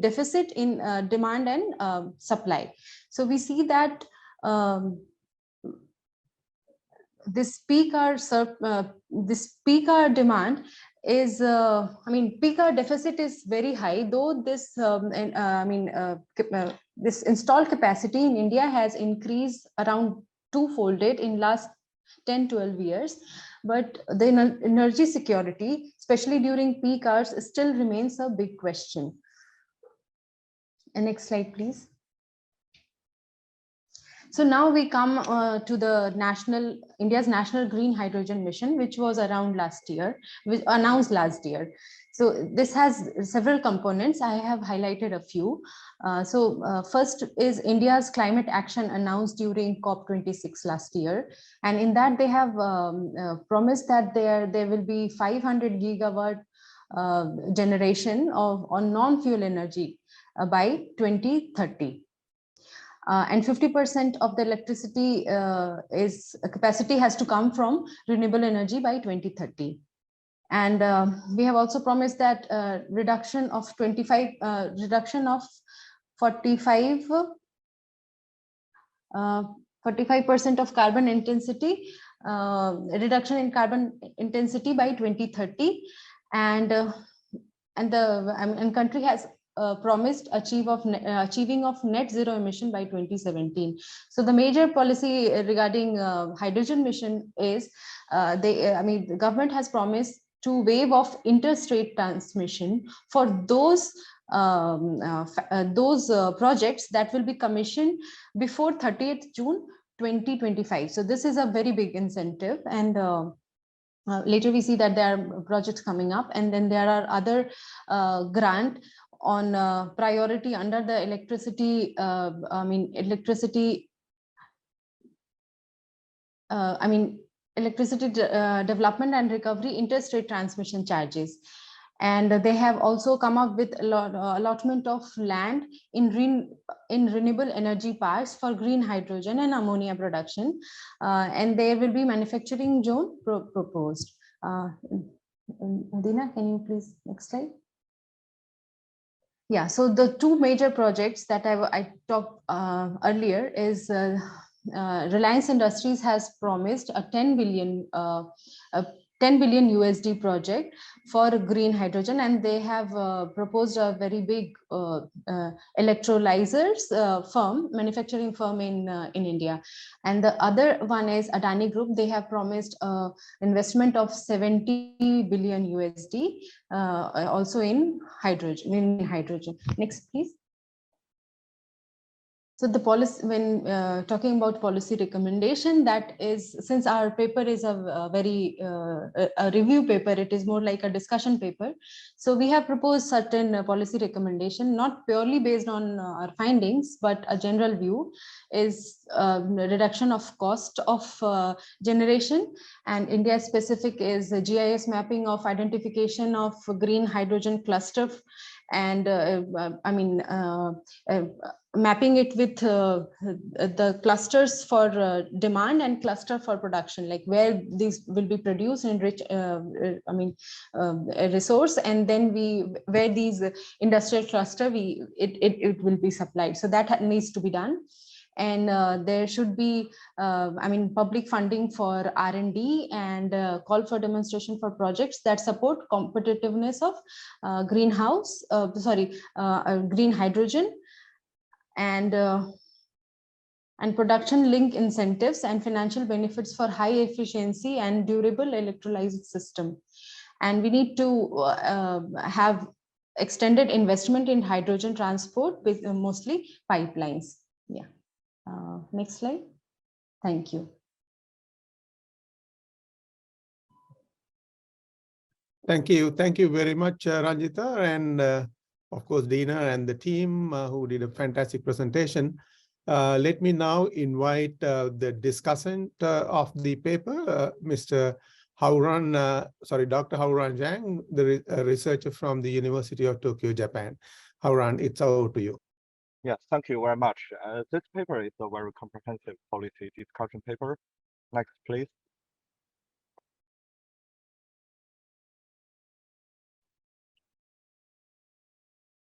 Deficit in demand and supply. So we see that this peak hour demand is, peak hour deficit is very high, though this this installed capacity in India has increased around two-folded in last 10-12 years, but the energy security, especially during peak hours, still remains a big question. And next slide, please. So now we come to the India's National Green Hydrogen Mission, which was around last year, which announced last year. So this has several components. I have highlighted a few. First is India's climate action announced during COP26 last year. And in that they have promised that there will be 500 gigawatt generation on non-fuel energy by 2030. And 50% of the electricity capacity has to come from renewable energy by 2030. And we have also promised that reduction of 45% of carbon intensity, reduction in carbon intensity by 2030, and country has promised achieving of net zero emission by 2017. So the major policy regarding hydrogen mission is the government has promised to wave of interstate transmission for those projects that will be commissioned before 30th June 2025. So this is a very big incentive, and later we see that there are projects coming up, and then there are other grant on priority under the electricity electricity development and recovery interstate transmission charges. And they have also come up with allotment of land in renewable energy parks for green hydrogen and ammonia production, and there will be manufacturing zone proposed. Dina, can you please next slide? Yeah, so the two major projects that I talked earlier is Reliance Industries has promised a 10 billion USD project for green hydrogen, and they have proposed a very big electrolyzers manufacturing firm in India. And the other one is Adani Group. They have promised investment of 70 billion USD also in hydrogen. Next, please. So the policy, when talking about policy recommendation, that is, since our paper is a very a review paper, it is more like a discussion paper. So we have proposed certain policy recommendation, not purely based on our findings, but a general view is reduction of cost of generation, and India specific is GIS mapping of identification of green hydrogen cluster, and mapping it with the clusters for demand and cluster for production, like where these will be produced in rich resource, and then where these industrial cluster it will be supplied. So that needs to be done. And there should be public funding for R&D and call for demonstration for projects that support competitiveness of green hydrogen, and production link incentives and financial benefits for high efficiency and durable electrolysis system. And we need to have extended investment in hydrogen transport with mostly pipelines. Yeah. Next slide. Thank you. Thank you. Thank you very much, Ranjita, and of course, Dina and the team who did a fantastic presentation. Let me now invite the discussant of the paper, Dr. Haoran Zhang, the researcher from the University of Tokyo, Japan. Haoran, it's over to you. Yes, thank you very much. This paper is a very comprehensive policy discussion paper. Next, please.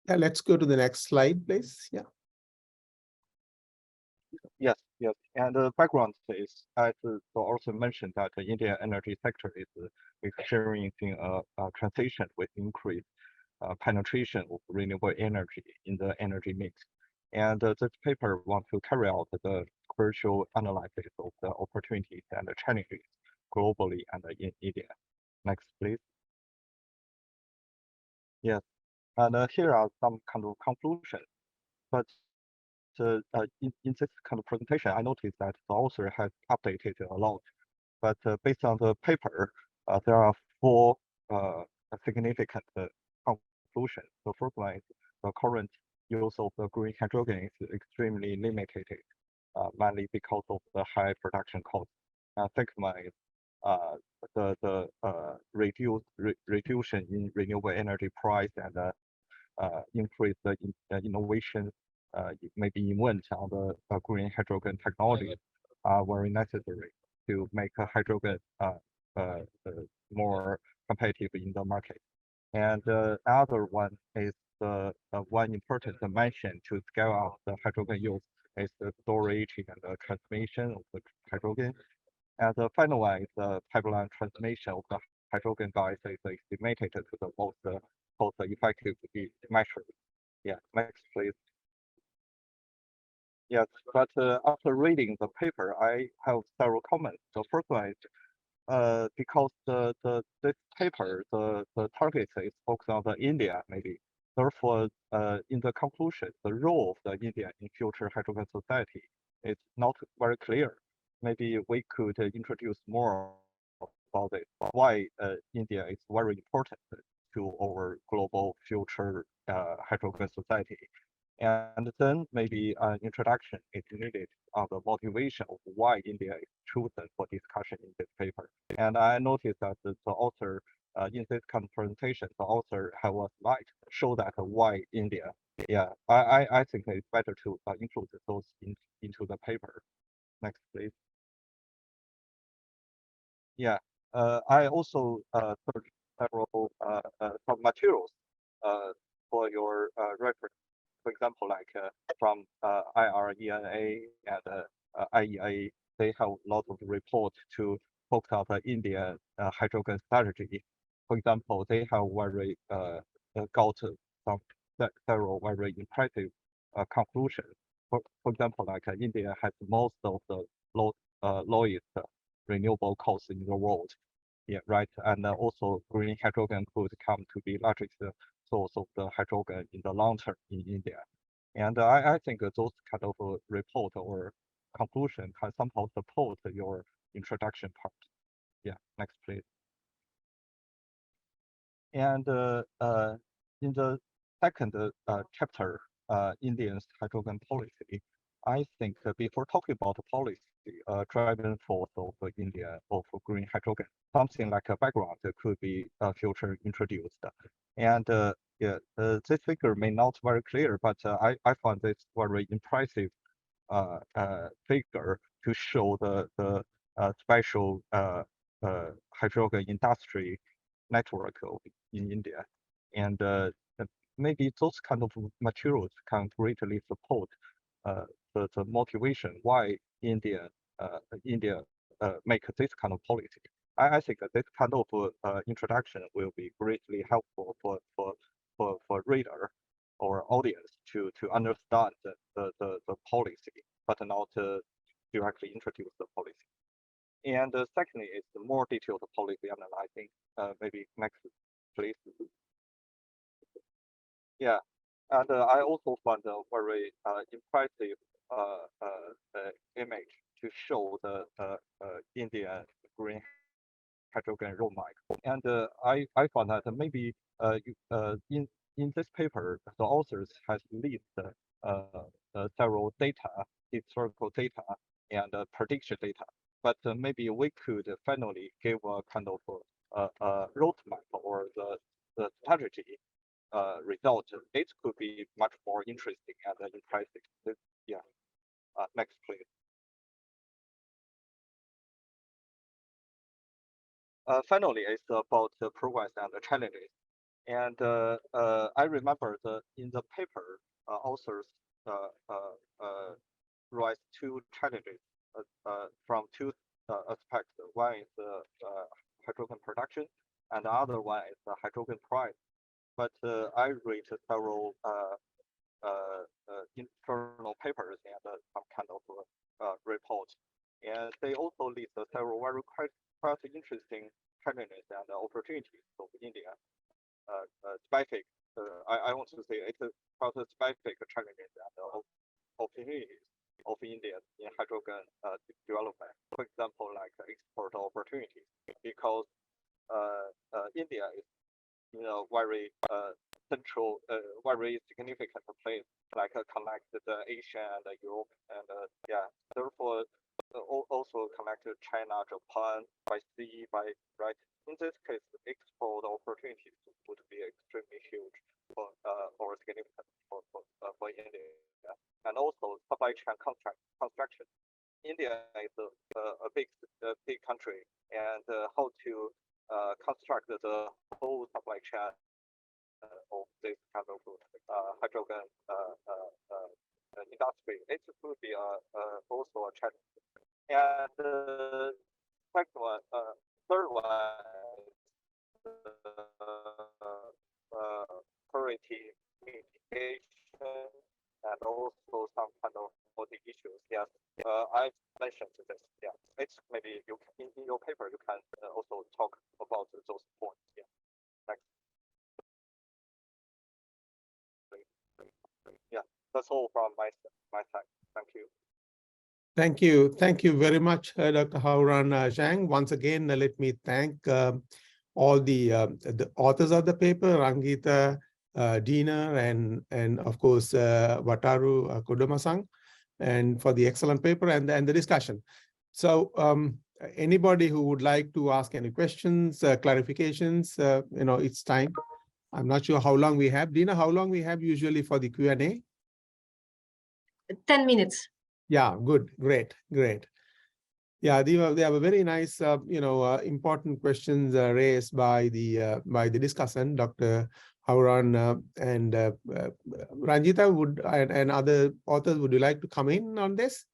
Yeah, let's go to the next slide, please. Yeah. Yes. And the background is, as also mentioned, that the Indian energy sector is experiencing a transition with increased penetration of renewable energy in the energy mix. And this paper wants to carry out the crucial analysis of the opportunities and the challenges globally and in India. Next, please. Yes, and here are some kind of conclusions. But in this kind of presentation, I noticed that the author has updated a lot. But based on the paper, there are four significant conclusions. The first one is the current use of the green hydrogen is extremely limited, mainly because of the high production cost. Second one is the reduction in renewable energy price and increase the innovation, maybe invent on the green hydrogen technology are very necessary to make hydrogen more competitive in the market. And the other one is the one important dimension to scale up the hydrogen use is the storage and the transmission of the hydrogen. And the final one is the pipeline transmission of the hydrogen gas is estimated to the most cost-effective measure. Yeah, next please. Yes, but after reading the paper, I have several comments. The first one is because this paper, the target is focused on the India maybe. Therefore, in the conclusion, the role of the India in future hydrogen society is not very clear. Maybe we could introduce more about it. Why India is very important to our global future hydrogen society. And then maybe an introduction is needed on the motivation of why India is chosen for discussion in this paper. And I noticed that the author, in this kind of presentation, the author have a slide show that why India. Yeah, I think it's better to include those into the paper. Next, please. Yeah, I also searched several some materials for your reference. For example, like from IRENA and IEA, they have a lot of reports to focus on the India hydrogen strategy. For example, they have very got some several very impressive conclusions. For example, like India has most of the lowest renewable costs in the world. Yeah, right. And also green hydrogen could come to be largest source of the hydrogen in the long term in India. And I think those kind of report or conclusion can somehow support your introduction part. Yeah, next please. And in the second chapter, India's hydrogen policy, I think before talking about the policy, driving force of India of green hydrogen, something like a background could be future introduced. And yeah, this figure may not very clear, but I found this very impressive figure to show the special hydrogen industry network in India. And maybe those kind of materials can greatly support the motivation why India make this kind of policy. I think that this kind of introduction will be greatly helpful for reader or audience to understand the policy, but not directly introduce the policy. And secondly, it's the more detailed policy analyzing. Maybe next, please. Yeah, and I also found a very impressive image to show the Indian green hydrogen roadmap. And I found that maybe in this paper, the authors has listed several data, historical data, and prediction data. But maybe we could finally give a kind of roadmap or the strategy result. It could be much more interesting and impressive. Yeah. Next, please. Finally, it's about the progress and the challenges. And I remember in the paper, authors raised two challenges from two aspects. One is hydrogen production, and the other one is the hydrogen price. But I read several internal papers and some kind of reports, and they also list several very quite interesting challenges and opportunities of India. Specific, I want to say it's about specific challenges and opportunities of India in hydrogen development. For example, like export opportunities, because India is very central, very significant place, like connect the Asia and Europe, and yeah, therefore also connect China, Japan by sea, by right. In this case, export opportunities would be extremely huge for or significant for India, and also supply chain construction. India is a big country, and how to construct the whole supply chain of this kind of hydrogen industry. It could be also a challenge. And second one, third one, priority mitigation and also some kind of quality issues. Yes, I mentioned this. Yeah, it's maybe you can, in your paper you can that's all from my side. Thank you. Thank you. Thank you very much, Dr. Haoran Zhang. Once again, let me thank all the authors of the paper, Rangita, Dina, and of course, Wataru Kodama-san, and for the excellent paper and the discussion. So anybody who would like to ask any questions, clarifications, it's time. I'm not sure how long we have. Dina, how long we have usually for the Q&A? 10 minutes. Yeah, good, great. Yeah, they have a very nice, important questions raised by the discussant, Dr. Haoran and Ranjita and other authors. Would you like to come in on this?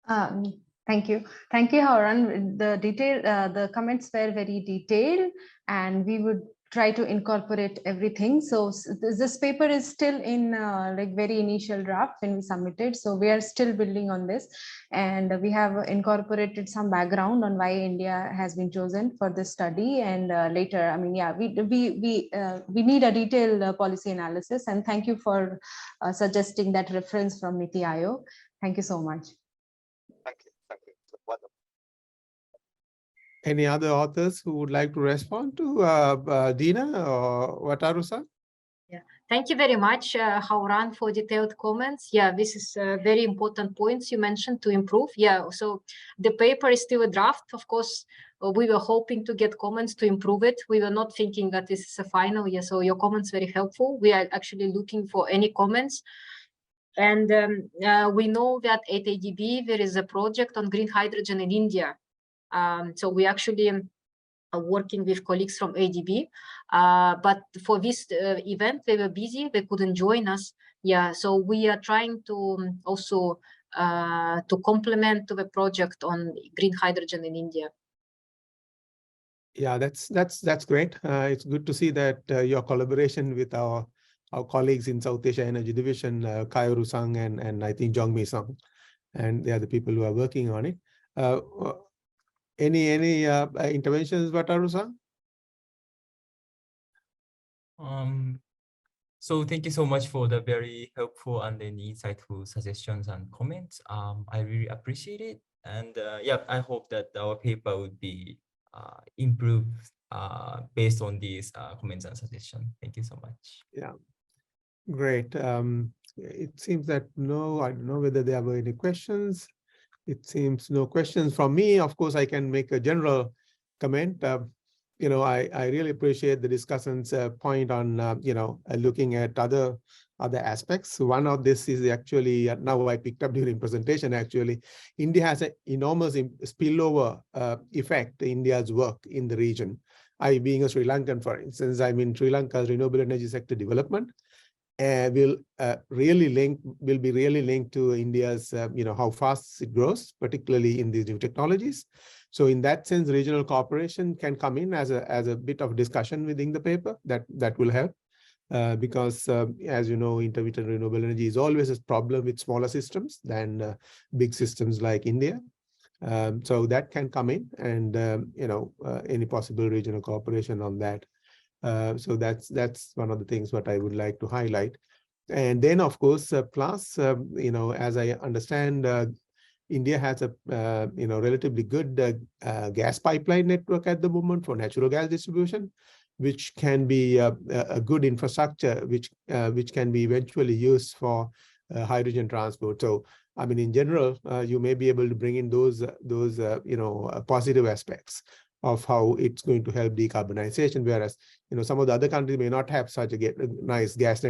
Thank you, Haoran. The comments were very detailed, and we would try to incorporate everything. So this paper is still in like very initial draft when we submitted. So we are still building on this, and we have incorporated some background on why India has been chosen for this study. And later, I mean, yeah, we need a detailed policy analysis. And thank you for suggesting that reference from NITI Aayog. Thank you so much. Thank you. Wonderful. Any other authors who would like to respond to Dina or Wataru-san? Yeah, thank you very much, Haoran, for detailed comments. Yeah, this is very important points you mentioned to improve. Yeah, so the paper is still a draft. Of course, we were hoping to get comments to improve it. We were not thinking that this is a final. Yeah, so your comments very helpful. We are actually looking for any comments. And we know that at ADB, there is a project on green hydrogen in India. So we actually are working with colleagues from ADB, but for this event, they were busy, they couldn't join us. Yeah, so we are trying to also to complement the project on green hydrogen in India. Yeah, that's great. It's good to see that your collaboration with our colleagues in South Asia Energy Division, Kaoru-san and I think Jongmi-san, and they are the people who are working on it. Any interventions, Wataru-san? So thank you so much for the very helpful and then insightful suggestions and comments. I really appreciate it. And yeah, I hope that our paper would be improved based on these comments and suggestions. Thank you so much. Yeah, great. It seems that no, I don't know whether there were any questions. It seems no questions from me. Of course, I can make a general comment. I really appreciate the discussant's point on, looking at other aspects. One of this is actually, now I picked up during presentation, actually, India has an enormous spillover effect, India's work in the region. I, being a Sri Lankan, for instance, I mean, Sri Lanka's renewable energy sector development will be really linked to India's, how fast it grows, particularly in these new technologies. So in that sense, regional cooperation can come in as a bit of discussion within the paper that will help. Because as you know, intermittent renewable energy is always a problem with smaller systems than big systems like India. So that can come in, and any possible regional cooperation on that. So that's one of the things what I would like to highlight. And then, of course, plus, as I understand, India has a relatively good gas pipeline network at the moment for natural gas distribution, which can be a good infrastructure, which can be eventually used for hydrogen transport. So, I mean, in general, you may be able to bring in those positive aspects of how it's going to help decarbonization, whereas some of the other countries may not have such a nice gas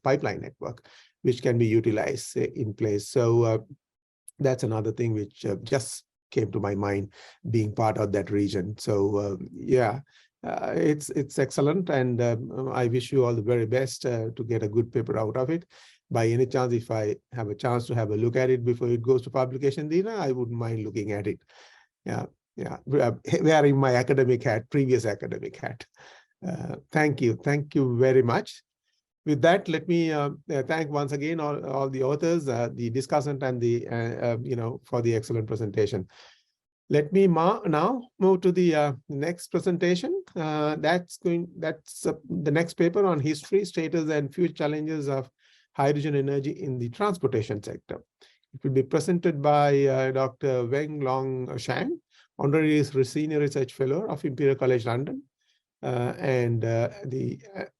pipeline network, which can be utilized in place. So that's another thing which just came to my mind, being part of that region. So yeah, it's excellent, and I wish you all the very best to get a good paper out of it. By any chance, if I have a chance to have a look at it before it goes to publication, Dina, I wouldn't mind looking at it. Yeah. Wearing my previous academic hat. Thank you very much. With that, let me thank once again all the authors, the discussant, and the for the excellent presentation. Let me now move to the next presentation. That's the next paper on history, status, and future challenges of hydrogen energy in the transportation sector. It will be presented by Dr. Weng Long Shang, Honorary Senior Research Fellow of Imperial College London, and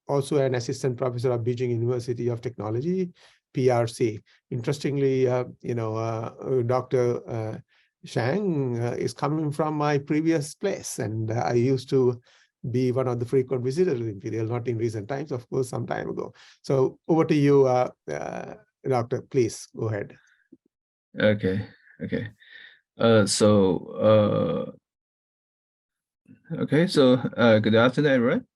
also an Assistant Professor of Beijing University of Technology, PRC. Interestingly, Dr. Shang is coming from my previous place, and I used to be one of the frequent visitors to Imperial, not in recent times, of course, some time ago. So over to you, Doctor, please go ahead. Okay. Good afternoon, everyone.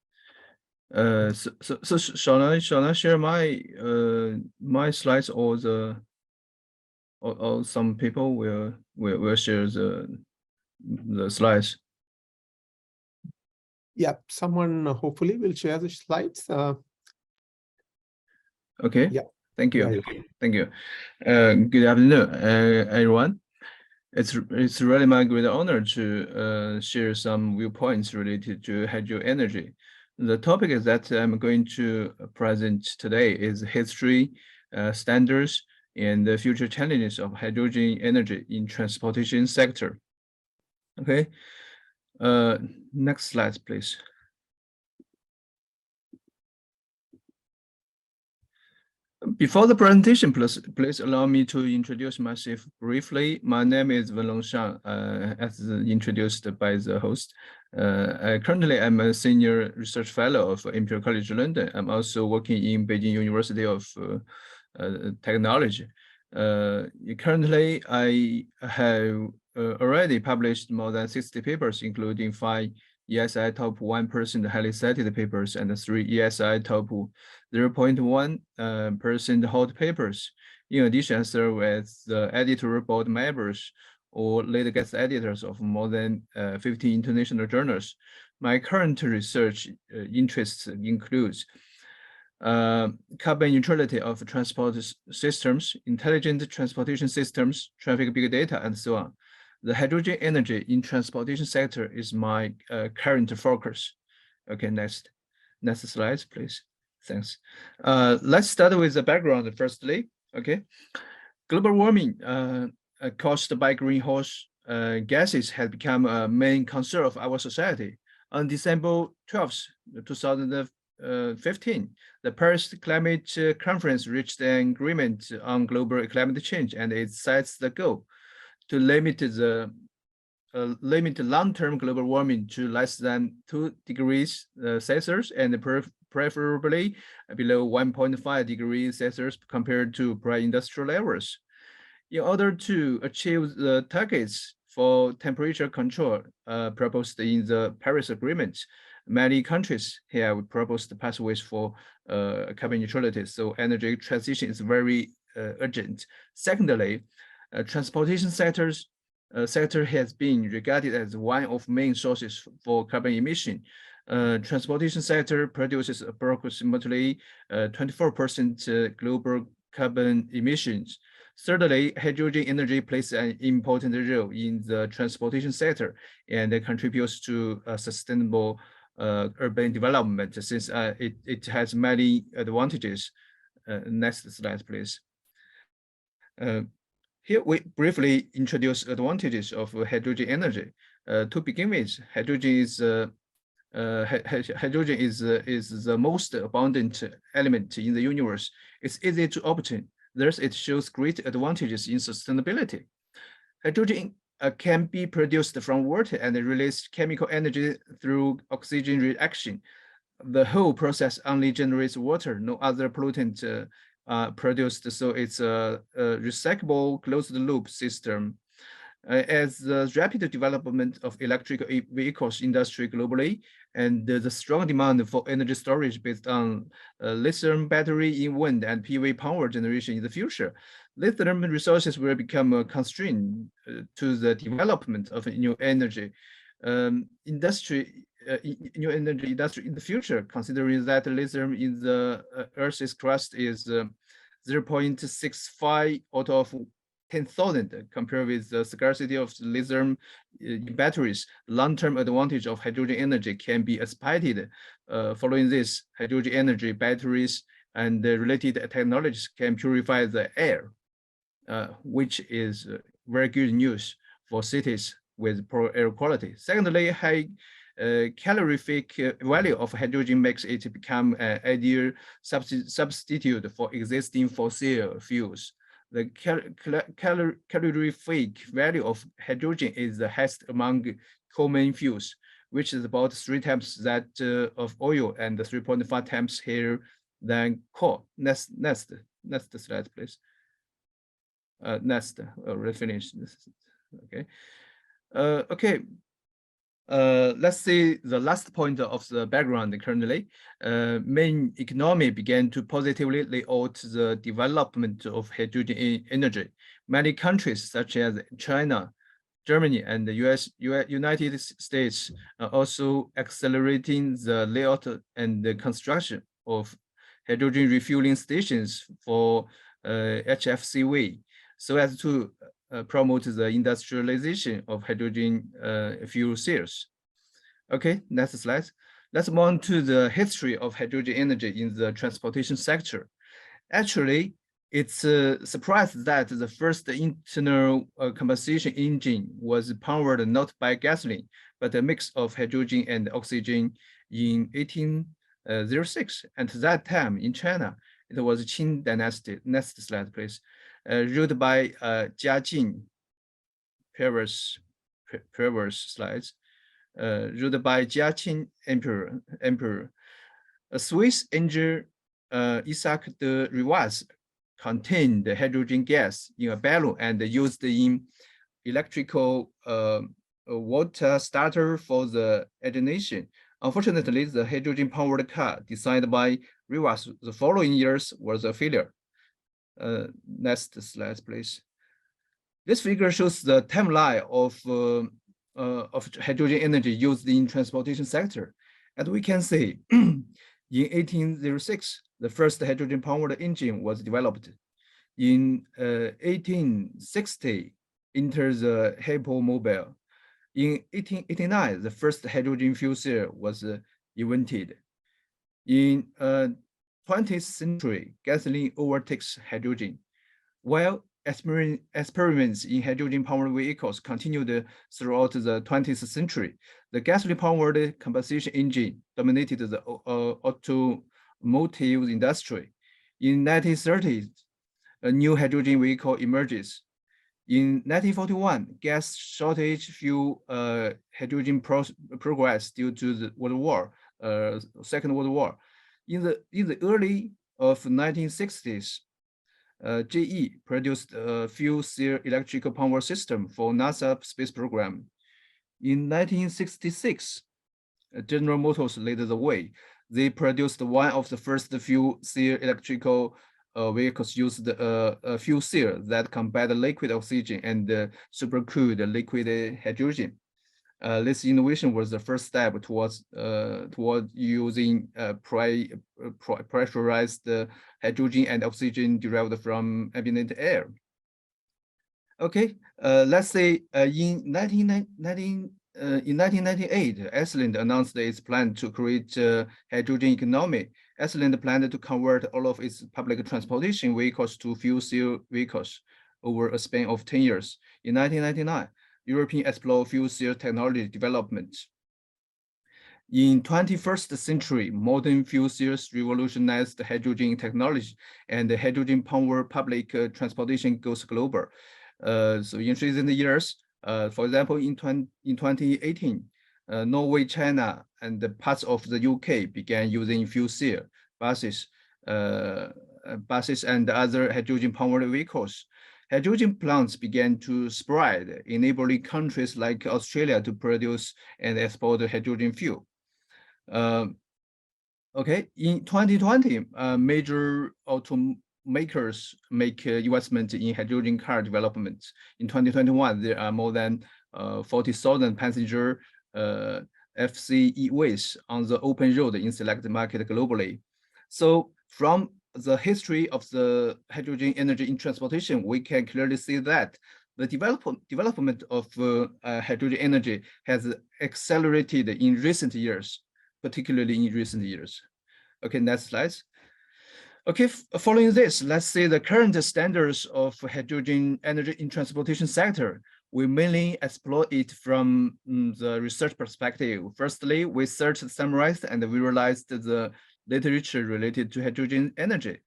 So shall I share my my slides, or some people will share the slides? Yeah, someone hopefully will share the slides. Okay. Yeah. Thank you. Yeah. Thank you. Good afternoon, everyone. It's really my great honor to share some viewpoints related to hydrogen energy. The topic is that I'm going to present today is history, standards, and the future challenges of hydrogen energy in transportation sector. Okay. Next slide, please. Before the presentation, please allow me to introduce myself briefly. My name is Wenlong Shang, as introduced by the host. Currently, I'm a senior research fellow of Imperial College London. I'm also working in Beijing University of Technology. Currently, I have already published more than 60 papers, including 5 ESI top 1% highly cited papers and 3 ESI top 0.1% hot papers. In addition, I serve as the editor board members or lead guest editors of more than 50 international journals. My current research interests includes carbon neutrality of transport systems, intelligent transportation systems, traffic big data, and so on. The hydrogen energy in transportation sector is my current focus. Okay, next slide, please. Thanks. Let's start with the background firstly. Okay, global warming caused by greenhouse gases has become a main concern of our society. On December 12th, 2015, the Paris Climate Conference reached an agreement on global climate change, and it sets the goal to limit long-term global warming to less than 2 degrees Celsius and preferably below 1.5 degrees Celsius compared to pre-industrial levels. In order to achieve the targets for temperature control proposed in the Paris Agreement, many countries have proposed pathways for carbon neutrality. So energy transition is very urgent. Secondly, transportation sector has been regarded as one of main sources for carbon emission. Transportation sector produces approximately 24% global carbon emissions. Thirdly, hydrogen energy plays an important role in the transportation sector and contributes to sustainable urban development since it has many advantages. Next slide, please. Here we briefly introduce advantages of hydrogen energy. To begin with, hydrogen is the most abundant element in the universe. It's easy to obtain. Thus, it shows great advantages in sustainability. Hydrogen can be produced from water and release chemical energy through oxygen reaction. The whole process only generates water, no other pollutant produced, so it's a recyclable closed-loop system. As the rapid development of electric vehicles industry globally and the strong demand for energy storage based on lithium battery in wind and PV power generation in the future, lithium resources will become a constraint to the development of new energy industry. New energy industry in the future, considering that lithium in the Earth's crust is 0.65 out of 10,000 compared with the scarcity of lithium in batteries. Long-term advantage of hydrogen energy can be expected. Following this, hydrogen energy batteries and the related technologies can purify the air, which is very good news for cities with poor air quality. Secondly, high calorific value of hydrogen makes it become an ideal substitute for existing fossil fuels. The calorific value of hydrogen is the highest among common fuels, which is about 3 times that of oil and 3.5 times higher than coal. Next slide, please. Already finished. Okay. Let's see the last point of the background currently. Main economy began to positively layout the development of hydrogen energy. Many countries such as China, Germany, and the United States are also accelerating the layout and the construction of hydrogen refueling stations for HFCV, so as to promote the industrialization of hydrogen fuel cells. Okay, next slide. Let's move on to the history of hydrogen energy in the transportation sector. Actually, it's a surprise that the first internal combustion engine was powered not by gasoline, but a mix of hydrogen and oxygen in 1806. At that time in China, it was Qing dynasty. Next slide, please. Ruled by Jia Jin. Previous slides. Ruled by Jia Qin Emperor. A Swiss engineer, Isaac de Rivaz, contained the hydrogen gas in a balloon and used in electrical water starter for the ignition. Unfortunately, the hydrogen-powered car designed by Rivaz the following years was a failure. Next slide, please. This figure shows the timeline of hydrogen energy used in transportation sector. As we can see, in 1806, the first hydrogen-powered engine was developed. In 1860, entered the hypermobile. In 1889, the first hydrogen fuel cell was invented. In 20th century, gasoline overtakes hydrogen. While experiments in hydrogen-powered vehicles continued throughout the 20th century, the gasoline-powered combustion engine dominated the automotive industry. In 1930s, a new hydrogen vehicle emerges. In 1941, gas shortage fueled hydrogen progress due to the Second World War. In the early of 1960s, GE produced a fuel cell electrical power system for NASA space program. In 1966, General Motors led the way. They produced one of the first fuel cell electrical vehicles used a fuel cell that combined liquid oxygen and supercooled liquid hydrogen. This innovation was the first step towards using pressurized hydrogen and oxygen derived from ambient air. Okay, let's say in 1998, Iceland announced its plan to create hydrogen economy. Iceland planned to convert all of its public transportation vehicles to fuel cell vehicles over a span of 10 years. In 1999, European explored fuel cell technology development. In 21st century, modern fuel cells revolutionized hydrogen technology, and the hydrogen power public transportation goes global. So in recent years, for example, in 2018, Norway, China, and the parts of the UK began using fuel cell buses and other hydrogen-powered vehicles. Hydrogen plants began to spread, enabling countries like Australia to produce and export hydrogen fuel. Okay, in 2020, major automakers make investment in hydrogen car development. In 2021, there are more than 40,000 passenger FCEVs on the open road in select market globally. So from the history of the hydrogen energy in transportation, we can clearly see that the development of hydrogen energy has accelerated in recent years, particularly in recent years. Okay, next slide. Okay, following this, let's see the current standards of hydrogen energy in transportation sector. We mainly explore it from the research perspective. Firstly, we searched, summarized, and visualized the literature related to hydrogen energy.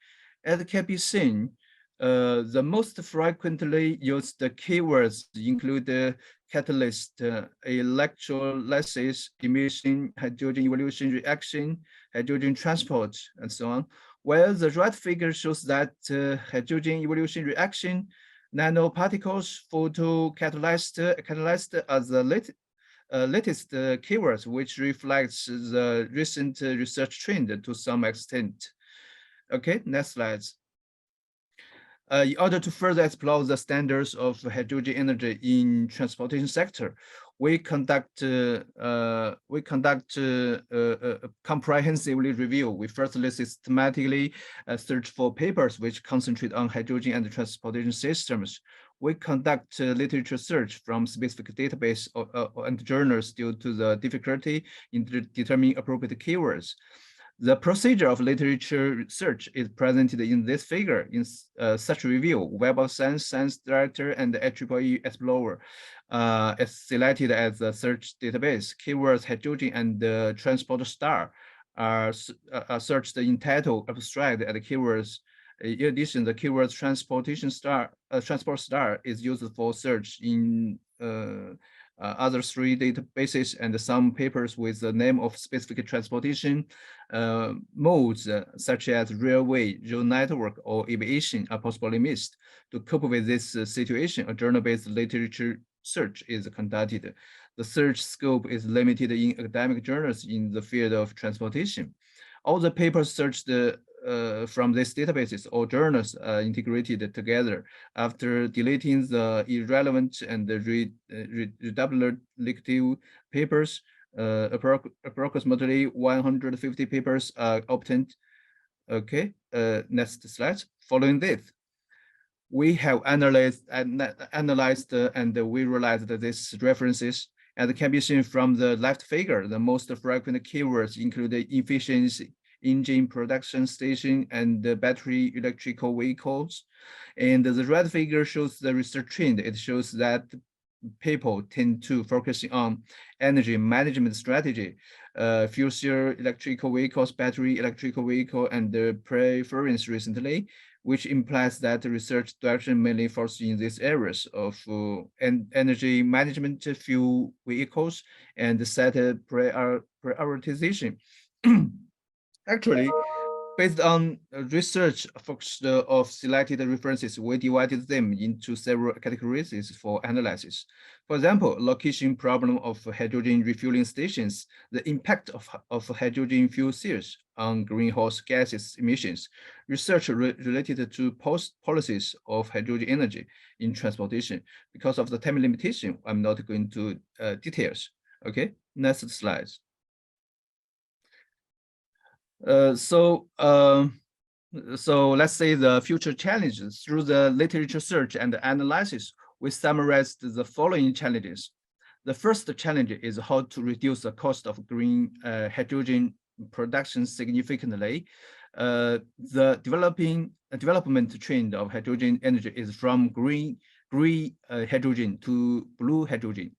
As can be seen, the most frequently used keywords include catalyst, electrolysis, emission, hydrogen evolution reaction, hydrogen transport, and so on. While the right figure shows that hydrogen evolution reaction, nanoparticles, photocatalyst are the latest keywords, which reflects the recent research trend to some extent. Okay, next slide. In order to further explore the standards of hydrogen energy in transportation sector, we conduct a comprehensively review. We firstly systematically search for papers which concentrate on hydrogen and transportation systems. We conduct literature search from specific database and journals due to the difficulty in determining appropriate keywords. The procedure of literature research is presented in this figure. In such review, Web of Science, Science Director, and the IEEE Explorer is selected as the search database. Keywords hydrogen and transport star are searched in title, abstract, and keywords. In addition, the keywords transport star is used for search in other three databases, and some papers with the name of specific transportation modes, such as railway, road network, or aviation, are possibly missed. To cope with this situation, a journal-based literature search is conducted. The search scope is limited in academic journals in the field of transportation. All the papers searched from these databases or journals are integrated together. After deleting the irrelevant and reduplicative papers, approximately 150 papers are obtained. Okay, next slide. Following this, we have analyzed and we realized that these references, as can be seen from the left figure, the most frequent keywords include efficiency, engine production station, and battery electrical vehicles. And the red figure shows the research trend. It shows that people tend to focus on energy management strategy, fuel cell electrical vehicles, battery electrical vehicle, and preference recently, which implies that the research direction mainly focuses in these areas of energy management, fuel vehicles, and set prioritization. Actually, based on research focused of selected references, we divided them into several categories for analysis. For example, location problem of hydrogen refueling stations, the impact of hydrogen fuel cells on greenhouse gases emissions, research related to policies of hydrogen energy in transportation. Because of the time limitation, I'm not going to details. Okay, next slide. So let's say the future challenges. Through the literature search and analysis, we summarized the following challenges. The first challenge is how to reduce the cost of green hydrogen production significantly. The development trend of hydrogen energy is from green hydrogen to blue hydrogen,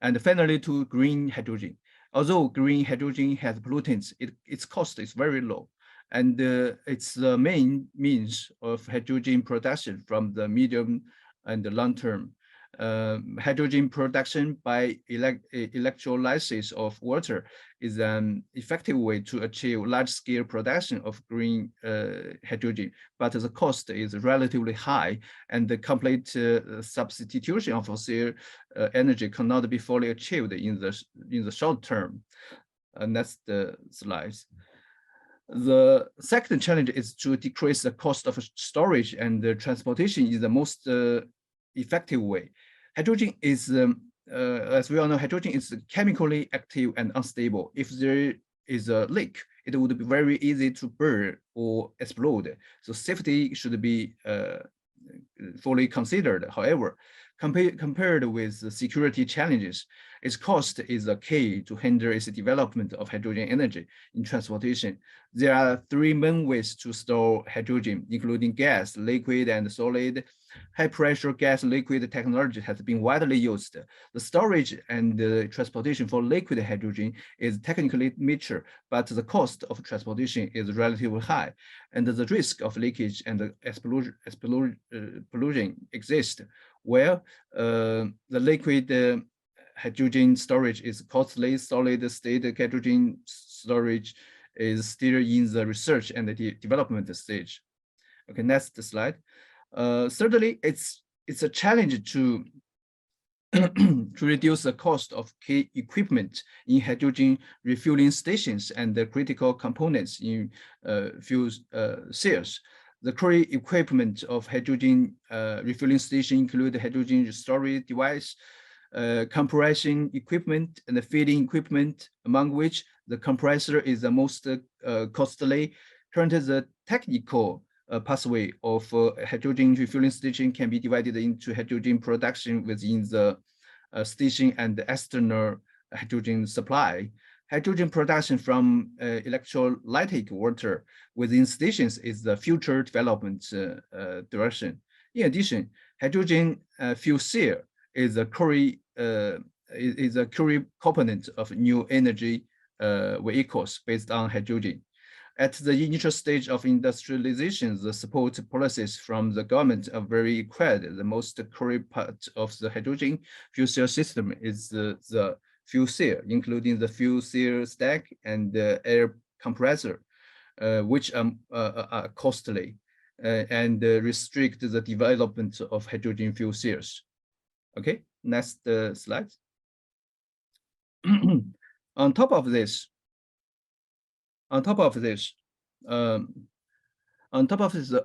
and finally to green hydrogen. Although green hydrogen has pollutants, its cost is very low, and it's the main means of hydrogen production from the medium and the long term. Hydrogen production by electrolysis of water is an effective way to achieve large-scale production of green hydrogen, but the cost is relatively high, and the complete substitution of fossil energy cannot be fully achieved in the short term. That's the slides. The second challenge is to decrease the cost of storage, and the transportation is the most effective way. Hydrogen is, as we all know, hydrogen is chemically active and unstable. If there is a leak, it would be very easy to burn or explode. So safety should be fully considered. However, compared with the security challenges, its cost is a key to hinder its development of hydrogen energy in transportation. There are three main ways to store hydrogen, including gas, liquid, and solid. High-pressure gas-liquid technology has been widely used. The storage and transportation for liquid hydrogen is technically mature, but the cost of transportation is relatively high, and the risk of leakage and pollution exists. Where the liquid hydrogen storage is costly, solid-state hydrogen storage is still in the research and the development stage. Okay, next slide. Certainly, it's a challenge to to reduce the cost of key equipment in hydrogen refueling stations and the critical components in fuel cells. The current equipment of hydrogen refueling station include hydrogen storage device, compression equipment, and the feeding equipment, among which the compressor is the most costly. Currently, the technical pathway of hydrogen refueling station can be divided into hydrogen production within the station and the external hydrogen supply. Hydrogen production from electrolytic water within stations is the future development direction. In addition, hydrogen fuel cell is a core component of new energy vehicles based on hydrogen. At the initial stage of industrialization, the support policies from the government are very required. The most core part of the hydrogen fuel cell system is the fuel cell, including the fuel cell stack and the air compressor, which are costly and restrict the development of hydrogen fuel cells. Okay, next slide. On top of this, a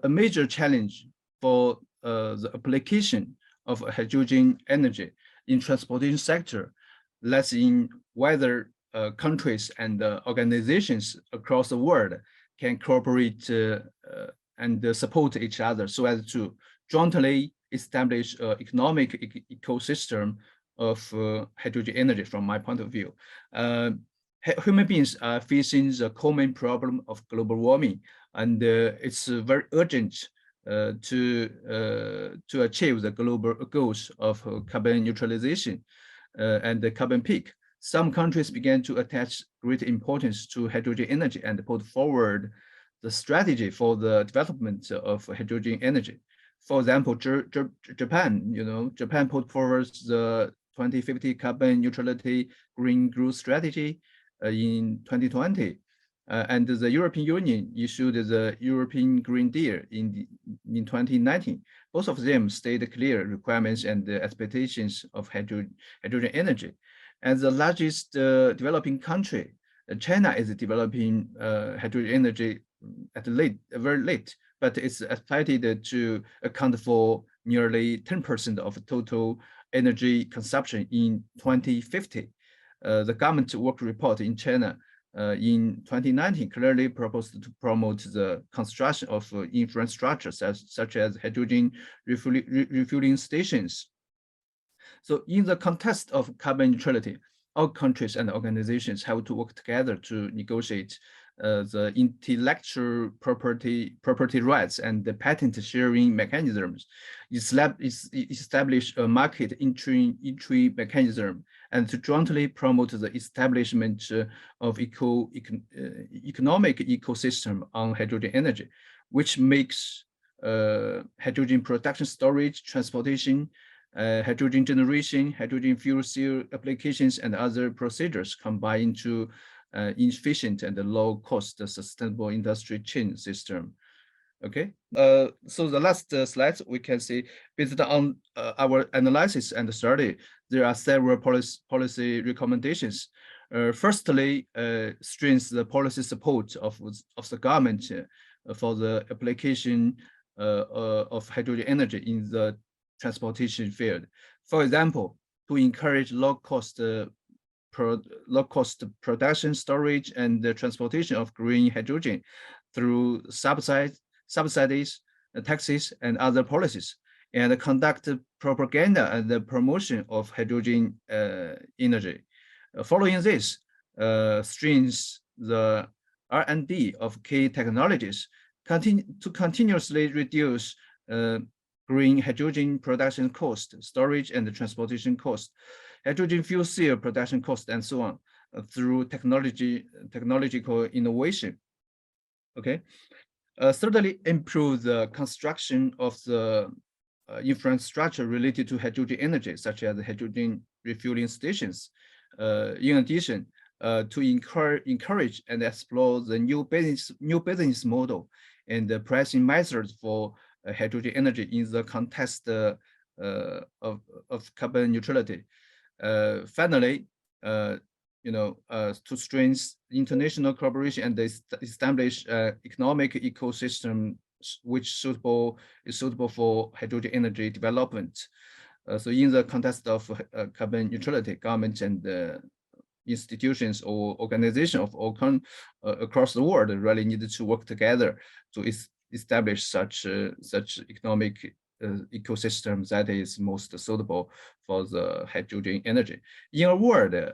major challenge for the application of hydrogen energy in transportation sector lies in whether countries and organizations across the world can cooperate and support each other so as to jointly establish an economic ecosystem of hydrogen energy. From my point of view, human beings are facing the common problem of global warming, and it's very urgent to achieve the global goals of carbon neutralization and the carbon peak. Some countries began to attach great importance to hydrogen energy and put forward the strategy for the development of hydrogen energy. For example, Japan, Japan put forward the 2050 carbon neutrality green growth strategy in 2020, and the European Union issued the European Green Deal in 2019. Both of them state clear requirements and expectations of hydrogen energy. As the largest developing country, China is developing hydrogen energy very late, but it's expected to account for nearly 10% of total energy consumption in 2050. The government work report in China in 2019 clearly proposed to promote the construction of infrastructure such as hydrogen refueling stations. So in the context of carbon neutrality, all countries and organizations have to work together to negotiate the intellectual property rights and the patent sharing mechanisms, establish a market entry mechanism, and to jointly promote the establishment of economic ecosystem on hydrogen energy, which makes hydrogen production, storage, transportation, hydrogen generation, hydrogen fuel cell applications, and other procedures combine into efficient and low-cost sustainable industry chain system. Okay, so the last slide we can see, based on our analysis and study, there are several policy recommendations. Firstly, strengthen the policy support of the government for the application of hydrogen energy in the transportation field. For example, to encourage low-cost low-cost production, storage, and the transportation of green hydrogen through subsidies, taxes, and other policies, and conduct propaganda and the promotion of hydrogen energy. Following this, strengthens the R&D of key technologies, continuously reduce green hydrogen production cost, storage and transportation cost, hydrogen fuel cell production cost, and so on, through technological innovation. Okay. Thirdly, improve the construction of the infrastructure related to hydrogen energy, such as hydrogen refueling stations. In addition, to encourage and explore the new business model and the pricing methods for hydrogen energy in the context of carbon neutrality. Finally, to strengthen international collaboration and establish economic ecosystem which is suitable for hydrogen energy development. So in the context of carbon neutrality, governments and institutions or organizations of all across the world really needed to work together to establish such economic ecosystem that is most suitable for the hydrogen energy. In a word,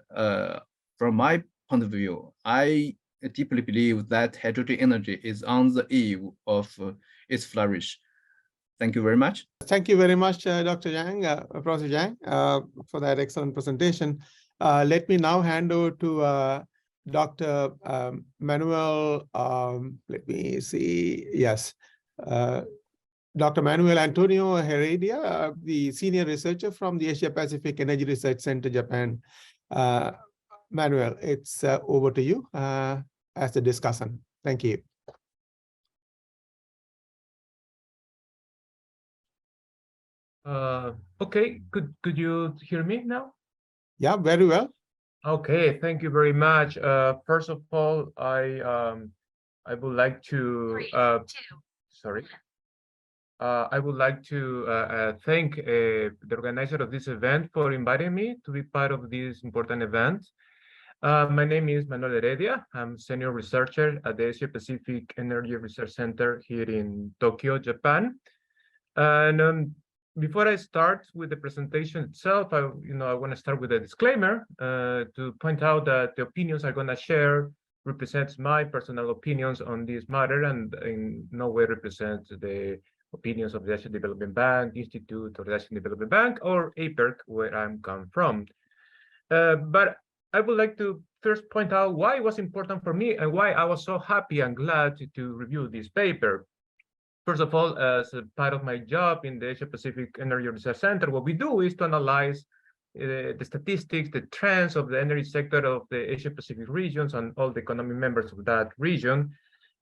from my point of view, I deeply believe that hydrogen energy is on the eve of its flourish. Thank you very much. Thank you very much, Dr. Yang, Professor Yang, for that excellent presentation. Let me now hand over to Dr. Manuel, let me see, yes, Dr. Manuel Antonio Heredia, the senior researcher from the Asia Pacific Energy Research Center, Japan. Manuel, it's over to you as the discussant. Thank you. Okay, could you hear me now? Yeah, very well. Okay, thank you very much. First of all, I would like to I would like to thank the organizer of this event for inviting me to be part of this important event. My name is Manuel Heredia. I'm senior researcher at the Asia Pacific Energy Research Center here in Tokyo, Japan. And before I start with the presentation itself, I want to start with a disclaimer to point out that the opinions I'm going to share represents my personal opinions on this matter and in no way represents the opinions of the Asian Development Bank, Institute of the Asian Development Bank, or APERC, where I'm come from. But I would like to first point out why it was important for me and why I was so happy and glad to review this paper. First of all, as a part of my job in the Asia Pacific Energy Research Center, what we do is to analyze the statistics, the trends of the energy sector of the Asia Pacific regions and all the economic members of that region.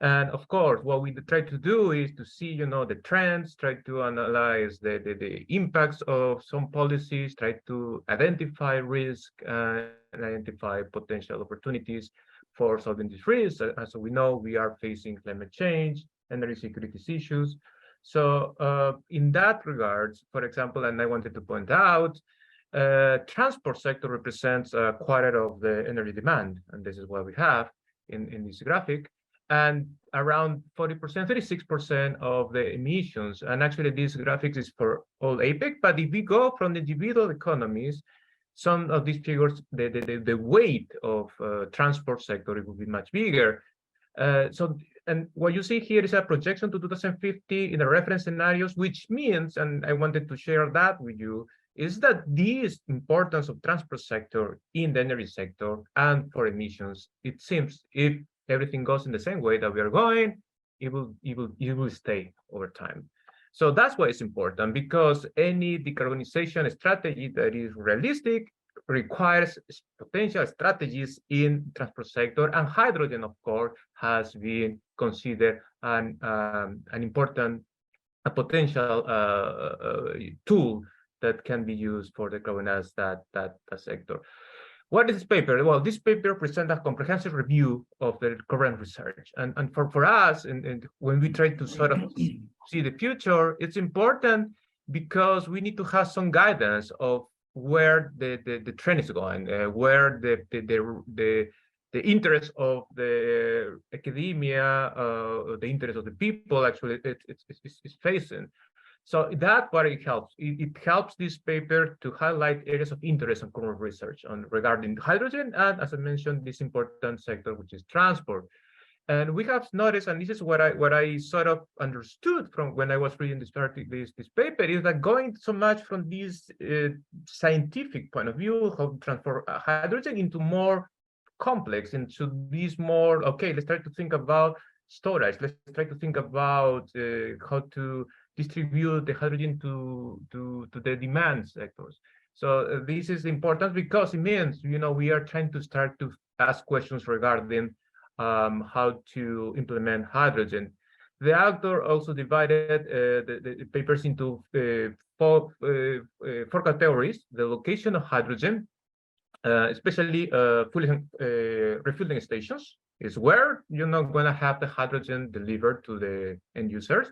And of course, what we try to do is to see, the trends, try to analyze the impacts of some policies, try to identify risk and identify potential opportunities for solving these risks. As we know, we are facing climate change, energy security issues. So in that regards, for example, and I wanted to point out, transport sector represents a quarter of the energy demand, and this is what we have in this graphic, and around 40%, 36% of the emissions. And actually, this graphic is for all APEC, but if we go from the individual economies, some of these figures, the weight of transport sector, it will be much bigger. And what you see here is a projection to 2050 in the reference scenarios, which means, and I wanted to share that with you, is that this importance of transport sector in the energy sector and for emissions, it seems if everything goes in the same way that we are going, it will stay over time. So that's why it's important, because any decarbonization strategy that is realistic requires potential strategies in transport sector, and hydrogen, of course, has been considered an important, a potential tool that can be used for decarbonize that sector. What is this paper? Well, this paper presents a comprehensive review of the current research, and for us, and when we try to sort of see the future, it's important because we need to have some guidance of where the trend is going, where the interest of the academia, the interest of the people actually it's facing. So that part it helps. It helps this paper to highlight areas of interest and current research on regarding hydrogen and, as I mentioned, this important sector which is transport. And we have noticed, and this is what I sort of understood from when I was reading this paper, is that going so much from this scientific point of view, how to transfer hydrogen into more complex, into these more, okay, let's try to think about storage. Let's try to think about how to distribute the hydrogen to the demand sectors. So this is important because it means, we are trying to start to ask questions regarding how to implement hydrogen. The author also divided the papers into four categories: the location of hydrogen, especially refueling stations, is where you're not going to have the hydrogen delivered to the end users.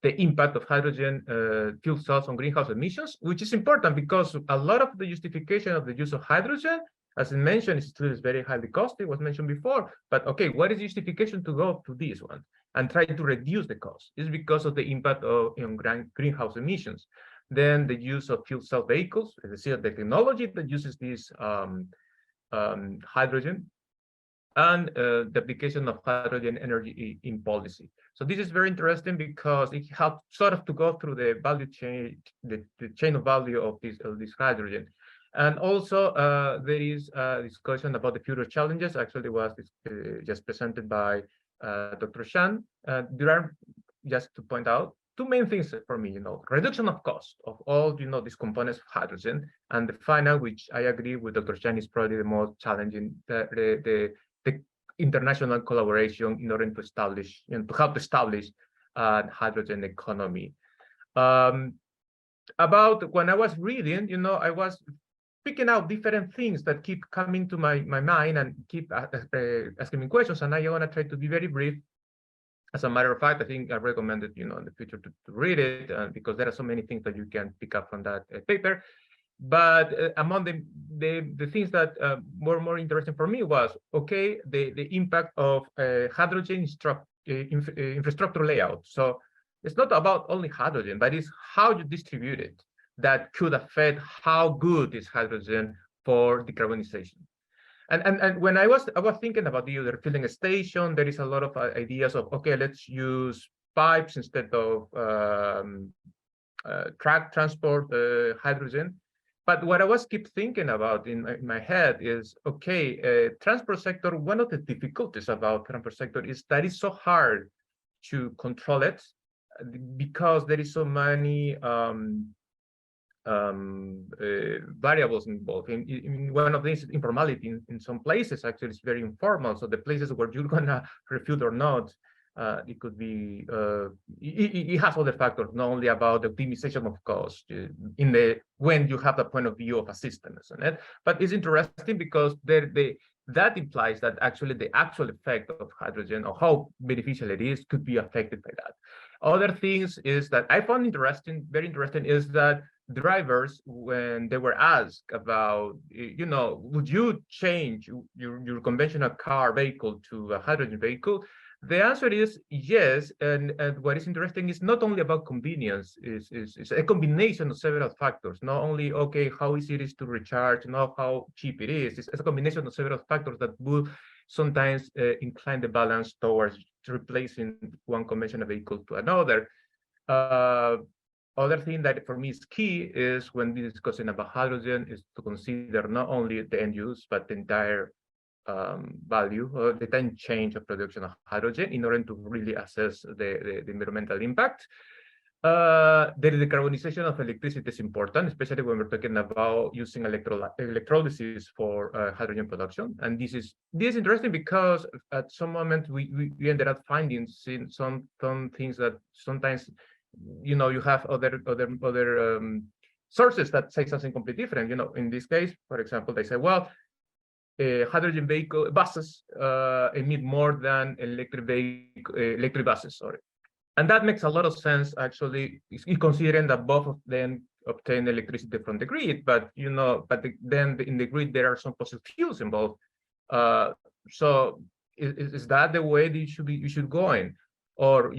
The impact of hydrogen fuel cells on greenhouse emissions, which is important because a lot of the justification of the use of hydrogen, as I mentioned, is still very highly costly, was mentioned before. But okay, what is the justification to go to this one and try to reduce the cost? It's because of the impact of greenhouse emissions. Then the use of fuel cell vehicles, the technology that uses this hydrogen, and the application of hydrogen energy in policy. So this is very interesting because it helps sort of to go through the value chain, the chain of value of this hydrogen. And also there is a discussion about the future challenges. Actually, was just presented by Dr. Shan. There are, just to point out, two main things for me, reduction of cost of all, these components of hydrogen, and the final, which I agree with Dr. Shan, is probably the most challenging, the international collaboration in order to establish and to help establish hydrogen economy. About when I was reading, I was picking out different things that keep coming to my mind and keep asking me questions, and I want to try to be very brief. As a matter of fact, I think I recommend it, in the future to read it because there are so many things that you can pick up from that paper. But among the things that were more interesting for me was, okay, the impact of hydrogen infrastructure layout. So it's not about only hydrogen, but it's how you distribute it that could affect how good is hydrogen for decarbonization. And when I was thinking about the refueling station, there is a lot of ideas of, okay, let's use pipes instead of truck transport hydrogen. But what I was keep thinking about in my head is, okay, transport sector, one of the difficulties about transport sector is that it's so hard to control it because there is so many variables involved. In one of these, informality in some places actually is very informal. So the places where you're gonna refuel or not, it could be it has other factors, not only about the optimization of cost when you have the point of view of a system, isn't it? But it's interesting because that implies that actually the actual effect of hydrogen or how beneficial it is could be affected by that. Other things is that I found very interesting, is that drivers, when they were asked about, would you change your conventional vehicle to a hydrogen vehicle? The answer is yes. And what is interesting is not only about convenience, it's a combination of several factors. Not only, okay, how easy it is to recharge, not how cheap it is. It's a combination of several factors that will sometimes incline the balance towards replacing one conventional vehicle to another. Other thing that for me is key is when we're discussing about hydrogen is to consider not only the end use, but the entire value or the time change of production of hydrogen in order to really assess the environmental impact. The decarbonization of electricity is important, especially when we're talking about using electrolysis for hydrogen production. And this is interesting because at some moment we ended up finding some things that sometimes you have other sources that say something completely different. In this case, for example, they say, well, hydrogen vehicle buses emit more than electric buses, sorry. And that makes a lot of sense, actually, considering that both of them obtain electricity from the grid, but then in the grid there are some fossil fuels involved. So is that the way that you should go in? Or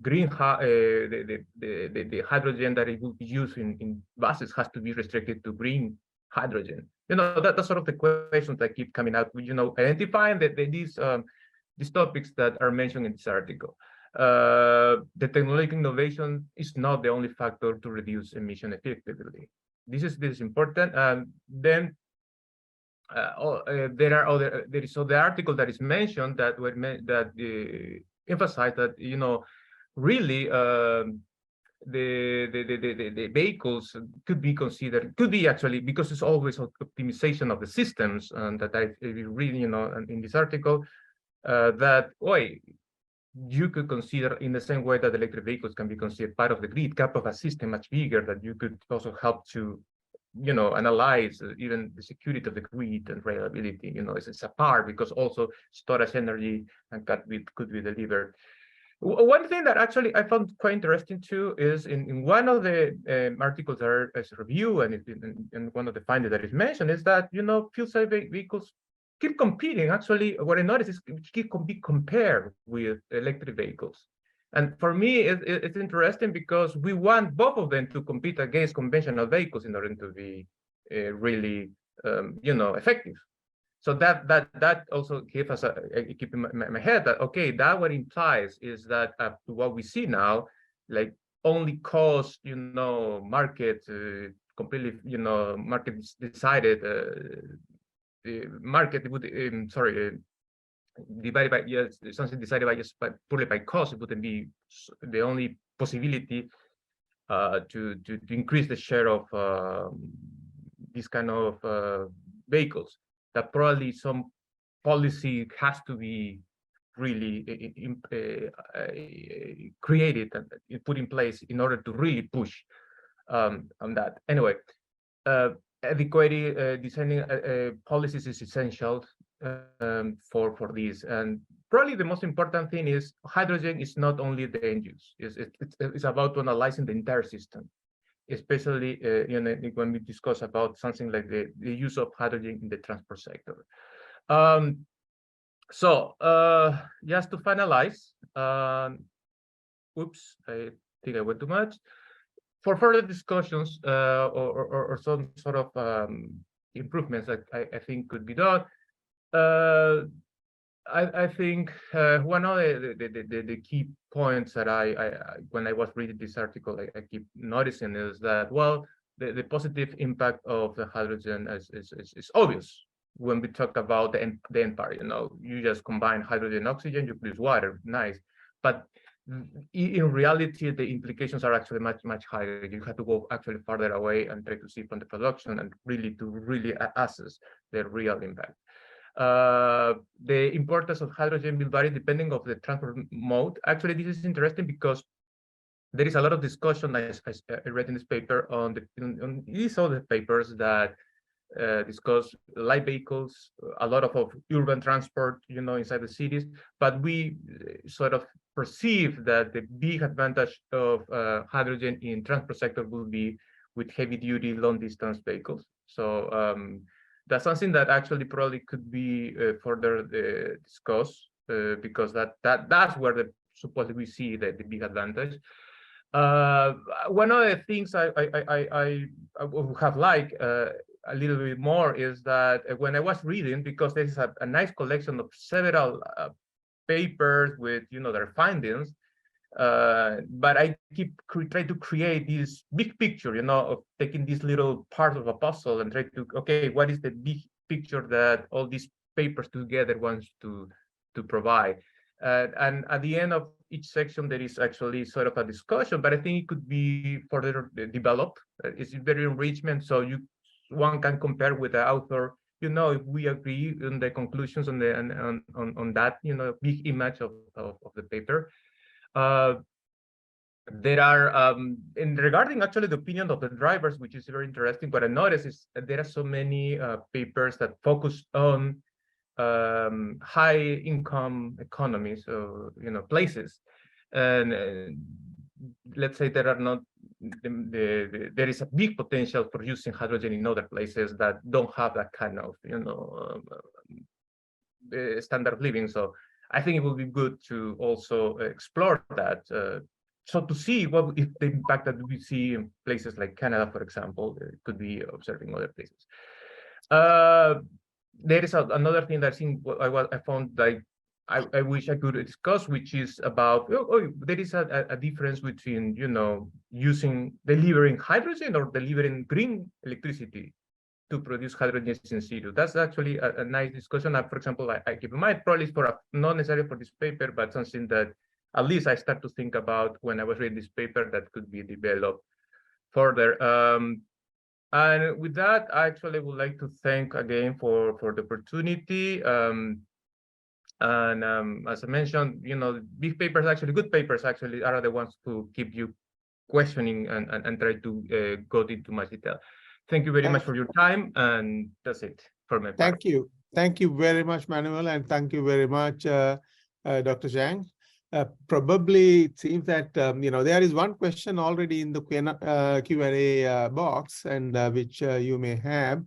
green the hydrogen that it will be used in buses has to be restricted to green hydrogen. That's sort of the questions that keep coming out. Identifying that these topics that are mentioned in this article. The technological innovation is not the only factor to reduce emission effectively. This is important. And then there is the article that is mentioned that emphasize that really the vehicles could be actually, because it's always optimization of the systems, and that I read in this article that you could consider in the same way that electric vehicles can be considered part of the grid, part of a system much bigger, that you could also help to analyze even the security of the grid and reliability. It's a part, because also storage energy and could be delivered. One thing that actually I found quite interesting too is in one of the articles that is review, and one of the findings that is mentioned is that fuel cell vehicles keep competing. Actually, what I noticed is keep be compared with electric vehicles. And for me, it's interesting because we want both of them to compete against conventional vehicles in order to be really, effective. So that also gives us keep in my head that that what implies is that what we see now, like only cost, market completely, market decided, the market would divided by something decided by purely by cost. It wouldn't be the only possibility to increase the share of these kind of vehicles. That probably some policy has to be really created and put in place in order to really push on that. Anyway, adequate designing policies is essential for this. And probably the most important thing is hydrogen is not only the end use. It's about analyzing the entire system, especially when we discuss about something like the use of hydrogen in the transport sector. So just to finalize, oops, I think I went too much. For further discussions or some sort of improvements that I think could be done, I think one of the key points that when I was reading this article, I keep noticing is that, well, the positive impact of the hydrogen is obvious when we talk about the end part. You just combine hydrogen and oxygen, you produce water, nice. But in reality, the implications are actually much higher. You have to go actually farther away and try to see from the production and really assess the real impact. The importance of hydrogen will vary depending on the transport mode. Actually, this is interesting because there is a lot of discussion, as I read in this paper, on these other papers that discuss light vehicles, a lot of urban transport, inside the cities. But we sort of perceive that the big advantage of hydrogen in transport sector will be with heavy-duty, long-distance vehicles. So that's something that actually probably could be further discussed because that's where supposedly we see the big advantage. One of the things I would have liked a little bit more is that when I was reading, because there is a nice collection of several papers with their findings, but I keep trying to create this big picture, of taking this little part of a puzzle and try to what is the big picture that all these papers together wants to provide. And at the end of each section, there is actually sort of a discussion, but I think it could be further developed. It's very enrichment, so one can compare with the author, if we agree on the conclusions on that, big image of the paper. There are, regarding actually the opinion of the drivers, which is very interesting, what I noticed is that there are so many papers that focus on high income economies, so places, and let's say there are not there is a big potential for using hydrogen in other places that don't have that kind of, standard of living. So I think it will be good to also explore that. So to see what if the impact that we see in places like Canada, for example, could be observing other places. There is another thing that I found like I wish I could discuss, which is about there is a difference between delivering hydrogen or delivering green electricity to produce hydrogen in situ. That's actually a nice discussion. For example, I keep in mind, probably not necessarily for this paper, but something that at least I start to think about when I was reading this paper that could be developed further. And with that, I actually would like to thank again for the opportunity. As I mentioned, big papers, actually good papers, actually are the ones to keep you questioning and try to go into much detail. Thank you very much for your time, and that's it for my part. Thank you very much, Manuel, and thank you very much, Dr. Zhang. Probably it seems that there is one question already in the Q&A box, and which you may have,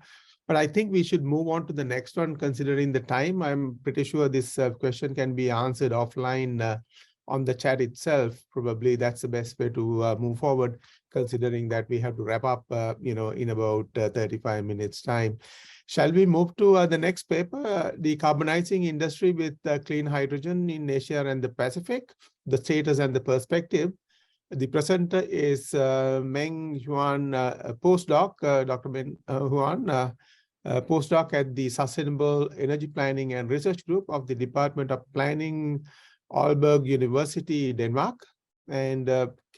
but I think we should move on to the next one considering the time. I'm pretty sure this question can be answered offline on the chat itself. Probably that's the best way to move forward, considering that we have to wrap up in about 35 minutes time. Shall we move to the next paper, Decarbonizing Industry with Clean Hydrogen in Asia and the Pacific, the Status and the Perspective. The presenter is Meng Huan, postdoc, Dr. Meng Huan, postdoc at the Sustainable Energy Planning and Research Group of the Department of Planning, Aalborg University, Denmark. And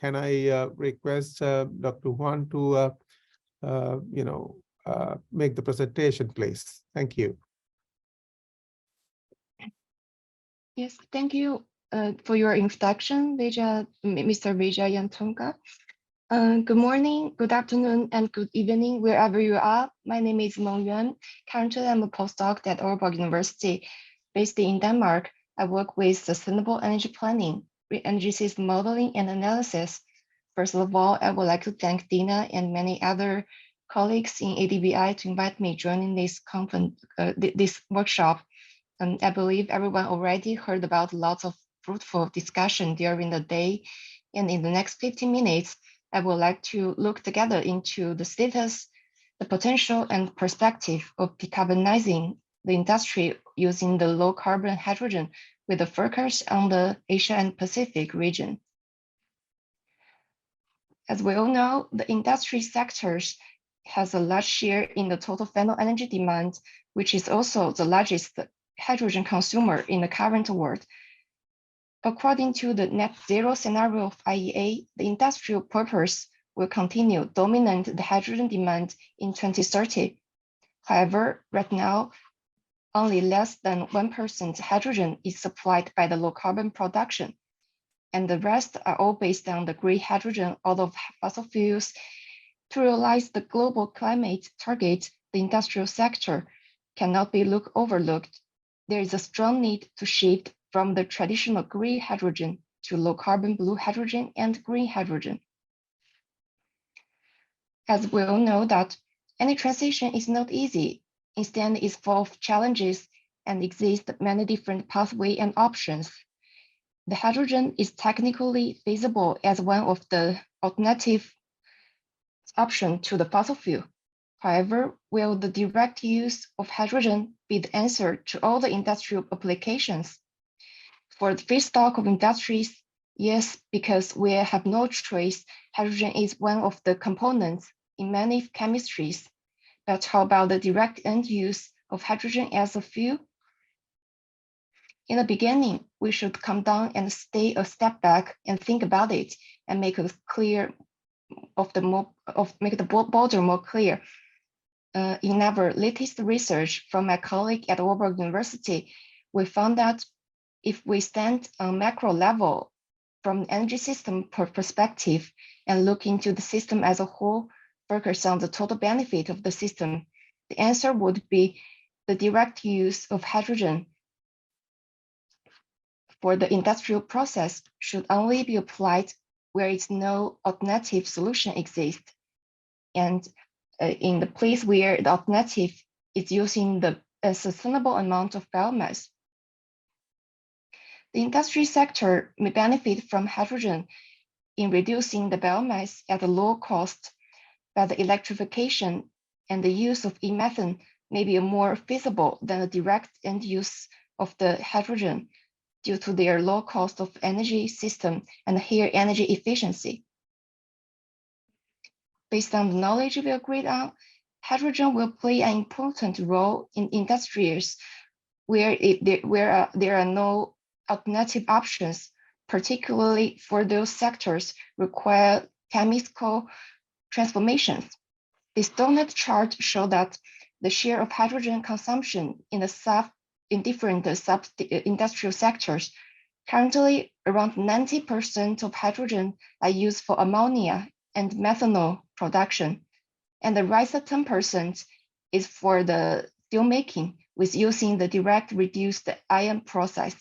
can I request Dr. Huan to, make the presentation, please? Thank you. Yes, thank you for your introduction, Mr. Vijayanthongka. Good morning, good afternoon, and good evening, wherever you are. My name is Meng Yuan. Currently, I'm a postdoc at Aalborg University, based in Denmark. I work with sustainable energy planning, energy system modeling, and analysis. First of all, I would like to thank Dina and many other colleagues in ADBI to invite me joining this conference, this workshop. I believe everyone already heard about lots of fruitful discussion during the day. And in the next 15 minutes, I would like to look together into the status, the potential, and perspective of decarbonizing the industry using the low carbon hydrogen with a focus on the Asia and Pacific region. As we all know, the industry sectors has a large share in the total final energy demand, which is also the largest hydrogen consumer in the current world. According to the net zero scenario of IEA, the industrial purpose will continue dominate the hydrogen demand in 2030. However, right now, only less than 1% hydrogen is supplied by the low carbon production, and the rest are all based on the green hydrogen out of fossil fuels. To realize the global climate target, the industrial sector cannot be overlooked. There is a strong need to shift from the traditional green hydrogen to low carbon blue hydrogen and green hydrogen. As we all know that any transition is not easy. Instead, it's full of challenges and exist many different pathways and options. The hydrogen is technically feasible as one of the alternative options to the fossil fuel. However, will the direct use of hydrogen be the answer to all the industrial applications? For the feedstock of industries, yes, because we have no choice, hydrogen is one of the components in many chemistries. But how about the direct end use of hydrogen as a fuel? In the beginning, we should come down and stay a step back and think about it and make it clear make the border more clear. In our latest research from my colleague at Aalborg University, we found that if we stand on macro level from the energy system perspective and look into the system as a whole, focus on the total benefit of the system, the answer would be the direct use of hydrogen for the industrial process should only be applied where it's no alternative solution exists, and in the place where the alternative is using a sustainable amount of biomass. The industry sector may benefit from hydrogen in reducing the biomass at a low cost, but the electrification and the use of e-methane may be more feasible than the direct end use of the hydrogen due to their low cost of energy system and higher energy efficiency. Based on the knowledge we agreed on, hydrogen will play an important role in industries where there are no alternative options, particularly for those sectors require chemical transformations. This donut chart shows that the share of hydrogen consumption in different industrial sectors. Currently, around 90% of hydrogen are used for ammonia and methanol production, and the rest of 10% is for the steelmaking with using the direct reduced iron process.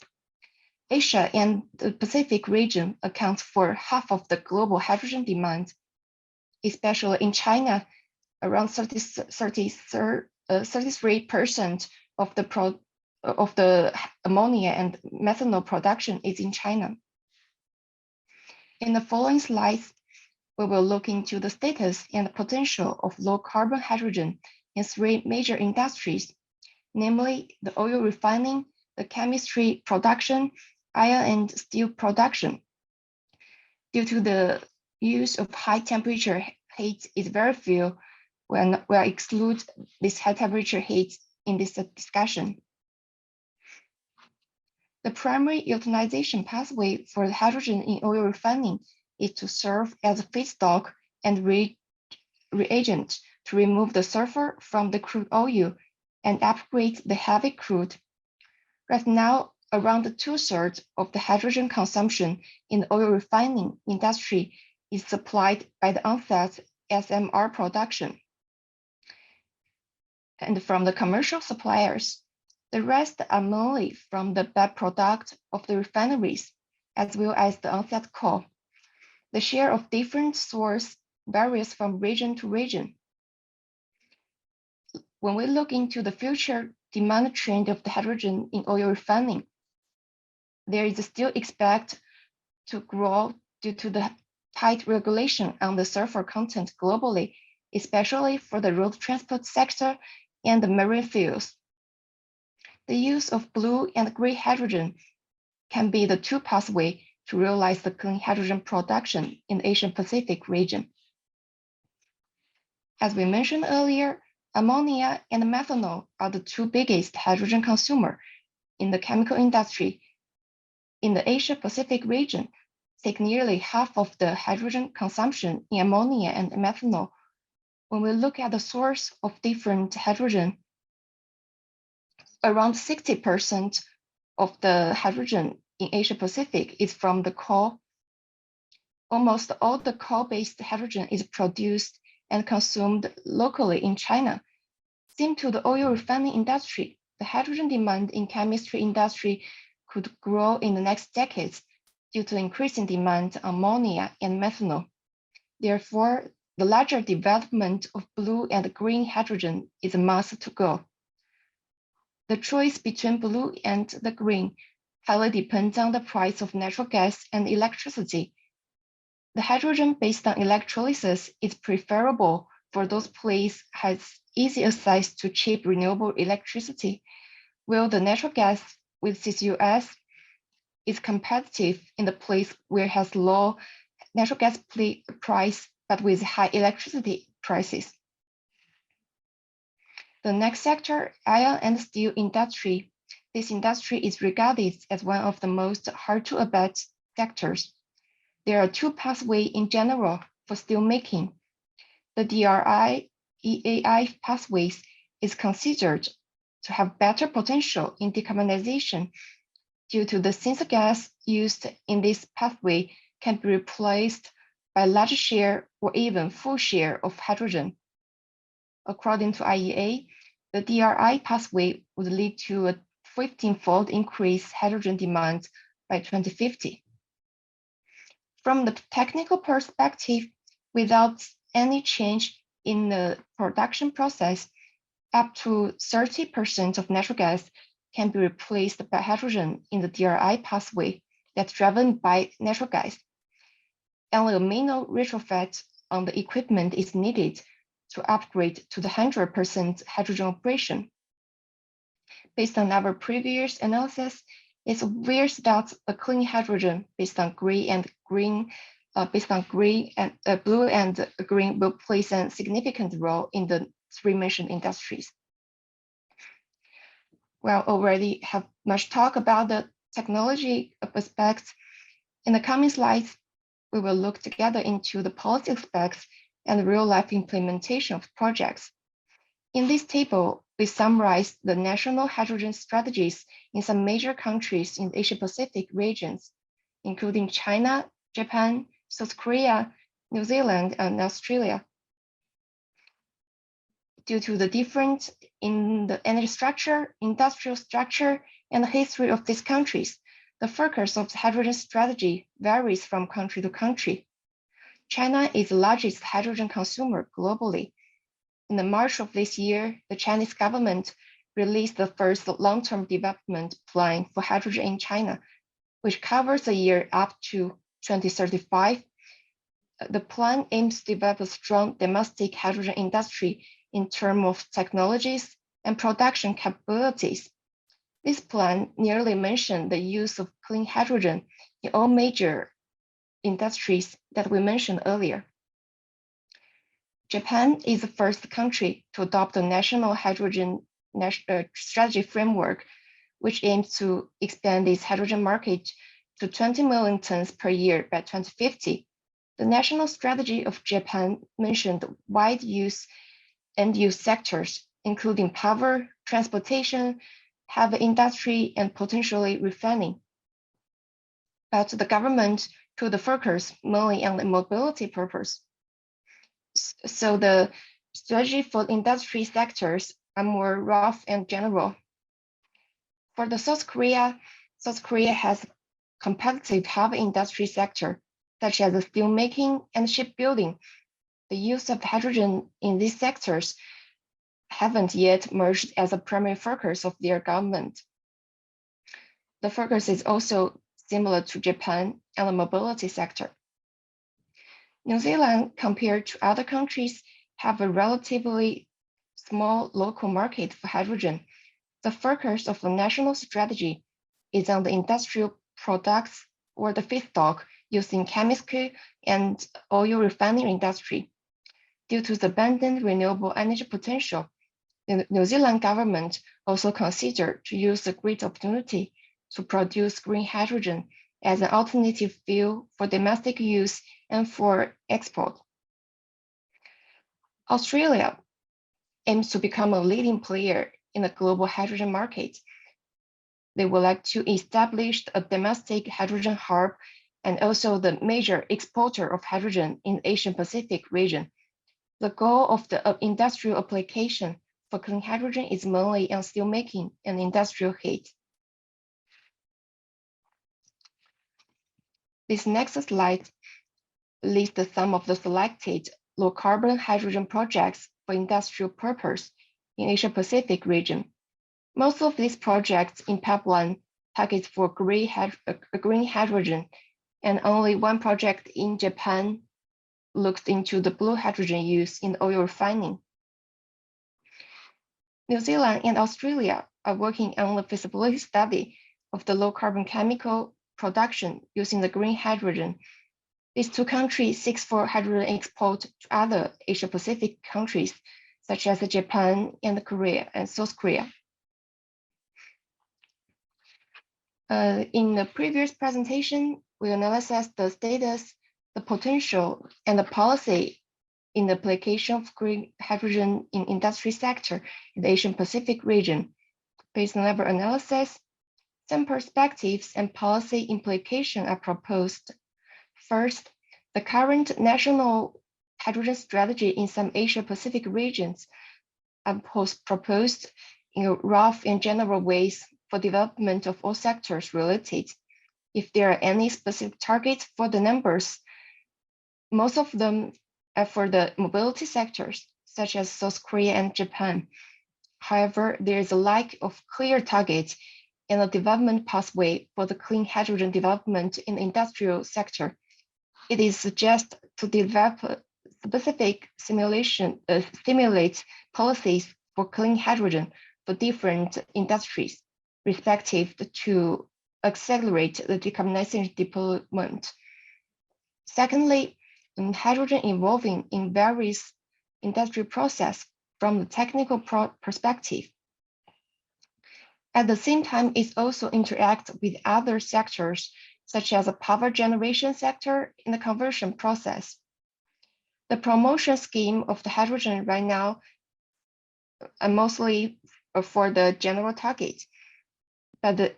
Asia and the Pacific region accounts for half of the global hydrogen demand, especially in China. Around 33% of the ammonia and methanol production is in China. In the following slides, we will look into the status and potential of low carbon hydrogen in 3 major industries, namely the oil refining, the chemistry production, iron and steel production. Due to the use of high temperature heat is very few, we'll exclude this high temperature heat in this discussion. The primary utilization pathway for the hydrogen in oil refining is to serve as a feedstock and reagent to remove the sulfur from the crude oil and upgrade the heavy crude. Right now, around 2/3 of the hydrogen consumption in the oil refining industry is supplied by the on-site SMR production. And from the commercial suppliers, the rest are mainly from the byproduct of the refineries, as well as the on-site coal. The share of different sources varies from region to region. When we look into the future demand trend of the hydrogen in oil refining, there is still expect to grow due to the tight regulation on the sulfur content globally, especially for the road transport sector and the marine fuels. The use of blue and gray hydrogen can be the 2 pathways to realize the clean hydrogen production in the Asian Pacific region. As we mentioned earlier, ammonia and methanol are the 2 biggest hydrogen consumers in the chemical industry. In the Asia Pacific region, take nearly half of the hydrogen consumption in ammonia and methanol. When we look at the source of different hydrogen, around 60% of the hydrogen in Asia Pacific is from the coal. Almost all the coal-based hydrogen is produced and consumed locally in China. Similar to the oil refining industry, the hydrogen demand in chemistry industry could grow in the next decades due to increasing demand on ammonia and methanol. Therefore, the larger development of blue and green hydrogen is a must to go. The choice between blue and the green highly depends on the price of natural gas and electricity. The hydrogen based on electrolysis is preferable for those places has easy access to cheap renewable electricity, while the natural gas with CCUS is competitive in the place where it has low natural gas price, but with high electricity prices. The next sector, iron and steel industry. This industry is regarded as one of the most hard to abate sectors. There are 2 pathways in general for steelmaking. The DRI EAI pathways is considered to have better potential in decarbonization due to the synthesis gas used in this pathway can be replaced by a large share or even full share of hydrogen. According to IEA, the DRI pathway would lead to a 15-fold increase hydrogen demand by 2050. From the technical perspective, without any change in the production process, up to 30% of natural gas can be replaced by hydrogen in the DRI pathway that's driven by natural gas. Only a minor retrofit on the equipment is needed to upgrade to the 100% hydrogen operation. Based on our previous analysis, it's obvious that a clean hydrogen based on blue and green will play a significant role in the three mentioned industries. We already have much talk about the technology aspects. In the coming slides, we will look together into the policy aspects and real-life implementation of projects. In this table, we summarize the national hydrogen strategies in some major countries in the Asia-Pacific regions, including China, Japan, South Korea, New Zealand, and Australia. Due to the difference in the energy structure, industrial structure, and the history of these countries, the focus of the hydrogen strategy varies from country to country. China is the largest hydrogen consumer globally. In March of this year, the Chinese government released the first long-term development plan for hydrogen in China, which covers a year up to 2035. The plan aims to develop a strong domestic hydrogen industry in terms of technologies and production capabilities. This plan nearly mentioned the use of clean hydrogen in all major industries that we mentioned earlier. Japan is the first country to adopt a national hydrogen strategy framework, which aims to expand its hydrogen market to 20 million tons per year by 2050. The national strategy of Japan mentioned wide use end-use sectors, including power, transportation, heavy industry, and potentially refining. But the government put the focus mainly on the mobility purpose. So the strategy for industry sectors are more rough and general. For the South Korea has a competitive heavy industry sector, such as steelmaking and shipbuilding. The use of hydrogen in these sectors haven't yet merged as a primary focus of their government. The focus is also similar to Japan and the mobility sector. New Zealand, compared to other countries, have a relatively small local market for hydrogen. The focus of the national strategy is on the industrial products or the feedstock used in chemical and oil refining industry. Due to the abundant renewable energy potential, the New Zealand government also considered to use the great opportunity to produce green hydrogen as an alternative fuel for domestic use and for export. Australia aims to become a leading player in the global hydrogen market. They would like to establish a domestic hydrogen hub and also the major exporter of hydrogen in the Asian Pacific region. The goal of the industrial application for clean hydrogen is mainly on steelmaking and industrial heat. This next slide lists some of the selected low-carbon hydrogen projects for industrial purpose in Asia-Pacific region. Most of these projects in pipeline target for green hydrogen, and only one project in Japan looks into the blue hydrogen use in oil refining. New Zealand and Australia are working on the feasibility study of the low-carbon chemical production using the green hydrogen. These two countries seek for hydrogen export to other Asia-Pacific countries, such as Japan and Korea and South Korea. In the previous presentation, we analyzed the status, the potential, and the policy in the application of green hydrogen in industry sector in the Asian Pacific region. Based on our analysis, some perspectives and policy implications are proposed. First, the current national hydrogen strategy in some Asia-Pacific regions are proposed in rough and general ways for development of all sectors related. if there are any specific targets for the numbers. Most of them are for the mobility sectors, such as South Korea and Japan. However, there is a lack of clear targets and a development pathway for the clean hydrogen development in the industrial sector. It is suggested to develop specific stimulate policies for clean hydrogen for different industries, respective to accelerate the decarbonization deployment. Secondly, hydrogen evolving in various industrial processes from the technical perspective. At the same time, it also interacts with other sectors, such as the power generation sector in the conversion process. The promotion scheme of the hydrogen right now are mostly for the general target, but the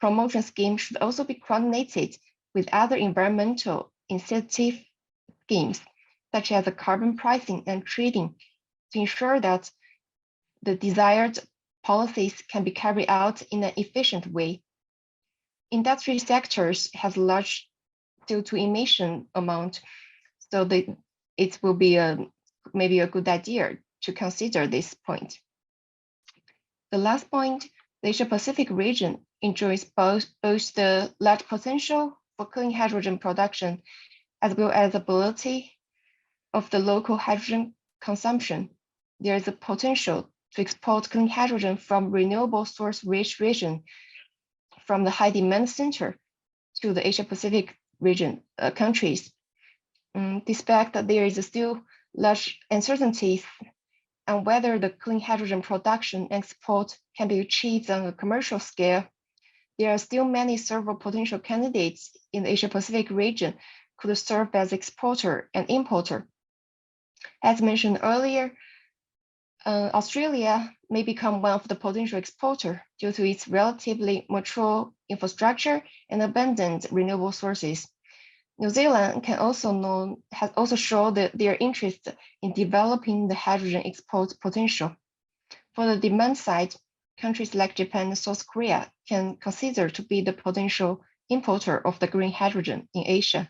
promotion scheme should also be coordinated with other environmental incentive schemes, such as the carbon pricing and trading, to ensure that the desired policies can be carried out in an efficient way. Industry sectors have large CO2 emission amount, so it will be maybe a good idea to consider this point. The last point, the Asia-Pacific region enjoys both the large potential for clean hydrogen production, as well as the ability of the local hydrogen consumption. There is a potential to export clean hydrogen from renewable source-rich region from the high demand center to the Asia-Pacific region countries. Despite that there is still large uncertainties on whether the clean hydrogen production and export can be achieved on a commercial scale, there are still many several potential candidates in the Asia-Pacific region could serve as exporter and importer. As mentioned earlier, Australia may become one of the potential exporters due to its relatively mature infrastructure and abundant renewable sources. New Zealand has also shown their interest in developing the hydrogen export potential. For the demand side, countries like Japan and South Korea can consider to be the potential importer of the green hydrogen in Asia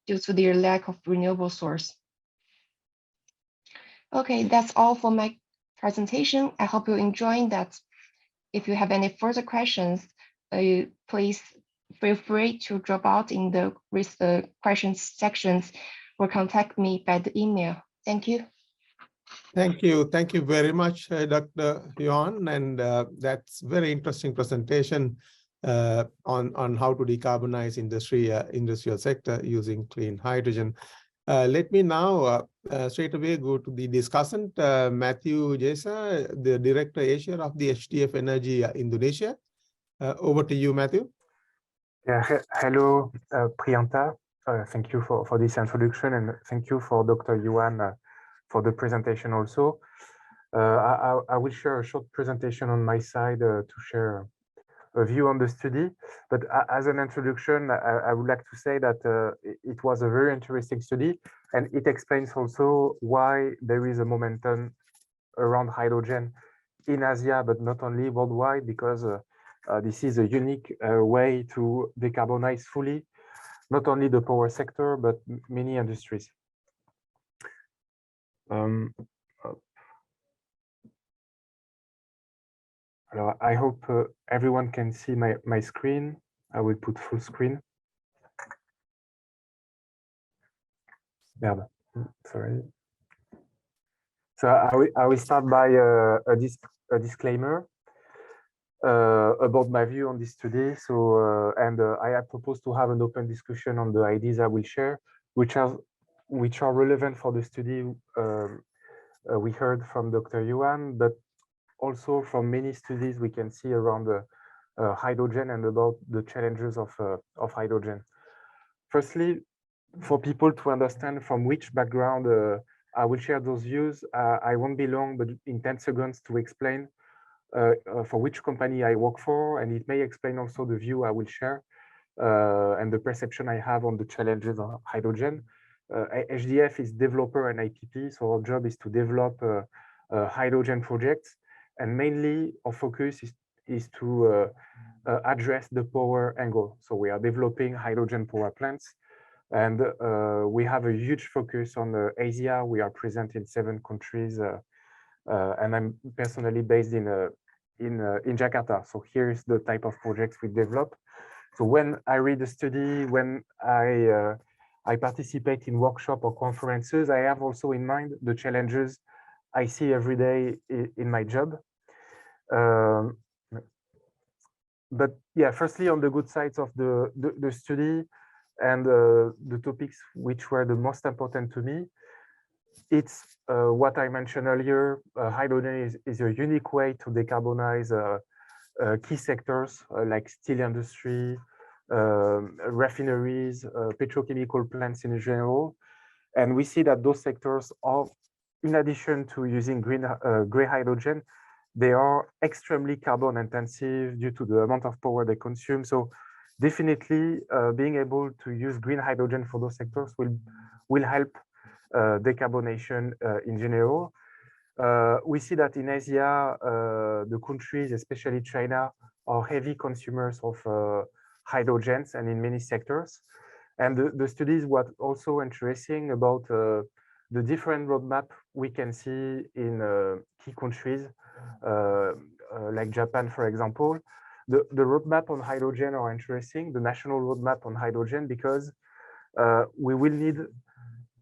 due to their lack of renewable source. Okay, that's all for my presentation. I hope you're enjoying that. If you have any further questions, please feel free to drop out in the questions sections or contact me by the email. Thank you. Thank you. Thank you very much, Dr. Yuan. And that's very interesting presentation on how to decarbonize industrial sector using clean hydrogen. Let me now straight away go to the discussant, Matthew Jesa, the Director Asia of the HDF Energy Indonesia. Over to you, Matthew. Yeah, hello, Priyanta. Thank you for this introduction, and thank you for Dr. Yuan for the presentation also. I will share a short presentation on my side to share a view on the study. But as an introduction, I would like to say that it was a very interesting study, and it explains also why there is a momentum around hydrogen in Asia, but not only worldwide, because this is a unique way to decarbonize fully, not only the power sector, but many industries. I hope everyone can see my screen. I will put full screen. Merde. Sorry. So I will start by a disclaimer about my view on this study. So I propose to have an open discussion on the ideas I will share, which are relevant for the study we heard from Dr. Yuan, but also from many studies we can see around the hydrogen and about the challenges of hydrogen. Firstly, for people to understand from which background I will share those views, I won't be long, but in 10 seconds to explain for which company I work for, and it may explain also the view I will share and the perception I have on the challenges of hydrogen. HDF is developer and IPP, so our job is to develop hydrogen projects, and mainly our focus is to address the power angle. So we are developing hydrogen power plants, and we have a huge focus on Asia. We are present in 7 countries, and I'm personally based in Jakarta. So here's the type of projects we develop. So when I read the study, when I participate in workshop or conferences, I have also in mind the challenges I see every day in my job. But yeah, firstly, on the good sides of the study and the topics which were the most important to me, it's what I mentioned earlier. Hydrogen is a unique way to decarbonize key sectors like steel industry, refineries, petrochemical plants in general. And we see that those sectors are, in addition to using gray hydrogen, they are extremely carbon intensive due to the amount of power they consume. So definitely being able to use green hydrogen for those sectors will help decarbonization in general. We see that in Asia, the countries, especially China, are heavy consumers of hydrogens and in many sectors. And the studies were also interesting about the different roadmap we can see in key countries, like Japan, for example. The roadmap on hydrogen are interesting, the national roadmap on hydrogen, because we will need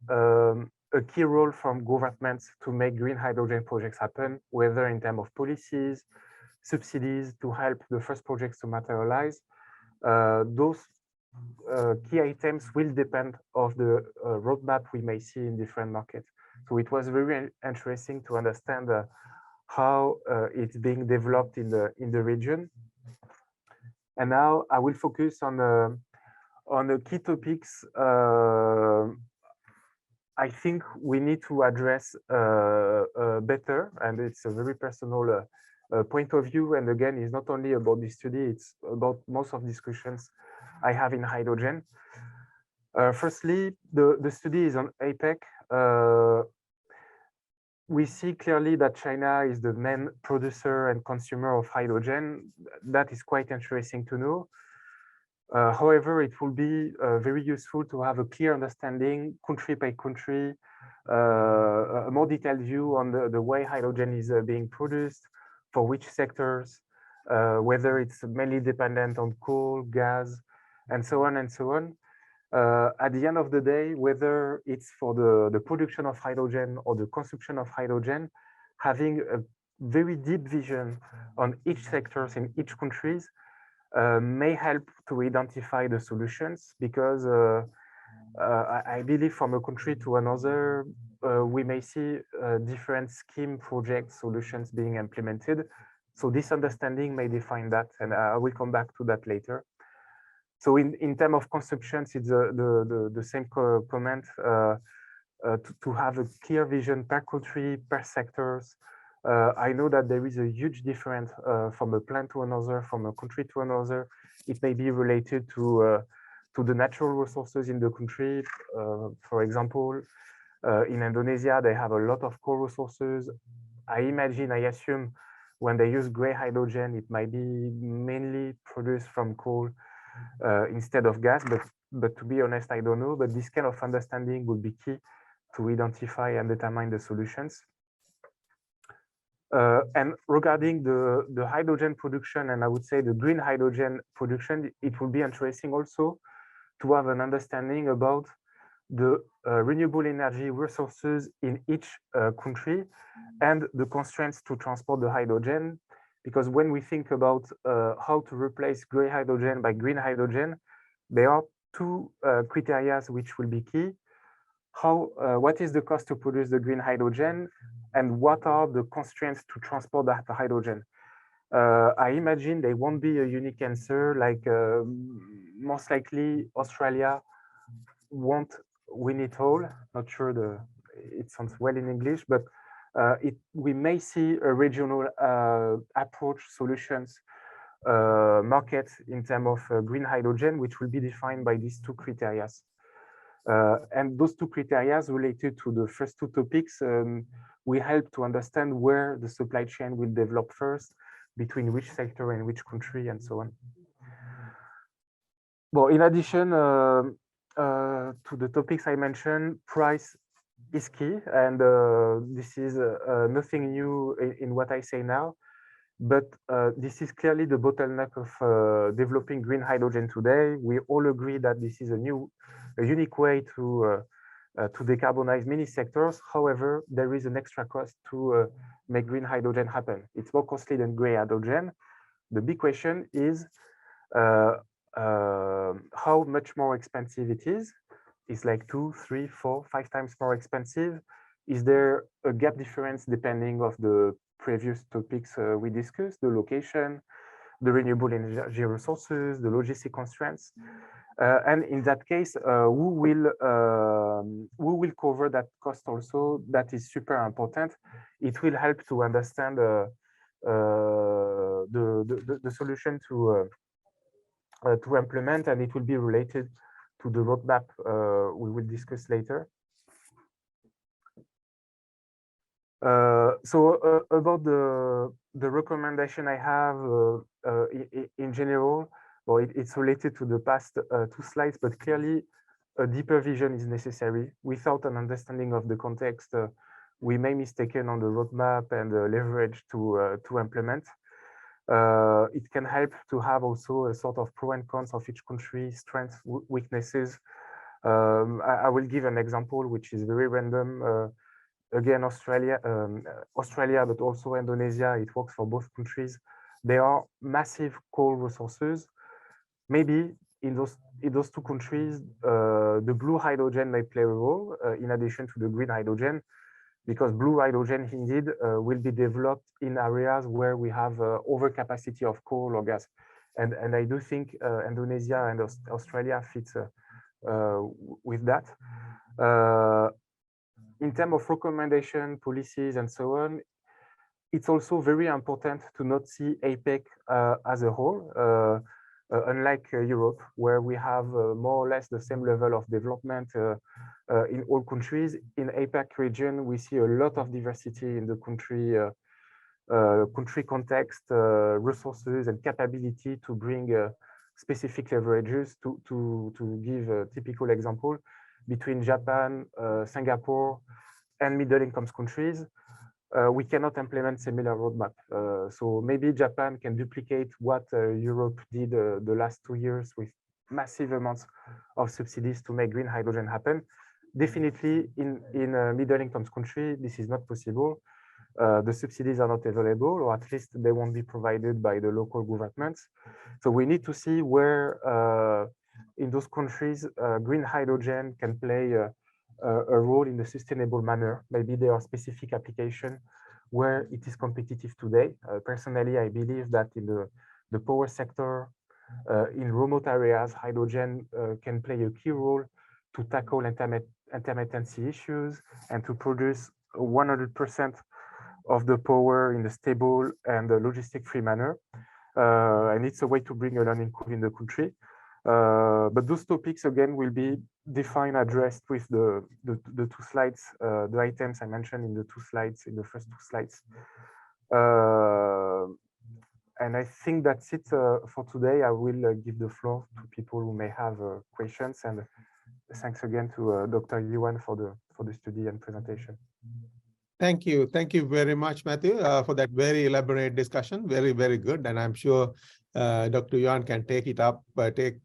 a key role from governments to make green hydrogen projects happen, whether in terms of policies, subsidies to help the first projects to materialize. Those key items will depend of the roadmap we may see in different markets. So it was very interesting to understand how it's being developed in the region. And now I will focus on the key topics I think we need to address better, and it's a very personal point of view. And again, it's not only about this study, it's about most of discussions I have in hydrogen. Firstly, the study is on APEC. We see clearly that China is the main producer and consumer of hydrogen. That is quite interesting to know. However, it will be very useful to have a clear understanding, country by country, a more detailed view on the way hydrogen is being produced, for which sectors, whether it's mainly dependent on coal, gas, and so on and so on. At the end of the day, whether it's for the production of hydrogen or the consumption of hydrogen, having a very deep vision on each sectors in each countries may help to identify the solutions, because I believe from a country to another, we may see different scheme project solutions being implemented. So this understanding may define that, and I will come back to that later. So in terms of consumptions, it's the same comment, to have a clear vision per country, per sectors. I know that there is a huge difference from a plant to another, from a country to another. It may be related to the natural resources in the country. For example, in Indonesia, they have a lot of coal resources. I assume when they use gray hydrogen, it might be mainly produced from coal instead of gas, but to be honest, I don't know. But this kind of understanding would be key to identify and determine the solutions. And regarding the hydrogen production, and I would say the green hydrogen production, it will be interesting also to have an understanding about the renewable energy resources in each country and the constraints to transport the hydrogen. Because when we think about how to replace gray hydrogen by green hydrogen, there are two criteria which will be key. What is the cost to produce the green hydrogen, and what are the constraints to transport that hydrogen? I imagine there won't be a unique answer, like most likely Australia won't win it all. Not sure it sounds well in English, but we may see a regional approach solutions market in terms of green hydrogen, which will be defined by these two criteria. And those two criteria related to the first two topics, we help to understand where the supply chain will develop first, between which sector and which country, and so on. Well, in addition to the topics I mentioned, price is key, and this is nothing new in what I say now, but this is clearly the bottleneck of developing green hydrogen today. We all agree that this is a unique way to decarbonize many sectors. However, there is an extra cost to make green hydrogen happen. It's more costly than gray hydrogen. The big question is how much more expensive it is. It's like 2, 3, 4, 5 times more expensive. Is there a gap difference depending of the previous topics we discussed, the location, the renewable energy resources, the logistic constraints? And in that case, who will cover that cost also? That is super important. It will help to understand the solution to implement, and it will be related to the roadmap we will discuss later. So about the recommendation I have in general, well, it's related to the past 2 slides, but clearly a deeper vision is necessary. Without an understanding of the context, we may mistaken on the roadmap and leverage to implement. It can help to have also a sort of pro and cons of each country, strengths, weaknesses. I will give an example which is very random. Again, Australia, but also Indonesia, it works for both countries. There are massive coal resources. Maybe in those 2 countries, the blue hydrogen may play a role in addition to the green hydrogen, because blue hydrogen indeed will be developed in areas where we have overcapacity of coal or gas. And I do think Indonesia and Australia fits with that. In terms of recommendation, policies, and so on, it's also very important to not see APEC as a whole, unlike Europe, where we have more or less the same level of development in all countries. In APEC region, we see a lot of diversity in the country context, resources, and capability to bring specific leverages. To give a typical example, between Japan, Singapore, and middle-income countries, we cannot implement similar roadmap. So maybe Japan can duplicate what Europe did the last 2 years with massive amounts of subsidies to make green hydrogen happen. Definitely in a middle-income country, this is not possible. The subsidies are not available, or at least they won't be provided by the local governments. So we need to see where in those countries green hydrogen can play a role in a sustainable manner. Maybe there are specific applications where it is competitive today. Personally, I believe that in the power sector, in remote areas, hydrogen can play a key role to tackle intermittency issues and to produce 100% of the power in a stable and logistic-free manner. And it's a way to bring a learning curve in the country. But those topics again will be defined, addressed with the 2 slides, the items I mentioned in the 2 slides, in the first 2 slides. And I think that's it for today. I will give the floor to people who may have questions. And thanks again to Dr. Yuan for the study and presentation. Thank you very much, Matthew, for that very elaborate discussion. Very, very good, and I'm sure Dr. Yuan can take it up, take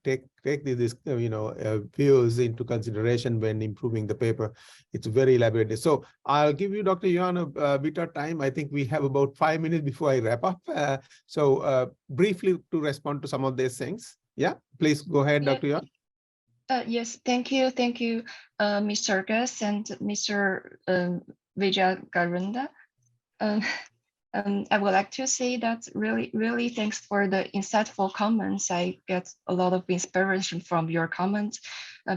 these views into consideration when improving the paper. It's very elaborate. So I'll give you, Dr. Yuan, a bit of time. I think we have about 5 minutes before I wrap up. So briefly to respond to some of these things. Yeah, please go ahead, Dr. Yuan. Yes, thank you, Mr. Gus and Mr. Vijayakaranda. I would like to say that really thanks for the insightful comments. I get a lot of inspiration from your comments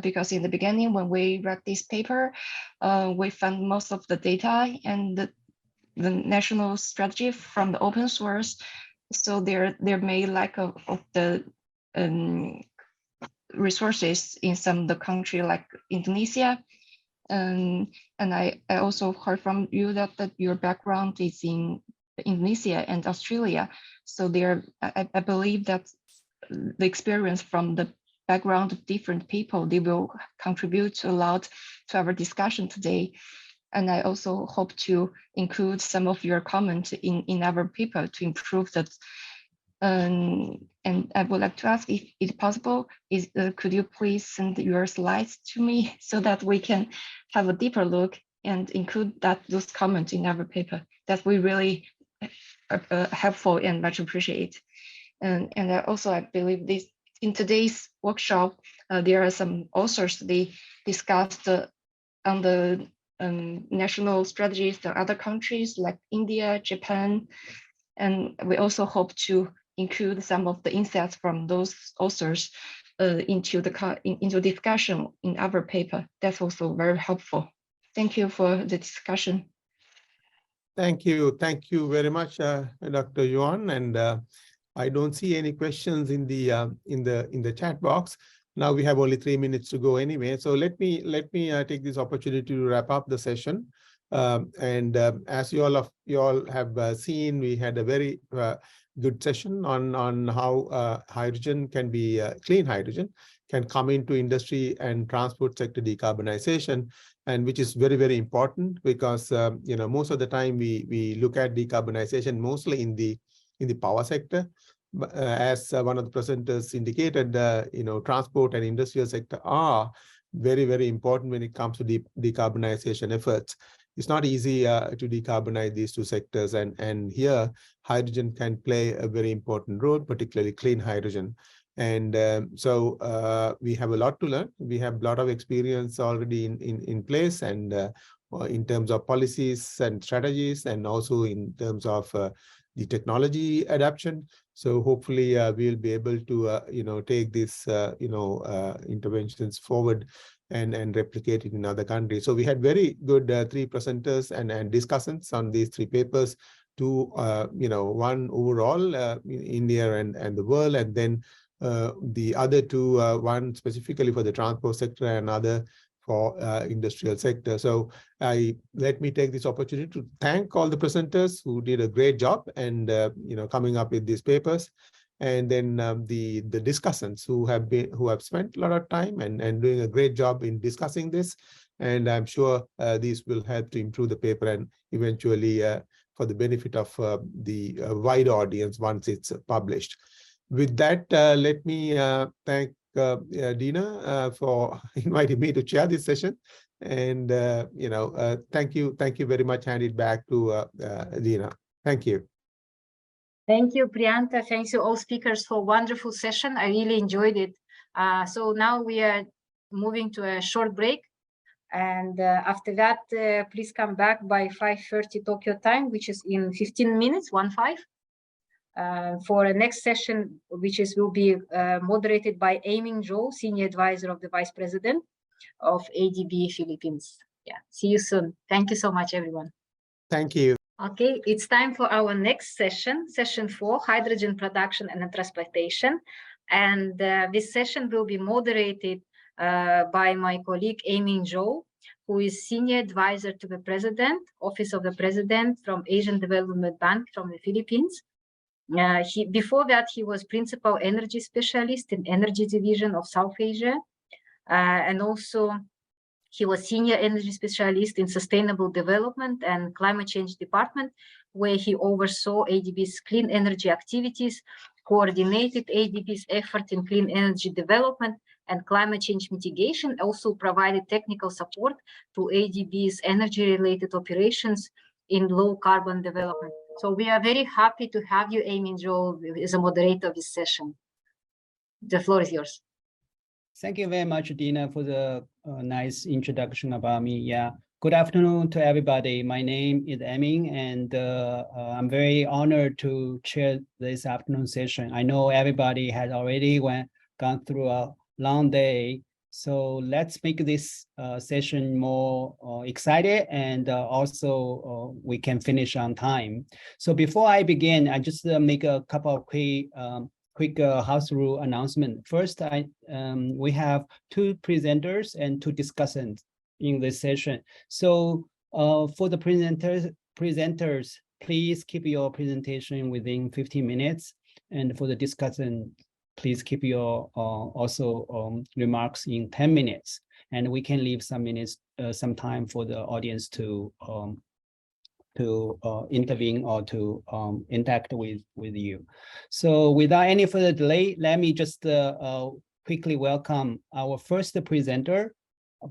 because in the beginning, when we read this paper, we found most of the data and the national strategy from the open source. So there may lack of the resources in some of the country like Indonesia. And I also heard from you that your background is in Indonesia and Australia. So I believe that the experience from the background of different people, they will contribute a lot to our discussion today. And I also hope to include some of your comments in our paper to improve that. And I would like to ask if it's possible, could you please send your slides to me so that we can have a deeper look and include those comments in our paper? That we really helpful and much appreciate. And I believe this in today's workshop, there are some authors, they discussed on the national strategies to other countries like India, Japan, and we also hope to include some of the insights from those authors into discussion in our paper. That's also very helpful. Thank you for the discussion. Thank you very much, Dr. Yuan. And I don't see any questions in the chat box. Now we have only 3 minutes to go anyway. So let me take this opportunity to wrap up the session. As you all have seen, we had a very good session on how hydrogen can be clean hydrogen can come into industry and transport sector decarbonization, and which is very, very important because most of the time we look at decarbonization mostly in the power sector. As one of the presenters indicated, transport and industrial sector are very, very important when it comes to decarbonization efforts. It's not easy to decarbonize these two sectors, and here hydrogen can play a very important role, particularly clean hydrogen. And so we have a lot to learn. We have a lot of experience already in place, and in terms of policies and strategies, and also in terms of the technology adoption. So hopefully we'll be able to take these interventions forward and replicate it in other countries. So we had very good 3 presenters and discussions on these 3 papers. 2, one overall in India and the world, and then the other 2, one specifically for the transport sector and other for industrial sector. So let me take this opportunity to thank all the presenters who did a great job and coming up with these papers, and then the discussants who have spent a lot of time and doing a great job in discussing this. And I'm sure these will help to improve the paper and eventually for the benefit of the wider audience once it's published. With that, let me thank Dina for inviting me to chair this session, and thank you very much. Hand it back to Dina. Thank you. Thank you, Priyanta. Thanks to all speakers for a wonderful session. I really enjoyed it. So now we are moving to a short break, and after that, please come back by 5:30 Tokyo time, which is in 15 minutes, 15. For the next session, which will be moderated by Aiming Zhou, Senior Advisor of the Vice President of ADB Philippines. Yeah, see you soon. Thank you so much, everyone. Thank you. Okay, it's time for our next session, session 4, Hydrogen Production and Transportation. And this session will be moderated by my colleague Aiming Zhou, who is Senior Advisor to the President, Office of the President from Asian Development Bank from the Philippines. Before that, he was Principal Energy Specialist in Energy Division of South Asia. And also, he was Senior Energy Specialist in Sustainable Development and Climate Change Department, where he oversaw ADB's clean energy activities, coordinated ADB's effort in clean energy development and climate change mitigation, also provided technical support to ADB's energy-related operations in low-carbon development. So we are very happy to have you, Aiming Zhou, as a moderator of this session. The floor is yours. Thank you very much, Dina, for the nice introduction about me. Yeah, good afternoon to everybody. My name is Aiming, and I'm very honored to chair this afternoon session. I know everybody has already gone through a long day, so let's make this session more excited, and also we can finish on time. So before I begin, I just make a couple of quick house rule announcement. First, we have 2 presenters and 2 discussants in this session. So for the presenters, please keep your presentation within 15 minutes. And for the discussion, please keep your remarks in 10 minutes. And we can leave some minutes, some time for the audience to intervene or to interact with you. So without any further delay, let me just quickly welcome our first presenter,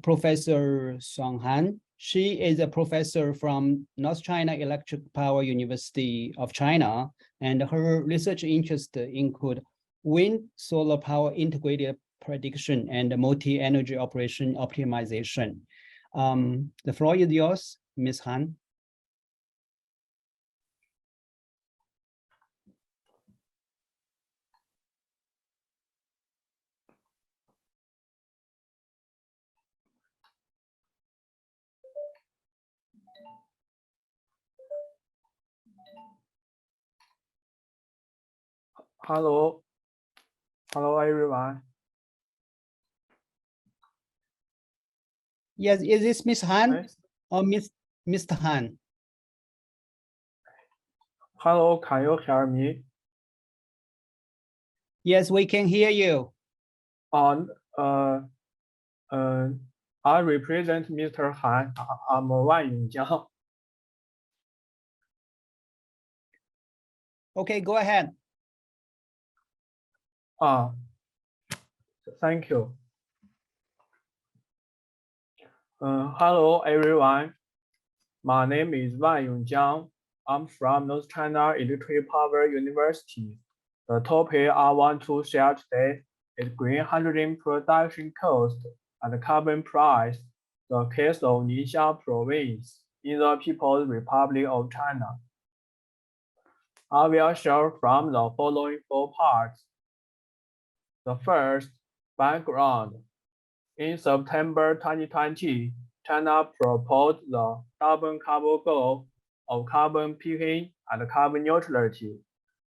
Professor Song Han. She is a professor from North China Electric Power University of China, and her research interests include wind, solar power integrated prediction, and multi-energy operation optimization. The floor is yours, Ms. Han. Hello everyone. Yes, is this Ms. Han or Mr. Han? Hello, can you hear me? Yes, we can hear you. I represent Mr. Han. I'm Wan Yongjiang. Okay, go ahead. Thank you. Hello everyone. My name is Wan Yongjiang. I'm from North China Electric Power University. The topic I want to share today is green hydrogen production cost and carbon price, the case of Ningxia province in the People's Republic of China. I will share from the following 4 parts. The first, background. In September 2020, China proposed the carbon goal of carbon peaking and carbon neutrality.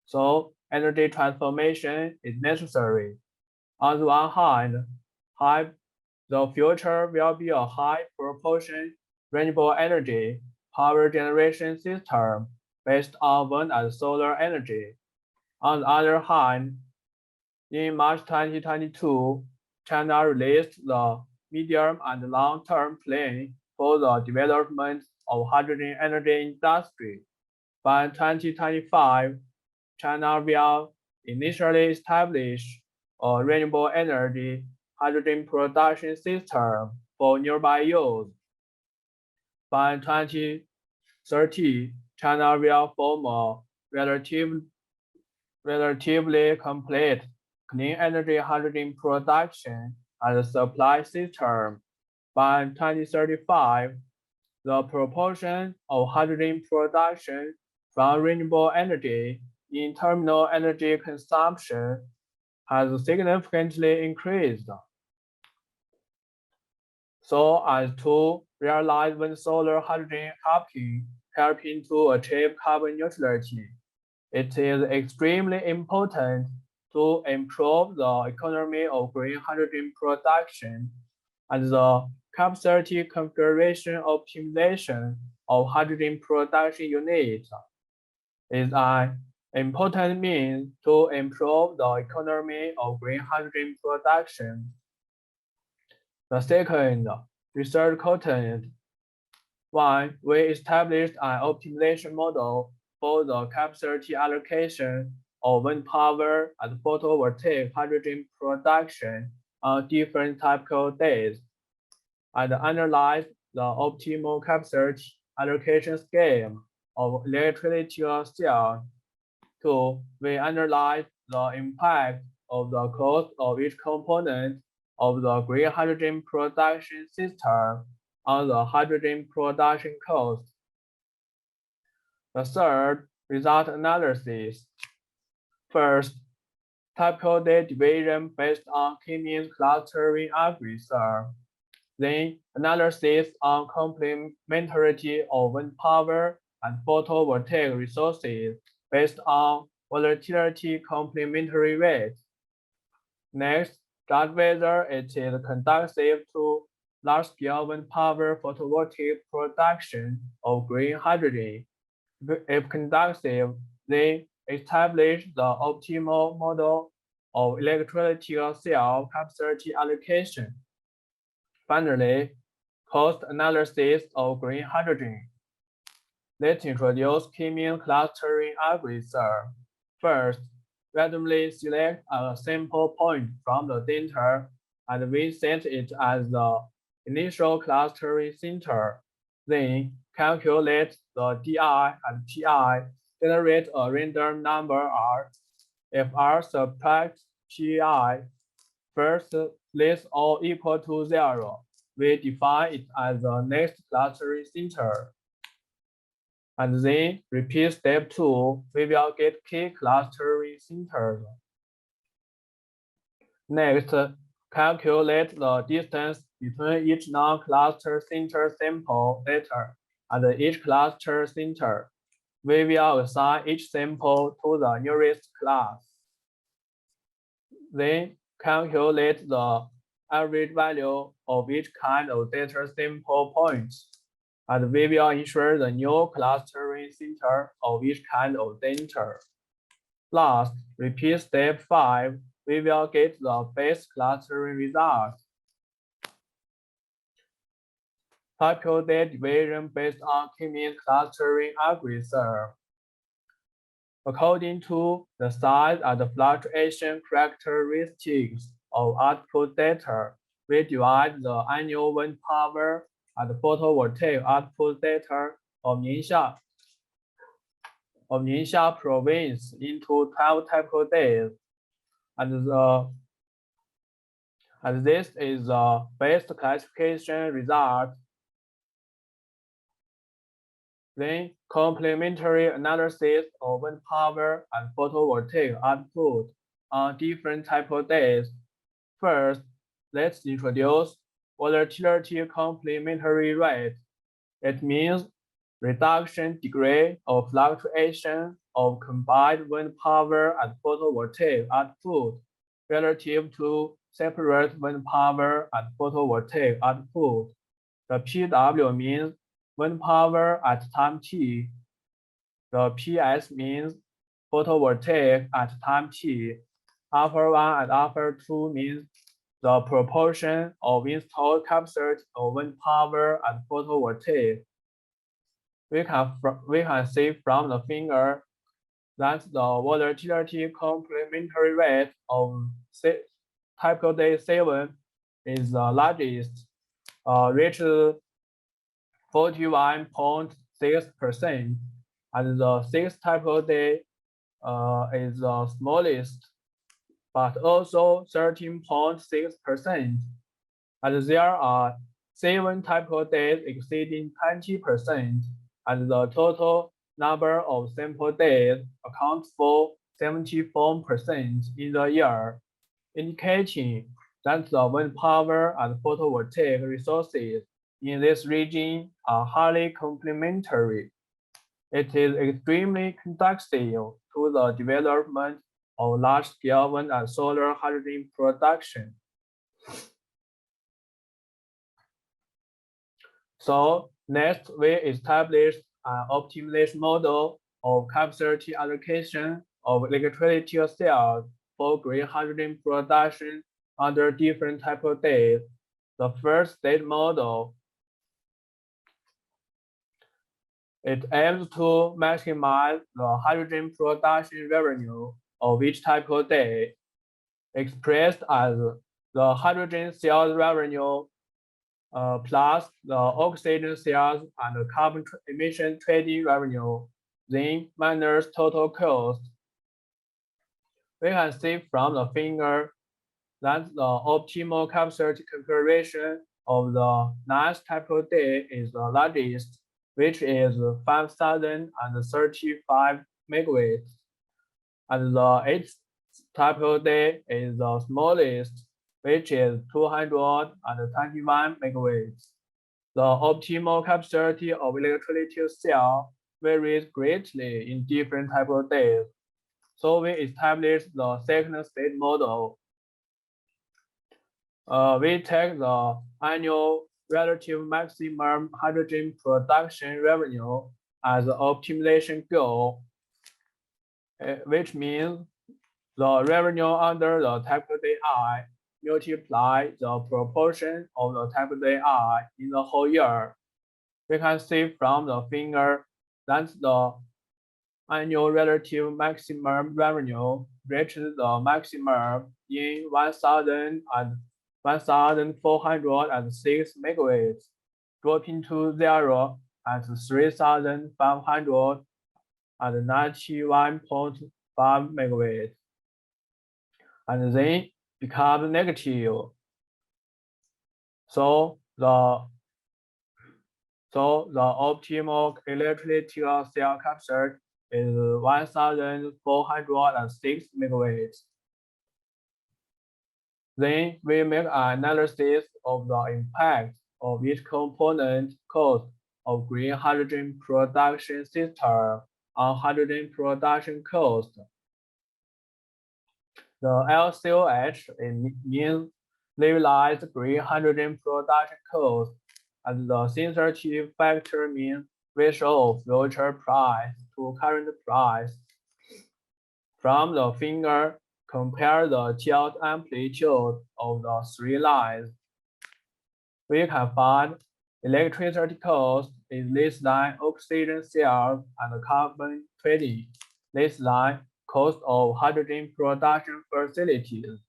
So energy transformation is necessary. On the one hand, the future will be a high proportion renewable energy power generation system based on wind and solar energy. On the other hand, in March 2022, China released the medium and long-term plan for the development of hydrogen energy industry. By 2025, China will initially establish a renewable energy hydrogen production system for nearby use. By 2030, China will form a relatively complete clean energy hydrogen production and supply system. By 2035, the proportion of hydrogen production from renewable energy in terminal energy consumption has significantly increased. So as to realize wind solar hydrogen helping to achieve carbon neutrality, it is extremely important to improve the economy of green hydrogen production and the capacity configuration optimization of hydrogen production units is an important means to improve the economy of green hydrogen production. The second, research content. One, we established an optimization model for the capacity allocation of wind power and photovoltaic hydrogen production on different typical days, and analyzed the optimal capacity allocation scheme of electricity cell. Two, we analyzed the impact of the cost of each component of the green hydrogen production system on the hydrogen production cost. The third, result analysis. First, typical day division based on K-means clustering algorithm. Then, analysis on complementarity of wind power and photovoltaic resources based on volatility complementary weight. Next, judge whether it is conducive to large-scale wind power photovoltaic production of green hydrogen. If conducive, they establish the optimal model of electrolytic cell capacity allocation. Finally, cost analysis of green hydrogen. Let's introduce K-mean clustering algorithm. First, randomly select a sample point from the data and we set it as the initial clustering center. Then calculate the DI and PI, generate a random number R. If R subtracts PI, first list all equal to 0. We define it as the next clustering center. And then repeat step 2, we will get K clustering centers. Next, calculate the distance between each non-cluster center sample data and each cluster center. We will assign each sample to the nearest class. Then calculate the average value of each kind of data sample points. And we will ensure the new clustering center of each kind of data. Last, repeat step 5, we will get the base clustering result. Typical data division based on K-mean clustering algorithm. According to the size and the fluctuation characteristics of output data, we divide the annual wind power and photovoltaic output data of Ningxia province into 12 typical days. And this is the best classification result. Then complementary analysis of wind power and photovoltaic output on different typical days. First, let's introduce volatility complementary rate. It means reduction degree of fluctuation of combined wind power and photovoltaic output relative to separate wind power and photovoltaic output. The PW means wind power at time t. The PS means photovoltaic at time t. Alpha 1 and alpha 2 means the proportion of installed capacity of wind power and photovoltaic. We can see from the figure that the volatility complementary rate of typical day 7 is the largest, reached 41.6%, and the 6th typical day is the smallest, but also 13.6%. And there are 7 typical days exceeding 20%, and the total number of sample days accounts for 74% in the year, indicating that the wind power and photovoltaic resources in this region are highly complementary. It is extremely conducive to the development of large-scale wind and solar hydrogen production. So next, we established an optimization model of capacity allocation of electricity cells for green hydrogen production under different type of days. The first state model, it aims to maximize the hydrogen production revenue of each type of day, expressed as the hydrogen sales revenue plus the oxygen sales and the carbon emission trading revenue, then minus total cost. We can see from the figure that the optimal capacity configuration of the 9th typical day is the largest, which is 5,035 megawatts, and the 8th typical day is the smallest, which is 221 megawatts. The optimal capacity of electrolytic cell varies greatly in different type of days. So we established the second state model. We take the annual relative maximum hydrogen production revenue as the optimization goal, which means the revenue under the typical DI multiply the proportion of the typical DI in the whole year. We can see from the figure that the annual relative maximum revenue reaches the maximum in 1,406 megawatts, dropping to 0 at 3,591.5 megawatts, and then become negative. So the optimal electrical cell capture is 1,406 megawatts. Then we make an analysis of the impact of each component cost of green hydrogen production system on hydrogen production cost. The LCOH means levelized green hydrogen production cost, and the sensitive factor means ratio of future price to current price. From the figure, compare the tilt amplitude of the three lines. We can find electricity cost is less than oxygen cells and carbon trading, less than cost of hydrogen production facilities.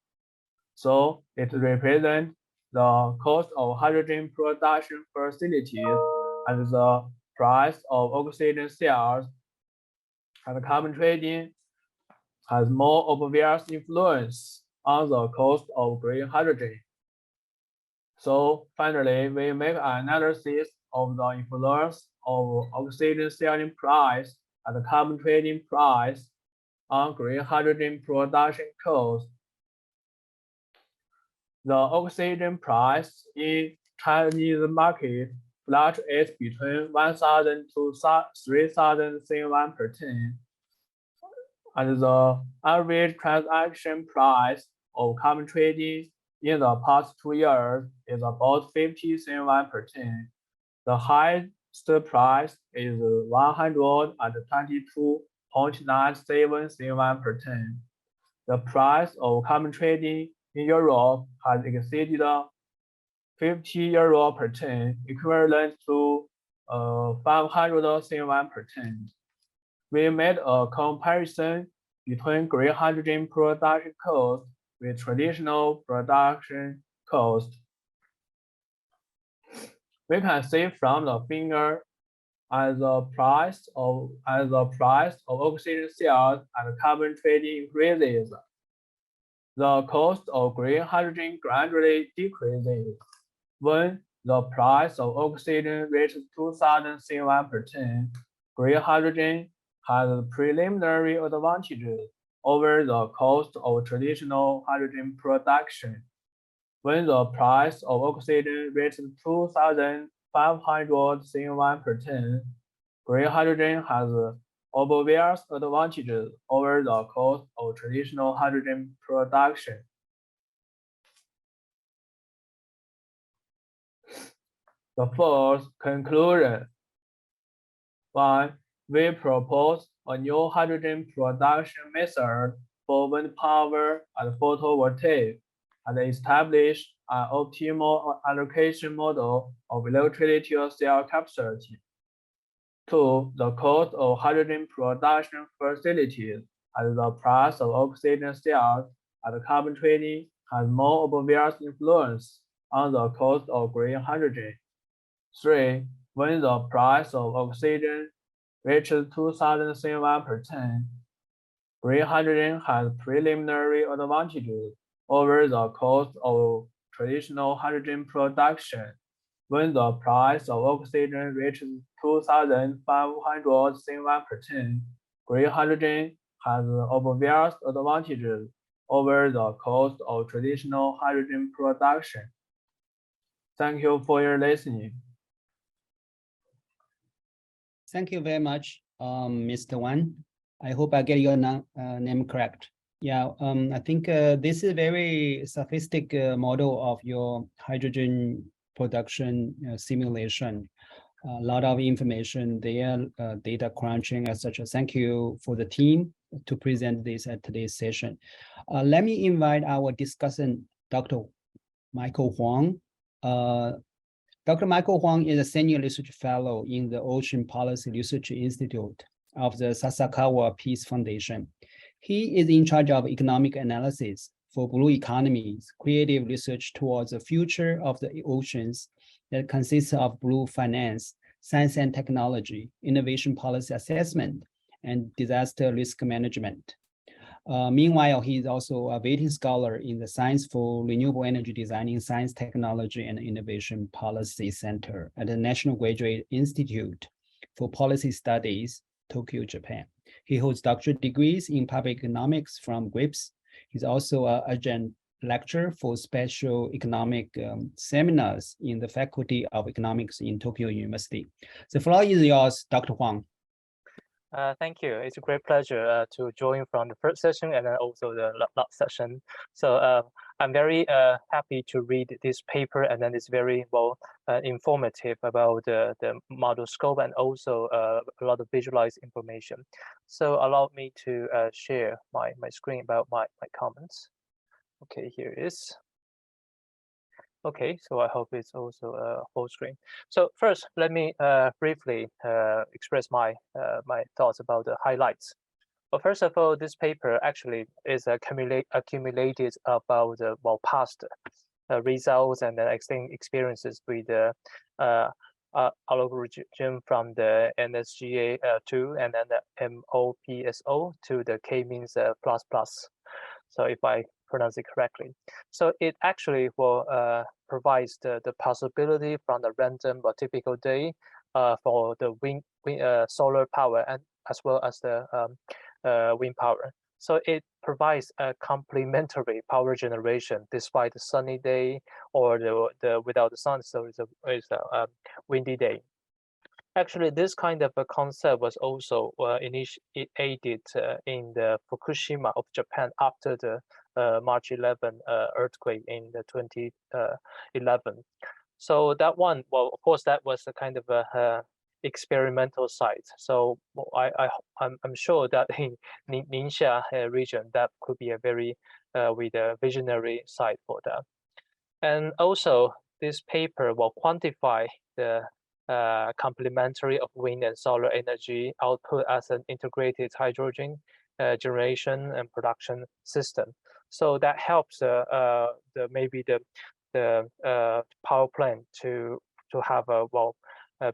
So it represents the cost of hydrogen production facilities and the price of oxygen cells, and carbon trading has more obvious influence on the cost of green hydrogen. So finally, we make an analysis of the influence of oxygen selling price and carbon trading price on green hydrogen production cost. The oxygen price in Chinese market fluctuates between 1,000 to 3,000 CNY per ton, and the average transaction price of carbon trading in the past 2 years is about 50 CNY per ton. The highest price is 122.97 CNY per ton. The price of carbon trading in Europe has exceeded 50 euro per ton, equivalent to 500 CNY per ton. We made a comparison between green hydrogen production cost with traditional production cost. We can see from the figure as the price of oxygen cells and carbon trading increases, the cost of green hydrogen gradually decreases. When the price of oxygen reaches 2,000 CNY per ton, green hydrogen has preliminary advantages over the cost of traditional hydrogen production. When the price of oxygen reaches 2,500 CNY per ton, green hydrogen has obvious advantages over the cost of traditional hydrogen production. The fourth conclusion. 1. We propose a new hydrogen production method for wind power and photovoltaic, and establish an optimal allocation model of electricity cell capacity. 2. The cost of hydrogen production facilities and the price of oxygen cells and carbon trading has more obvious influence on the cost of green hydrogen. 3. When the price of oxygen reaches 2,000 CNY per ton, green hydrogen has preliminary advantages over the cost of traditional hydrogen production. When the price of oxygen reaches 2,500 CNY per ton, green hydrogen has obvious advantages over the cost of traditional hydrogen production. Thank you for your listening. Thank you very much, Mr. Wan. I hope I get your name correct. Yeah, I think this is a very sophisticated model of your hydrogen production simulation. a lot of information there, data crunching, etc. Thank you for the team to present this at today's session. Let me invite our discussant, Dr. Michael Huang. Dr. Michael Huang is a senior research fellow in the Ocean Policy Research Institute of the Sasakawa Peace Foundation. He is in charge of economic analysis for blue economies, creative research towards the future of the oceans that consists of blue finance, science and technology, innovation policy assessment, and disaster risk management. Meanwhile, he is also a visiting scholar in the Science for Renewable Energy Design in Science, Technology, and Innovation Policy Center at the National Graduate Institute for Policy Studies, Tokyo, Japan. He holds doctorate degrees in public economics from GRIPS. He's also an adjunct lecturer for special economic seminars in the Faculty of Economics in Tokyo University. The floor is yours, Dr. Huang. Thank you. It's a great pleasure to join from the first session and then also the last session. So I'm very happy to read this paper, and then it's very well informative about the model scope and also a lot of visualized information. So allow me to share my screen about my comments. Okay, here it is. Okay, so I hope it's also full screen. So first, let me briefly express my thoughts about the highlights. Well, first of all, this paper actually is accumulated about the past results and then experiences with the algorithm from the NSGA 2 and then the MOPSO to the K-means plus. So if I pronounce it correctly. So it actually will provides the possibility from the random or typical day for the solar power and as well as the wind power. So it provides a complementary power generation despite the sunny day or the without the sun, so it's a windy day. Actually, this kind of a concept was also initiated in the Fukushima of Japan after the March 11 earthquake in the 2011. So that one, well, of course, that was a kind of a experimental site. So I'm sure that in Ningxia region, that could be a very with a visionary site for that. And also, this paper will quantify the complementary of wind and solar energy output as an integrated hydrogen generation and production system. So that helps maybe the power plant to have a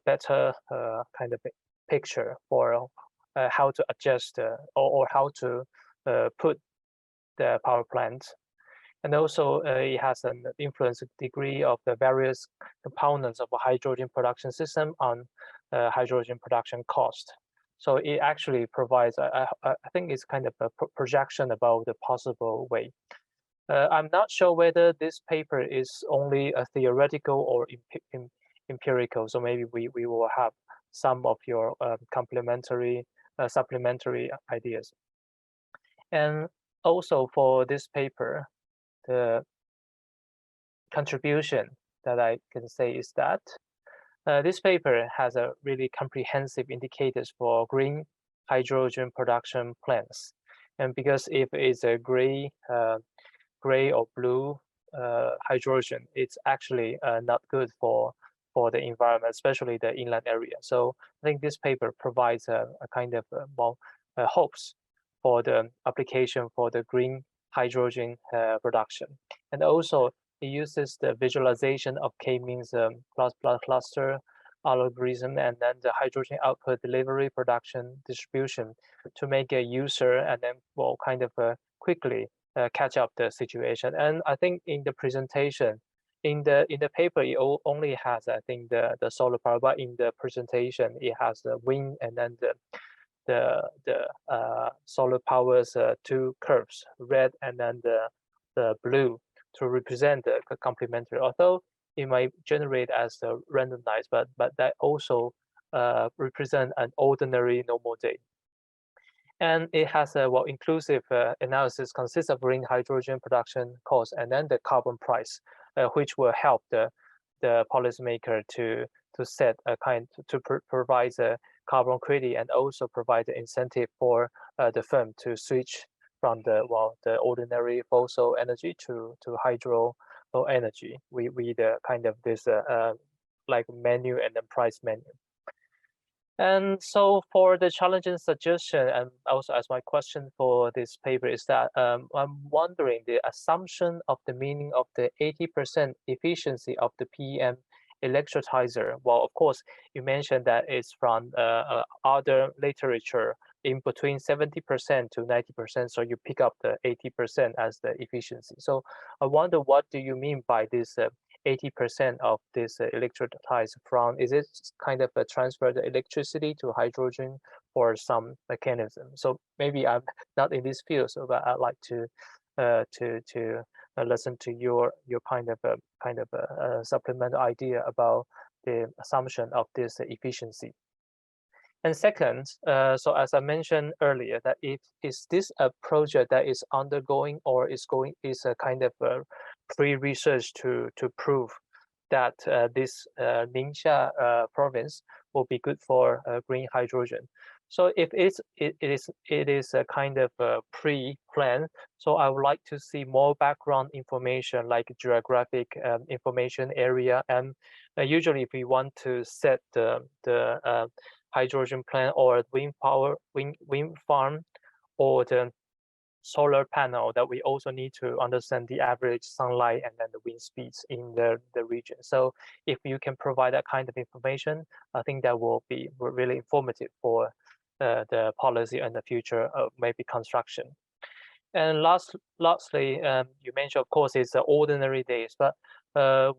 better kind of picture for how to adjust or how to put the power plant. And also it has an influence degree of the various components of a hydrogen production system on hydrogen production cost. So it actually provides, I think it's kind of a projection about the possible way. I'm not sure whether this paper is only a theoretical or empirical. So maybe we will have some of your complementary, supplementary ideas. And also for this paper, the contribution that I can say is that this paper has a really comprehensive indicators for green hydrogen production plants. And because if it's a gray or blue hydrogen, it's actually not good for the environment, especially the inland area. So I think this paper provides a kind of hopes for the application for the green hydrogen production. And also it uses the visualization of K-means plus cluster algorithm and then the hydrogen output delivery production distribution to make a user and then kind of quickly catch up the situation. And I think in the presentation, in the paper, it only has, I think, the solar power, but in the presentation, it has the wind and then the solar power's two curves, red and then the blue, to represent the complementary. Although it might generate as the randomized, but that also represent an ordinary normal day. And it has a inclusive analysis consists of green hydrogen production cost and then the carbon price, which will help the policymaker to set a kind to provide a carbon credit and also provide the incentive for the firm to switch from the ordinary fossil energy to hydro energy. We kind of this like menu and then price menu. And so for the challenging suggestion, and also as my question for this paper is that I'm wondering the assumption of the meaning of the 80% efficiency of the PM electrolyzer. Well, of course, you mentioned that it's from other literature in between 70% to 90%. So you pick up the 80% as the efficiency. So I wonder, what do you mean by this 80% of this electrolyzer from? Is it kind of a transfer the electricity to hydrogen or some mechanism? So maybe I'm not in this field, so but I'd like to listen to your kind of a supplemental idea about the assumption of this efficiency. And second, so as I mentioned earlier, that is this a project that is undergoing or is a kind of a pre-research to prove that this Ningxia province will be good for green hydrogen. So if it is a kind of a pre-plan, so I would like to see more background information like geographic information area, and usually if we want to set the hydrogen plant or wind farm or the solar panel, that we also need to understand the average sunlight and then the wind speeds in the region. So if you can provide that kind of information, I think that will be really informative for the policy and the future of maybe construction. And lastly, you mentioned, of course, it's the ordinary days, but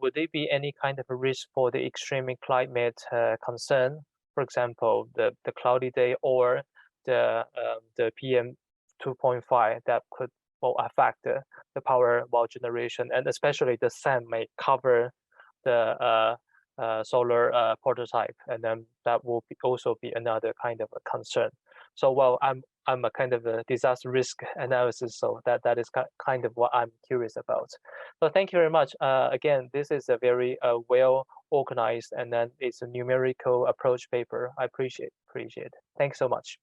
would there be any kind of a risk for the extreme climate concern? For example, the cloudy day or the PM 2.5 that could affect the power generation, and especially the sun may cover the solar prototype, and then that will also be another kind of a concern. So I'm a kind of a disaster risk analysis, so that is kind of what I'm curious about. So thank you very much. Again, this is a very well organized, and then it's a numerical approach paper. I appreciate it. Thanks so much.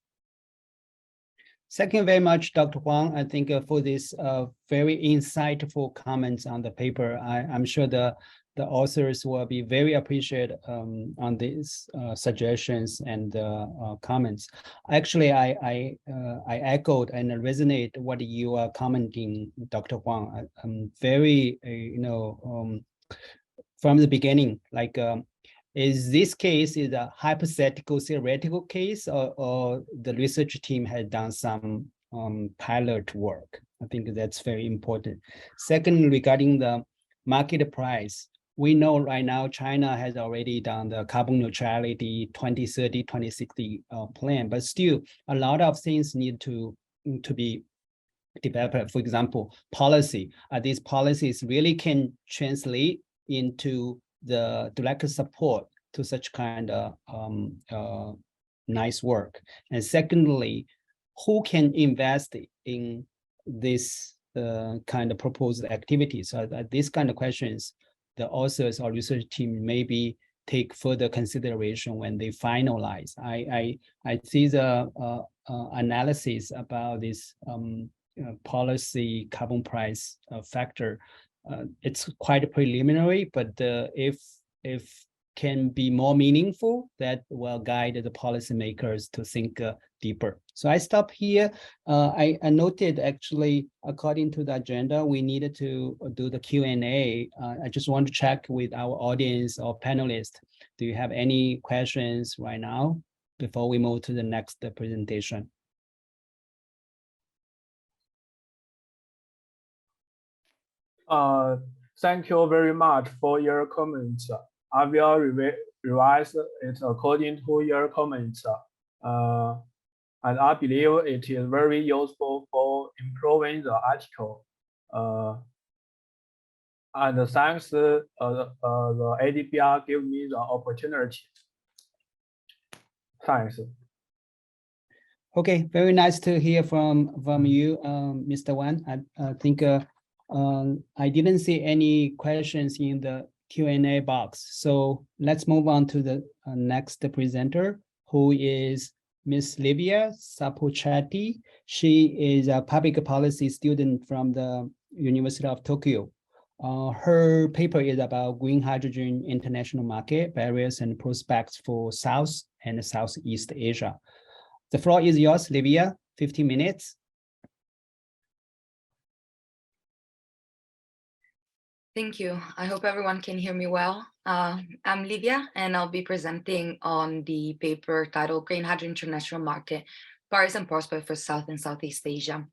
Thank you very much, Dr. Huang. I think for this very insightful comments on the paper. I'm sure the authors will be very appreciative on these suggestions and comments. Actually, I echoed and resonate what you are commenting, Dr. Huang. I'm very, from the beginning, like, is this case is a hypothetical theoretical case, or the research team has done some pilot work? I think that's very important. Second, regarding the market price, we know right now China has already done the carbon neutrality 2030, 2060 plan, but still a lot of things need to be developed. For example, policy. These policies really can translate into the direct support to such kind of nice work. And secondly, who can invest in this kind of proposed activities? So these kind of questions, the authors or research team maybe take further consideration when they finalize. I see the analysis about this policy carbon price factor. It's quite preliminary, but if can be more meaningful, that will guide the policymakers to think deeper. So I stop here. I noted, actually, according to the agenda, we needed to do the Q&A. I just want to check with our audience or panelists. Do you have any questions right now before we move to the next presentation? Thank you very much for your comments. I will revise it according to your comments. And I believe it is very useful for improving the article. And thanks the ADPR give me the opportunity. Thanks. Okay, very nice to hear from you, Mr. Wan. I think I didn't see any questions in the Q&A box. So let's move on to the next presenter, who is Miss Livia Sapuchati. She is a public policy student from the University of Tokyo. Her paper is about green hydrogen international market, barriers and prospects for South and Southeast Asia. The floor is yours, Livia, 15 minutes. Thank you. I hope everyone can hear me well. I'm Livia, and I'll be presenting on the paper titled Green Hydrogen International Market, Barriers and Prospects for South and Southeast Asia.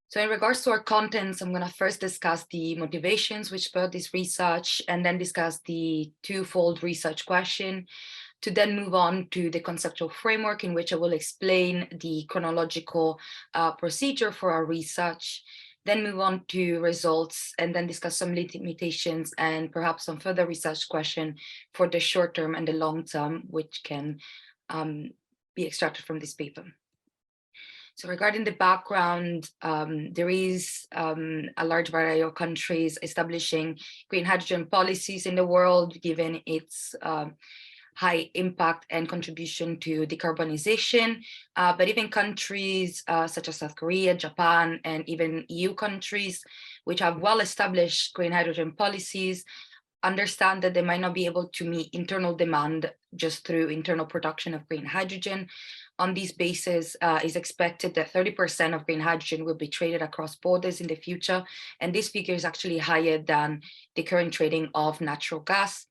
So in regards to our contents, I'm going to first discuss the motivations which spurred this research, and then discuss the twofold research question, to then move on to the conceptual framework in which I will explain the chronological procedure for our research, then move on to results, and then discuss some limitations and perhaps some further research question for the short term and the long term, which can be extracted from this paper. So regarding the background, there is a large variety of countries establishing green hydrogen policies in the world, given its high impact and contribution to decarbonization, but even countries such as South Korea, Japan, and even EU countries, which have well-established green hydrogen policies, understand that they might not be able to meet internal demand just through internal production of green hydrogen. On this basis, it's expected that 30% of green hydrogen will be traded across borders in the future, and this figure is actually higher than the current trading of natural gas.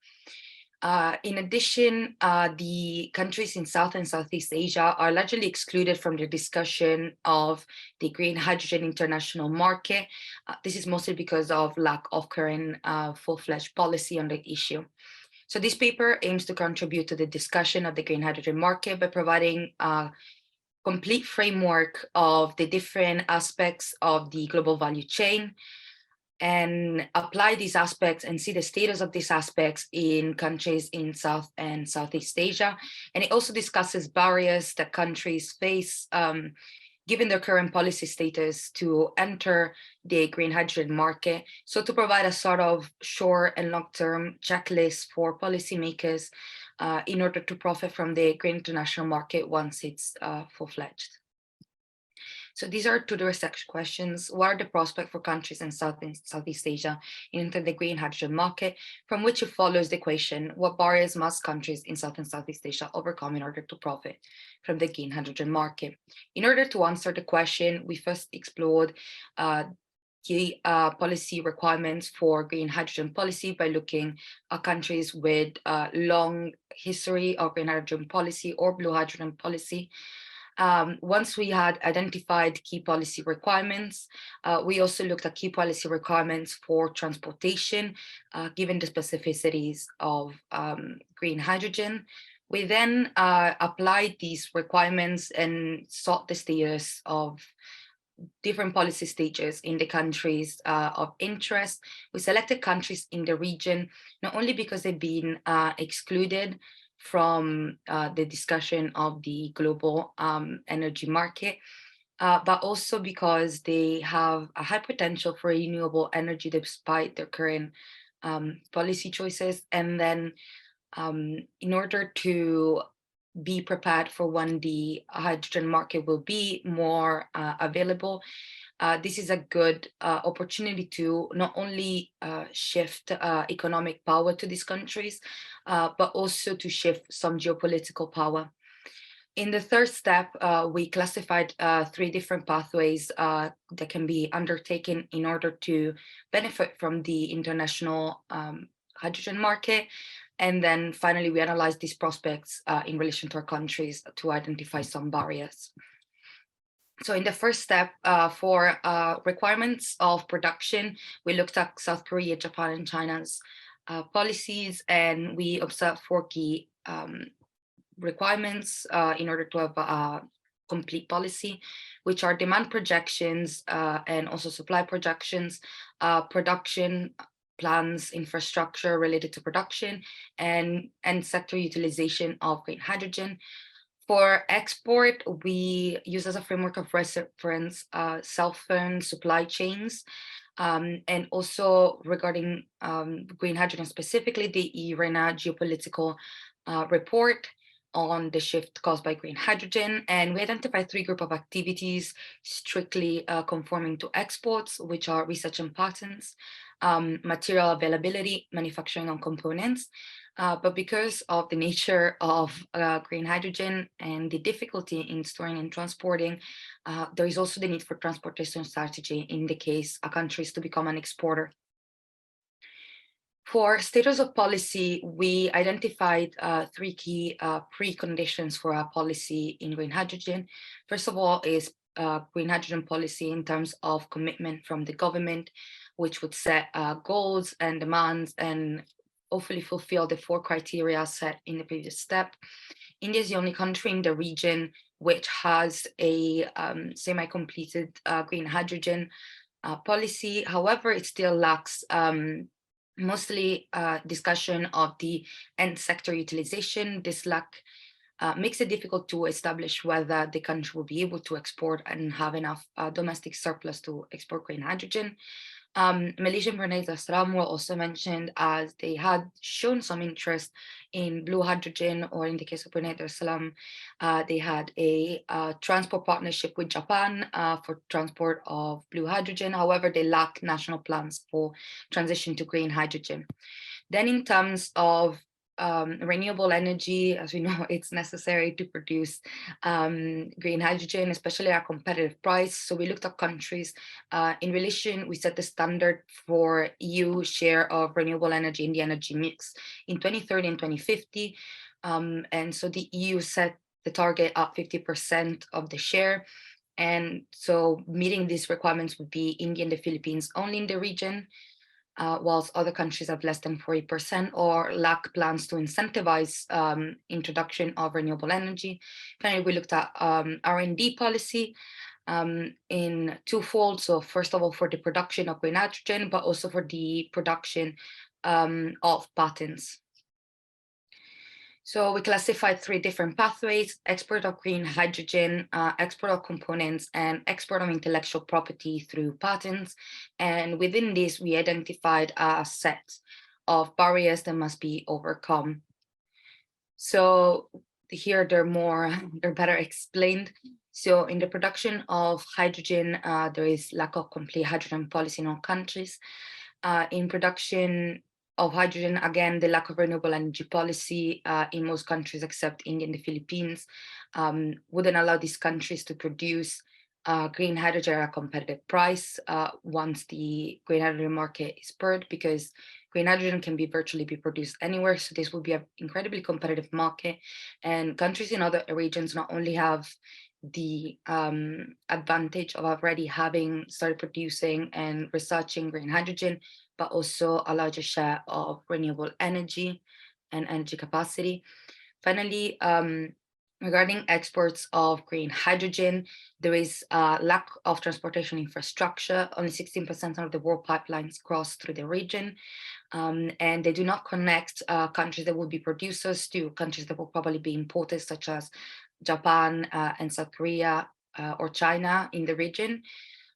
In addition, the countries in South and Southeast Asia are largely excluded from the discussion of the green hydrogen international market. This is mostly because of lack of current full-fledged policy on the issue. So this paper aims to contribute to the discussion of the green hydrogen market by providing a complete framework of the different aspects of the global value chain, and apply these aspects and see the status of these aspects in countries in South and Southeast Asia. And it also discusses barriers that countries face given their current policy status to enter the green hydrogen market. So to provide a sort of short and long-term checklist for policymakers in order to profit from the green international market once it's full-fledged. So these are two research questions. What are the prospects for countries in South and Southeast Asia into the green hydrogen market? From which it follows the question, what barriers must countries in South and Southeast Asia overcome in order to profit from the green hydrogen market? In order to answer the question, we first explored key policy requirements for green hydrogen policy by looking at countries with a long history of green hydrogen policy or blue hydrogen policy. Once we had identified key policy requirements, we also looked at key policy requirements for transportation, given the specificities of green hydrogen. We then applied these requirements and sought the status of different policy stages in the countries of interest. We selected countries in the region, not only because they've been excluded from the discussion of the global energy market, but also because they have a high potential for renewable energy despite their current policy choices. And then in order to be prepared for when the hydrogen market will be more available, this is a good opportunity to not only shift economic power to these countries, but also to shift some geopolitical power. In the third step, we classified 3 different pathways that can be undertaken in order to benefit from the international hydrogen market. And then finally, we analyzed these prospects in relation to our countries to identify some barriers. So in the first step, for requirements of production, we looked at South Korea, Japan, and China's policies, and we observed 4 key requirements in order to have a complete policy, which are demand projections and also supply projections, production plans, infrastructure related to production, and sector utilization of green hydrogen. For export, we use as a framework of reference cell phone supply chains. And also regarding green hydrogen specifically, the IRENA geopolitical report on the shift caused by green hydrogen. And we identified 3 groups of activities strictly conforming to exports, which are research and patents, material availability, manufacturing on components. But because of the nature of green hydrogen and the difficulty in storing and transporting, there is also the need for transportation strategy in the case a country is to become an exporter. For status of policy, we identified 3 key preconditions for our policy in green hydrogen. First of all is green hydrogen policy in terms of commitment from the government, which would set goals and demands and hopefully fulfill the 4 criteria set in the previous step. India is the only country in the region which has a semi-completed green hydrogen policy. However, it still lacks mostly discussion of the end sector utilization. This lack makes it difficult to establish whether the country will be able to export and have enough domestic surplus to export green hydrogen. Malaysia and Brunei Darussalam were also mentioned as they had shown some interest in blue hydrogen, or in the case of Brunei Darussalam, they had a transport partnership with Japan for transport of blue hydrogen. However, they lack national plans for transition to green hydrogen. Then in terms of renewable energy, as we know, it's necessary to produce green hydrogen, especially at a competitive price. So we looked at countries in relation, we set the standard for EU share of renewable energy in the energy mix in 2030 and 2050. And so the EU set the target at 50% of the share. And so meeting these requirements would be India and the Philippines only in the region, whilst other countries have less than 40% or lack plans to incentivize introduction of renewable energy. Finally, we looked at R&D policy in twofold. So first of all, for the production of green hydrogen, but also for the production of patents. So we classified 3 different pathways: export of green hydrogen, export of components, and export of intellectual property through patents. And within this, we identified a set of barriers that must be overcome. So here they're better explained. So in the production of hydrogen, there is lack of complete hydrogen policy in all countries. In production of hydrogen, again, the lack of renewable energy policy in most countries except India and the Philippines wouldn't allow these countries to produce green hydrogen at a competitive price once the green hydrogen market is spurred, because green hydrogen can virtually be produced anywhere. So this will be an incredibly competitive market. And countries in other regions not only have the advantage of already having started producing and researching green hydrogen, but also a larger share of renewable energy and energy capacity. Finally, regarding exports of green hydrogen, there is a lack of transportation infrastructure. Only 16% of the world pipelines cross through the region, and they do not connect countries that will be producers to countries that will probably be importers, such as Japan and South Korea or China in the region.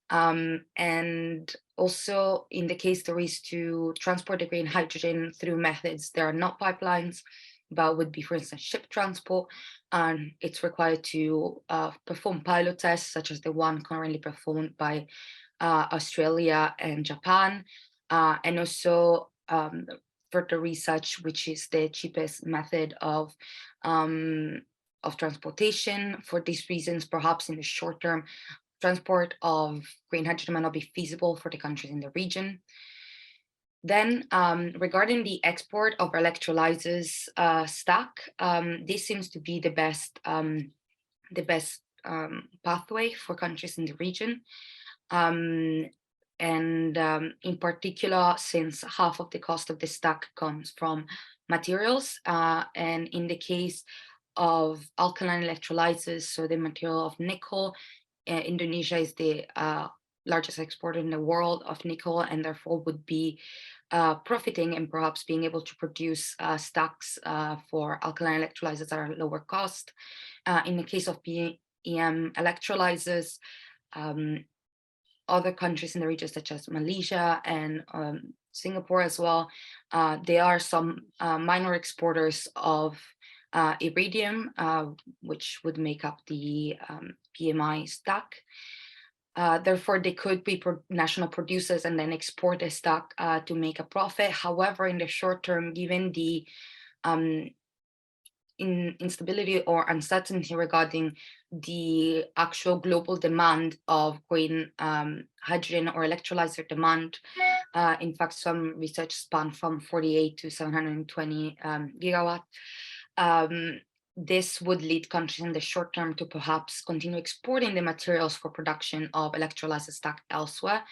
And also in the case there is to transport the green hydrogen through methods, there are not pipelines, but would be, for instance, ship transport. And it's required to perform pilot tests, such as the one currently performed by Australia and Japan, and also further research, which is the cheapest method of transportation. For these reasons, perhaps in the short term, transport of green hydrogen might not be feasible for the countries in the region. Then regarding the export of electrolyzers stack, this seems to be the best pathway for countries in the region. And in particular, since half of the cost of the stack comes from materials, and in the case of alkaline electrolyzers, so the material of nickel, Indonesia is the largest exporter in the world of nickel, and therefore would be profiting and perhaps being able to produce stacks for alkaline electrolyzers at a lower cost. In the case of PEM electrolyzers, other countries in the region, such as Malaysia and Singapore as well, they are some minor exporters of iridium, which would make up the PMI stack. Therefore, they could be national producers and then export a stock to make a profit. However, in the short term, given the instability or uncertainty regarding the actual global demand of green hydrogen or electrolyzer demand, in fact, some research span from 48 to 720 gigawatt. This would lead countries in the short term to perhaps continue exporting the materials for production of electrolyzer stack elsewhere.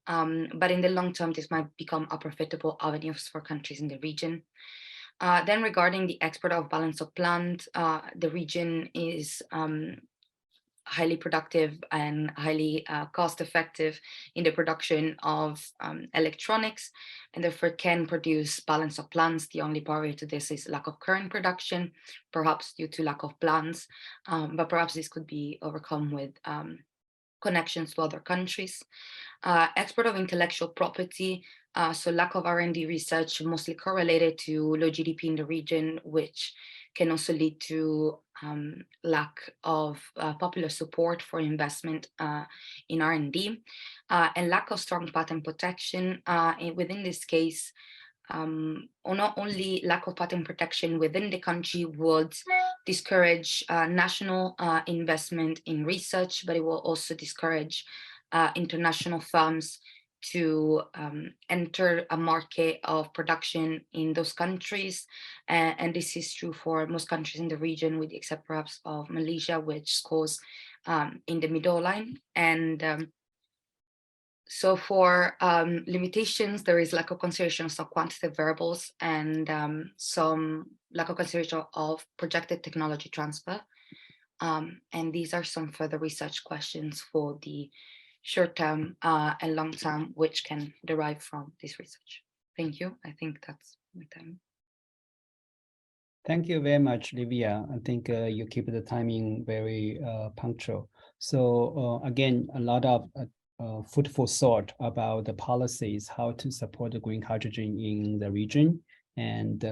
But in the long term, this might become unprofitable avenues for countries in the region. Then regarding the export of balance of plant, the region is highly productive and highly cost effective in the production of electronics, and therefore can produce balance of plants. The only barrier to this is lack of current production, perhaps due to lack of plants, but perhaps this could be overcome with connections to other countries. Export of intellectual property, so lack of R&D research mostly correlated to low GDP in the region, which can also lead to lack of popular support for investment in R&D, and lack of strong patent protection. Within this case, or not only lack of patent protection within the country would discourage national investment in research, but it will also discourage international firms to enter a market of production in those countries. And this is true for most countries in the region, with the except perhaps of Malaysia, which scores in the middle line. And so for limitations, there is lack of consideration of some quantitative variables and some lack of consideration of projected technology transfer. And these are some further research questions for the short term and long term, which can derive from this research. Thank you. I think that's my time. Thank you very much, Livia. I think you keep the timing very punctual. So again, a lot of food for thought about the policies, how to support the green hydrogen in the region. And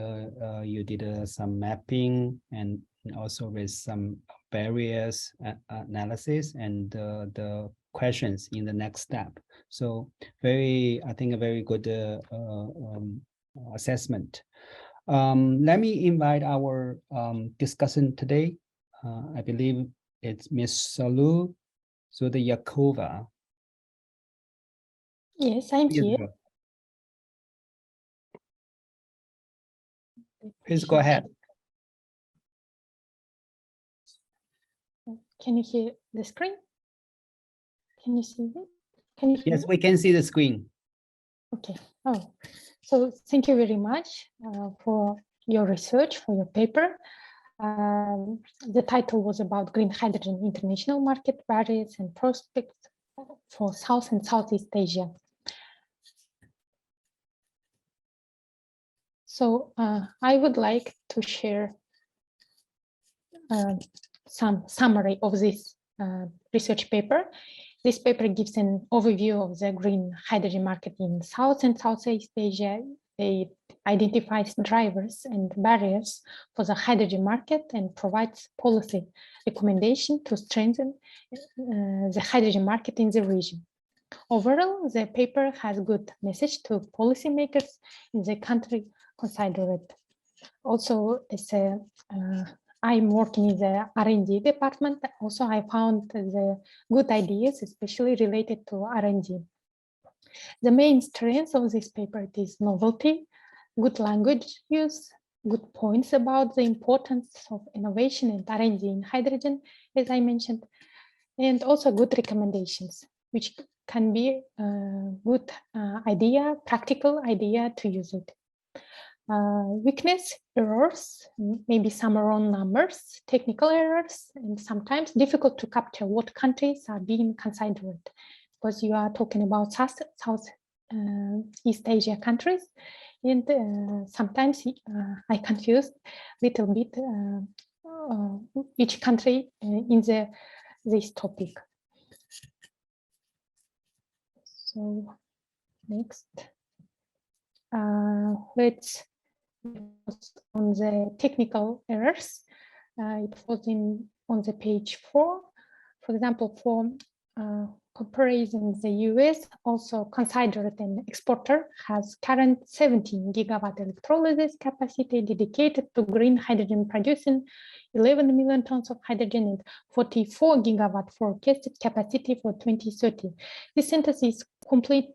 you did some mapping and also with some barriers analysis and the questions in the next step. So I think a very good assessment. Let me invite our discussion today. I believe it's Ms. Salu Zudayakova. Yes, I'm here. Please go ahead. Can you hear the screen? Can you see it? Can you hear Yes, me? we can see the screen. Okay. Oh, so thank you very much for your research, for your paper. The title was about green hydrogen international market barriers and prospects for South and Southeast Asia. So I would like to share some summary of this research paper. This paper gives an overview of the green hydrogen market in South and Southeast Asia. It identifies drivers and barriers for the hydrogen market and provides policy recommendation to strengthen the hydrogen market in the region. Overall, the paper has good message to policymakers in the country considered. Also, it's I'm working in the R&D department. Also, I found the good ideas, especially related to R&D. The main strength of this paper is novelty, good language use, good points about the importance of innovation and R&D in hydrogen, as I mentioned, and also good recommendations, which can be a good idea, practical idea to use it. Weakness, errors, maybe some wrong numbers, technical errors, and sometimes difficult to capture what countries are being considered, because you are talking about Southeast Asia countries, and sometimes I confused a little bit each country in this topic. So next, let's on the technical errors. It was on the page 4. For example, for comparison, the US, also considered an exporter, has current 17 gigawatt electrolysis capacity dedicated to green hydrogen, producing 11 million tons of hydrogen and 44 gigawatt forecasted capacity for 2030. This sentence is complete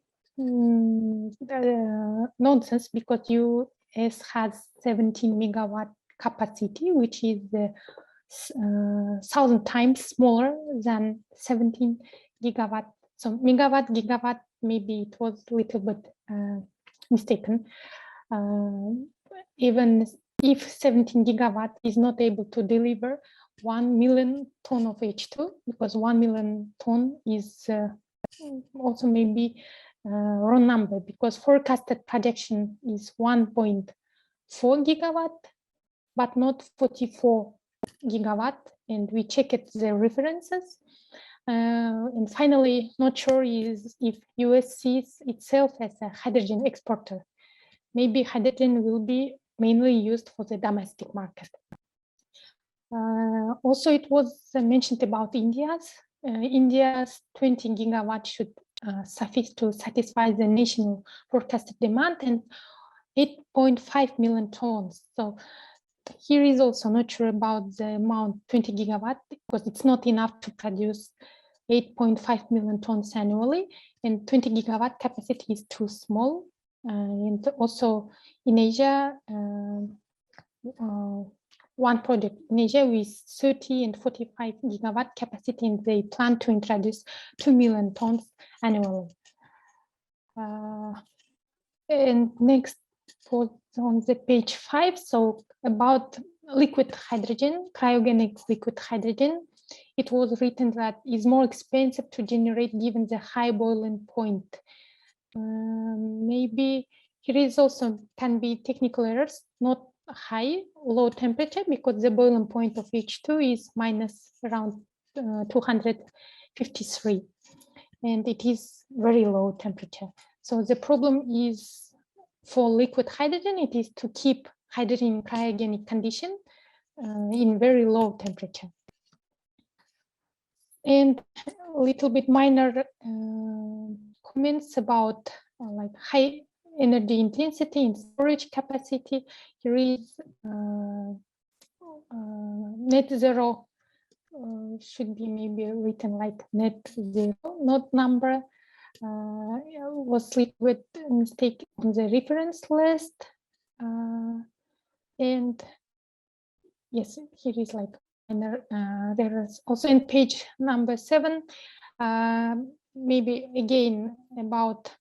nonsense, because US has 17 megawatt capacity, which is 1,000 times smaller than 17 gigawatt. So megawatt, gigawatt, maybe it was a little bit mistaken. Even if 17 gigawatt is not able to deliver 1 million ton of H2, because 1 million ton is also maybe wrong number, because forecasted projection is 1.4 gigawatt, but not 44 gigawatt, and we checked the references. And finally, not sure is if US sees itself as a hydrogen exporter. Maybe hydrogen will be mainly used for the domestic market. Also, it was mentioned about India's 20 gigawatt should suffice to satisfy the national forecasted demand, and 8.5 million tons. So here is also not sure about the amount 20 gigawatt, because it's not enough to produce 8.5 million tons annually, and 20 gigawatt capacity is too small. And also in Asia, one project in Asia with 30 and 45 gigawatt capacity, and they plan to introduce 2 million tons annually. And next, on the page 5, so about liquid hydrogen, cryogenic liquid hydrogen, it was written that is more expensive to generate given the high boiling point. Maybe here is also can be technical errors, not high, low temperature, because the boiling point of H2 is minus around 253, and it is very low temperature. So the problem is for liquid hydrogen, it is to keep hydrogen in cryogenic condition in very low temperature. And a little bit minor comments about like high energy intensity and storage capacity. Here is net zero should be maybe written like net zero, not number. Was with mistake on the reference list. And yes, here is like there is also in page number 7, maybe again about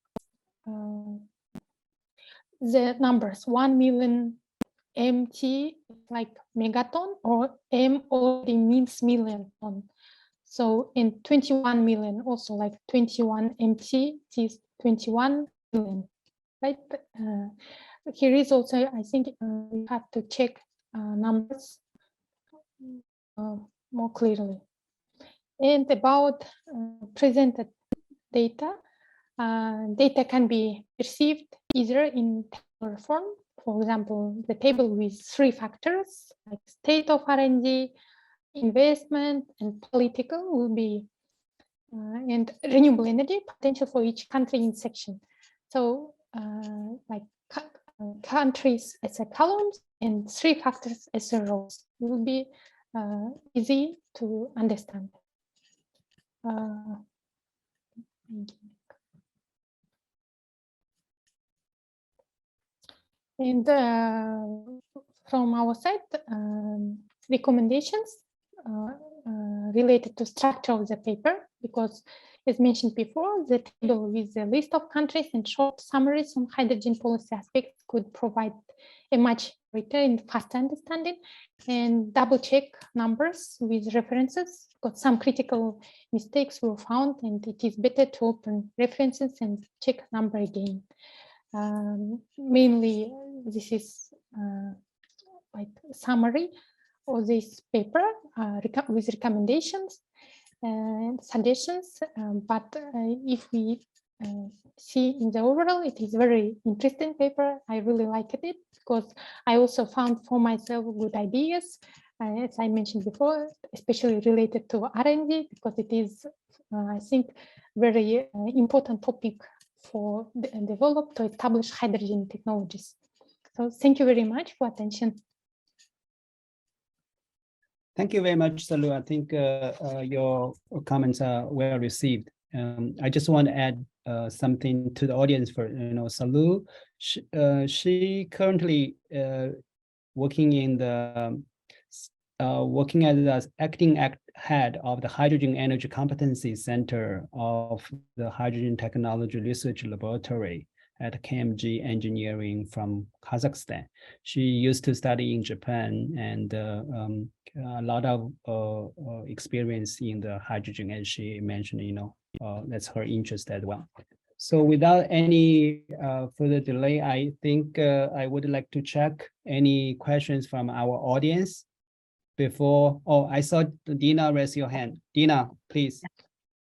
the numbers 1 million MT like megaton, or M already means million ton. So in 21 million, also like 21 MT is 21 million, right? Here is also, I think we have to check numbers more clearly. And about presented data, data can be perceived either in tabular form. For example, the table with 3 factors like state of R&D, investment, and political will be, and renewable energy potential for each country in section. So like countries as a columns and 3 factors as a rows will be easy to understand. And from our side, recommendations related to structure of the paper, because as mentioned before, the table with the list of countries and short summaries on hydrogen policy aspects could provide a much greater and faster understanding, and double check numbers with references, because some critical mistakes were found, and it is better to open references and check number again. Mainly, this is like summary of this paper with recommendations and suggestions. But if we see in the overall, it is very interesting paper. I really liked it because I also found for myself good ideas, as I mentioned before, especially related to R&D, because it is, I think, very important topic for develop to establish hydrogen technologies. So thank you very much for attention. Thank you very much, Salu. I think your comments are well received. I just want to add something to the audience for, Salu. She currently working in the working as the acting head of the Hydrogen Energy Competency Center of the Hydrogen Technology Research Laboratory at KMG Engineering from Kazakhstan. She used to study in Japan and a lot of experience in the hydrogen, as she mentioned, that's her interest as well. So without any further delay, I think I would like to check any questions from our audience before. Oh, I saw Dina raise your hand. Dina, please.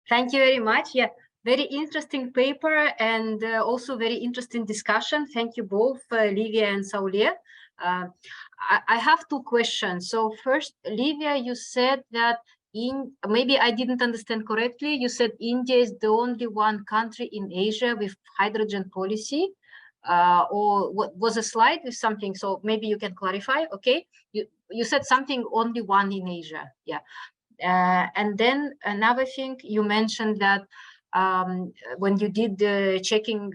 Thank you very much. Yeah, very interesting paper and also very interesting discussion. Thank you both, Livia and Saulia. I have two questions. So first, Livia, you said that maybe I didn't understand correctly. You said India is the only one country in Asia with hydrogen policy, or what was a slide with something? So maybe you can clarify. Okay, you said something only one in Asia. Yeah, and then another thing you mentioned that when you did the checking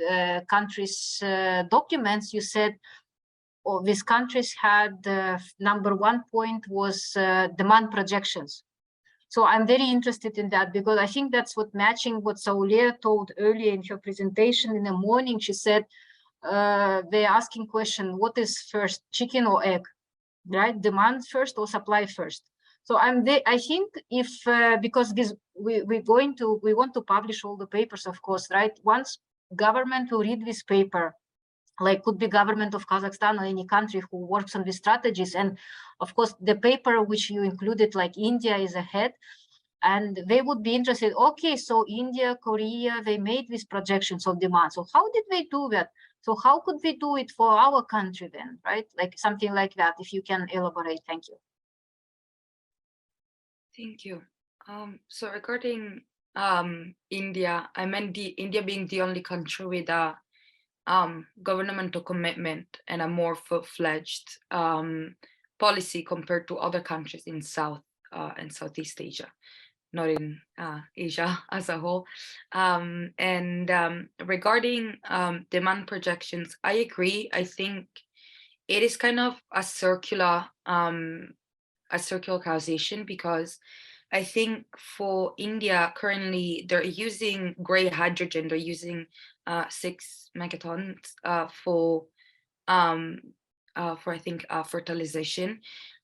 countries' documents, you said these countries had number 1 point was demand projections. So I'm very interested in that because I think that's what matching what Saulia told earlier in her presentation in the morning. She said they're asking question, what is first, chicken or egg, right? Demand first or supply first? So I think if because we want to publish all the papers, of course, right? Once government will read this paper, like could be government of Kazakhstan or any country who works on these strategies. And of course, the paper which you included, like India is ahead, and they would be interested, okay, so India, Korea, they made these projections of demand. So how did they do that? So how could we do it for our country then, right? Like something like that, if you can elaborate, thank you. Thank you. So regarding India, I meant India being the only country with a governmental commitment and a more full-fledged policy compared to other countries in South and Southeast Asia, not in Asia as a whole. Regarding demand projections, I agree. I think it is kind of a circular causation, because I think for India currently they're using gray hydrogen. They're using 6 megatons for I think fertilization,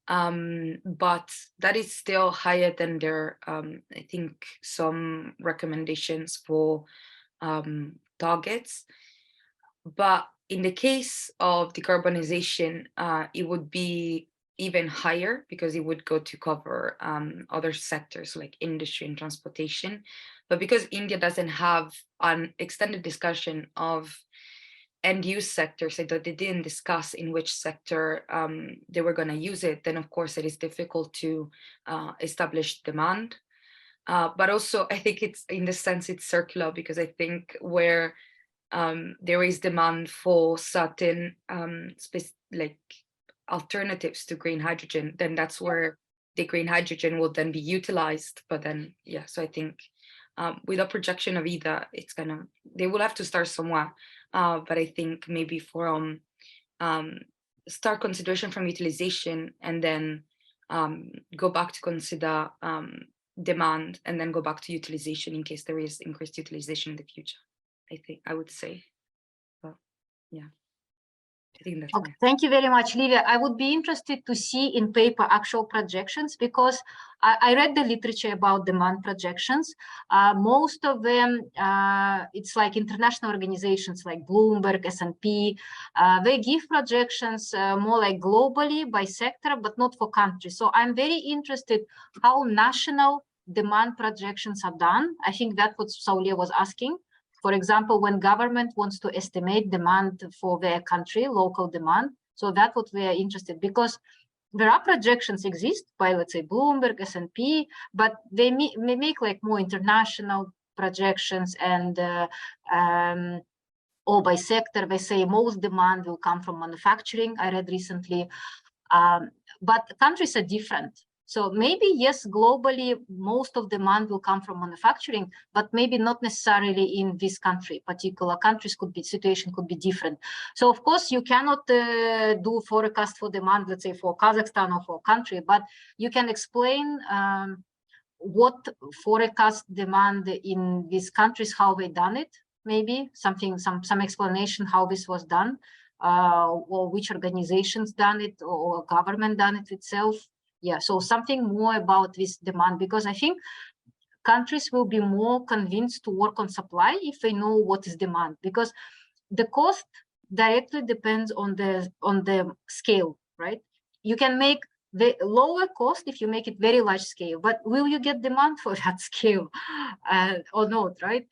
but that is still higher than their I think some recommendations for targets. But in the case of decarbonization, it would be even higher because it would go to cover other sectors like industry and transportation. But because India doesn't have an extended discussion of end use sectors, so that they didn't discuss in which sector they were going to use it, then of course it is difficult to establish demand. But also I think it's, in the sense, it's circular, because I think where there is demand for certain like alternatives to green hydrogen, then that's where the green hydrogen will then be utilized. But then, yeah, so I think with a projection of either, it's gonna, they will have to start somewhere. But I think maybe from start consideration from utilization, and then go back to consider demand, and then go back to utilization in case there is increased utilization in the future. I think I would say, but yeah. I think that's okay. Thank you very much, Livia. I would be interested to see in paper actual projections, because I read the literature about demand projections. Most of them, it's like international organizations like Bloomberg, S&P. They give projections more like globally by sector, but not for countries. So I'm very interested how national demand projections are done. I think that's what Saulia was asking. For example, when government wants to estimate demand for their country, local demand, so that's what we are interested, because there are projections exist by, let's say, Bloomberg, S&P, but they may make like more international projections, and or by sector, they say most demand will come from manufacturing, I read recently, but countries are different. So maybe, yes, globally, most of demand will come from manufacturing, but maybe not necessarily in this country. Particular countries could be, situation could be different. So of course, you cannot do forecast for demand, let's say for Kazakhstan or for a country, but you can explain what forecast demand in these countries, how they done it, maybe something, some explanation how this was done, or which organizations done it, or government done it itself. Yeah, so something more about this demand, because I think countries will be more convinced to work on supply if they know what is demand, because the cost directly depends on the scale, right? You can make the lower cost if you make it very large scale, but will you get demand for that scale or not, right?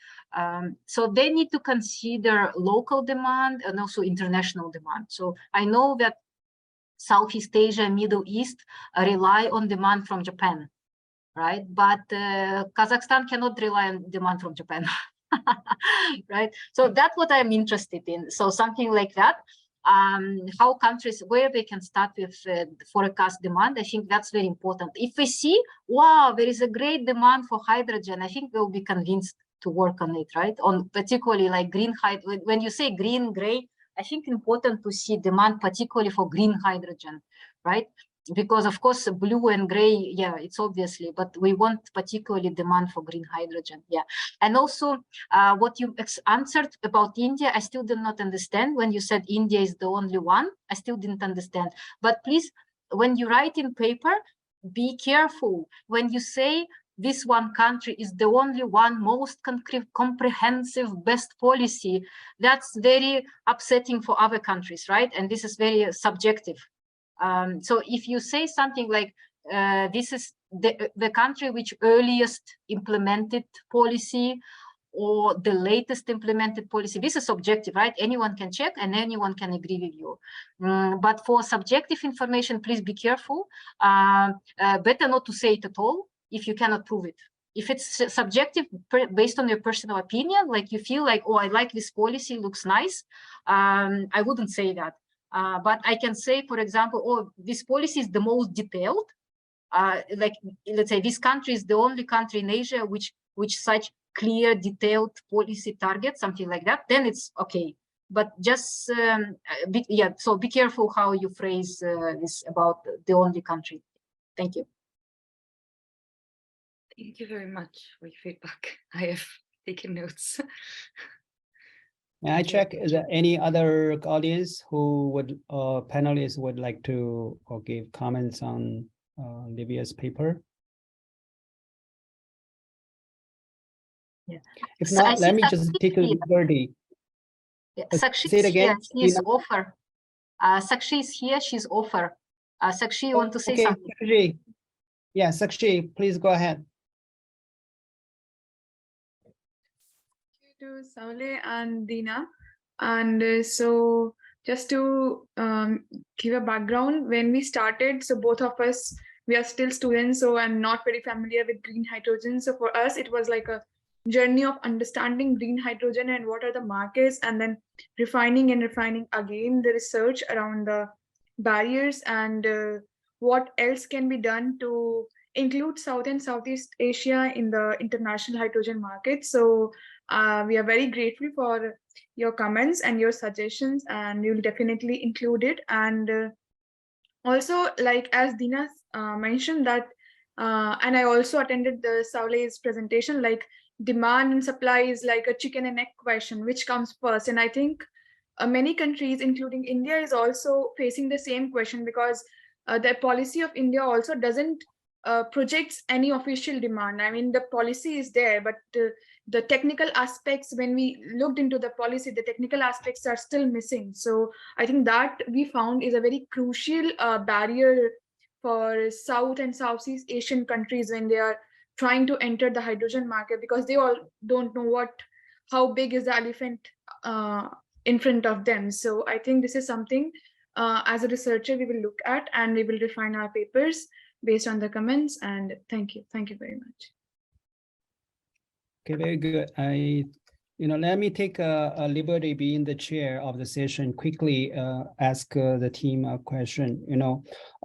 So they need to consider local demand and also international demand. So I know that Southeast Asia, Middle East rely on demand from Japan, right? But Kazakhstan cannot rely on demand from Japan, right? So that's what I'm interested in. So something like that, how countries, where they can start with forecast demand, I think that's very important. If we see, wow, there is a great demand for hydrogen, I think they'll be convinced to work on it, right? On particularly like green hydrogen. When you say green, gray, I think important to see demand, particularly for green hydrogen, right? Because of course, blue and gray, yeah, it's obviously, but we want particularly demand for green hydrogen, yeah. And also what you answered about India, I still did not understand. When you said India is the only one, I still didn't understand. But please, when you write in paper, be careful. When you say this one country is the only one, most comprehensive, best policy, that's very upsetting for other countries, right? And this is very subjective. So if you say something like this is the country which earliest implemented policy, or the latest implemented policy, this is subjective, right? Anyone can check and anyone can agree with you. But for subjective information, please be careful. Better not to say it at all if you cannot prove it. If it's subjective, based on your personal opinion, like you feel like, oh, I like this policy, looks nice, I wouldn't say that. But I can say, for example, oh, this policy is the most detailed. Like, let's say this country is the only country in Asia which such clear, detailed policy targets, something like that, then it's okay. But just, so be careful how you phrase this about the only country. Thank you. Thank you very much for your feedback. I have taken notes. May I check, is there any other audience who would, panelists would like to give comments on Livia's paper? Yeah. If not, let me just take a liberty. Yeah. Sakshi say it again. She's offer. Sakshi is here. She's offer. Sakshi, you want to say something? Sakshi. Yeah, Sakshi, please go ahead. To Saule and Dina, and so just to give a background, when we started, so both of us, we are still students, so I'm not very familiar with green hydrogen. So for us, it was like a journey of understanding green hydrogen and what are the markets, and then refining again the research around the barriers and what else can be done to include South and Southeast Asia in the international hydrogen market. So we are very grateful for your comments and your suggestions, and we will definitely include it. And also, like as Dina mentioned that, and I also attended the Saule's presentation, like demand and supply is like a chicken and egg question, which comes first. And I think many countries, including India, is also facing the same question, because the policy of India also doesn't projects any official demand. I mean, the policy is there, but the technical aspects, when we looked into the policy, the technical aspects are still missing. So I think that we found is a very crucial barrier for South and Southeast Asian countries when they are trying to enter the hydrogen market, because they all don't know how big is the elephant in front of them. So I think this is something as a researcher we will look at, and we will refine our papers based on the comments. And thank you very much. Okay, very good. Let me take a liberty being the chair of the session, quickly ask the team a question.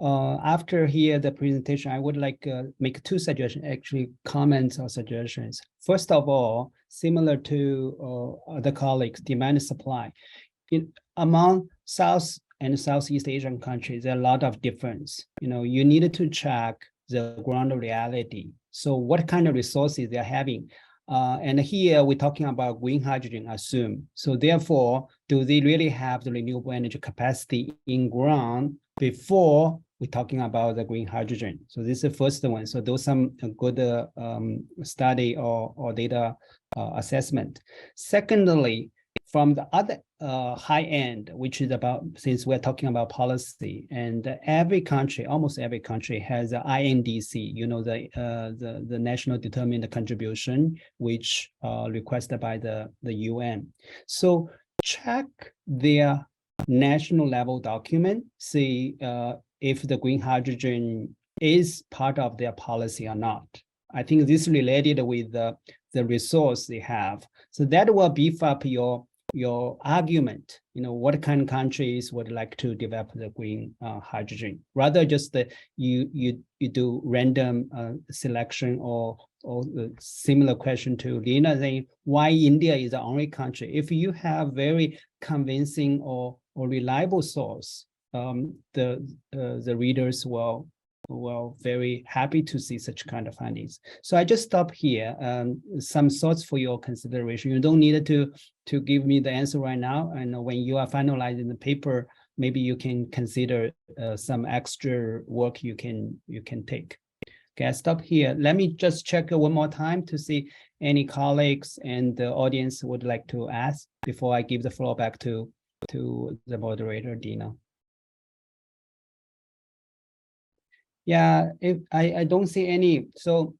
After here the presentation, I would like make two suggestions, actually comments or suggestions. First of all, similar to the colleagues, demand and supply. Among South and Southeast Asian countries, there are a lot of difference. You needed to check the ground reality. So what kind of resources they're having? And here we're talking about green hydrogen, assume. So therefore, do they really have the renewable energy capacity in ground before we're talking about the green hydrogen? So this is the first one. So those some good study or data assessment. Secondly, from the other high end, which is about, since we're talking about policy, and every country, almost every country has an INDC, the National Determined Contribution, which requested by the UN. So check their national level document, see if the green hydrogen is part of their policy or not. I think this is related with the resource they have. So that will beef up your argument, what kind of countries would like to develop the green hydrogen, rather just that you do random selection or similar question to Lina saying why India is the only country. If you have very convincing or reliable source, the readers will very happy to see such kind of findings. So I just stop here. Some thoughts for your consideration. You don't need to give me the answer right now. And when you are finalizing the paper, maybe you can consider some extra work you can take. Okay, I stop here. Let me just check one more time to see any colleagues and the audience would like to ask before I give the floor back to the moderator, Dina. Yeah, if I don't see any, so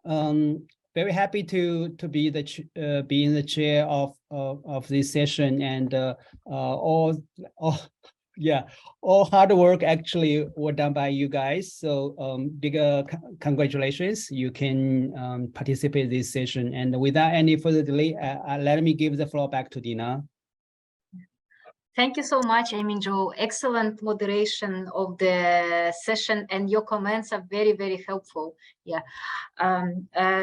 very happy to be in the chair of this session, and all hard work actually were done by you guys. So bigger congratulations. You can participate in this session, and without any further delay, let me give the floor back to Dina. Thank you so much, Emin-Jo. Excellent moderation of the session, and your comments are very, very helpful. Yeah.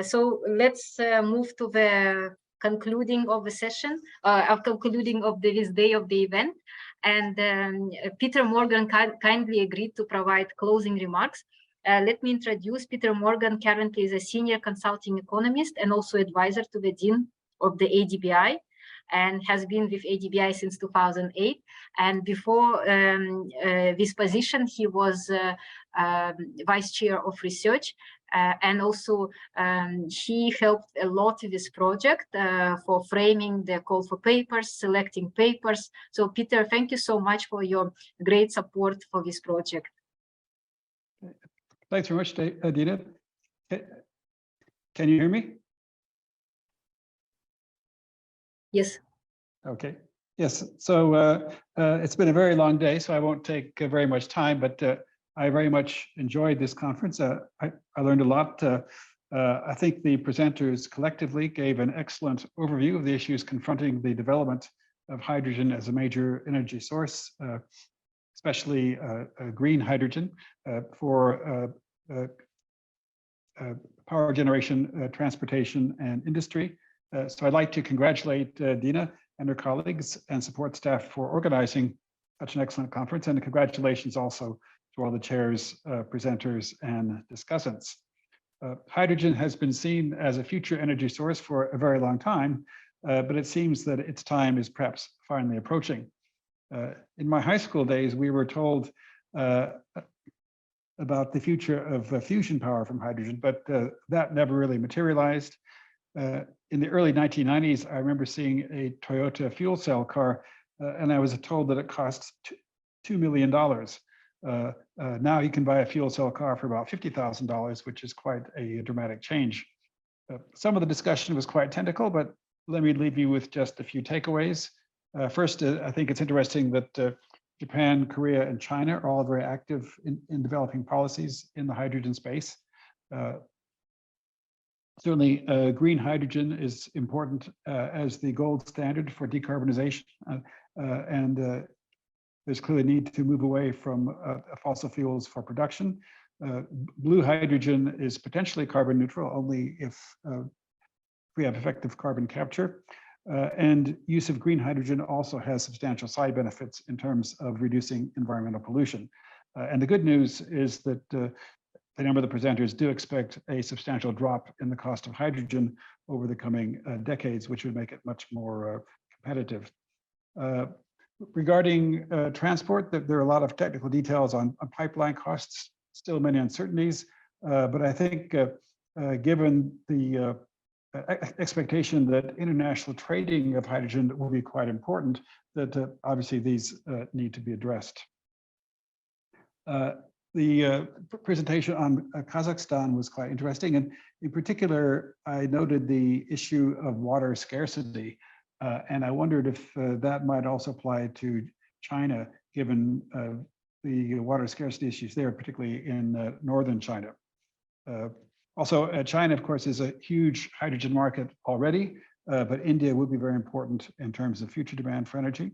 So let's move to the concluding of the session, concluding of this day of the event. And Peter Morgan kindly agreed to provide closing remarks. Let me introduce Peter Morgan. Currently is a senior consulting economist and also advisor to the Dean of the ADBI, and has been with ADBI since 2008. And before this position, he was vice chair of research. And also he helped a lot with this project for framing the call for papers, selecting papers. So Peter, thank you so much for your great support for this project. Thanks very much, Dina. Can you hear me? Yes. Okay. Yes. So it's been a very long day, so I won't take very much time, but I very much enjoyed this conference. I learned a lot. I think the presenters collectively gave an excellent overview of the issues confronting the development of hydrogen as a major energy source, especially green hydrogen for power generation, transportation, and industry. So I'd like to congratulate Dina and her colleagues and support staff for organizing such an excellent conference, and congratulations also to all the chairs, presenters, and discussants. Hydrogen has been seen as a future energy source for a very long time, but it seems that its time is perhaps finally approaching. In my high school days, we were told about the future of fusion power from hydrogen, but that never really materialized. In the early 1990s, I remember seeing a Toyota fuel cell car, and I was told that it costs $2 million. Now you can buy a fuel cell car for about $50,000, which is quite a dramatic change. Some of the discussion was quite technical, but let me leave you with just a few takeaways. First, I think it's interesting that Japan, Korea, and China are all very active in developing policies in the hydrogen space. Certainly, green hydrogen is important as the gold standard for decarbonization, and there's clearly a need to move away from fossil fuels for production. Blue hydrogen is potentially carbon neutral only if we have effective carbon capture. And use of green hydrogen also has substantial side benefits in terms of reducing environmental pollution. And the good news is that a number of the presenters do expect a substantial drop in the cost of hydrogen over the coming decades, which would make it much more competitive. Regarding transport, there are a lot of technical details on pipeline costs, still many uncertainties, but I think given the expectation that international trading of hydrogen will be quite important, that obviously these need to be addressed. The presentation on Kazakhstan was quite interesting, and in particular, I noted the issue of water scarcity, and I wondered if that might also apply to China, given the water scarcity issues there, particularly in northern China. Also, China, of course, is a huge hydrogen market already, but India will be very important in terms of future demand for energy.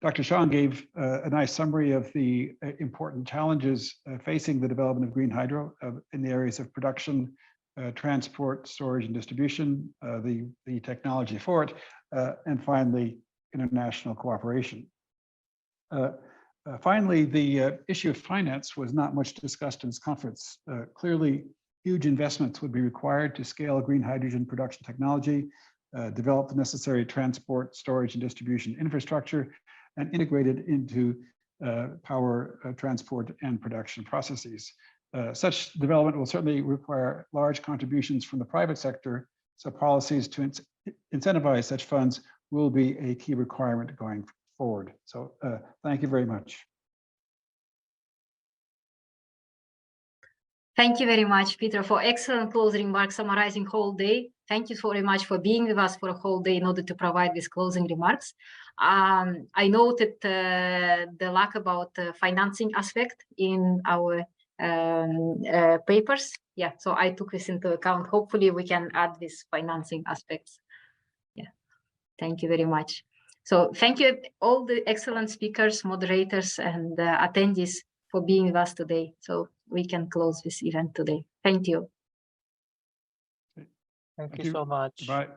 Dr. Sean gave a nice summary of the important challenges facing the development of green hydro in the areas of production, transport, storage, and distribution, the technology for it, and finally, international cooperation. Finally, the issue of finance was not much discussed in this conference. Clearly, huge investments would be required to scale green hydrogen production technology, develop the necessary transport, storage, and distribution infrastructure, and integrate it into power, transport, and production processes. Such development will certainly require large contributions from the private sector, so policies to incentivize such funds will be a key requirement going forward. So thank you very much. Thank you very much, Peter, for excellent closing remarks summarizing whole day. Thank you very much for being with us for a whole day in order to provide these closing remarks. I noted the lack about the financing aspect in our papers. Yeah, so I took this into account. Hopefully we can add these financing aspects. Yeah, thank you very much. So thank you all the excellent speakers, moderators, and attendees for being with us today. So we can close this event today. Thank you. Thank you so much. Bye.